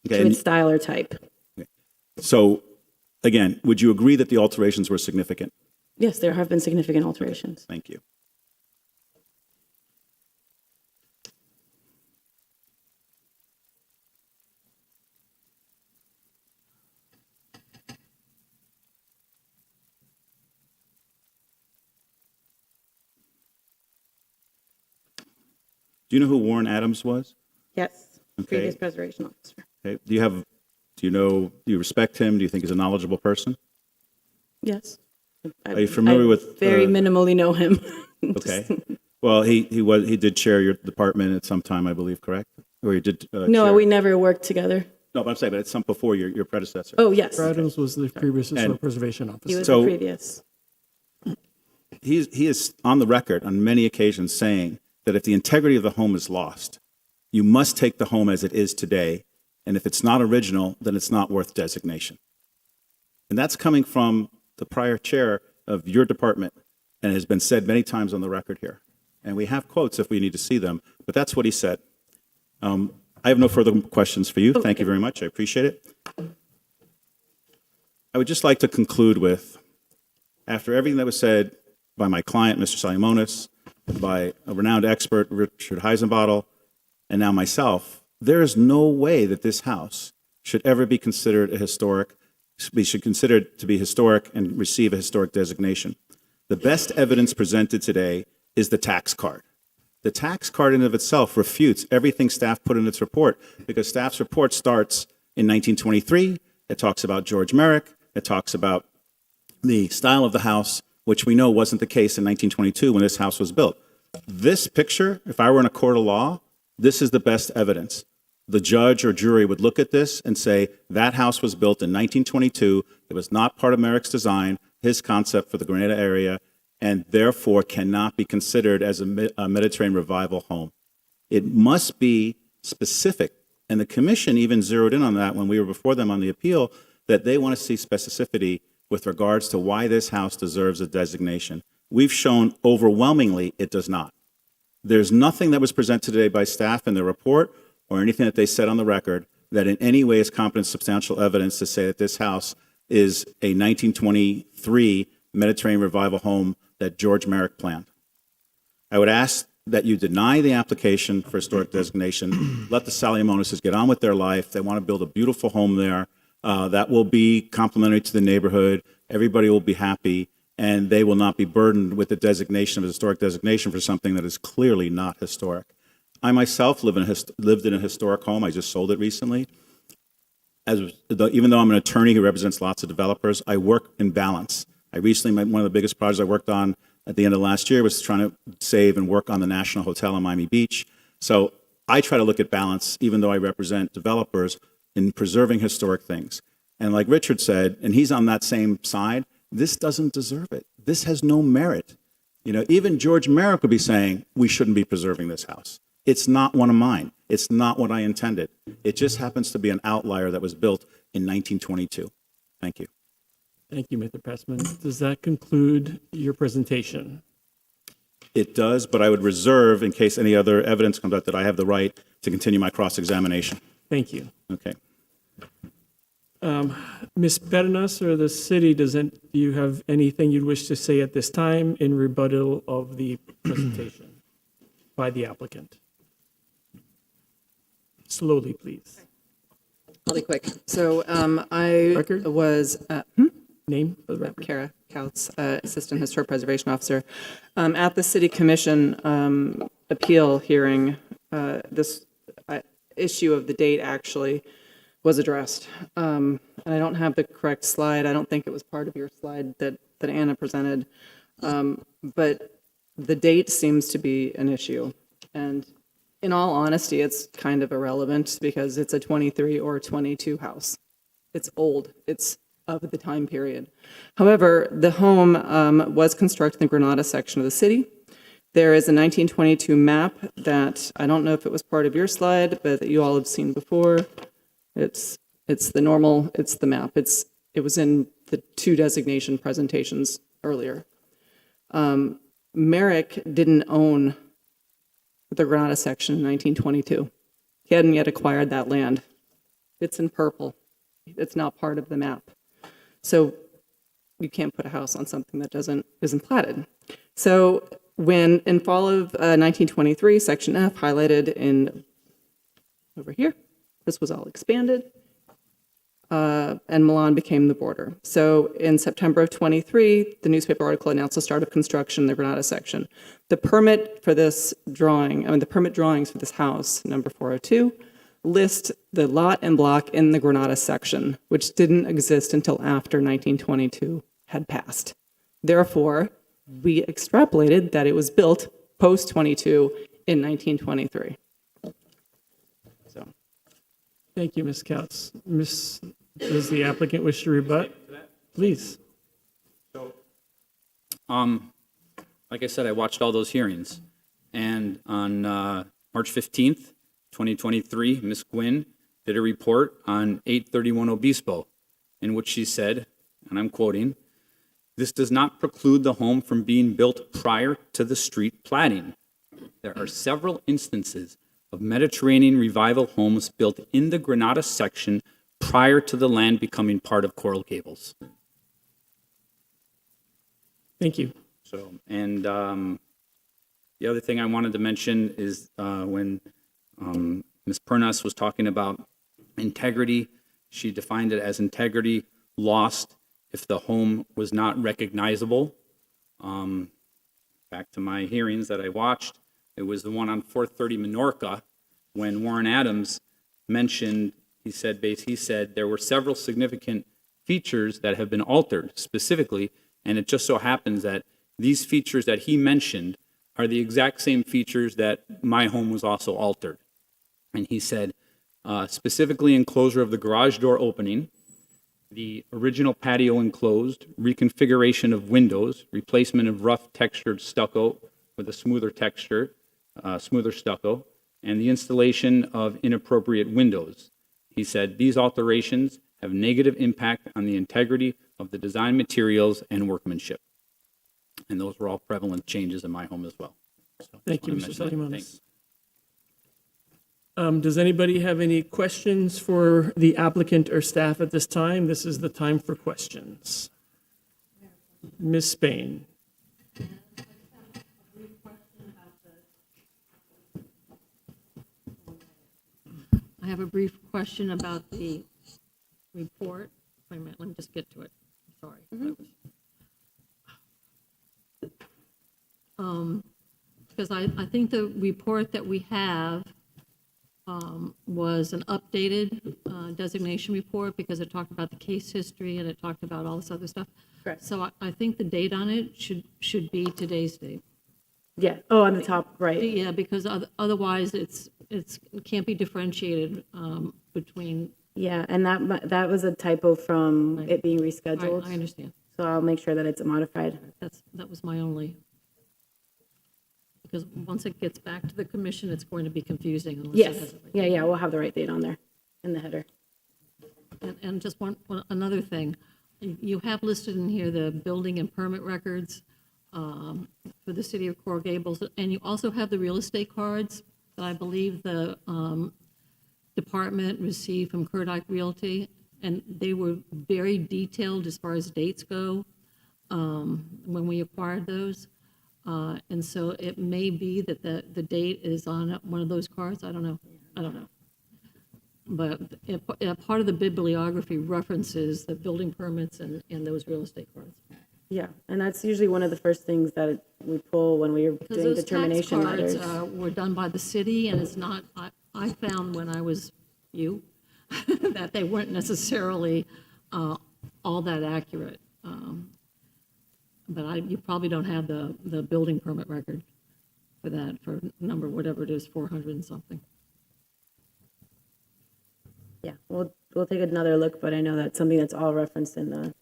Okay,
to
and
its style or type.
so, again, would you agree that the alterations were significant?
Yes, there have been significant alterations.
Thank you. Do you know who Warren Adams was?
Yes,
Okay.
previous preservation officer.
Okay. Do you respect him? Do you think he's a knowledgeable person?
Yes.
Are you familiar
I
with?
very minimally know him.
Okay. Well, he did chair your department at some time, I believe, correct? Or he did.
No,
chair-
we never worked together.
No, but I'm saying, but it's some before your predecessor.
Oh, yes.
Adams was the previous historic
And-
preservation
He
officer.
was
So-
the previous.
He is on the record on many occasions saying that if the integrity of the home is lost, you must take the home as it is today, and if it's not original, then it's not worth designation. And that's coming from the prior chair of your department, and has been said many times on the record here. And we have quotes if we need to see them, but that's what he said. I have no further questions for you. Thank you very much. I appreciate it. I would just like to conclude with, after everything that was said by my client, Mr. Salimonis, by a renowned expert, Richard Heisenbottle, and now myself, there is no way that this house should ever be considered should consider it to be historic and receive a historic designation. The best evidence presented today is the tax card. The tax card in and of itself refutes everything staff put in its report, because staff's report starts in 1923. It talks about George Merrick. It talks about the style of the house, which we know wasn't the case in 1922 when this house was built. This picture, if I were in a court of law, this is the best evidence. The judge or jury would look at this and say, that house was built in 1922. It was not part of Merrick's design, his concept for the Grenada area, and therefore cannot be considered as a Mediterranean revival home. It must be specific. And the commission even zeroed in on that when we were before them on the appeal, that they want to see specificity with regards to why this house deserves a designation. We've shown overwhelmingly it does not. There's nothing that was presented today by staff in the report or anything that they said on the record that in any way is competent substantial evidence to say that this house is a 1923 Mediterranean revival home that George Merrick planned. I would ask that you deny the application for historic designation, let the Saliamonises get on with their life. They want to build a beautiful home there that will be complimentary to the neighborhood. Everybody will be happy, and they will not be burdened with the designation of a historic designation for something that is clearly not historic. I myself lived in a historic home. I just sold it recently. Even though I'm an attorney who represents lots of developers, I work in balance. One of the biggest projects I worked on at the end of last year was trying to save and work on the National Hotel in Miami Beach. So I try to look at balance, even though I represent developers, in preserving historic things. And like Richard said, and he's on that same side, this doesn't deserve it. This has no merit. Even George Merrick would be saying, we shouldn't be preserving this house. It's not one of mine. It's not what I intended. It just happens to be an outlier that was built in 1922. Thank you.
Thank you, Mr. Passman. Does that conclude your presentation?
It does, but I would reserve, in case any other evidence comes out, that I have the right to continue my cross-examination.
Thank you.
Okay.
Ms. Pernas or the city, do you have anything you'd wish to say at this time in rebuttal of the presentation by the applicant? Slowly, please.
I'll be quick. So I
Record?
was
Name for the record.
Kara Kautz, Assistant Historic Preservation Officer. At the City Commission appeal hearing, this issue of the date actually was addressed. And I don't have the correct slide. I don't think it was part of your slide that Anna presented. But the date seems to be an issue. And in all honesty, it's kind of irrelevant because it's a 23 or 22 house. It's old. It's of the time period. However, the home was constructed in the Granada section of the city. There is a 1922 map that I don't know if it was part of your slide, but that you all have seen before. It's the map. It was in the two designation presentations earlier. Merrick didn't own the Granada section in 1922. He hadn't yet acquired that land. It's in purple. It's not part of the map. So you can't put a house on something that isn't platted. So when in fall of 1923, Section F highlighted in over here, this was all expanded, and Milan became the border. So in September of 23, the newspaper article announced the start of construction in the Granada section. The permit for this drawing, the permit drawings for this house, number 402, list the lot and block in the Granada section, which didn't exist until after 1922 had passed. Therefore, we extrapolated that it was built post-22 in 1923. So,
Thank you, Ms. Katz. Does the applicant wish to rebut? Please.
Like I said, I watched all those hearings, and on March 15th, 2023, Ms. Gwynn did a report on 831 Obispo, in which she said, and I'm quoting, "This does not preclude the home from being built prior to the street platting. There are several instances of Mediterranean revival homes built in the Granada section prior to the land becoming part of Coral Gables."
Thank you.
So, and the other thing I wanted to mention is when Ms. Pernas was talking about integrity, she defined it as integrity lost if the home was not recognizable. Back to my hearings that I watched, it was the one on 430 Minorca when Warren Adams mentioned, he said there were several significant features that have been altered specifically, and it just so happens that these features that he mentioned are the exact same features that my home was also altered. And he said, specifically enclosure of the garage door opening, the original patio enclosed, reconfiguration of windows, replacement of rough textured stucco with a smoother texture, smoother stucco, and the installation of inappropriate windows. He said, these alterations have negative impact on the integrity of the design materials and workmanship. And those were all prevalent changes in my home as well. So,
Thank you,
just
Mr.
wanted to mention that.
Salimanis.
Thanks.
Does anybody have any questions for the applicant or staff at this time? This is the time for questions. Ms. Spain.
I have a brief question about the report. Wait a minute, let me just get to it. Sorry. Because I think the report that we have was an updated designation report because it talked about the case history and it talked about all this other stuff.
Correct.
So I think the date on it should be today's date.
Yeah, oh, on the top right.
Yeah, because otherwise it can't be differentiated between.
Yeah, and that was a typo from it being rescheduled.
I understand.
So I'll make sure that it's modified.
That was my only, because once it gets back to the commission, it's going to be confusing unless it
Yes,
has it.
yeah, we'll have the right date on there in the header.
And just another thing, you have listed in here the building and permit records for the city of Coral Gables, and you also have the real estate cards that I believe the department received from Kurdike Realty, and they were very detailed as far as dates go when we acquired those. And so it may be that the date is on one of those cards. I don't know. But part of the bibliography references the building permits and those real estate cards.
Yeah, and that's usually one of the first things that we pull when we're
Because
doing
those
determination
tax
letters.
cards were done by the city, and it's not, I found when I was that they weren't necessarily all that accurate. But you probably don't have the building permit record for that, for number, whatever it is, 400 and something.
Yeah, we'll take another look, but I know that's something that's all referenced in the.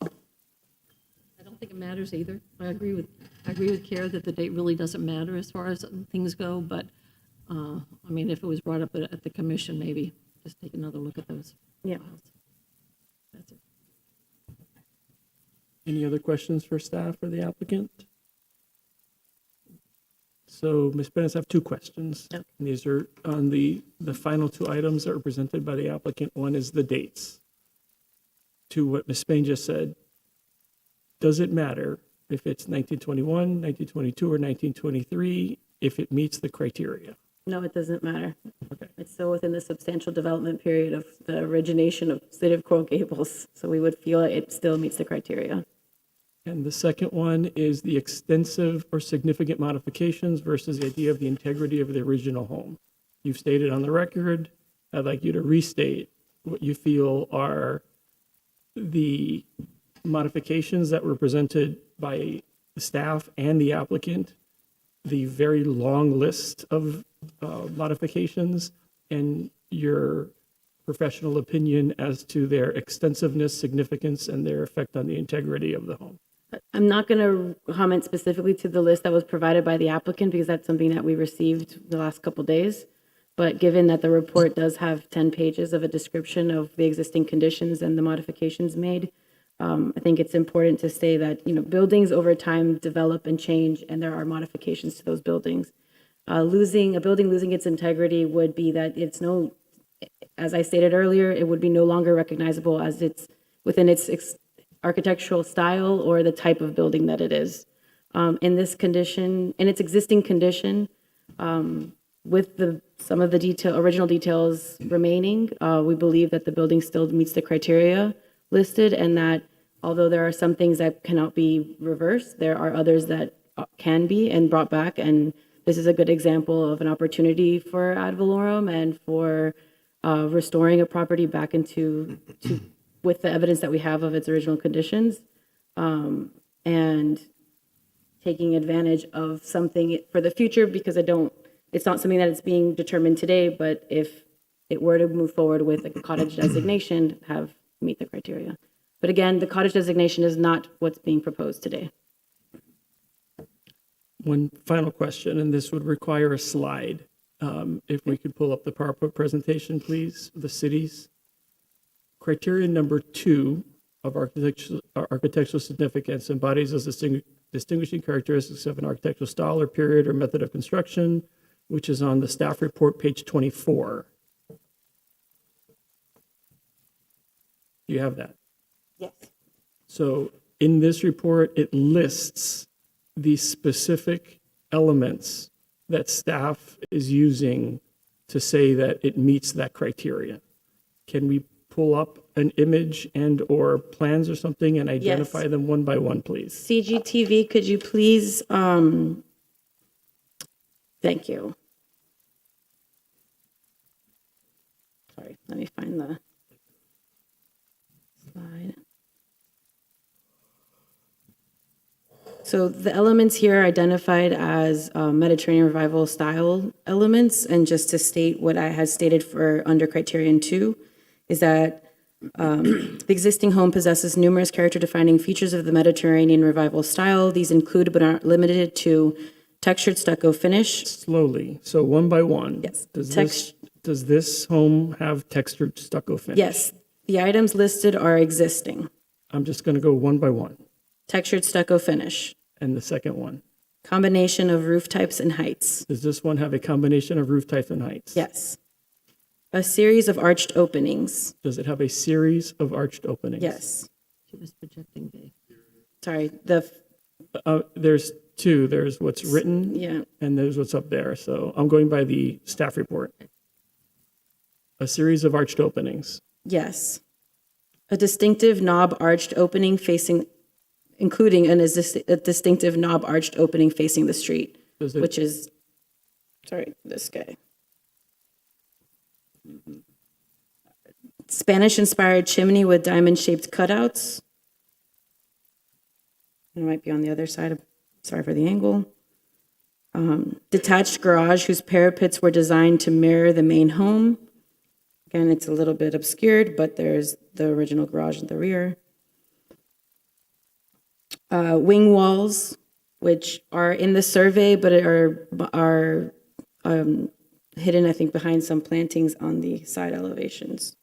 I don't think it matters either. I agree with Kara that the date really doesn't matter as far as things go, but I mean, if it was brought up at the commission, maybe just take another look at those.
Yeah.
That's it.
Any other questions for staff or the applicant? So, Ms. Bennett, I have two questions. And these are on the final two items that were presented by the applicant. One is the dates. To what Ms. Spain just said, does it matter if it's 1921, 1922, or 1923, if it meets the criteria?
No, it doesn't matter.
Okay.
It's still within the substantial development period of the origination of City of Coral Gables, so we would feel it still meets the criteria.
And the second one is the extensive or significant modifications versus the idea of the integrity of the original home. You've stated on the record, I'd like you to restate what you feel are the modifications that were presented by the staff and the applicant, the very long list of modifications, and your professional opinion as to their extensiveness, significance, and their effect on the integrity of the home.
I'm not going to comment specifically to the list that was provided by the applicant because that's something that we received the last couple days. But given that the report does have 10 pages of a description of the existing conditions and the modifications made, I think it's important to say that, buildings over time develop and change, and there are modifications to those buildings. A building losing its integrity would be that as I stated earlier, it would be no longer recognizable as it's within its architectural style or the type of building that it is. In its existing condition, with some of the original details remaining, we believe that the building still meets the criteria listed, and that although there are some things that cannot be reversed, there are others that can be and brought back. And this is a good example of an opportunity for ad valorem and for restoring a property back into with the evidence that we have of its original conditions, and taking advantage of something for the future, because it's not something that is being determined today, but if it were to move forward with a cottage designation, meet the criteria. But again, the cottage designation is not what's being proposed today.
One final question, and this would require a slide. If we could pull up the PowerPoint presentation, please, the cities. Criterion number 2 of architectural significance embodies as distinguishing characteristics of an architectural style or period or method of construction, which is on the staff report, page 24. Do you have that?
Yes.
So in this report, it lists the specific elements that staff is using to say that it meets that criteria. Can we pull up an image and/or plans or something and identify them one by one, please?
CGTV, could you please, thank you. Sorry, let me find the slide. So the elements here are identified as Mediterranean Revival style elements, and just to state what I had stated for under criterion 2 is that the existing home possesses numerous character-defining features of the Mediterranean Revival style. These include, but aren't limited to, textured stucco finish.
Slowly, so one by one.
Yes.
Does this home have textured stucco finish?
Yes, the items listed are existing.
I'm just going to go one by one.
Textured stucco finish.
And the second one?
Combination of roof types and heights.
Does this one have a combination of roof types and heights?
Yes. A series of arched openings.
Does it have a series of arched openings?
Yes.
She was projecting the.
Sorry,
there's two. There's what's written,
yeah,
and there's what's up there. So I'm going by the staff report. A series of arched openings.
Yes. A distinctive knob arched opening including a distinctive knob arched opening facing the street, which is, sorry, this guy. Spanish-inspired chimney with diamond-shaped cutouts. It might be on the other side. Sorry for the angle. Detached garage whose parapets were designed to mirror the main home. Again, it's a little bit obscured, but there's the original garage in the rear. Wing walls, which are in the survey, but are hidden, I think, behind some plantings on the side elevations.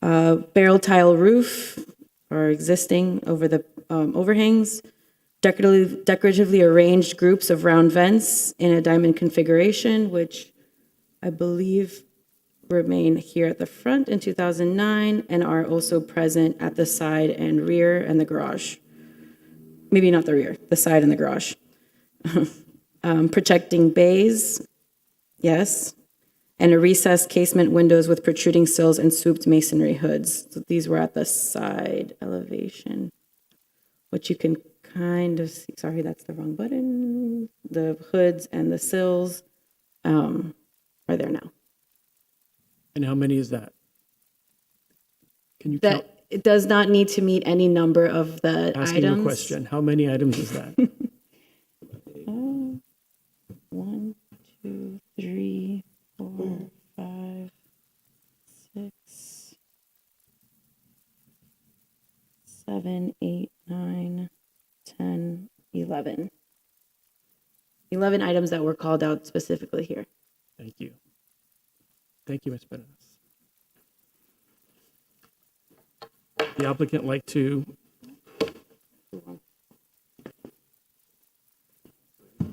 Barrel tile roof are existing over the overhangs. decoratively arranged groups of round vents in a diamond configuration, which I believe remain here at the front in 2009 and are also present at the side and rear and the garage. Maybe not the rear, the side and the garage. Protecting bays, yes, and a recessed casement windows with protruding sills and swooped masonry hoods. So these were at the side elevation, which you can kind of see. Sorry, that's the wrong button. The hoods and the sills are there now.
And how many is that? Can you count?
That it does not need to meet any number of the
Asking
items.
a question. How many items is that?
1, 2, 3, 4, 5, 6, 7, 8, 9, 10, 11. 11 items that were called out specifically here.
Thank you. Thank you, Ms. Benanes. The applicant like to,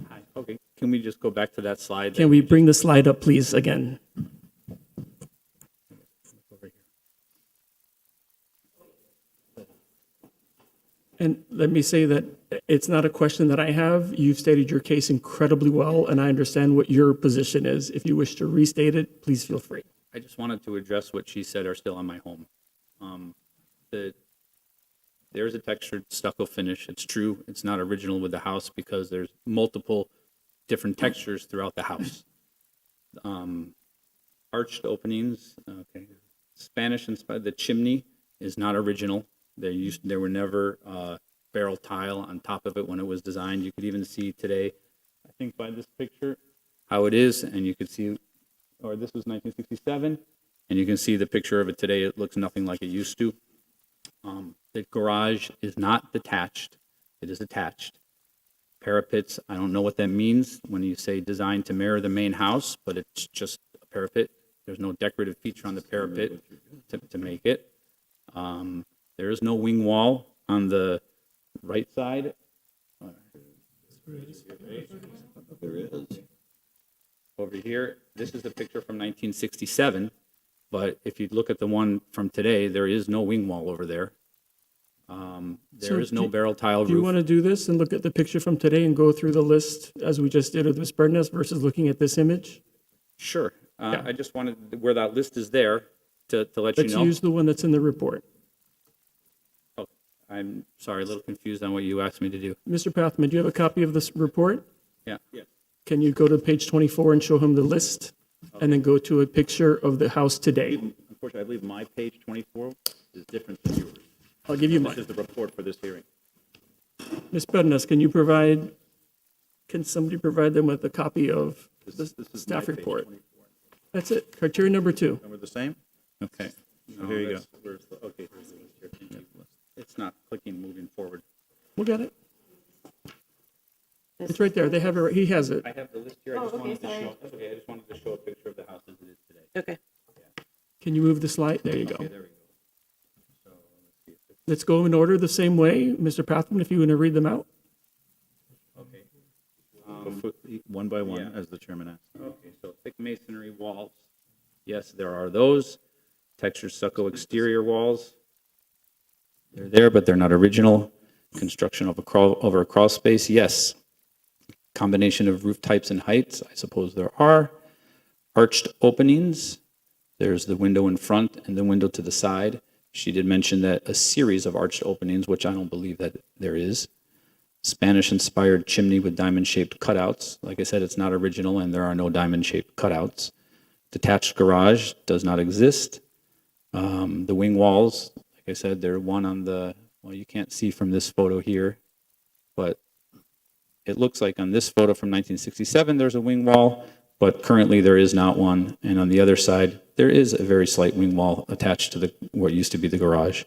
Hi, okay, can we just go back to that slide?
can we bring the slide up, please, again? And let me say that it's not a question that I have. You've stated your case incredibly well, and I understand what your position is. If you wish to restate it, please feel free.
I just wanted to address what she said are still on my home. There's a textured stucco finish. It's true, it's not original with the house because there's multiple different textures throughout the house. Arched openings, okay. Spanish inspired, the chimney is not original. There were never barrel tile on top of it when it was designed. You could even see today, I think by this picture, how it is, and you could see, or this was 1967, and you can see the picture of it today. It looks nothing like it used to. The garage is not detached. It is attached. Parapets, I don't know what that means when you say designed to mirror the main house, but it's just a parapet. There's no decorative feature on the parapet to make it. There is no wing wall on the right side.
There is.
Over here, this is a picture from 1967, but if you look at the one from today, there is no wing wall over there. There
So
is no
do-
barrel tile
Do you
roof.
want to do this and look at the picture from today and go through the list as we just did with Ms. Bernes versus looking at this image?
Sure.
Yeah.
I just wanted, where that list is there, to let you
Let's
know.
use the one that's in the report.
Oh, I'm sorry, a little confused on what you asked me to do.
Mr. Pathman, do you have a copy of this report?
Yeah.
Can you go to page 24 and show him the list? And then go to a picture of the house today?
Unfortunately, I believe my page 24 is different than yours.
I'll give you
This
mine.
is the report for this hearing.
Ms. Bernes, can somebody provide them with a copy of the
This is my
staff
page
report?
24.
That's it. Criteria number 2.
And we're the same?
Okay.
Oh, here you go.
Where's the, okay, here's the list here. Thank you. It's not clicking, moving forward.
We'll get it. It's right there. They have it. He has it.
I have the list here. I just wanted to show, that's okay, I just wanted to show a picture of the house as it is today.
Okay.
Can you move the slide? There you go.
Okay, there we go. So, let's see if it's,
Let's go in order the same way. Mr. Pathman, if you want to read them out.
okay.
One by one,
Yeah.
as the chairman asked.
Okay, so thick masonry walls. Yes, there are those. Textured stucco exterior walls. They're there, but they're not original. Construction of over a crawl space, yes. Combination of roof types and heights, I suppose there are. Arched openings. There's the window in front and the window to the side. She did mention that a series of arched openings, which I don't believe that there is. Spanish-inspired chimney with diamond-shaped cutouts. Like I said, it's not original, and there are no diamond-shaped cutouts. Detached garage does not exist. The wing walls, like I said, they're one on the, well, you can't see from this photo here, but it looks like on this photo from 1967, there's a wing wall, but currently there is not one. And on the other side, there is a very slight wing wall attached to what used to be the garage.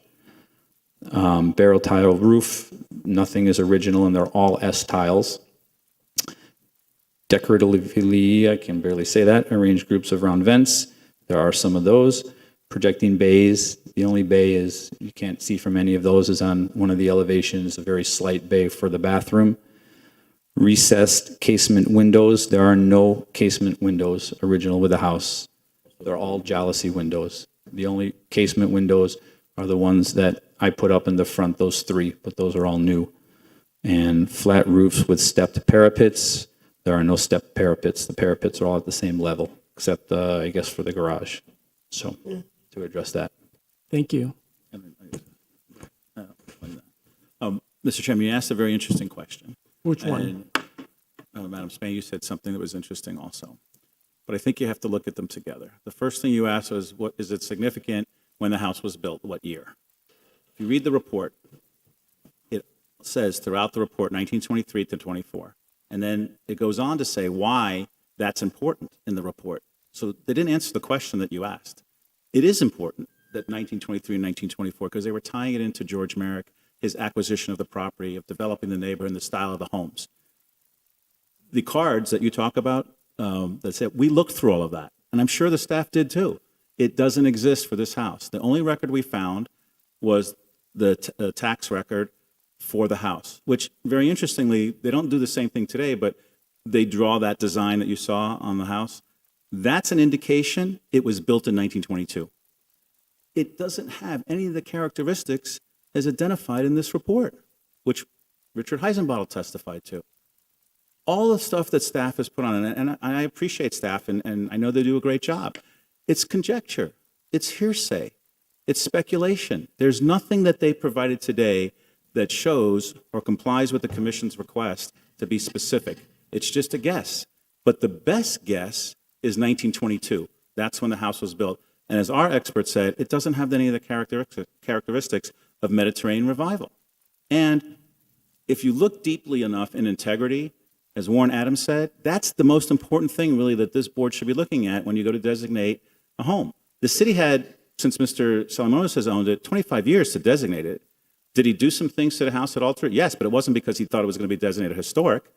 Barrel tile roof, nothing is original, and they're all S tiles. Decoratively, I can barely say that, arranged groups of round vents. There are some of those. projecting bays. The only bay is, you can't see from any of those, is on one of the elevations, a very slight bay for the bathroom. Recessed casement windows. There are no casement windows original with the house. They're all jalousie windows. The only casement windows are the ones that I put up in the front, those 3, but those are all new. And flat roofs with stepped parapets. There are no stepped parapets. The parapets are all at the same level, except, I guess, for the garage. So, to address that.
Thank you.
Mr. Chairman, you asked a very interesting question.
Which one?
And, Madam Spain, you said something that was interesting also. But I think you have to look at them together. The first thing you asked was, what is it significant when the house was built, what year? If you read the report, it says throughout the report 1923 to 24. And then it goes on to say why that's important in the report. So they didn't answer the question that you asked. It is important that 1923 and 1924, because they were tying it into George Merrick, his acquisition of the property, of developing the neighborhood and the style of the homes. The cards that you talk about, that said, we looked through all of that, and I'm sure the staff did too. It doesn't exist for this house. The only record we found was the tax record for the house, which, very interestingly, they don't do the same thing today, but they draw that design that you saw on the house. That's an indication it was built in 1922. It doesn't have any of the characteristics as identified in this report, which Richard Heisenbottle testified to. All the stuff that staff has put on, and I appreciate staff, and I know they do a great job. It's conjecture. It's hearsay. It's speculation. There's nothing that they provided today that shows or complies with the commission's request to be specific. It's just a guess. But the best guess is 1922. That's when the house was built. And as our expert said, it doesn't have any of the characteristics of Mediterranean revival. And if you look deeply enough in integrity, as Warren Adams said, that's the most important thing really that this board should be looking at when you go to designate a home. The city had, since Mr. Salamonis has owned it, 25 years to designate it. Did he do some things to the house that altered it? Yes, but it wasn't because he thought it was going to be designated historic.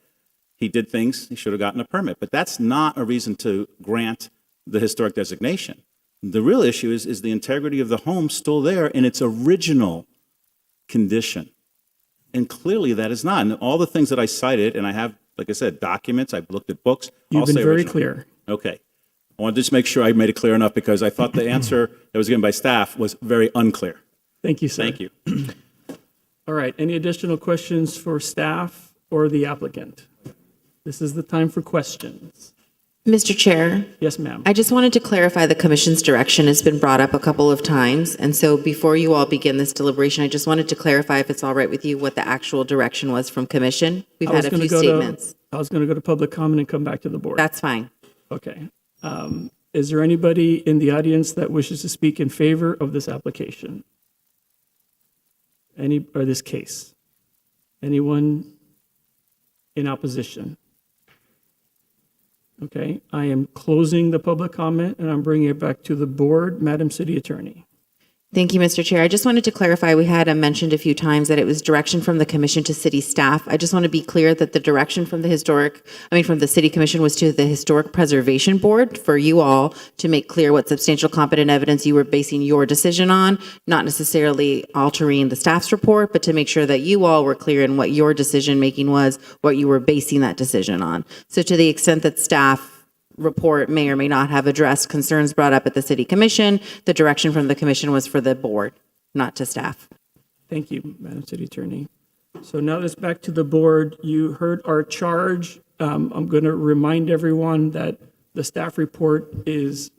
He did things, he should have gotten a permit. But that's not a reason to grant the historic designation. The real issue is the integrity of the home still there in its original condition. And clearly that is not. And all the things that I cited, and I have, like I said, documents, I've looked at books.
You've been very clear.
Okay. I want to just make sure I made it clear enough because I thought the answer that was given by staff was very unclear.
Thank you, sir.
Thank you.
All right, any additional questions for staff or the applicant? This is the time for questions.
Mr. Chair,
Yes, ma'am.
I just wanted to clarify the commission's direction has been brought up a couple of times. And so before you all begin this deliberation, I just wanted to clarify if it's all right with you what the actual direction was from commission. We've had a few statements.
I was going to go to public comment and come back to the board.
That's fine.
Okay. Is there anybody in the audience that wishes to speak in favor of this application? Or this case? Anyone in opposition? Okay, I am closing the public comment and I'm bringing it back to the board. Madam City Attorney.
Thank you, Mr. Chair. I just wanted to clarify, we had mentioned a few times that it was direction from the commission to city staff. I just want to be clear that the direction from the city commission was to the Historic Preservation Board for you all to make clear what substantial competent evidence you were basing your decision on, not necessarily altering the staff's report, but to make sure that you all were clear in what your decision making was, what you were basing that decision on. So to the extent that staff report may or may not have addressed concerns brought up at the city commission, the direction from the commission was for the board, not to staff.
Thank you, Madam City Attorney. So now it's back to the board. You heard our charge. I'm going to remind everyone that the staff report is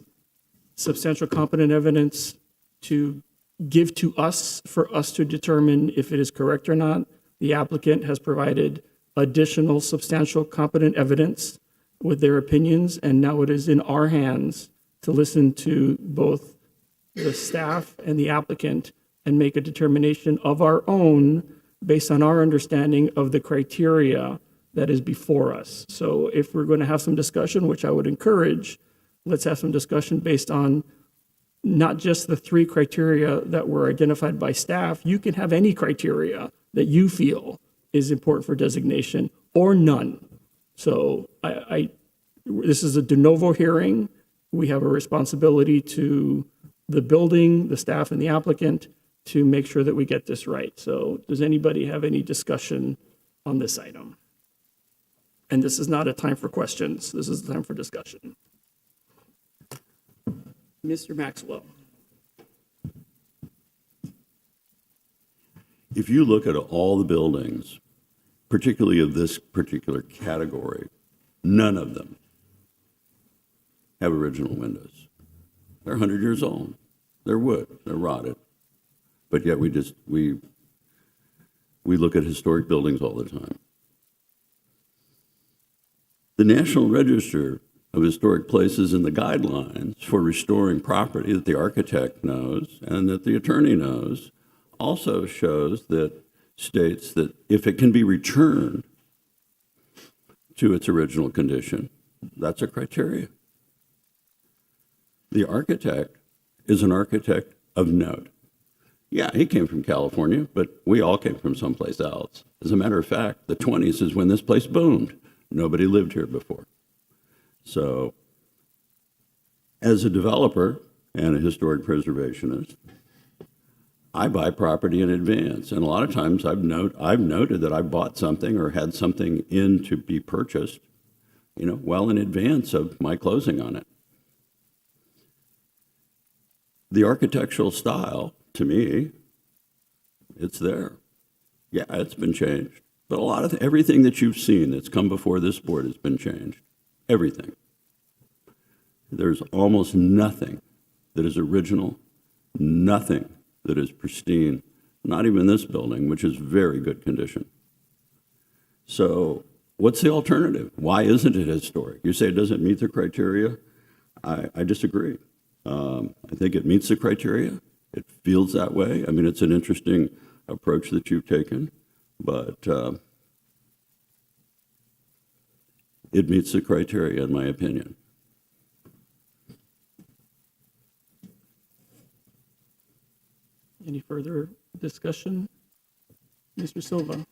substantial competent evidence to give to us for us to determine if it is correct or not. The applicant has provided additional substantial competent evidence with their opinions, and now it is in our hands to listen to both the staff and the applicant and make a determination of our own based on our understanding of the criteria that is before us. So if we're going to have some discussion, which I would encourage, let's have some discussion based on not just the 3 criteria that were identified by staff. You can have any criteria that you feel is important for designation or none. So this is a de novo hearing. We have a responsibility to the building, the staff, and the applicant to make sure that we get this right. So does anybody have any discussion on this item? And this is not a time for questions. This is a time for discussion. Mr. Maxwell.
If you look at all the buildings, particularly of this particular category, none of them have original windows. They're 100 years old. They're wood. They're rotted. But yet we look at historic buildings all the time. The National Register of Historic Places and the guidelines for restoring property that the architect knows and that the attorney knows also shows that states that if it can be returned to its original condition, that's a criteria. The architect is an architect of note. Yeah, he came from California, but we all came from someplace else. As a matter of fact, the 20s is when this place boomed. Nobody lived here before. So, as a developer and a historic preservationist, I buy property in advance. And a lot of times I've noted that I bought something or had something in to be purchased, well in advance of my closing on it. The architectural style, to me, it's there. Yeah, it's been changed. But a lot of everything that you've seen that's come before this board has been changed. Everything. There's almost nothing that is original, nothing that is pristine, not even this building, which is very good condition. So what's the alternative? Why isn't it historic? You say it doesn't meet the criteria? I disagree. I think it meets the criteria. It feels that way. I mean, it's an interesting approach that you've taken, but it meets the criteria, in my opinion.
Any further discussion? Mr. Silva?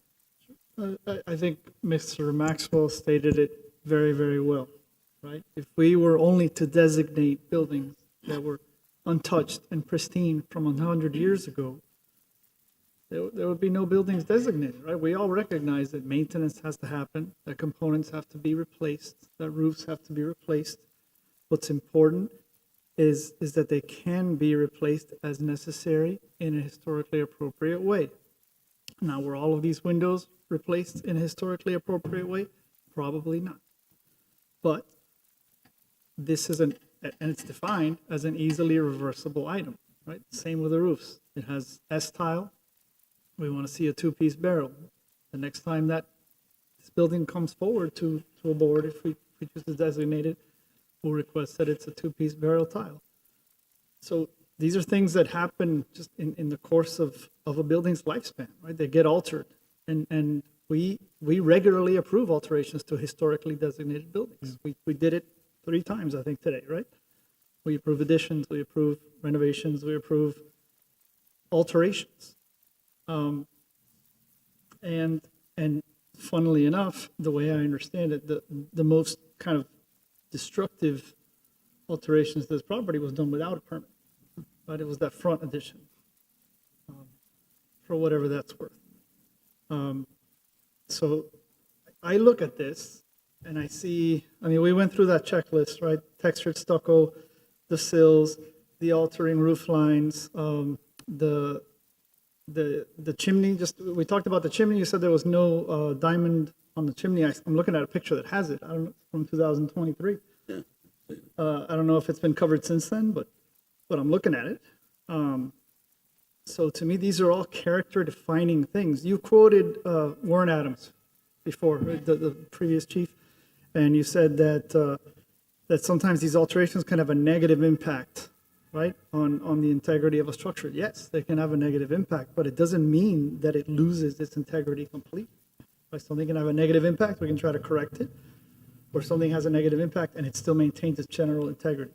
I think Mr. Maxwell stated it very, very well, right? If we were only to designate buildings that were untouched and pristine from 100 years ago, there would be no buildings designated, right? We all recognize that maintenance has to happen, that components have to be replaced, that roofs have to be replaced. What's important is that they can be replaced as necessary in a historically appropriate way. Now, were all of these windows replaced in a historically appropriate way? Probably not. But this is and it's defined as an easily reversible item, right? Same with the roofs. It has S-tile. We want to see a two-piece barrel. The next time that this building comes forward to a board, if we choose to designate it, we'll request that it's a two-piece barrel tile. So these are things that happen just in the course of a building's lifespan, right? They get altered. And we regularly approve alterations to historically designated buildings. We did it 3 times, I think, today, right? We approve additions, we approve renovations, we approve alterations. And funnily enough, the way I understand it, the most kind of destructive alterations to this property was done without a permit, right? It was that front addition, for whatever that's worth. So I look at this and I see, we went through that checklist, right? Textured stucco, the sills, the altering roof lines, the chimney, we talked about the chimney. You said there was no diamond on the chimney. I'm looking at a picture that has it. I don't know, from 2023. I don't know if it's been covered since then, but I'm looking at it. So to me, these are all character-defining things. You quoted Warren Adams before, the previous chief, and you said that sometimes these alterations can have a negative impact, right, on the integrity of a structure. Yes, they can have a negative impact, but it doesn't mean that it loses its integrity completely. Right? Something can have a negative impact, we can try to correct it, or something has a negative impact and it still maintains its general integrity.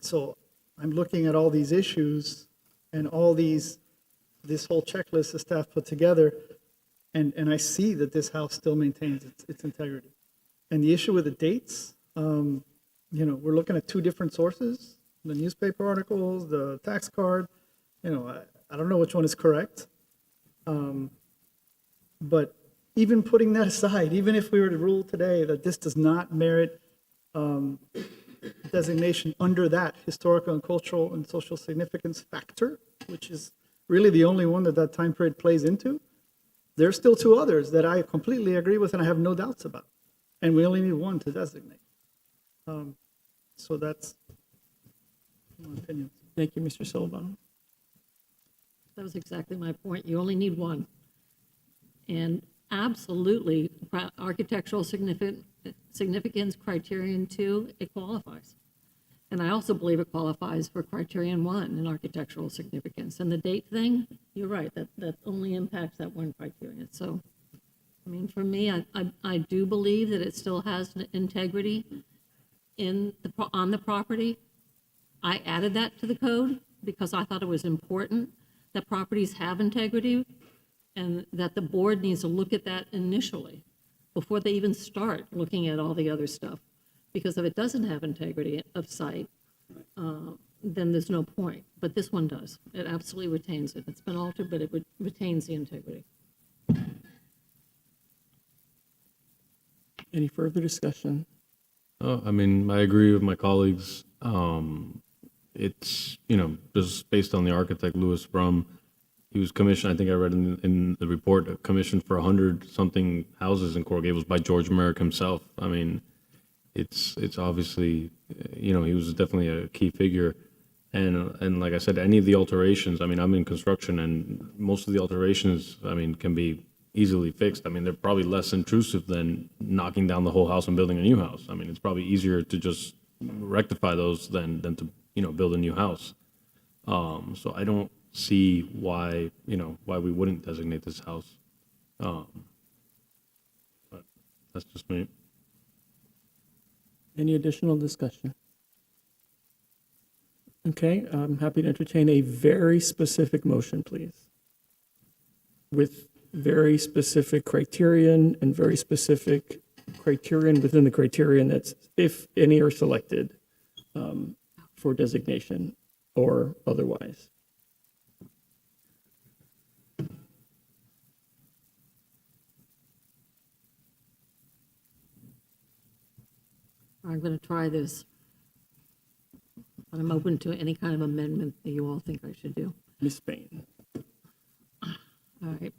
So I'm looking at all these issues and this whole checklist the staff put together, and I see that this house still maintains its integrity. And the issue with the dates, we're looking at 2 different sources. the newspaper articles, the tax card. You know, I don't know which one is correct. But even putting that aside, even if we were to rule today that this does not merit designation under that historical and cultural and social significance factor, which is really the only one that that time period plays into, there's still two others that I completely agree with and I have no doubts about. And we only need one to designate. So that's my opinion.
Thank you, Mr. Silva.
That was exactly my point. You only need one. And absolutely, architectural significance criterion 2, it qualifies. And I also believe it qualifies for criterion 1 in architectural significance. And the date thing, you're right, that only impacts that one criterion. So, I mean, for me, I do believe that it still has an integrity on the property. I added that to the code because I thought it was important that properties have integrity and that the board needs to look at that initially before they even start looking at all the other stuff. Because if it doesn't have integrity of site, then there's no point. But this one does. It absolutely retains it. It's been altered, but it retains the integrity.
Any further discussion?
I mean, I agree with my colleagues. It's, just based on the architect, Louis Brum, he was commissioned, I think I read in the report, commissioned for 100-something houses in Coral Gables by George Merrick himself. I mean, it's obviously, he was definitely a key figure. And like I said, any of the alterations, I mean, I'm in construction, and most of the alterations, I mean, can be easily fixed. I mean, they're probably less intrusive than knocking down the whole house and building a new house. I mean, it's probably easier to just rectify those than to, build a new house. So I don't see why we wouldn't designate this house. But that's just me.
Any additional discussion? Okay, I'm happy to entertain a very specific motion, please. With very specific criterion and very specific criterion within the criterion that's, if any are selected for designation or otherwise.
I'm going to try this. But I'm open to any kind of amendment that you all think I should do.
Ms. Spain.
All right.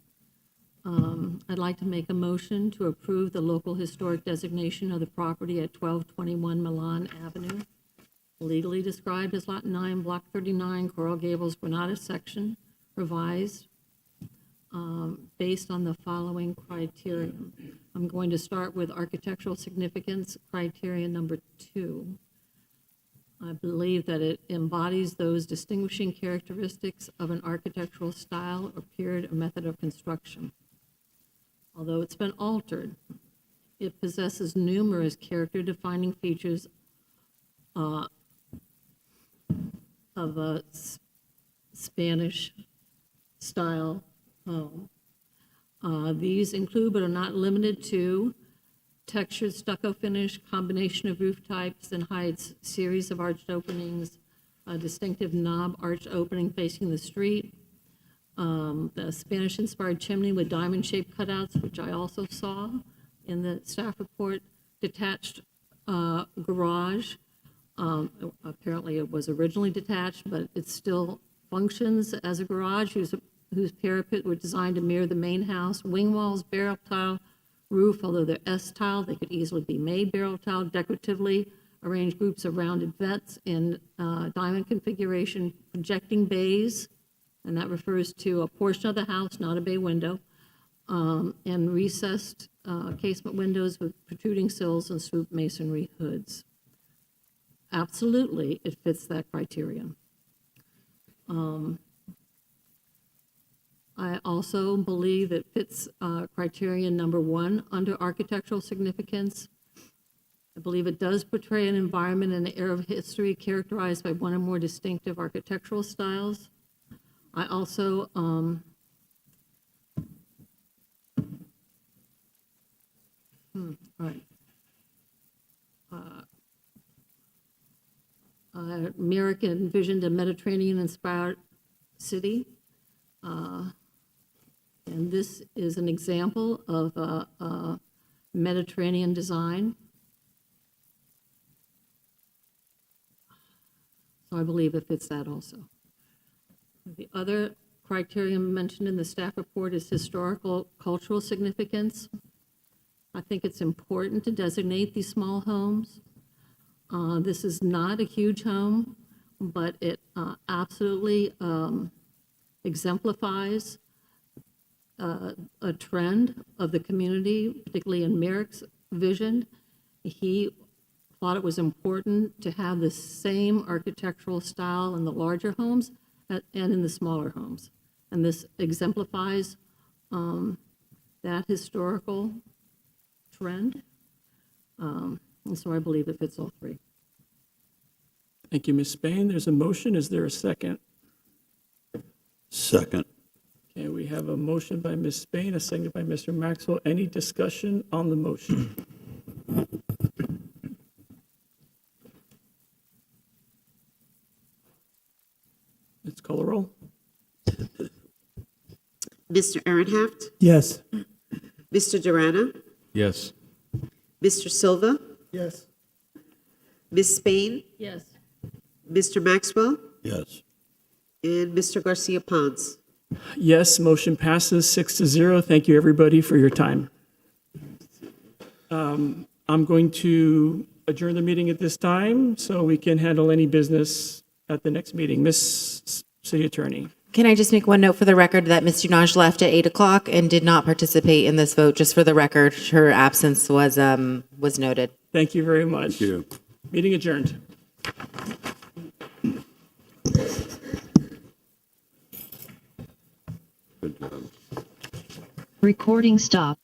I'd like to make a motion to approve the local historic designation of the property at 1221 Milan Avenue, legally described as Lot 9, Block 39, Coral Gables, Granada section, revised, based on the following criteria. I'm going to start with architectural significance criterion number 2. I believe that it embodies those distinguishing characteristics of an architectural style or period or method of construction. Although it's been altered, it possesses numerous character-defining features of a Spanish-style home. These include, but are not limited to, textured stucco finish, combination of roof types and heights, series of arched openings, a distinctive knob arch opening facing the street, the Spanish-inspired chimney with diamond-shaped cutouts, which I also saw in the staff report, detached garage. Apparently it was originally detached, but it still functions as a garage whose parapet were designed to mirror the main house, wing walls, barrel tile, roof, although they're S-tile, they could easily be made barrel tile, decoratively arranged groups of rounded vents in diamond configuration, projecting bays, and that refers to a portion of the house, not a bay window, and recessed casement windows with protruding sills and swoop masonry hoods. Absolutely, it fits that criterion. I also believe it fits criterion number 1 under architectural significance. I believe it does portray an environment and an era of history characterized by one or more distinctive architectural styles. I also Merrick envisioned a Mediterranean-inspired city. And this is an example of a Mediterranean design. So I believe it fits that also. The other criterion mentioned in the staff report is historical cultural significance. I think it's important to designate these small homes. This is not a huge home, but it absolutely exemplifies a trend of the community, particularly in Merrick's vision. He thought it was important to have the same architectural style in the larger homes and in the smaller homes. And this exemplifies that historical trend. And so I believe it fits all three.
Thank you, Ms. Spain. There's a motion. Is there a second?
Second.
Okay, we have a motion by Ms. Spain, a second by Mr. Maxwell. Any discussion on the motion? Let's call a roll.
Mr. Ehrenhaft,
Yes.
Mr. Durana,
Yes.
Mr. Silva,
Yes.
Ms. Spain,
Yes.
Mr. Maxwell,
Yes.
and Mr. Garcia Pons.
Yes, motion passes 6-0. Thank you, everybody, for your time. I'm going to adjourn the meeting at this time so we can handle any business at the next meeting. Ms. City Attorney.
Can I just make one note for the record that Ms. Dunaj left at 8 o'clock and did not participate in this vote? Just for the record, her absence was noted.
Thank you very much.
Thank you.
Meeting adjourned.
Good job.
Recording stop.